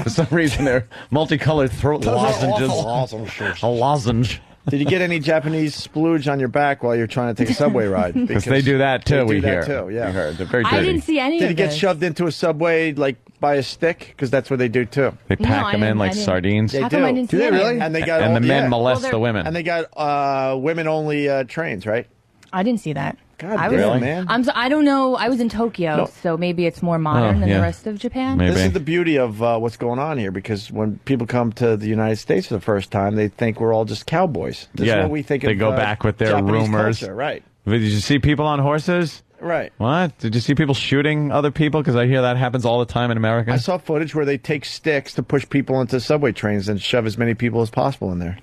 For some reason, they're multicolored throat Those are lozenges. awful. A lozenge. Did you get any Japanese splooge on your back while you're trying to take a subway ride? Because they do that too. They We do hear. that too. Yeah. We heard. They're very I dirty. didn't see any Did of you get this. shoved into a subway like by a stick? Because that's what they do too. They No, pack I them in didn't- like I didn't. sardines. They How do. come I didn't Do see they any? really? And they got And all, the men yeah. molest Well, the women. And they got women only trains, right? I didn't see that. God I damn, was, man. I don't know. I was in Tokyo, No. so maybe it's more modern Oh, than yeah. the rest of Japan. Maybe. This is the beauty of what's going on here, because when people come to the United States for the first time, they think we're all just cowboys. This is Yeah, what we think they of, go back with their Japanese rumors. culture, right? Did you see people on horses? Right. What? Did you see people shooting other people? Because I hear that happens all the time in America. I saw footage where they take sticks to push people into subway trains and shove as many people as possible in there.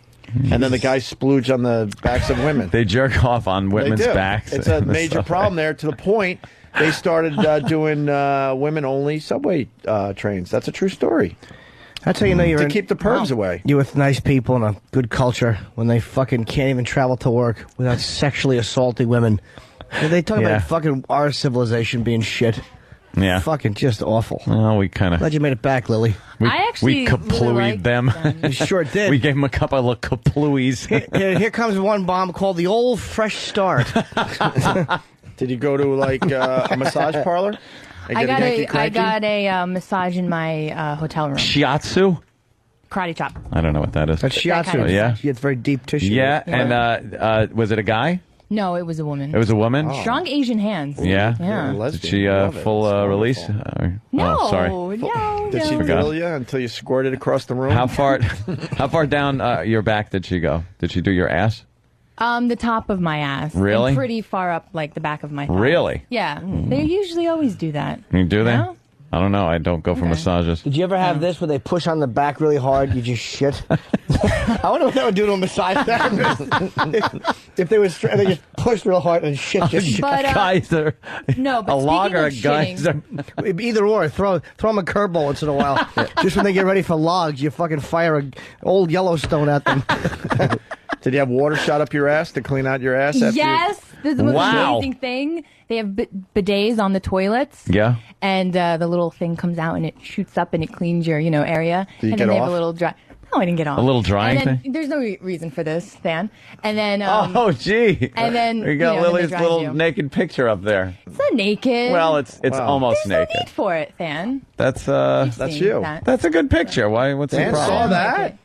And then the guys splooge on the backs of women. They jerk off on They women's do. backs. It's a in the major subway. problem there, to the point they started doing women-only subway trains. That's a true story. That's how you know you're To in, keep the pervs away. You're with nice people and a good culture when they fucking can't even travel to work without sexually assaulting women. They talk Yeah. about fucking our civilization being shit. Yeah. Fucking just awful. Well, we kind of. Glad you made it back, Lily. I actually we really kapluied liked them. You sure did. We gave them a couple of kapluis. Here comes one bomb called the Old Fresh Start. Did you go to like a massage parlor? And I get got hanky I cranky? got a massage in my hotel room. Shiatsu? Karate chop. I don't know what that is. That's That kind shiatsu. of Yeah. It's very deep tissue. Yeah, and was it a guy? No, it was a woman. It was a woman? Strong Asian hands. Yeah. Yeah. Did she full release? No, oh, sorry. no, Did she no. Forgot. drill you until you squirted across the room? How far down your back did she go? Did she do your ass? The top of my ass. Really? And pretty far up, like the back of my thigh. Really? Yeah. They usually always do that. Do they? No? I don't know. I don't go for massages. Did you ever have this where they push on the back really hard, you just shit? I wonder what that would do to a massage therapist. if they just pushed real hard and shit just shit. But, guys are No, but a logger. speaking of Guys are. Either or, throw them a curveball once in a while. Just when they get ready for logs, you fucking fire a old Yellowstone at them. Did you have water shot up your ass to clean out your ass? After Yes, this is the most Wow. amazing thing. They have bidets on the toilets. Yeah. And the little thing comes out and it shoots up and it cleans your, area. Do you and get then they have off? a little dry. No, I didn't get off. A little drying and then, thing? There's no reason for this, Than. And then Oh, gee. and then, we got you know, then it Lily's dries little you. naked picture up there. it's not naked. Well, it's Wow. almost There's naked. no need for it, Than. That's That's you. That's a good picture. Why? What's the Dan problem? saw I that. like it.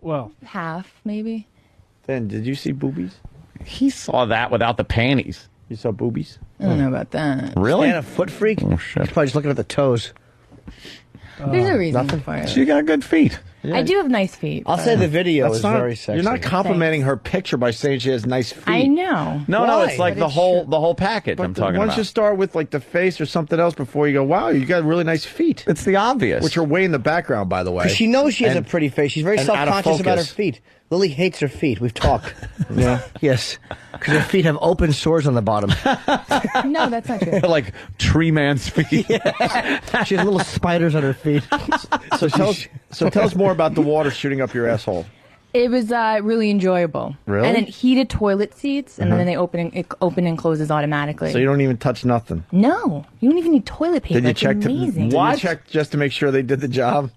Well, Half, maybe. Then did you see boobies? He saw that without the panties. You saw boobies? I don't know about that. Really? And a foot freak? Oh, shit. He's probably just looking at the toes. There's a reason Nothing? for it. She got good feet. I do have nice feet. I'll but- say the video That's is not- very sexy. You're not complimenting her picture by saying she has nice feet. I know. No, Why? it's like But the it's whole package I'm talking Why about. don't you start with like the face or something else before you go, wow, you got really nice feet. It's the obvious. Which are way in the background, by the way. Because she knows she has And- a pretty face. She's very and out of self-conscious about her focus. feet. Lily hates her feet. We've talked. Yeah. Yes. Because her feet have open sores on the bottom. No, that's not true. like tree man's feet. She has little spiders on her feet. So tell us more about the water shooting up your asshole. It was really enjoyable. Really? And then heated toilet seats, and then it open and closes automatically. So you don't even touch nothing. No, you don't even need toilet paper. Did you It's check? amazing. Did you check just to make sure they did the job?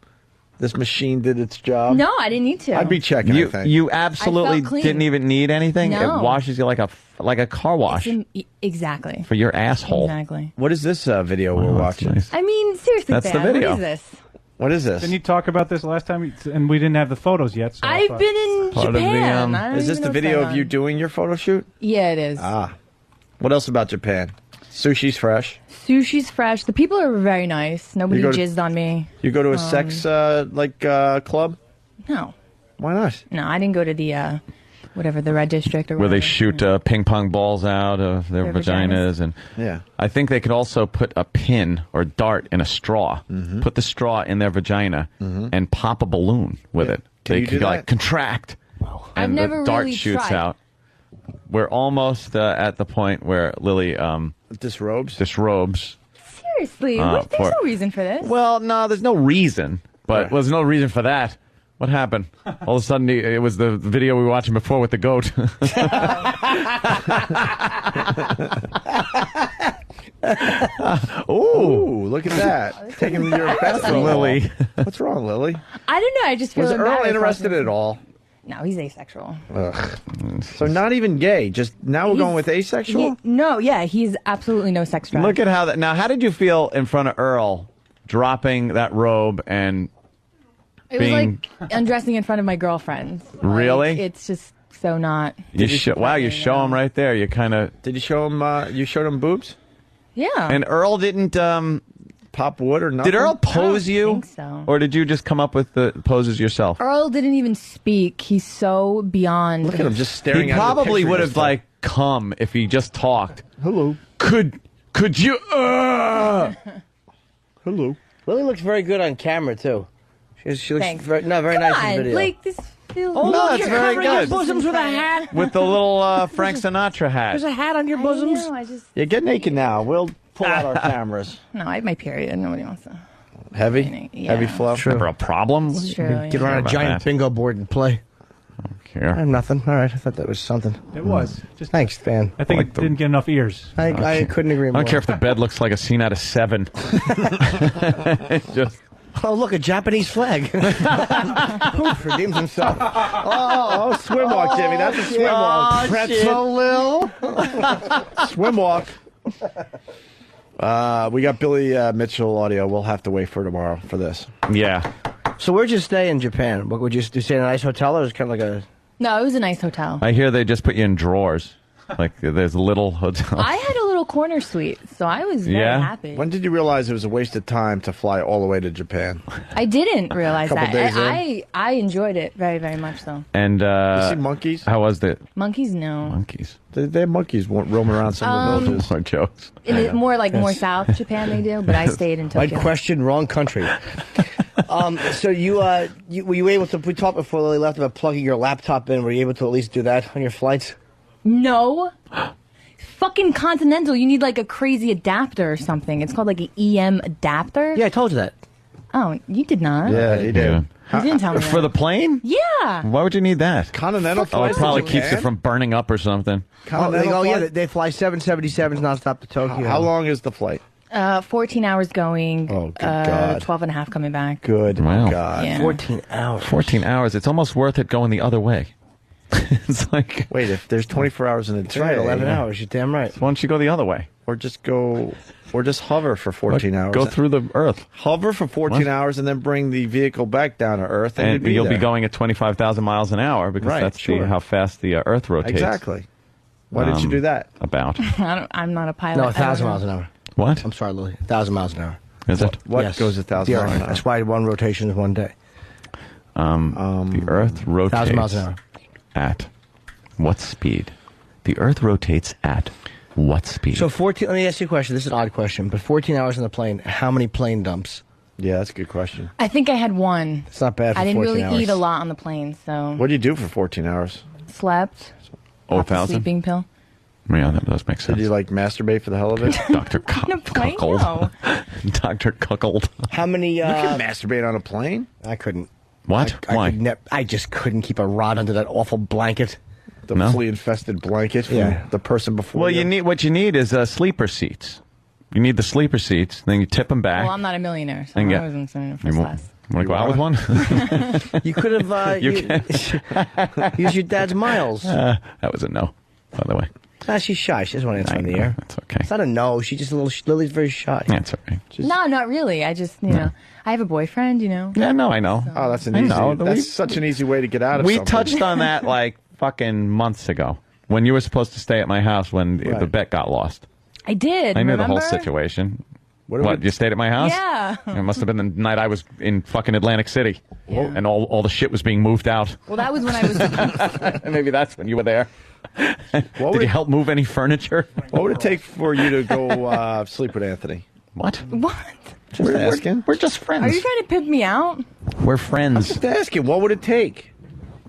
This machine did its job. No, I didn't need to. I'd be checking. I think. You absolutely I felt clean. didn't even need anything. No. It washes you like a car wash Exactly. for your asshole. Exactly. What is this video we're watching? I mean, seriously, That's the Van, video. What is this? What is this? Didn't you talk about this last time? And we didn't have the photos yet. So I I've thought- been in Part of the, Japan. I don't Is this even the know video what's of you going doing your photo shoot? on. Yeah, it is. Ah. What else about Japan? Sushi's fresh. Sushi's fresh. The people are very nice. Nobody You go to- jizzed on me. You go to a sex club? No. Why not? No, I didn't go to the whatever the red district or Where whatever. they shoot ping pong balls out of their Their vaginas. And Yeah. I think they could also put a pin or dart in a straw, Mm-hmm. put the straw in their vagina, and pop a balloon with it. Can They you could do like that? contract, I've and never the dart really shoots tried. out. We're almost at the point where Lily disrobes. Seriously, there's for- no reason for this. Well, no, there's no reason. But there's no reason for that. What happened? All of a sudden, it was the video we were watching before with the goat. Ooh, look at that. Taking your bathroom, Lily. What's wrong, Lily? I don't know. I just feel Was Earl embarrassed interested watching- at all? No, he's asexual. Ugh. So not even gay. Just now we're going with asexual. He's absolutely no sex drive. Look at how that. Now, how did you feel in front of Earl dropping that robe and It being? was like undressing in front of my girlfriend. Like, Really? It's just so not. You wow, you show him right there. You kind of. Did you show him? You showed him boobs. Yeah. And Earl didn't pop wood or nothing. Did Earl pose you, think so. or did you just come up with the poses yourself? Earl didn't even speak. He's so beyond. Look at him just staring. He at the probably picture would he have just like come if he just talked. Hello. Could you? Hello. Lily looks very good on camera too. She looks Thanks. very Come nice on, in video. Like this feels. Oh, No, look, it's you're very covering your good. bosoms with a hat. With the little Frank Sinatra hat. There's a hat on your I bosoms. know, I just. Yeah, get naked now. We'll pull out our cameras. No, I have my period. Nobody wants to. Heavy, Yeah. heavy flow. Ever a problem? It's true. Get yeah. around a about giant that. bingo board and play. I Care. have nothing. All right, I thought that was something. It was. Just, Thanks, Van. I think Like it didn't get enough ears. I couldn't agree I more. don't care if the bed looks like a scene out of Seven. Just Oh, look, a Japanese flag. Oof, redeems himself. Oh, swim walk, Jimmy. That's a swim walk. Pretzel Lil. Swim walk. We got Billy Mitchell audio. We'll have to wait for tomorrow for this. yeah. So where'd you stay in Japan? What would you stay in a nice hotel, or was it kind of like a? No, it was a nice hotel. I hear they just put you in drawers. Like there's little hotels. I had a little corner suite, so I was very Yeah? happy. When did you realize it was a waste of time to fly all the way to Japan? I didn't realize Couple that. days I enjoyed it very, very much so. And You see monkeys? how was the Monkeys, no. monkeys? They have monkeys roaming around some of the villages. More jokes. In it, more South Japan they do, but I stayed in Right Tokyo. question, wrong country. So were you able to? We talked before Lily left about plugging your laptop in. Were you able to at least do that on your flights? No. Fucking Continental, you need like a crazy adapter or something. It's called like an EM adapter. Yeah, I told you that. Oh, you did not. Yeah, he did. You didn't tell me For that. the plane? Yeah. Why would you need that? Continental Oh, flies it probably to keeps it Japan? from burning up or something. Continental yeah, flight? they fly 777s nonstop to Tokyo. How long is the flight? 14 hours going. Oh, good God. 12 and a half coming back. Good Wow. God. Yeah. 14 hours. 14 hours. It's almost worth it going the other way. It's like, Wait, if there's 24 hours in a That's day, right, 11 hours. You're damn right. why don't you go the other way? or just hover for 14 hours. Go through the Earth. Hover for 14 hours and then bring the vehicle back down to Earth, and, You'll be be there. going at 25,000 miles an hour because Right, that's sure. how fast the Earth rotates. Exactly. Why did you do that? About. I'm not a pilot. No, I don't 1,000 know. miles an hour. What? I'm sorry, Lily. 1,000 miles an hour. Is it? What Yes. goes 1,000 The miles Earth. an hour? That's why one rotation is one day. The Earth rotates 1,000 miles an hour. at what speed? The Earth rotates at what speed? So 14. Let me ask you a question. This is an odd question, but 14 hours on the plane. How many plane dumps? Yeah, that's a good question. I think I had one. It's not bad. For I didn't 14 really hours. eat a lot on the plane, so What do you do for 14 hours? slept. Oh, popped a 1,000? sleeping pill. Yeah, that does make sense. Did you like masturbate for the hell of it? Dr. On a plane? Cuckold. No. Dr. Cuckold. How many? You can masturbate on a plane? I couldn't. What? Why? I just couldn't keep a rod under that awful blanket. The No? flea-infested blanket from Yeah. the person before Well, you. what you need is sleeper seats. You need the sleeper seats. Then you tip them back. Well, I'm not a millionaire, so And I get- wasn't sitting in You first want class. to go out with one? You could have used your dad's miles. That was a no, by the way. She's shy. She doesn't want to answer on the know. air. That's okay. It's not a no. She's just a little. Lily's very shy. That's all right. No, not really. I just, you know, I have a boyfriend, you know. Yeah, no, I know. Oh, that's an I easy. know. That's such an easy way to get out of We something. touched on that like fucking months ago when you were supposed to stay at my house when the Right. bet got lost. I did. I knew remember? the whole situation. What What, you stayed at my house? Yeah. It must have been the night I was in fucking Atlantic City. Yeah. And all the shit was being moved out. Well, that was when I was. Maybe that's when you were there. Did you help move any furniture? What would it take for you to go sleep with Anthony? What? What? Just asking. We're just friends. Are you trying to pimp me out? We're friends. Just asking. What would it take?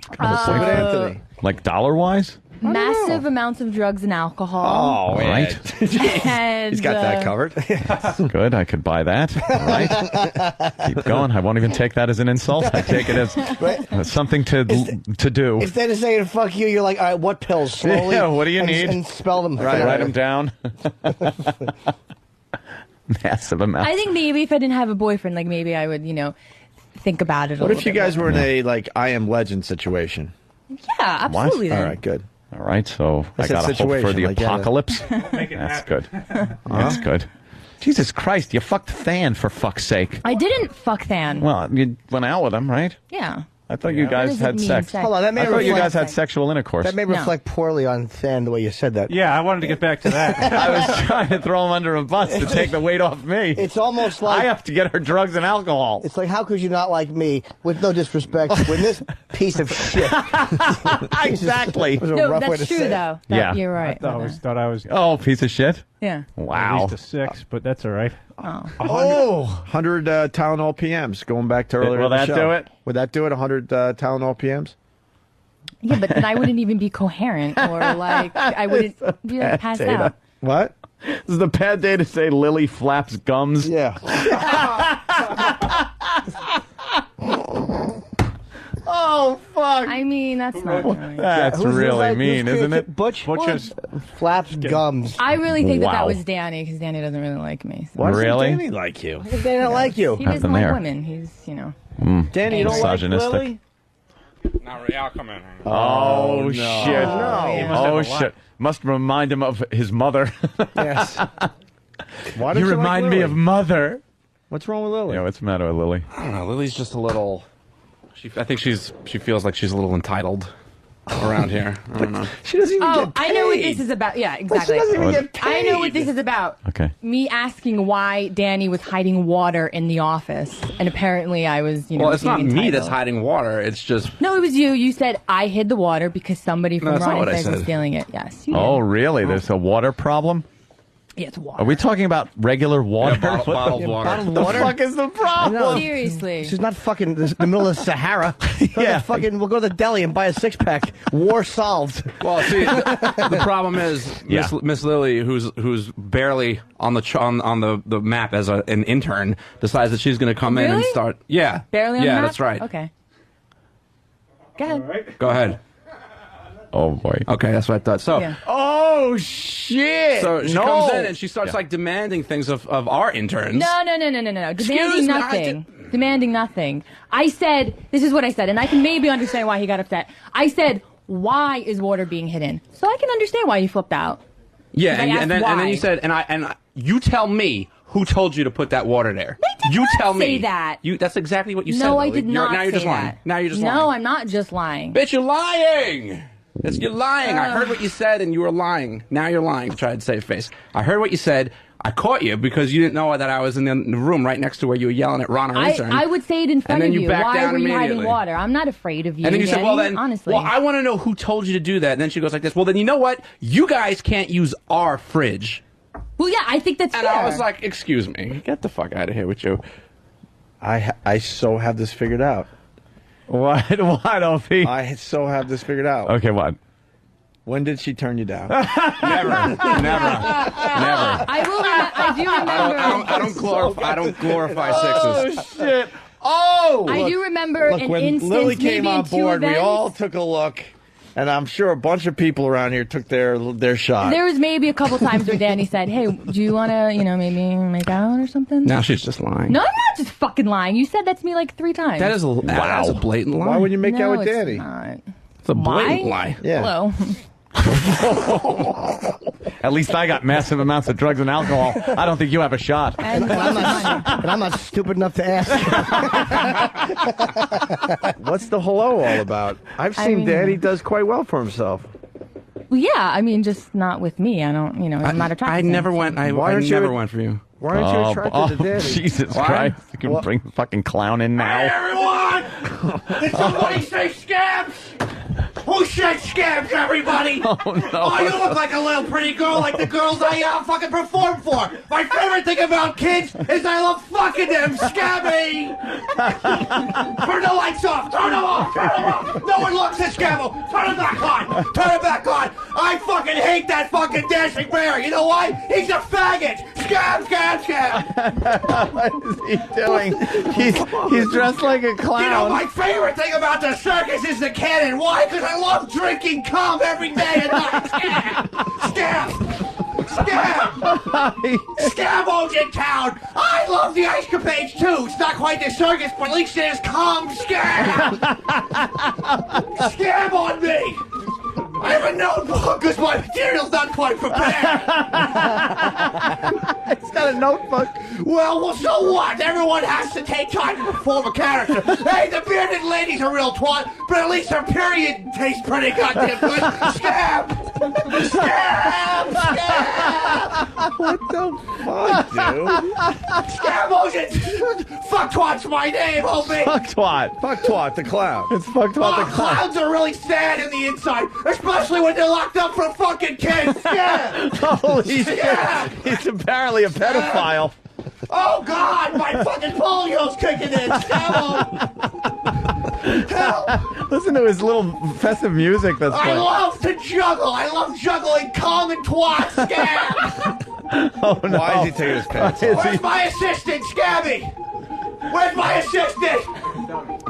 Sleep with Anthony. Like dollar-wise? Massive amounts of drugs and alcohol. Oh, right. And, He's got that covered. Good. I could buy that. All right. Keep going. I won't even take that as an insult. I take it as something to do. Instead of saying "fuck you," you're like, "All right, what pills?" Slowly. Yeah, what do you and, need? And spell them. Write them down. Massive amount. I think maybe if I didn't have a boyfriend, like maybe I would, you know, think about it a What little if you bit guys more. were in a like I Am Legend situation? Yeah, absolutely. All then. right, good. All right, so That's I that got to hope for situation, the like, yeah. apocalypse. That's good. That's good. Jesus Christ, you fucked Than for fuck's sake. I didn't fuck Than. Well, you went out with him, right? Yeah. I thought you What guys does it had mean, sex. sex? Hold on, that may I thought you reflect- guys had sexual intercourse. That may reflect poorly on Than the way you said that. Yeah, I wanted to get back to that. I was trying to throw him under a bus to take the weight off me. It's almost like I have to get her drugs and alcohol. It's like, how could you not like me? With no disrespect, when this piece of shit. Exactly. Was a No, rough way that's to true, say it. though. Yeah. You're right. Thought I was Oh, piece of shit. Yeah. Wow. at least a 6, but that's all right. Oh. 100 Tylenol PMs. Going back to earlier. Will in the that show. do it? Would that do it? 100 Tylenol PMs. Yeah, but then I wouldn't even be coherent or like I wouldn't be like, passed Data. out. What? This is the bad day to say Lily flaps gums. Yeah. Oh, fuck. I mean, that's not really. That's Who's really like- mean, who's isn't it? Butch? Butch's Flaps gums. I really think that Wow. was Danny because Danny doesn't really like me. So. Why doesn't Really? Danny like you? Because they don't like you. He doesn't Nothing like there. women. He's, you know. Danny, you don't like Misogynistic. Lily? Not really. I'll come in. Oh, no. shit. No. Oh, shit. Must remind him of his mother. Yes. Why You don't remind like me Lily? of mother. What's wrong with Lily? Yeah, what's the matter with Lily? I don't know. Lily's just a little. I think she feels like she's a little entitled around here. I don't know. She doesn't even Oh, get I know what paid. this is about. Yeah, But exactly. she doesn't even get paid. I know what this is about. Okay. Me asking why Danny was hiding water in the office, and apparently I was, you know. Well, it's not being me entitled. that's hiding water. It's just. No, it was you. You said I hid the water because somebody No, from that's not Ron what I and Fez was said. stealing it. Yes. You Oh, did. really? There's a water problem? Yeah, it's water. Are we talking about regular water? bottled water. Bottled The water? fuck is the I know. problem? Seriously. She's not fucking in the middle of the Sahara. Yeah. Fucking, we'll go to the deli and buy a 6-pack. War solved. Well, see, the problem is Yeah. Miss Lily, who's barely on the on the map as an intern, decides that she's going to come in and Really? start. Yeah, Barely on yeah, the map? that's right. Okay. Go ahead. Go ahead. Oh, boy. Okay, that's what I thought. So. Yeah. Oh, shit. So she No. comes in and she starts like demanding things of our interns. No. Excuse Demanding me, I nothing. Demanding nothing. I said, this is what I said, and I can maybe understand why he got upset. I said, why is water being hidden? So I can understand why you flipped out. Yeah, I asked and then why. you said, you tell me who told you to put that water there. You not tell me. say that. That's exactly what you said. No, I Lily. did not Now you're say just lying. that. Now you're just no, lying. I'm not just lying. Bitch, you're lying. You're lying. I heard what you said, and you were lying. Now you're lying to try to save face. I heard what you said. I caught you because you didn't know that I was in the room right next to where you were yelling at Ron Arisa. I would say it in front and of then you backed Why down were you hiding immediately. water? I'm not afraid of you. And then you said, well, then, honestly. well, I want to know who told you to do that. And then she goes like this, well, then you know what? You guys can't use our fridge. Well, yeah, I think that's and fair. I was like, excuse me. Get the fuck out of here with you. I so have this figured out. What, Opie? I so have this figured out. Okay, what? When did she turn you down? Never. I do remember. I don't glorify sixes. Oh, shit. Oh! I do remember Look, an when instance, Lily came maybe on two board, we events. all took a look, and I'm sure a bunch of people around here took their shot. There was maybe a couple times where Danny said, "Hey, do you want to, maybe make out or something?" Now she's just lying. No, I'm not just fucking lying. You said that to me like 3 times. That is that's a blatant lie. Why would you make No, out with it's Danny? not. It's a blatant Why? lie. Yeah. Hello. At least I got massive amounts of drugs and alcohol. I don't think you have a shot. And I'm not stupid enough to ask. What's the hello all about? I've seen Danny does quite well for himself. Well, yeah, I mean, just not with me. I don't, I'm not attracted. I to him. never went. I Why aren't you never a- went for you. Why aren't you attracted to Danny? Jesus Why? Christ. You can bring the fucking clown in now. Everyone! Did somebody say scabs? Who said scabs, everybody? Oh, no. You look like a little pretty girl like the girls I fucking perform for. My favorite thing about kids is I love fucking them. Scabby! Turn the lights off! Turn them off! Turn them off! No one looks at Scabbo! Turn it back on! Turn it back on! I fucking hate that fucking dancing bear! You know why? He's a faggot! Scab, scab, scab! What is he doing? He's dressed like a clown. You know, my favorite thing about the circus is the cannon. Why? Because I love drinking cum every day and night. Scab! Scab! Scab! Scab in town! I love the ice capades too! It's not quite the circus, but at least there's cum! Scab! Scab on me! I have a notebook because my material's not quite prepared. He's got a notebook. Well, so what? Everyone has to take time to perform a character. Hey, the bearded lady's a real twat, but at least her period tastes pretty goddamn good. Scab! Scab! Scab! What the fuck, dude? Scab motion! Fuck twat's my name, homie! Fuck twat. Fuck twat, the clown. It's fuck twat the clown. Clowns are really sad in the inside, especially when they're locked up for fucking kids. Scab! Holy shit. Scab! He's apparently a pedophile. Oh God, my fucking polio's kicking in. Help! Listen to his little festive music that's I playing. love to juggle. I love juggling cum and twat. Scab! Oh, no. Why is he taking his pants off? Where's my assistant, Scabby? Where's my assistant?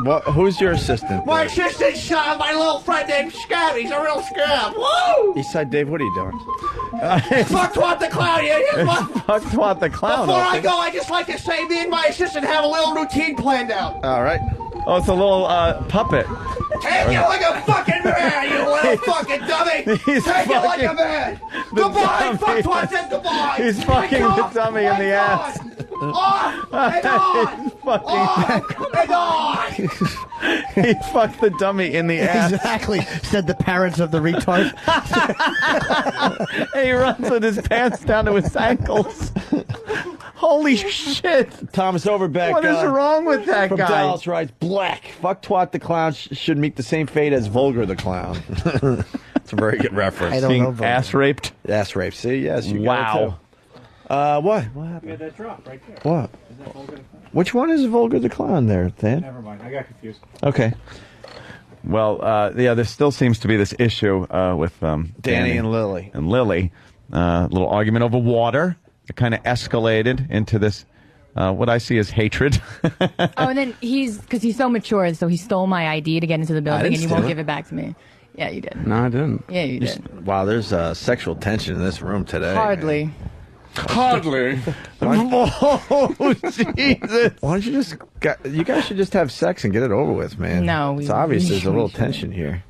What? Who's your assistant? My assistant's my little friend named Scabby. He's a real scab. Woo! Eastside Dave, what are you doing? Fuck twat the clown. Here's my... Fuck twat the clown. Before I Opie. go, I just like to say me and my assistant have a little routine planned out. All right. Oh, it's a little puppet. Take it like a fucking man, you little fucking dummy! He's Take it like a fucking man! the Goodbye! dummy. Fuck twat says goodbye! He's fucking the dummy in the ass. Off and on! Off and on! He fucked the dummy in the ass. Exactly, said the parents of the retard. And he runs with his pants down to his ankles. Holy shit. Thomas Overbeck. What is wrong with that from guy? Dallas writes, Black. Fuck twat the clown should meet the same fate as Vulgar the clown. It's a very good reference. I don't Being know. Vulgar. ass raped? Ass rape. See, yes, you Wow. got it too. What? What happened? We had that drop right there. What? Is that Vulgar the Clown? Which one is Vulgar the clown there, Dan? Never mind. I got confused. Okay. Well, yeah, there still seems to be this issue with Danny and Lily. And Lily. Little argument over water. It kind of escalated into this, what I see as hatred. Oh, and then because he's so mature, so he stole my ID to get into the building, didn't and he steal won't it. give it back to me. Yeah, you did. No, I didn't. Yeah, you did. Wow, there's sexual tension in this room today. Hardly. Hardly. Oh, Jesus. Why don't you just... You guys should just have sex and get it over with, man. No, It's we- obvious we there's a little shouldn't. tension here.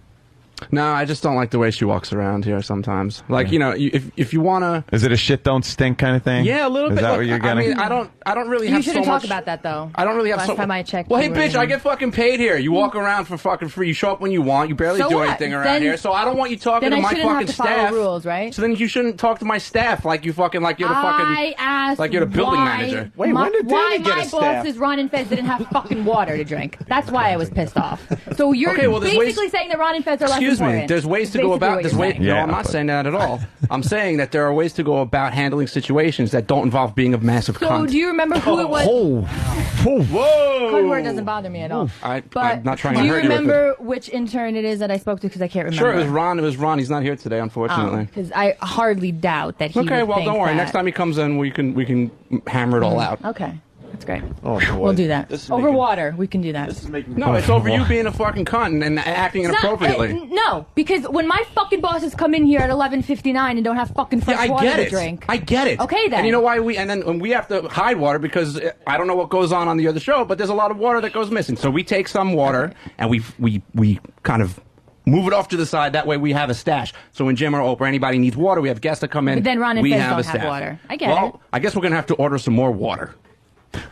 No, I just don't like the way she walks around here sometimes. Like, you know, if you want to... Is it a shit don't stink kind of thing? Yeah, a little bit. Is that Look, what you're getting? I mean, I don't really You have so shouldn't much... talk about that, though. I don't really have Last time I checked. Well, hey, you bitch, were- I get fucking paid here. You walk around for fucking free. You show up when you want. You barely So do what? anything around Then- here. So I don't want you talking then to I my shouldn't have fucking to follow staff. rules, right? So then you shouldn't talk to my staff like you fucking like you're the fucking I asked like you're the building why manager. why my bosses, Ron and Fez, didn't have fucking water to drink. That's why I was pissed off. So you're Okay, well, there's basically ways- saying that Ron and Fez are less Excuse me. important. There's ways to Basically go about what this you're way. saying. No, I'm not saying that at all. I'm saying that there are ways to go about handling situations that don't involve being a massive So cunt. do you remember who it was? Whoa! Code word doesn't bother me at all. I'm But not trying do to you hurt you with remember which intern it is that I spoke to? Because I can't remember. Sure, it was Ron. It was Ron. He's not here today, unfortunately. Because I hardly doubt that he Okay, would well, think don't worry. that. Next time he comes in, we can hammer it all out. Okay, that's great. Oh, boy. We'll do that. This is Over making- water, we can do that. No, it's over you being a fucking cunt and acting It's not- inappropriately. no, because when my fucking bosses come in here at 11:59 and don't have fucking fresh I water get to it. drink. I get it. Okay, then. And you know why when we have to hide water because I don't know what goes on the other show, but there's a lot of water that goes missing. So we take some water and we kind of move it off to the side. That way we have a stash. So when Jim or Oprah, anybody needs water, we have guests that come in. But then Ron and we Fez have don't a have stash. water. I get well, it. I guess we're gonna have to order some more water.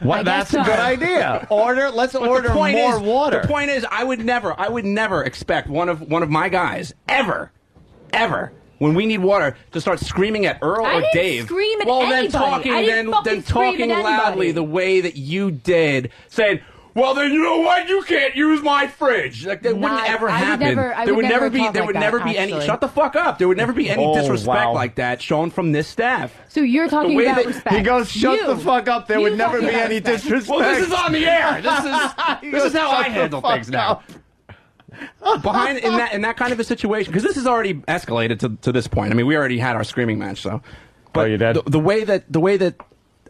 I guess so. Let's But order the point more is, water. The point is, I would never expect one of my guys ever, when we need water, to start screaming at Earl I or didn't Dave. scream at well, anybody. then talking, I didn't fucking then scream talking at loudly anybody. the way that you did, saying, "Well, then you know what? You can't use my fridge." Like that wouldn't ever I would happen. never- I there would would never be. talk There like would that, never be any. actually. Shut the fuck up. There would never be any Oh, disrespect wow. like that shown from this staff. So you're talking way about that- respect. He goes, "Shut You. the fuck up. There would You never talking be about any respect. disrespect." Well, this is on the air. He This is goes, how I "Shut the handle fuck things now. up." Behind in that kind of a situation, because this has already escalated to this point. I mean, we already had our screaming match, so. But the way that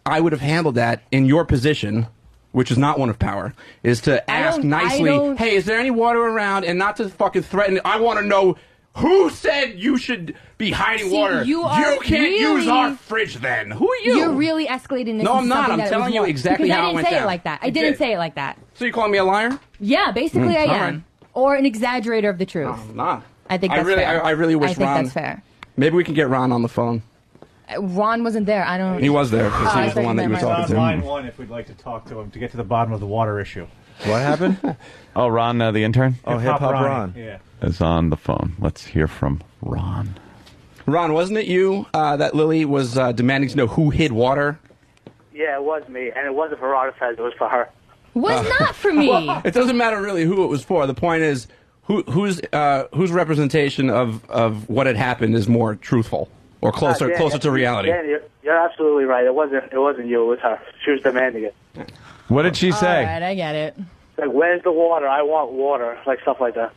I would have handled that in your position, which is not one of power, is to ask nicely, "Hey, is there any water around?" And not to fucking threaten. I want to know who said you should be hiding See, water. you can't use our fridge. Then who are you? You're really escalating this. No, I'm into not. something I'm that it telling was you wrong. exactly because how it I didn't went say down. it like that. I You didn't did. say it like that. So you calling me a liar? Yeah, basically I all am, right. or an exaggerator of the truth. I'm not. I think that's fair. I really wish I think Ron. that's fair. Maybe we can get Ron on the phone. Ron wasn't there. I don't. He was there because he I was the thought one that you were meant talking on to. line one if we'd like to talk to him to get to the bottom of the water issue. What happened? Oh, Ron, the intern? Oh, Hip-Hop Ron. Yeah. Is on the phone. Let's hear from Ron. Ron, wasn't it you that Lily was demanding to know who hid water? Yeah, it was me, and it wasn't for Artifaz, it was for her. Was not for me. Well, it doesn't matter really who it was for. The point is, whose representation of what had happened is more truthful or closer to reality. Yeah, you're absolutely right. It wasn't you. It was her. She was demanding it. What did she say? All right, I get it. Like, where's the water? I want water. Like stuff like that.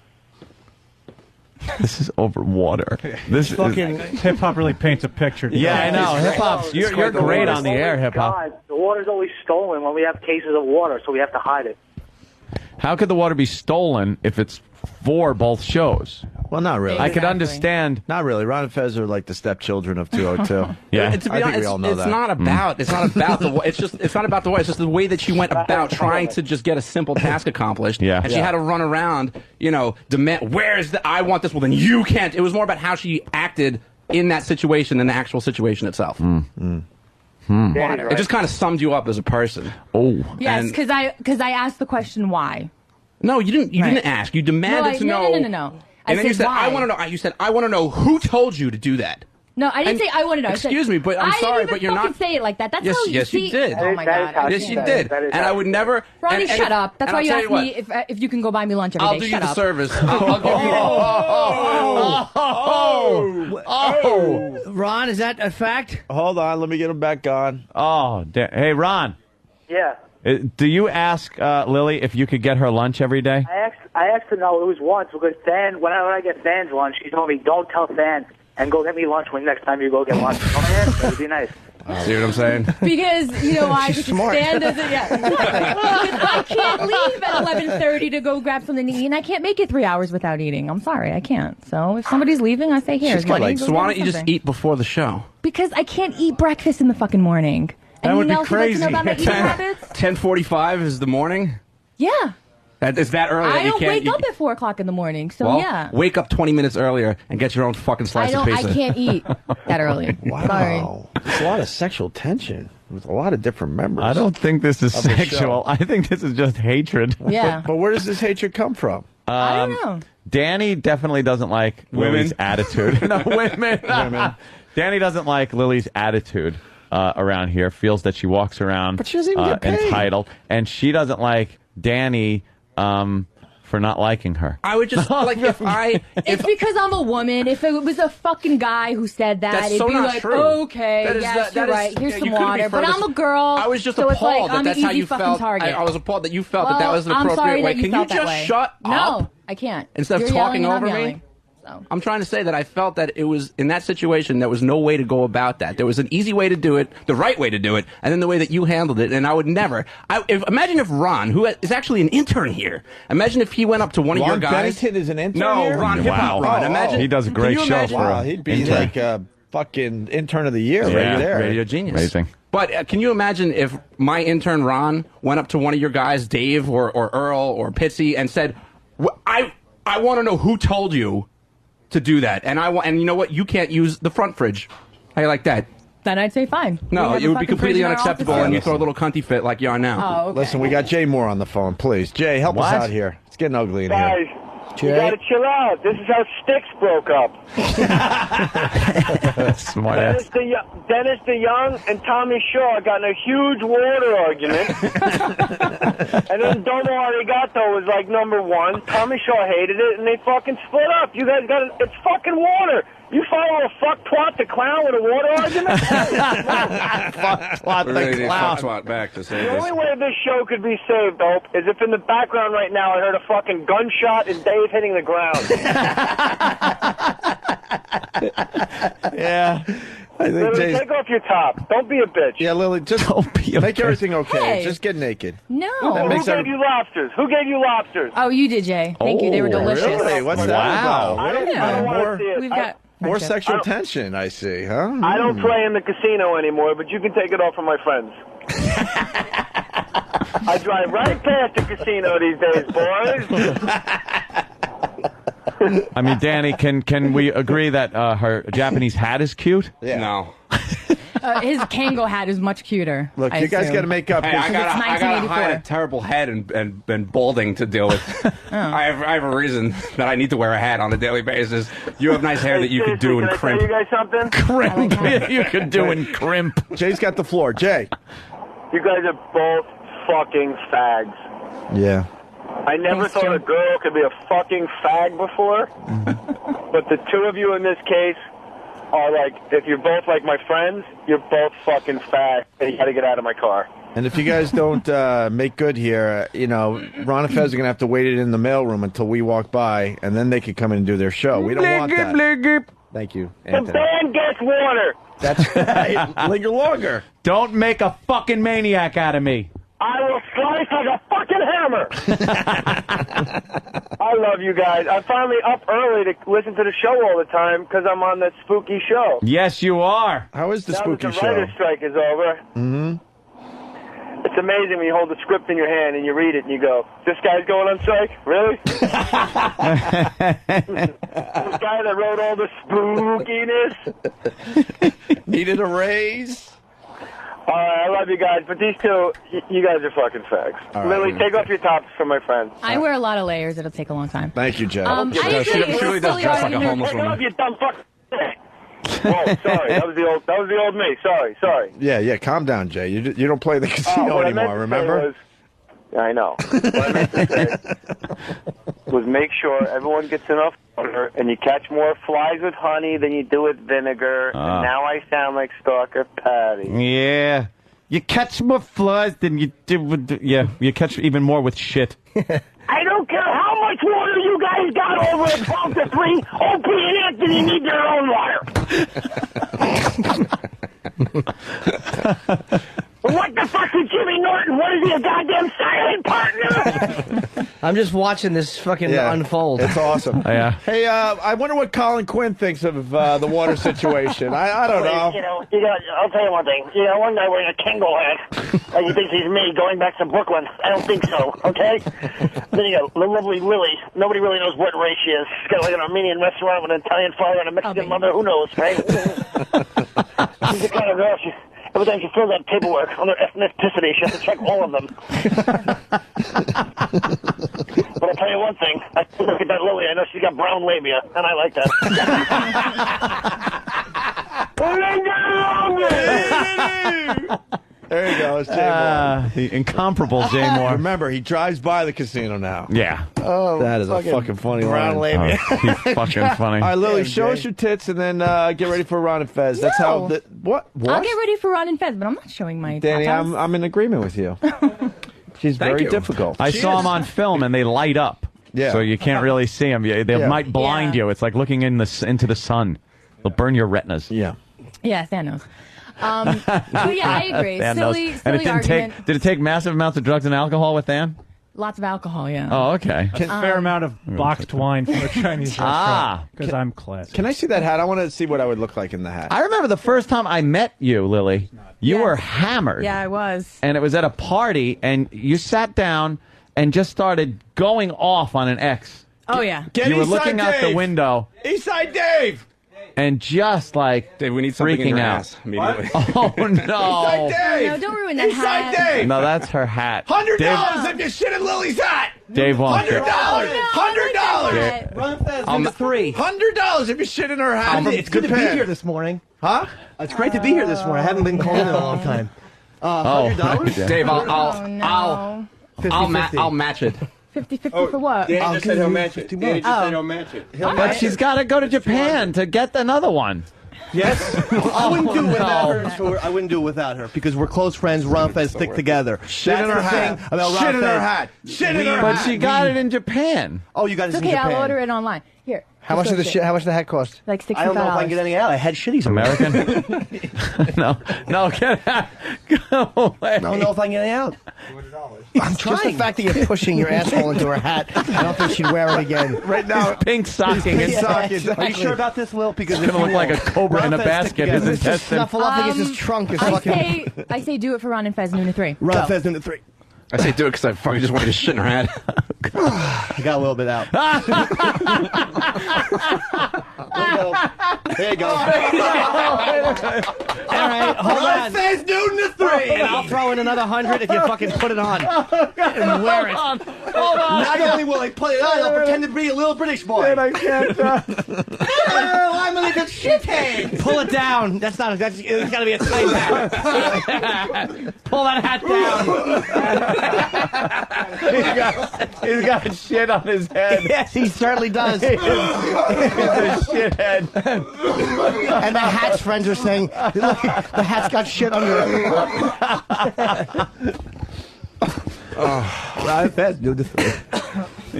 This is over water. This Fucking hip hop really paints a picture. Yeah, I know. Hip hop's you're great on the air, hip hop. God, the water's always stolen when we have cases of water, so we have to hide it. How could the water be stolen if it's for both shows? Well, not really. I could understand. Not really. Ron and Fez are like the stepchildren of 202. Yeah. And to be I think honest, we all know it's that. not about. It's not about the. It's not about the way. It's just the way that she went about trying to just get a simple task accomplished. Yeah. And she had to run around, demand. Where's the? I want this. Well, then you can't. It was more about how she acted in that situation than the actual situation itself. It just kind of summed you up as a person. Oh. Yes, because I asked the question why. No, you didn't. You didn't ask. You demanded to know. No. And then you said, why? "I want to know." You said, "I want to know who told you to do that." No, I didn't And- say I want to know. I said, Excuse me, but I'm I sorry, didn't but even you're fucking not. say it like that. That's Yes, how you yes, you see. did. Oh my god. Yes, you did. And I would never. Ronnie, and shut up. That's and why I'll you tell asked what, me if you can go buy me lunch every day. I'll do you Shut the up. service. I'll give you. Ron, is that a fact? Hold on, let me get him back on. Oh, hey, Ron. Yeah. Do you ask Lily if you could get her lunch every day? I asked her no. It was once because whenever I get Than's lunch, she told me, "Don't tell Than and go get me lunch when next time you go get lunch." Don't ask her. It would be nice. See what I'm saying? Because you know why? She's Because smart. Stan doesn't. Yeah. Because I can't leave at 11:30 to go grab something to eat, and I can't make it 3 hours without eating. I'm sorry, I can't. So if somebody's leaving, I say, "Here's money." So why don't you just eat before the show? Because I can't eat breakfast in the fucking morning. That would Anything be else you'd like to crazy. know about my eating habits? 10:45 is the morning. Yeah. Is that early? I that you don't can't, wake up at 4 o'clock in the morning, so well, yeah. Wake up 20 minutes earlier and get your own fucking slice of pizza. I can't eat that early. Wow. There's a lot of sexual tension with a lot of different members. I don't think this is of the sexual. show. I think this is just hatred. Yeah. But where does this hatred come from? I don't know. Danny definitely doesn't like Lily's attitude. No, women. Danny doesn't like Lily's attitude around here. Feels that she walks around But she doesn't even get paid. entitled, and she doesn't like Danny for not liking her. I would just like It's because I'm a woman. If it was a fucking guy who said that, That's it'd so be not like, true. okay, That is- yes, that you're is- right. Here's you some couldn't be water. But further- I'm a girl. I was just so it's appalled like, I'm that's an how easy you fucking felt. target. I was appalled that you felt well, that was the I'm appropriate sorry way. that Can you felt that just way. shut up? No, I can't. Instead of You're talking yelling and over I'm me? yelling. I'm trying to say that I felt that it was, in that situation, there was no way to go about that. There was an easy way to do it, the right way to do it, and then the way that you handled it, and I would never. Imagine if Ron, who is actually an intern here, imagine if he went up to one of your guys. Bennington is an intern No, here? Ron, hip-hop Ron. Imagine, he does a great can you show imagine- for Wow, he'd be like a fucking intern of the year right there. Radio genius. Amazing. But can you imagine if my intern Ron went up to one of your guys, Dave or Earl or Pitsy, and said, I want to know who told you to do that, and you know what? You can't use the front fridge. How you like that? Then I'd say fine. No, it would be completely unacceptable, and you you throw a little cunty fit like you are now. Oh, okay. Listen, we got Jay Moore on the phone. Please, Jay, help us What? out here. It's getting ugly in Guys, here. you gotta chill out. This is how Styx broke up. Smart ass. Dennis DeYoung and Tommy Shaw got in a huge water argument. And then Domo Arigato was like #1. Tommy Shaw hated it, and they fucking split up. You guys got it's fucking water. You follow a fuck twat the clown with a water argument? Fuck twat We really the need clown. Fuck Twat back to say The this. only way this show could be saved, Hope, is if in the background right now I heard a fucking gunshot and Dave hitting the ground. Yeah. I think Lily, Jay's... take off your top. Don't be a bitch. Yeah, Lily, just make everything okay. Hey. Just get naked. No. Who gave you lobsters? Who gave you lobsters? Oh, you did, Jay. Thank you. They were delicious. Really? What's that I about? don't want to see it. We've got More friendship. sexual tension, I see, huh? I don't play in the casino anymore, but you can take it off from my friends. I drive right past the casino these days, boys. I mean, Danny, can we agree that her Japanese hat is cute? Yeah. No. His Kango hat is much cuter. Look, I you guys assume. got to make up. Hey, I It's got a 1984. terrible head and balding to deal with. Oh. I have a reason that I need to wear a hat on a daily basis. You have nice hair that you could do Seriously, and can I crimp. tell you guys something? Crimp. You could do in crimp. Jay's got the floor. Jay. You guys are both fucking fags. Yeah. I never thought a girl could be a fucking fag before, but the two of you in this case are like, if you're both like my friends, you're both fucking fag, and you gotta get out of my car. And if you guys don't make good here, Ron and Fez are going to have to wait it in the mailroom until we walk by, and then they could come in and do their show. We don't want that. Thank you, The Anthony. band gets water. That's right. Linger longer. Don't make a fucking maniac out of me. I will slice like a fucking hammer. I love you guys. I'm finally up early to listen to the show all the time because I'm on that spooky show. Yes, you are. How is the Now spooky that the show? writer's strike is over. Mm-hmm. It's amazing when you hold the script in your hand and you read it and you go, this guy's going on strike? Really? This guy that wrote all the spookiness? Needed a raise? All right, I love you guys, but these two, you guys are fucking fags. All right. Lily, take off your tops for my friend. I wear a lot of layers. It'll take a long time. Thank you, Jay. I usually- She really does silly dress like a argument. homeless Take it off, woman. you dumb fuck. Oh, sorry, that was the old me. Sorry. Yeah, calm down, Jay. You don't play the casino what I meant anymore, to say remember? was- I know. What I meant to say was make sure everyone gets enough water, and you catch more flies with honey than you do with vinegar. And now I sound like Stalker Patty. Yeah. You catch more flies than you do with... you catch even more with shit. I don't care how much water you guys got over at Delta 3. Opie and Anthony need their own water. What the the fuck's with Jimmy Norton? What is he, a goddamn silent partner? I'm just watching this fucking unfold. It's awesome. Yeah. Hey, I wonder what Colin Quinn thinks of the water situation. I don't know. You know, I'll tell you one thing. You know, one guy wearing a Kangol hat, and he thinks he's me going back to Brooklyn. I don't think so, okay? Then you got the lovely Lily. Nobody really knows what race she is. She's got like an Armenian restaurant with an Italian father and a Mexican mother. Who knows, right? She's the kind of girl, every time she fills out paperwork on their ethnicity, she has to check all of them. But I'll tell you one thing. I look at that Lily, I know she's got brown labia, and I like that. There you go. It's Jay Moore. The incomparable Jay Moore. Remember, he drives by the casino now. Yeah. Oh, that is a fucking funny brown line. labia. He's fucking funny. All right, Lily, show us your tits and then get ready for Ron and Fez. That's how. What? I'll get ready for Ron and Fez, but I'm not showing my Danny, tatas. I'm in agreement with you. She's very difficult. I saw him on film, and they light up. Yeah. So you can't really see them. They might blind you. It's like looking into the sun. They'll burn your retinas. Yeah. Yeah, Thanos. But yeah, I agree. Silly And it didn't argument. did it take massive amounts of drugs and alcohol with Dan? Lots of alcohol, yeah. Oh, okay. A fair amount of boxed wine from a Chinese restaurant. Because I'm classy. Can I see that hat? I want to see what I would look like in the hat. I remember the first time I met you, Lily. You were hammered. Yeah, I was. And it was at a party, and you sat down and just started going off on an ex. Oh, yeah. You were looking out the window. Eastside Dave! And just like Dave, we need something freaking in your out. ass immediately. Oh no! Eastside Dave! No, don't ruin that Eastside hat. Dave! No, that's her hat. $100 if you shit in Lily's hat. Dave won't. $100. $100. Run Fez, I'm- number 3. $100 if you shit in her hat. It's good to be here this morning. Huh? It's great to be here this morning. I haven't been called in a long time. $100? Dave, no. I'll match it. 50-50 for what? Danny just said he'll match it. Danny just said he'll match it. But she's got to go to Japan to get another one. Yes? I wouldn't do it without her. So I wouldn't do it without her because we're close friends. Ron Fez stick together. Shit in her hat. Shit in her hat. Shit in her hat. But she got it in Japan. Oh, you got It's it in okay, Japan. I'll order it online. Here. How much just did go How much did the hat cost? Like $65. I don't know if I can get any out. I had shitties American? No, get out. Go away. I don't know if I can get any out. I'm trying. Just the fact that you're pushing your asshole into her hat, I don't think she'd wear it again. Right now, pink stocking. Pink stocking. Are you sure about this, Will? Because It's going to look like a cobra in a basket. His intestine. Snuffleupagus' trunk is fucking. I say do it for Ron and Fez, noon to 3. Ron Fez into 3. I say do it because I fucking just wanted to shit in her head. I got a little bit out. There you go. All right, hold on. Fez noon to 3. And I'll throw in another 100 if you fucking put it on and wear it. Hold on. Not only will I put it on, I'll pretend to be a little British boy. And I can't. I'm a little shithead. Pull it down. It's got to be a tight hat. Pull that hat down. He's got shit on his head. Yes, he certainly does. He's a shithead. And the hat's friends are saying, look, the hat's got shit under it. Ron Fez noon to 3.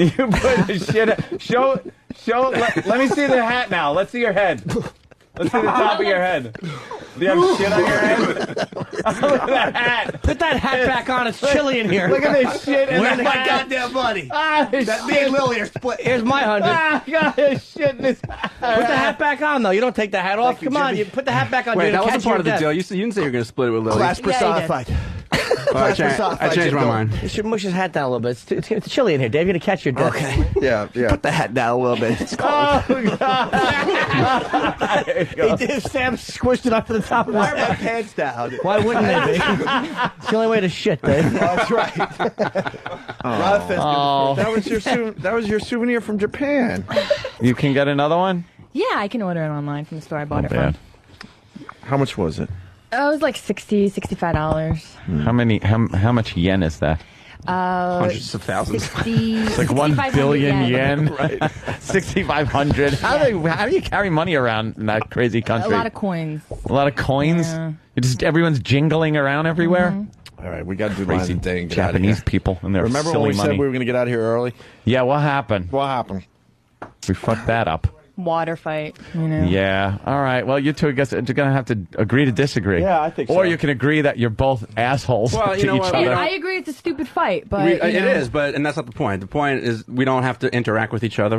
You put the shit. Show. Let me see the hat now. Let's see your head. Let's see the top of your head. Do you have shit on your head? Look at that hat. Put that hat back on. It's chilly in here. Look at this shit in Where's the my hat. goddamn money? That me and Lily are split. Here's my 100. Got his shit in his hat. Put the hat back on, though. You don't take the hat off. Come on, you put the hat back on. Wait, you're that gonna wasn't catch part of the your deal. death. You didn't say you were going to split it with Lily. Class personified. I changed my mind. You should mush his hat down a little bit. It's chilly in here, Dave. You're going to catch your death. Okay. Yeah. Put the hat down a little bit. It's cold. Oh, God. He did. Sam squished it up to the top of his head. My pants down. Why wouldn't they be? It's the only way to shit, Dave. That's right. That was your souvenir from Japan. You can get another one? Yeah, I can order it online from the store I bought it bad. from. How much was it? Oh, it was like $65. How much yen is that? Hundreds of thousands. 60, It's like 1 billion yen. Right. 6,500. How do you carry money around in that crazy A country? lot of coins. A lot of coins? Yeah. Everyone's jingling around everywhere? Mm-hmm. All right, we got to do Crazy lines and day and get Japanese out of here. people and their Remember silly when we money. said we were going to get out of here early? Yeah, what happened? What happened? We fucked that up. water fight. You know. Yeah. All right. Well, you two, I guess, are going to have to agree to disagree. Yeah, I think so. Or you can agree that you're both assholes Well, to you know each what? other. I agree it's a stupid fight, but It you know. is, and that's not the point. The point is we don't have to interact with each other.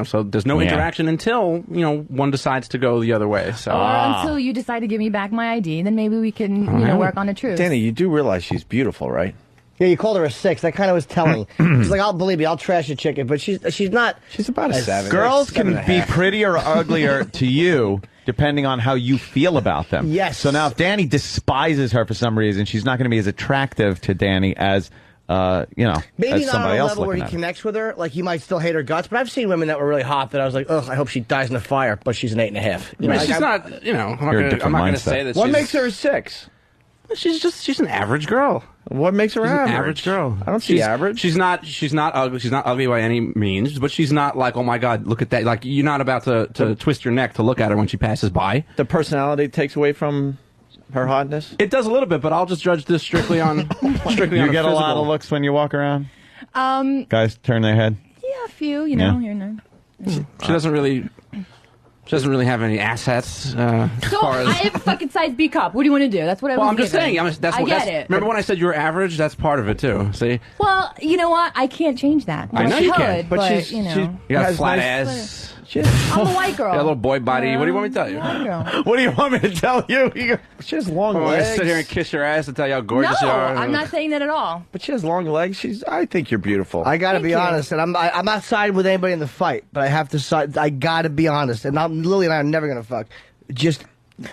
So there's no Yeah. interaction until one decides to go the other way. So Or until you decide to give me back my ID, then maybe we can work on a truce. Danny, you do realize she's beautiful, right? Yeah, you called her a 6. That kind of was telling. She's like, I'll believe me, I'll trash a chicken, but she's not. She's about a 7. Girls can be prettier or uglier to you depending on how you feel about them. Yes. So now if Danny despises her for some reason, she's not going to be as attractive to Danny as, Maybe as not on somebody a else level where looking he at her. connects with her. Like, he might still hate her guts, but I've seen women that were really hot that I was like, ugh, I hope she dies in the fire, but she's an 8.5. You know, she's not. I'm You're a not going different to say that. What she's, makes her a 6? She's an average girl. What makes her She's average? an average girl. I don't see average. She's not ugly. She's not ugly by any means, but she's not like, oh my god, look at that. Like, you're not about to twist your neck to look at her when she passes by. The personality takes away from her hotness? It does a little bit, but I'll just judge this strictly on strictly You on get a lot physical. of looks when you walk around? Yeah, Guys turn their head? a few, you know, Yeah. here and there. She doesn't really have any assets. As So far as I have a fucking size B cup. What do you want to do? That's what I well, was I'm just given. saying. I get it. Remember when I said you were average? That's part of it too. See, Well, you know what? I can't change that. I know I you could, can, but you know. you got a has flat nice- ass. I'm a white girl. You got a little boy body. What do you want me to tell you? White girl. What do you want me to tell you? She has long I'm going to legs. sit here and kiss your ass and tell you how gorgeous No, you are. I'm not saying that at all. But she has long legs. I think you're beautiful. I gotta Thank be you. honest, and I'm not siding with anybody in the fight, but I have to side. I gotta be honest, and Lily and I are never gonna fuck. Just,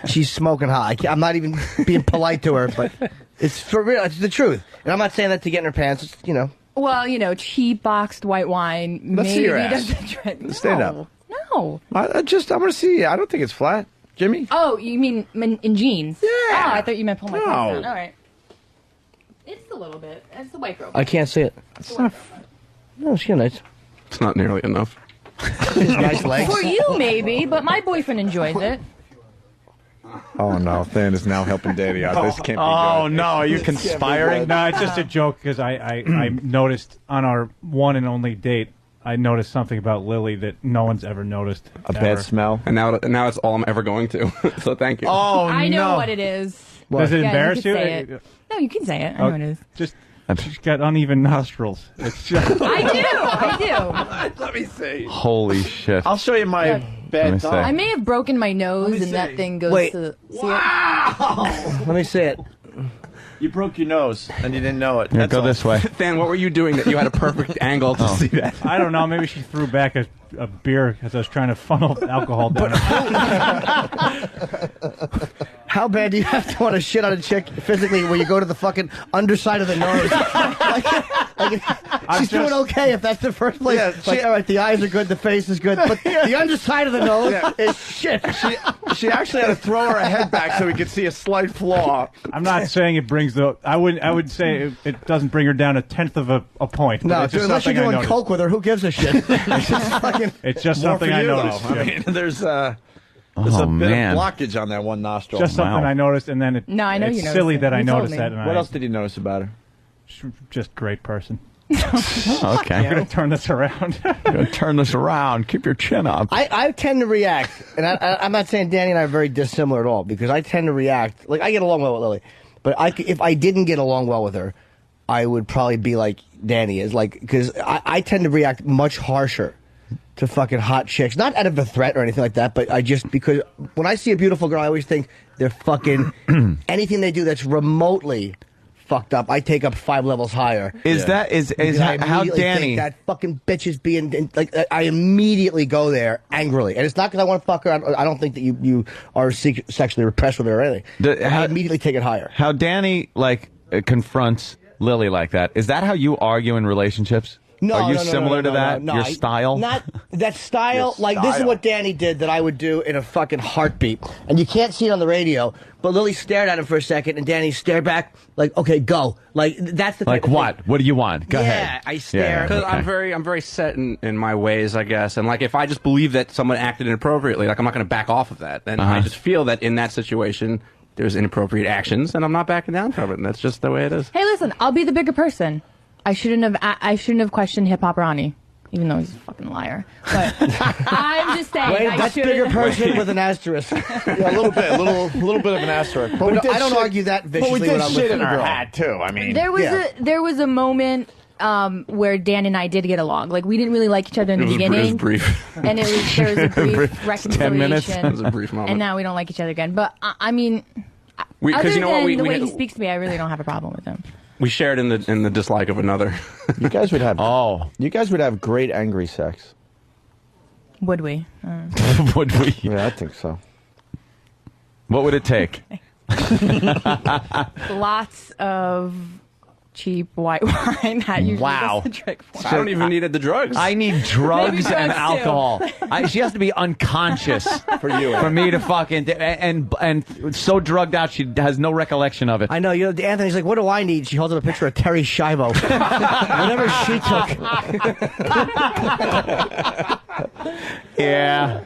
she's smoking hot. I'm not even being polite to her, but it's for real. It's the truth, and I'm not saying that to get in her pants. It's, you know. Well, you know, cheap boxed white wine. Let's see maybe your ass. doesn't trend. Stand No. up. No. I want to see. I don't think it's flat. Jimmy? Oh, you mean in jeans? Yeah. Oh, I thought you meant pull my No. pants down. All right. It's a little bit. It's the white girl. I can't see it. It's not. No, she's nice. It's not nearly enough. Nice legs. For you, maybe, but my boyfriend enjoys it. Oh no, Than is now helping Danny out. This can't be Oh, good. no. Are you conspiring? No, it's just a joke because I noticed on our one and only date, I noticed something about Lily that no one's ever noticed. A bad smell. And now it's all I'm ever going to. So thank you. Oh, I know no. what it is. Does it Yeah, embarrass you? you? Can say it. No, you can say it. I know what it is. Just she's got uneven nostrils. It's just, I do. Let me see. Holy shit. I'll show you my Let me bad see. tongue. I may have broken my nose and that thing goes Wait. to... See Let me see it. You broke your nose and you didn't know it. Yeah, That's go all. this way. Than, what were you doing that you had a perfect angle to see that? I don't know. Maybe she threw back a beer as I was trying to funnel alcohol down. How bad do you have to want to shit on a chick physically where you go to the fucking underside of the nose? She's doing okay if that's the first place. Yeah, All right, the eyes are good, the face is good, but the underside of the nose is shit. She actually had to throw her head back so we could see a slight flaw. I'm not saying it brings the. I would say it doesn't bring her down 1/10 of a point. No, it's just unless you're something I doing noticed. coke with her, who gives a shit? It's just fucking. It's just More for something I you, noticed. though. I yeah. mean, the's a Oh, bit man. of blockage on that one nostril. Just something I noticed, and then No, I know it's you noticed silly it. that I You told noticed me. that. And What else did you notice about her? She's just great person. Oh, okay. I'm gonna turn this around. Turn this around. Keep your chin up. I tend to react, and I'm not saying Danny and I are very dissimilar at all, because I tend to react. Like, I get along well with Lily, but if I didn't get along well with her, I would probably be like Danny is, like, because I tend to react much harsher to fucking hot chicks. Not out of a threat or anything like that, but because when I see a beautiful girl, I always think they're fucking, anything they do that's remotely fucked up, I take up 5 levels higher. Is Because I how immediately Danny? think that fucking bitch is being like, I immediately go there angrily, and it's not because I want to fuck her. I don't think that you are sexually repressed with her or anything. I immediately take it higher. How Danny confronts Lily like that? Is that how you argue in relationships? No, are you no, similar to that? no, Your I- style? Not that style. Your Like, this is style. what Danny did that I would do in a fucking heartbeat. And you can't see it on the radio, but Lily stared at him for a second, and Danny stared back like, okay, go. Like, that's the Like type of what? thing. What do you want? Go Yeah, ahead. I stare. Because okay. I'm very set in my ways, I guess. And like, if I just believe that someone acted inappropriately, like, I'm not going to back off of that. And I just feel that in that situation, there's inappropriate actions, and I'm not backing down from it. And that's just the way it is. Hey, listen, I'll be the bigger person. I shouldn't have questioned Hip Hop Ronnie. even though he's a fucking liar. But I'm just saying. Wait, I that's should- bigger person with an asterisk. Yeah, a little bit of an asterisk. But I don't argue that viciously. But we did when I'm shit with in the our girl. hat too. I mean, There was a moment where Dan and I did get along. Like we didn't really like each other in the beginning. It was brief. And there was a brief reconciliation. 10 minutes. It was a brief moment. And now we don't like each other again. But I mean, We- 'cause other you know what, than we- the we way had- he speaks to me, I really don't have a problem with him. We shared in the dislike of another. you guys would have. You guys would have great angry sex. Would we? Would we? Yeah, I think so. What would it take? Lots of cheap white wine. That usually Wow. does the trick for me. I don't even need the drugs. I need drugs Maybe and drugs, too. alcohol. She has to be unconscious for me to fucking and so drugged out she has no recollection of it. I know. You know, Anthony's like, "What do I need?" She holds up a picture of Terry Schiavo. Whatever she took. Yeah.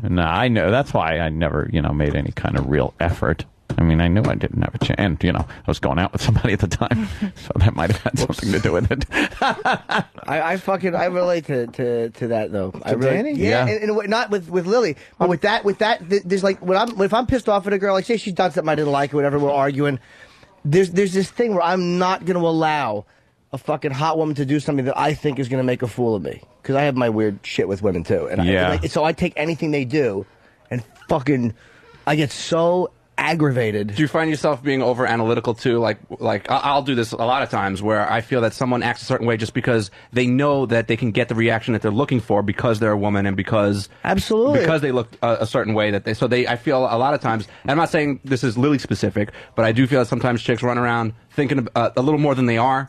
No, I know. That's why I never, made any kind of real effort. I mean, I knew I didn't have a chance. And, I was going out with somebody at the time. So that might have had something to do with it. I relate to that though. I really, Danny? Yeah, Yeah. and not with Lily, but with that, there's like if I'm pissed off at a girl, like say she's done something I didn't like or whatever, we're arguing. There's this thing where I'm not going to allow a fucking hot woman to do something that I think is going to make a fool of me because I have my weird shit with women too, and so I take anything they do, and fucking I get so aggravated. Do you find yourself being over analytical too? Like I'll do this a lot of times where I feel that someone acts a certain way just because they know that they can get the reaction that they're looking for because they're a woman and because they look a certain way that I feel a lot of times, and I'm not saying this is Lily specific, but I do feel that sometimes chicks run around thinking a little more than they are,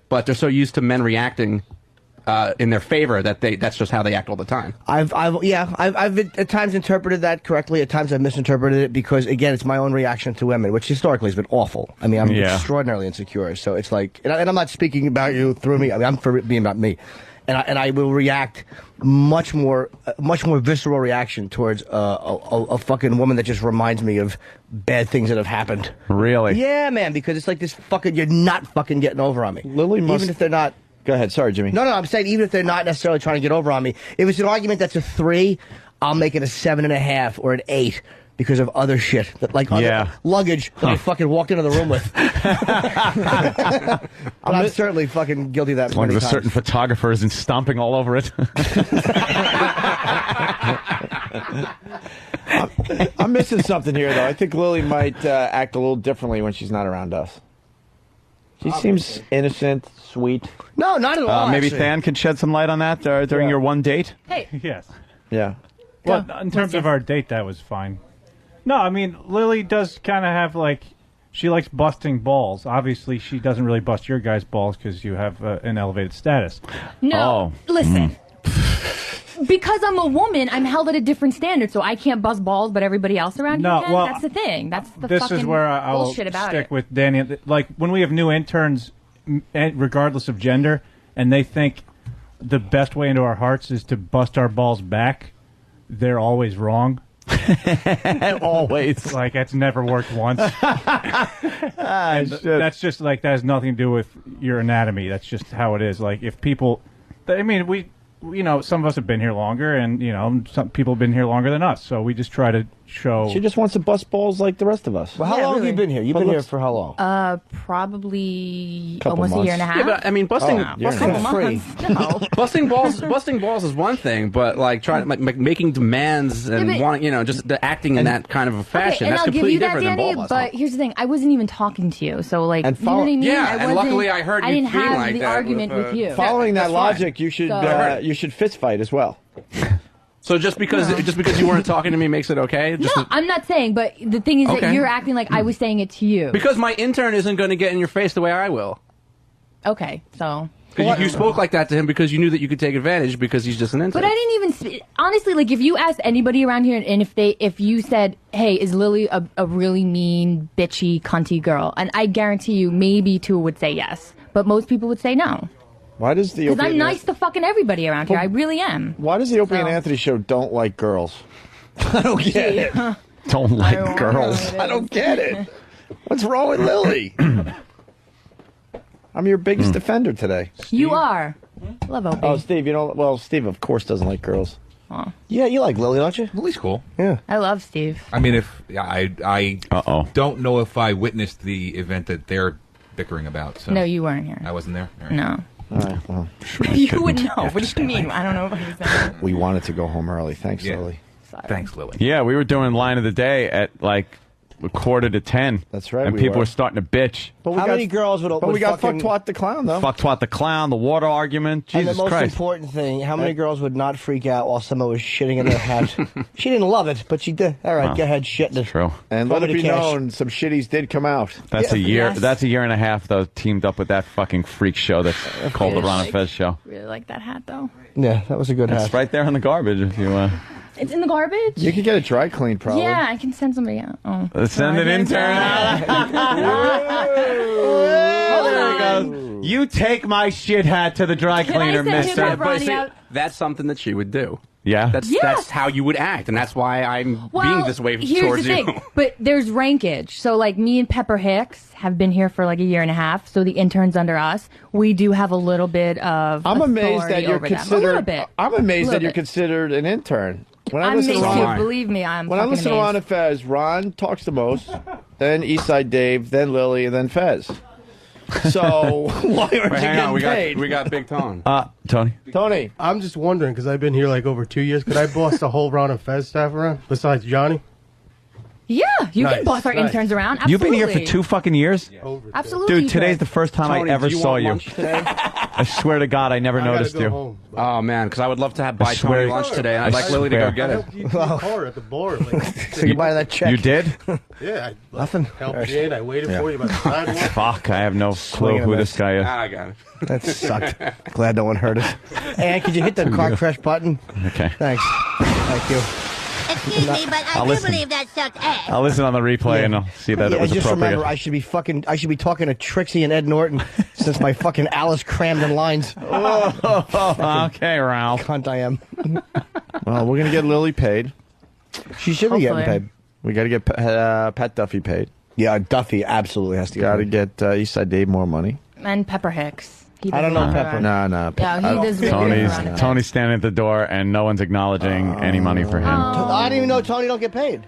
but they're so used to men reacting in their favor that's just how they act all the time. I've at times interpreted that correctly. At times I've misinterpreted it because again, it's my own reaction to women, which historically has been awful. I mean, I'm extraordinarily insecure. So it's like, and I'm not speaking about you through me. I mean, I'm for it being about me, and I will react much more visceral reaction towards a fucking woman that just reminds me of bad things that have happened. Really? Yeah, man. Because it's like this fucking you're not fucking getting over on me. Lily must. Even if they're not. Go ahead. Sorry, Jimmy. No, I'm saying even if they're not necessarily trying to get over on me, if it's an argument that's a 3, I'll make it a 7.5 or an 8 because of other shit, like other luggage that I fucking walked into the room with. I'm certainly fucking guilty of that. As long many as a times. certain photographer isn't stomping all over it. I'm missing something here, though. I think Lily might act a little differently when she's not around us. She seems innocent, sweet. No, not at all. Maybe actually. Than could shed some light on that during your one date. Hey. Yes. Yeah. Well, in terms of our date, that was fine. No, I mean, Lily does kind of have, she likes busting balls. Obviously, she doesn't really bust your guys' balls because you have an elevated status. No, listen. Because I'm a woman, I'm held at a different standard, so I can't bust balls, but everybody else around No, here can. well, That's the thing. That's the This fucking is where I'll bullshit about stick it. with Danny. Like, when we have new interns, regardless of gender, and they think the best way into our hearts is to bust our balls back, they're always wrong. Always. Like, that's never worked once. That's just, that has nothing to do with your anatomy. That's just how it is. Like, if people... I mean, some of us have been here longer, and, some people have been here longer than us, so we just try to show... She just wants to bust balls like the rest of us. Well, how long have you been here? You've been here for how long? Probably Couple almost months. a year and a half. Yeah, but I mean, busting balls is one thing, but making demands and but- wanting, just the acting in that kind of a fashion, Okay, and that's I'll give completely you that, different Danny, than ball busting. but here's the thing. I wasn't even talking to you, so, you know what I mean? Yeah, I and wasn't- luckily I heard you didn't being have like the that argument with, with you. Following that that's fine. logic, you should So- fist fight as well. So just because you weren't talking to me makes it okay? Just No, I'm not saying, but the thing is that Okay. you're acting like I was saying it to you. because my intern isn't going to get in your face the way I will. Okay, so... Because you spoke like that to him because you knew that you could take advantage because he's just an intern. But I didn't even honestly, if you asked anybody around here, and if you said, "Hey, is Lily a really mean, bitchy, cunty girl?" and I guarantee you, maybe 2 would say yes, but most people would say no. Why does the Because Opie I'm and nice to fucking everybody around here. I really am. Why does the Opie and So- Anthony show don't like girls? I don't get it. Don't like girls. I don't get it. What's wrong with Lily? I'm your biggest defender today. You are. Love Opie. Oh, Steve, you don't. Well, Steve, of course, doesn't like girls. Aw. Yeah, you like Lily, don't you? Lily's cool. Yeah. I love Steve. I mean, I don't know if I witnessed the event that they're bickering about. So No, you weren't here. I wasn't there. All right. No. All right, well, You would know. What do you mean? I don't know if he was there. we wanted to go home early. Thanks, Lily. Thanks, Lily. Yeah, we were doing line of the day at like 9:45. That's right. And we people were were starting to bitch. But How many girls would? But we got fucking, fuck twat the clown though. Fuck twat the clown, the water argument. And Jesus the most Christ. important thing, how many girls would not freak out while someone was shitting in their hat? She didn't love it, but she did. All right, Well, go ahead, shit in it. True. And Throw let it me be the cash. known, some shitties did come out. That's a year. Yes. That's a year and a half though. Teamed up with that fucking freak show that's called the Ron and Fez show. Really like that hat though. Yeah, that was a good It's hat. right there in the garbage if you. It's in the garbage. You could get it dry cleaned, probably. Yeah, I can send somebody out. Oh. Send an intern out. Oh, there he goes. You take my shit hat to the dry Can I cleaner, send him mister. pepperoni But see, out? that's something that she would do. Yeah. That's Yes. how you would act, and that's why I'm being this way here's towards the thing. you. But there's rankage. So, like, me and Pepper Hicks have been here for like a year and a half. So the interns under us, we do have a little bit of. I'm amazed that authority you're over them. A little considered. bit. I'm amazed Little that you're bit. considered an intern. When I I'm listen to amazed Ron, too. Believe me, I'm. when I fucking listen to amazed. Ron and Fez, Ron talks the most, then Eastside Dave, then Lily, and then Fez. So why aren't you Hang getting on, paid? we got Big Tone. Tony. Tony. I'm just wondering because I've been here like over 2 years. Could I boss the whole Ron and Fez staff around besides Johnny? Yeah, you Nice, can boss our nice. interns around. Absolutely. You've been here for 2 fucking years? Absolutely. Dude, today's the first time Tony, I ever do you saw want you. lunch today? I swear to God, I never noticed you. Oh man, because I would love to have I buy swear- Tony lunch today, and I'd I like Lily to go swear. get I it. helped you to the car at the bar. Like, Say goodbye to that check. You did? yeah, I Nothing. helped you in. I waited for you by the sidewalk. Fuck, I have no clue Swing and a who miss. this guy is. I got it. That sucked. Glad no one heard us. And could you hit the car crash button? Okay. Thanks. Thank you. Excuse me, but I I'll do listen. believe that sucked ass. I'll listen on the replay and I'll see that Yeah, it was just appropriate. remember, I should be talking to Trixie and Ed Norton since my fucking Alice crammed in lines. Okay, Ralph. Cunt I am. Well, we're gonna get Lily paid. She should be getting Hopefully. paid. We got to get Pat Duffy paid. Yeah, Duffy absolutely has to get Got to paid. get Eastside Dave more money. And Pepper Hicks. He I don't know doesn't Pepper. have No, Yeah, he does really Tony's good around it. Tony's standing at the door and no one's acknowledging any money for him. I didn't even know Tony don't get paid.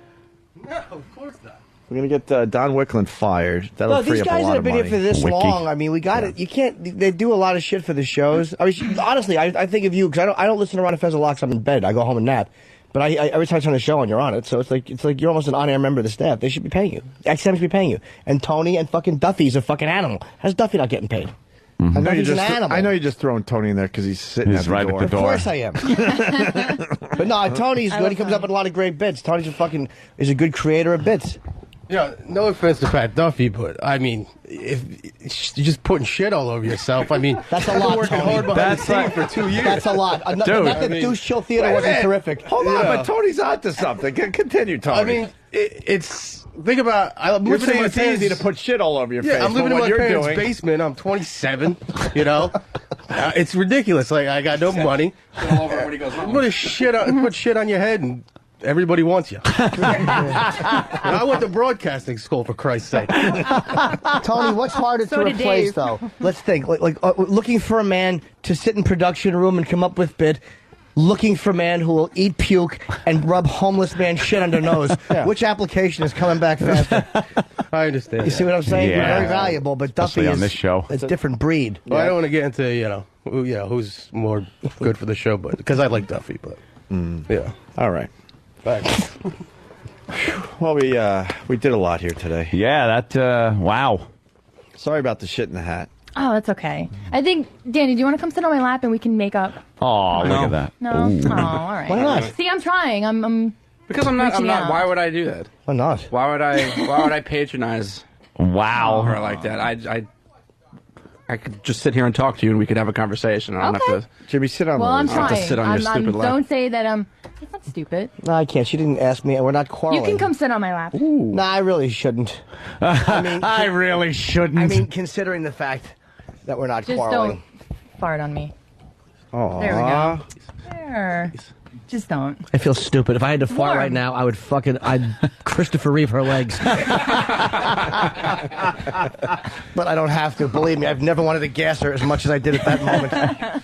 No, of course not. We're gonna get Don Wickland fired. That'll No, free these up a guys lot that have of been money. here for this Wiki. long, I mean, we got it. You can't. They do a lot of shit for the shows. I mean, honestly, I think of you because I don't listen to Ron and Fez a lot 'cause I'm in bed. I go home and nap. But I every time I turn the show on, you're on it. So it's like you're almost an on-air member of the staff. They should be paying you. XM should be paying you. And Tony and fucking Duffy's a fucking animal. How's Duffy not getting paid? I know Duffy's you're an just. animal. I know you're just throwing Tony in there because he's sitting He's at the right at door. the Of door. course I am. But no, Tony's good. He comes up with a lot of great bits. Tony's is a good creator of bits. Yeah, no offense to Pat Duffy, but I mean, if you're just putting shit all over yourself, I mean, That's a I've been lot, working Tony. hard behind That's the scene like- for 2 years. That's a lot. Not Dude. that I mean- Douche Chill Theater wasn't minute. terrific. Hold on, Yeah. but Tony's onto something. Continue, Tony. I mean, it's think about. I'm you're living in saying my it's easy parents' to put shit all over your Yeah, face. I'm living but in what my you're parents' doing, basement. I'm 27. You know, it's ridiculous. Like I got no money. Put shit on your head and. Everybody wants you. I went to broadcasting school, for Christ's sake. Tony, what's harder So to did replace, Dave. though? Let's think. Looking for a man to sit in production room and come up with bit. Looking for a man who will eat puke and rub homeless man shit on their nose. Which application is coming back faster? I understand. You see what I'm saying? Yeah. Very valuable, but Especially Duffy on is this show. It's a different breed. Well, I don't want to get into who's more good for the show, but because I like Duffy, but yeah. All right. Thanks. Well, we did a lot here today. Yeah, that wow. Sorry about the shit in the hat. Oh, that's okay. I think, Danny, do you want to come sit on my lap and we can make up? Oh, look at that. No? Ooh. Oh, all right. Why not? See, I'm trying. I'm Because I'm not. reaching out. Why would I do that? Why not? Why would I patronize Wow. her like that? I could just sit here and talk to you, and we could have a conversation. I don't have to. Jimmy, sit on. Well, I'm I don't have trying. to sit on your stupid lap. Don't say that. It's not stupid. No, I can't. She didn't ask me. We're not quarreling. You can come sit on my lap. No, I really shouldn't. I really shouldn't. I mean, considering the fact that we're not Just quarreling. don't fart on me. Oh, There we go. There. Just don't. I feel stupid. If I had to fart Warm. right now, I'd Christopher Reeve her legs. But I don't have to. Believe me, I've never wanted to gas her as much as I did at that moment.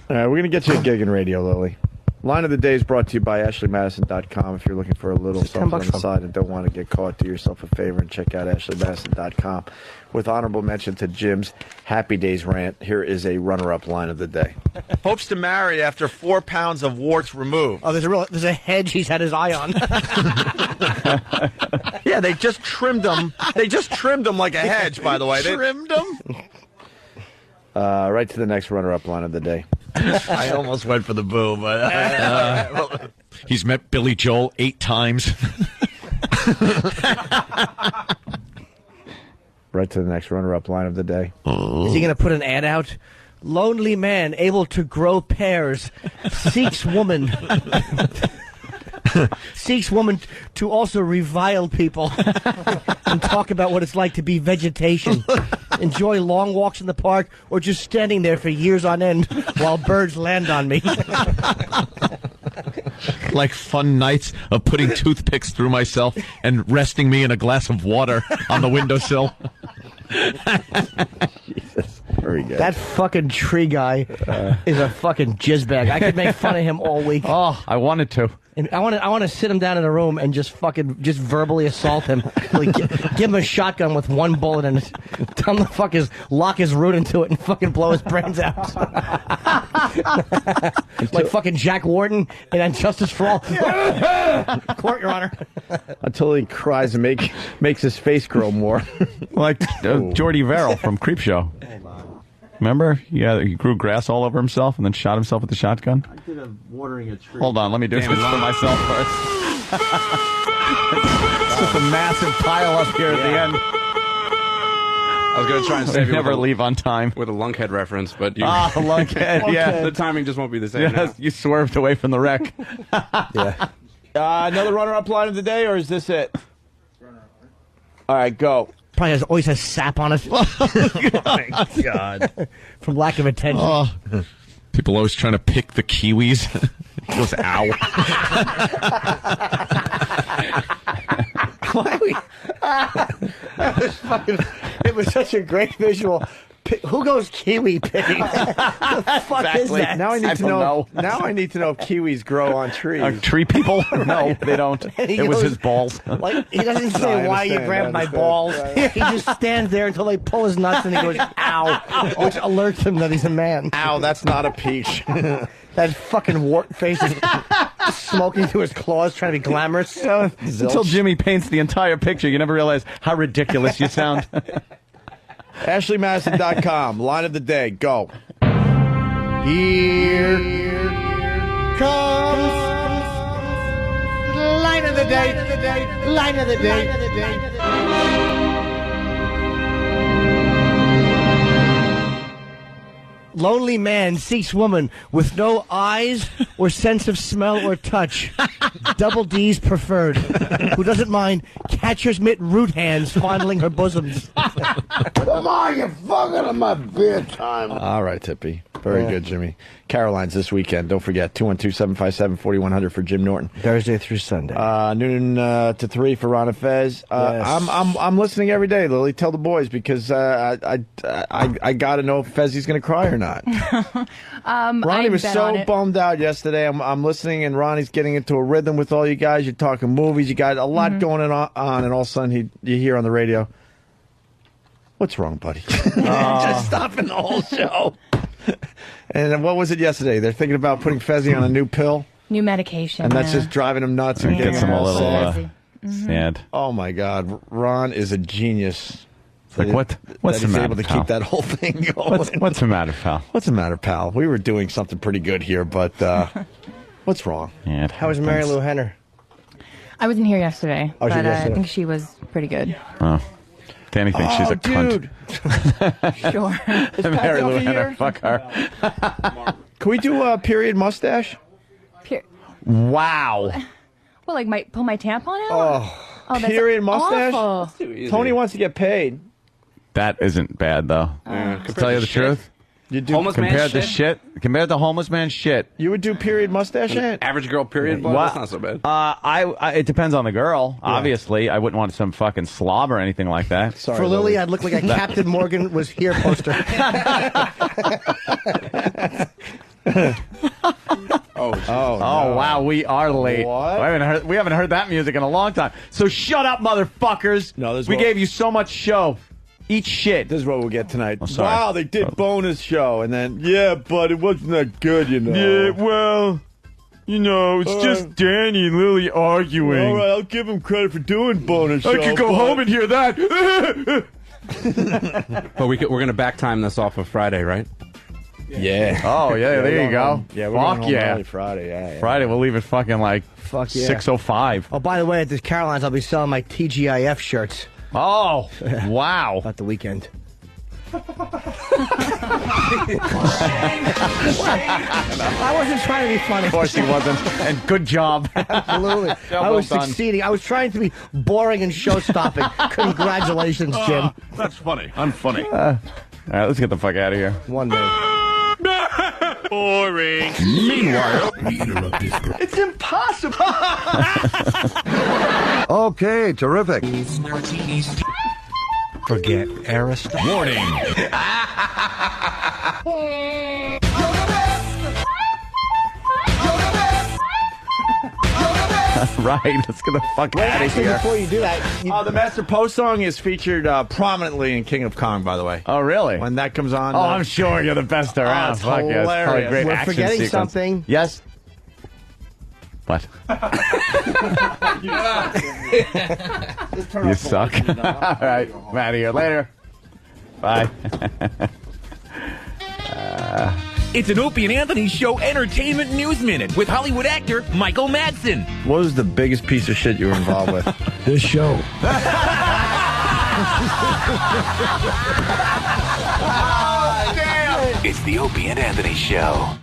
All right, we're going to get you a gig in radio, Lily. Line of the Day is brought to you by AshleyMadison.com. If you're looking for a little something on the side and don't want to get caught, do yourself a favor and check out AshleyMadison.com. With honorable mention to Jim's Happy Days rant, here is a runner-up line of the day. Hopes to marry after 4 pounds of warts removed. Oh, there's a hedge he's had his eye on. Yeah, they just trimmed him. They just trimmed him like a hedge, by the way. Trimmed him? Right to the next runner-up line of the day. I almost went for the boo, but... He's met Billy Joel 8 times. Right to the next runner-up line of the day. Is he going to put an ad out? Lonely man able to grow pears seeks woman to also revile people and talk about what it's like to be vegetation. Enjoy long walks in the park or just standing there for years on end while birds land on me. Like fun nights of putting toothpicks through myself and resting me in a glass of water on the windowsill. Jesus. Very good. That fucking tree guy is a fucking jizzbag. I could make fun of him all week. Oh, I wanted to. And I want to sit him down in a room and just verbally assault him. Like, give him a shotgun with one bullet and tell him to lock his root into it and fucking blow his brains out. Like fucking Jack Warden in Justice for All. Court, Your Honor. Until he cries and makes his face grow more. Like Jordy Verrill from Creepshow. Remember? Yeah, he grew grass all over himself and then shot himself with the shotgun. I did a watering a tree. Hold on, let me do this for myself first. It's just a massive pile up here at the end. I was going to try and save you. Never leave on time. With a lunkhead reference, but you... lunkhead, yeah. The timing just won't be the same. Yes, now. you swerved away from the wreck. Yeah. Another runner-up line of the day, or is this it? All right, go. Probably always has sap on it. Oh, my God. From lack of attention. Oh. People always trying to pick the kiwis. He goes, ow. It was such a great visual. Who goes kiwi picking? What the fuck is that? Now I need to know. Now I need to know if kiwis grow on trees. Tree people? No, they don't. It was his balls. Like, he doesn't say why you grabbed my balls. He just stands there until they pull his nuts and he goes, ow, which alerts him that he's a man. Ow, that's not a peach. That fucking wart face is smoking through his claws, trying to be glamorous. Until Jimmy paints the entire picture, you never realize how ridiculous you sound. AshleyMadison.com. Line of the day. Go. Here comes line of the day. Line of the day. Lonely man seeks woman with no eyes or sense of smell or touch. Double D's preferred. Who doesn't mind catcher's mitt root hands fondling her bosoms. Come on, you fucking in my beer time. All right, Tippy. Very good, Jimmy. Caroline's this weekend. Don't forget, 212-757-4100 for Jim Norton. Thursday through Sunday. Noon to 3 for Ron and Fez. Yes. I'm listening every day, Lily. Tell the boys, because I got to know if Fezzi's going to cry or not. Ronnie was so bummed out yesterday. I'm listening, and Ronnie's getting into a rhythm with all you guys. You're talking movies. You got a lot going on, and all of a sudden you hear on the radio, "What's wrong, buddy?" Just stopping the whole show. And what was it yesterday? They're thinking about putting Fezzi on a new pill. New medication. And that's just driving him nuts and getting Gets him a little sad. Oh, my God. Ron is a genius. It's like, what's the he's matter, able to pal? keep that whole thing going. What's the matter, pal? What's the matter, pal? We were doing something pretty good here, but what's wrong? Yeah, How was Mary Lou Henner? I wasn't here yesterday, Oh, she but was yesterday. I think she was pretty good. Oh. Danny thinks she's a cunt. Sure. Mary Lou Duffy Henner, here? fuck her. Can we do a period mustache? Wow. Well, like pull my tampon out? Oh, that's period mustache? awful. Tony wants to get paid. That isn't bad, though. To tell you the truth. You do Homeless man compared to shit? compared to homeless man shit. You would do period mustache? Average girl period? Well, that's not so bad. It depends on the girl. Obviously, I wouldn't want some fucking slob or anything like that. For Lily, I'd look like a Captain Morgan was here poster. Oh, wow, we are late. What? We haven't heard that music in a long time. So shut up, motherfuckers. No, this is we what- gave you so much show. Eat shit. This is what we'll get tonight. sorry. Wow, they did bonus show, and then but it wasn't that good, you know. Yeah, well, you know, it's just Danny and Lily arguing. All right, I'll give him credit for doing bonus show. I could go home and hear that. But we're going to back time this off of Friday, right? Yeah. Oh, yeah, there you go. Yeah, we're Fuck going home yeah. early Friday. Yeah. Friday, we'll leave it fucking like Fuck yeah. 6:05. Oh, by the way, at this Caroline's, I'll be selling my TGIF shirts. Oh, wow. About the weekend. I wasn't trying to be funny. Of course he wasn't. And good job. Absolutely. Well I was done. succeeding. I was trying to be boring and show-stopping. Congratulations, Jim. That's funny. I'm funny. All right, let's get the fuck out of here. 1 minute. Boring. Meanwhile, It's impossible. Okay, terrific. Forget Aristide. Warning. Right, let's get the fuck Wait, out of actually, here. before you do that, The Master Post song is featured prominently in King of Kong, by the way. Oh, really? When that comes on. Oh, I'm sure you're the best around. it's Fuck yeah, it's probably a hilarious. great we're action forgetting sequence. something. Yes? What? You suck. All right, I'm out of here. Later. Bye. It's an Opie and Anthony Show Entertainment News Minute with Hollywood actor Michael Madsen. What was the biggest piece of shit you were involved with? This show. It's the Opie and Anthony Show.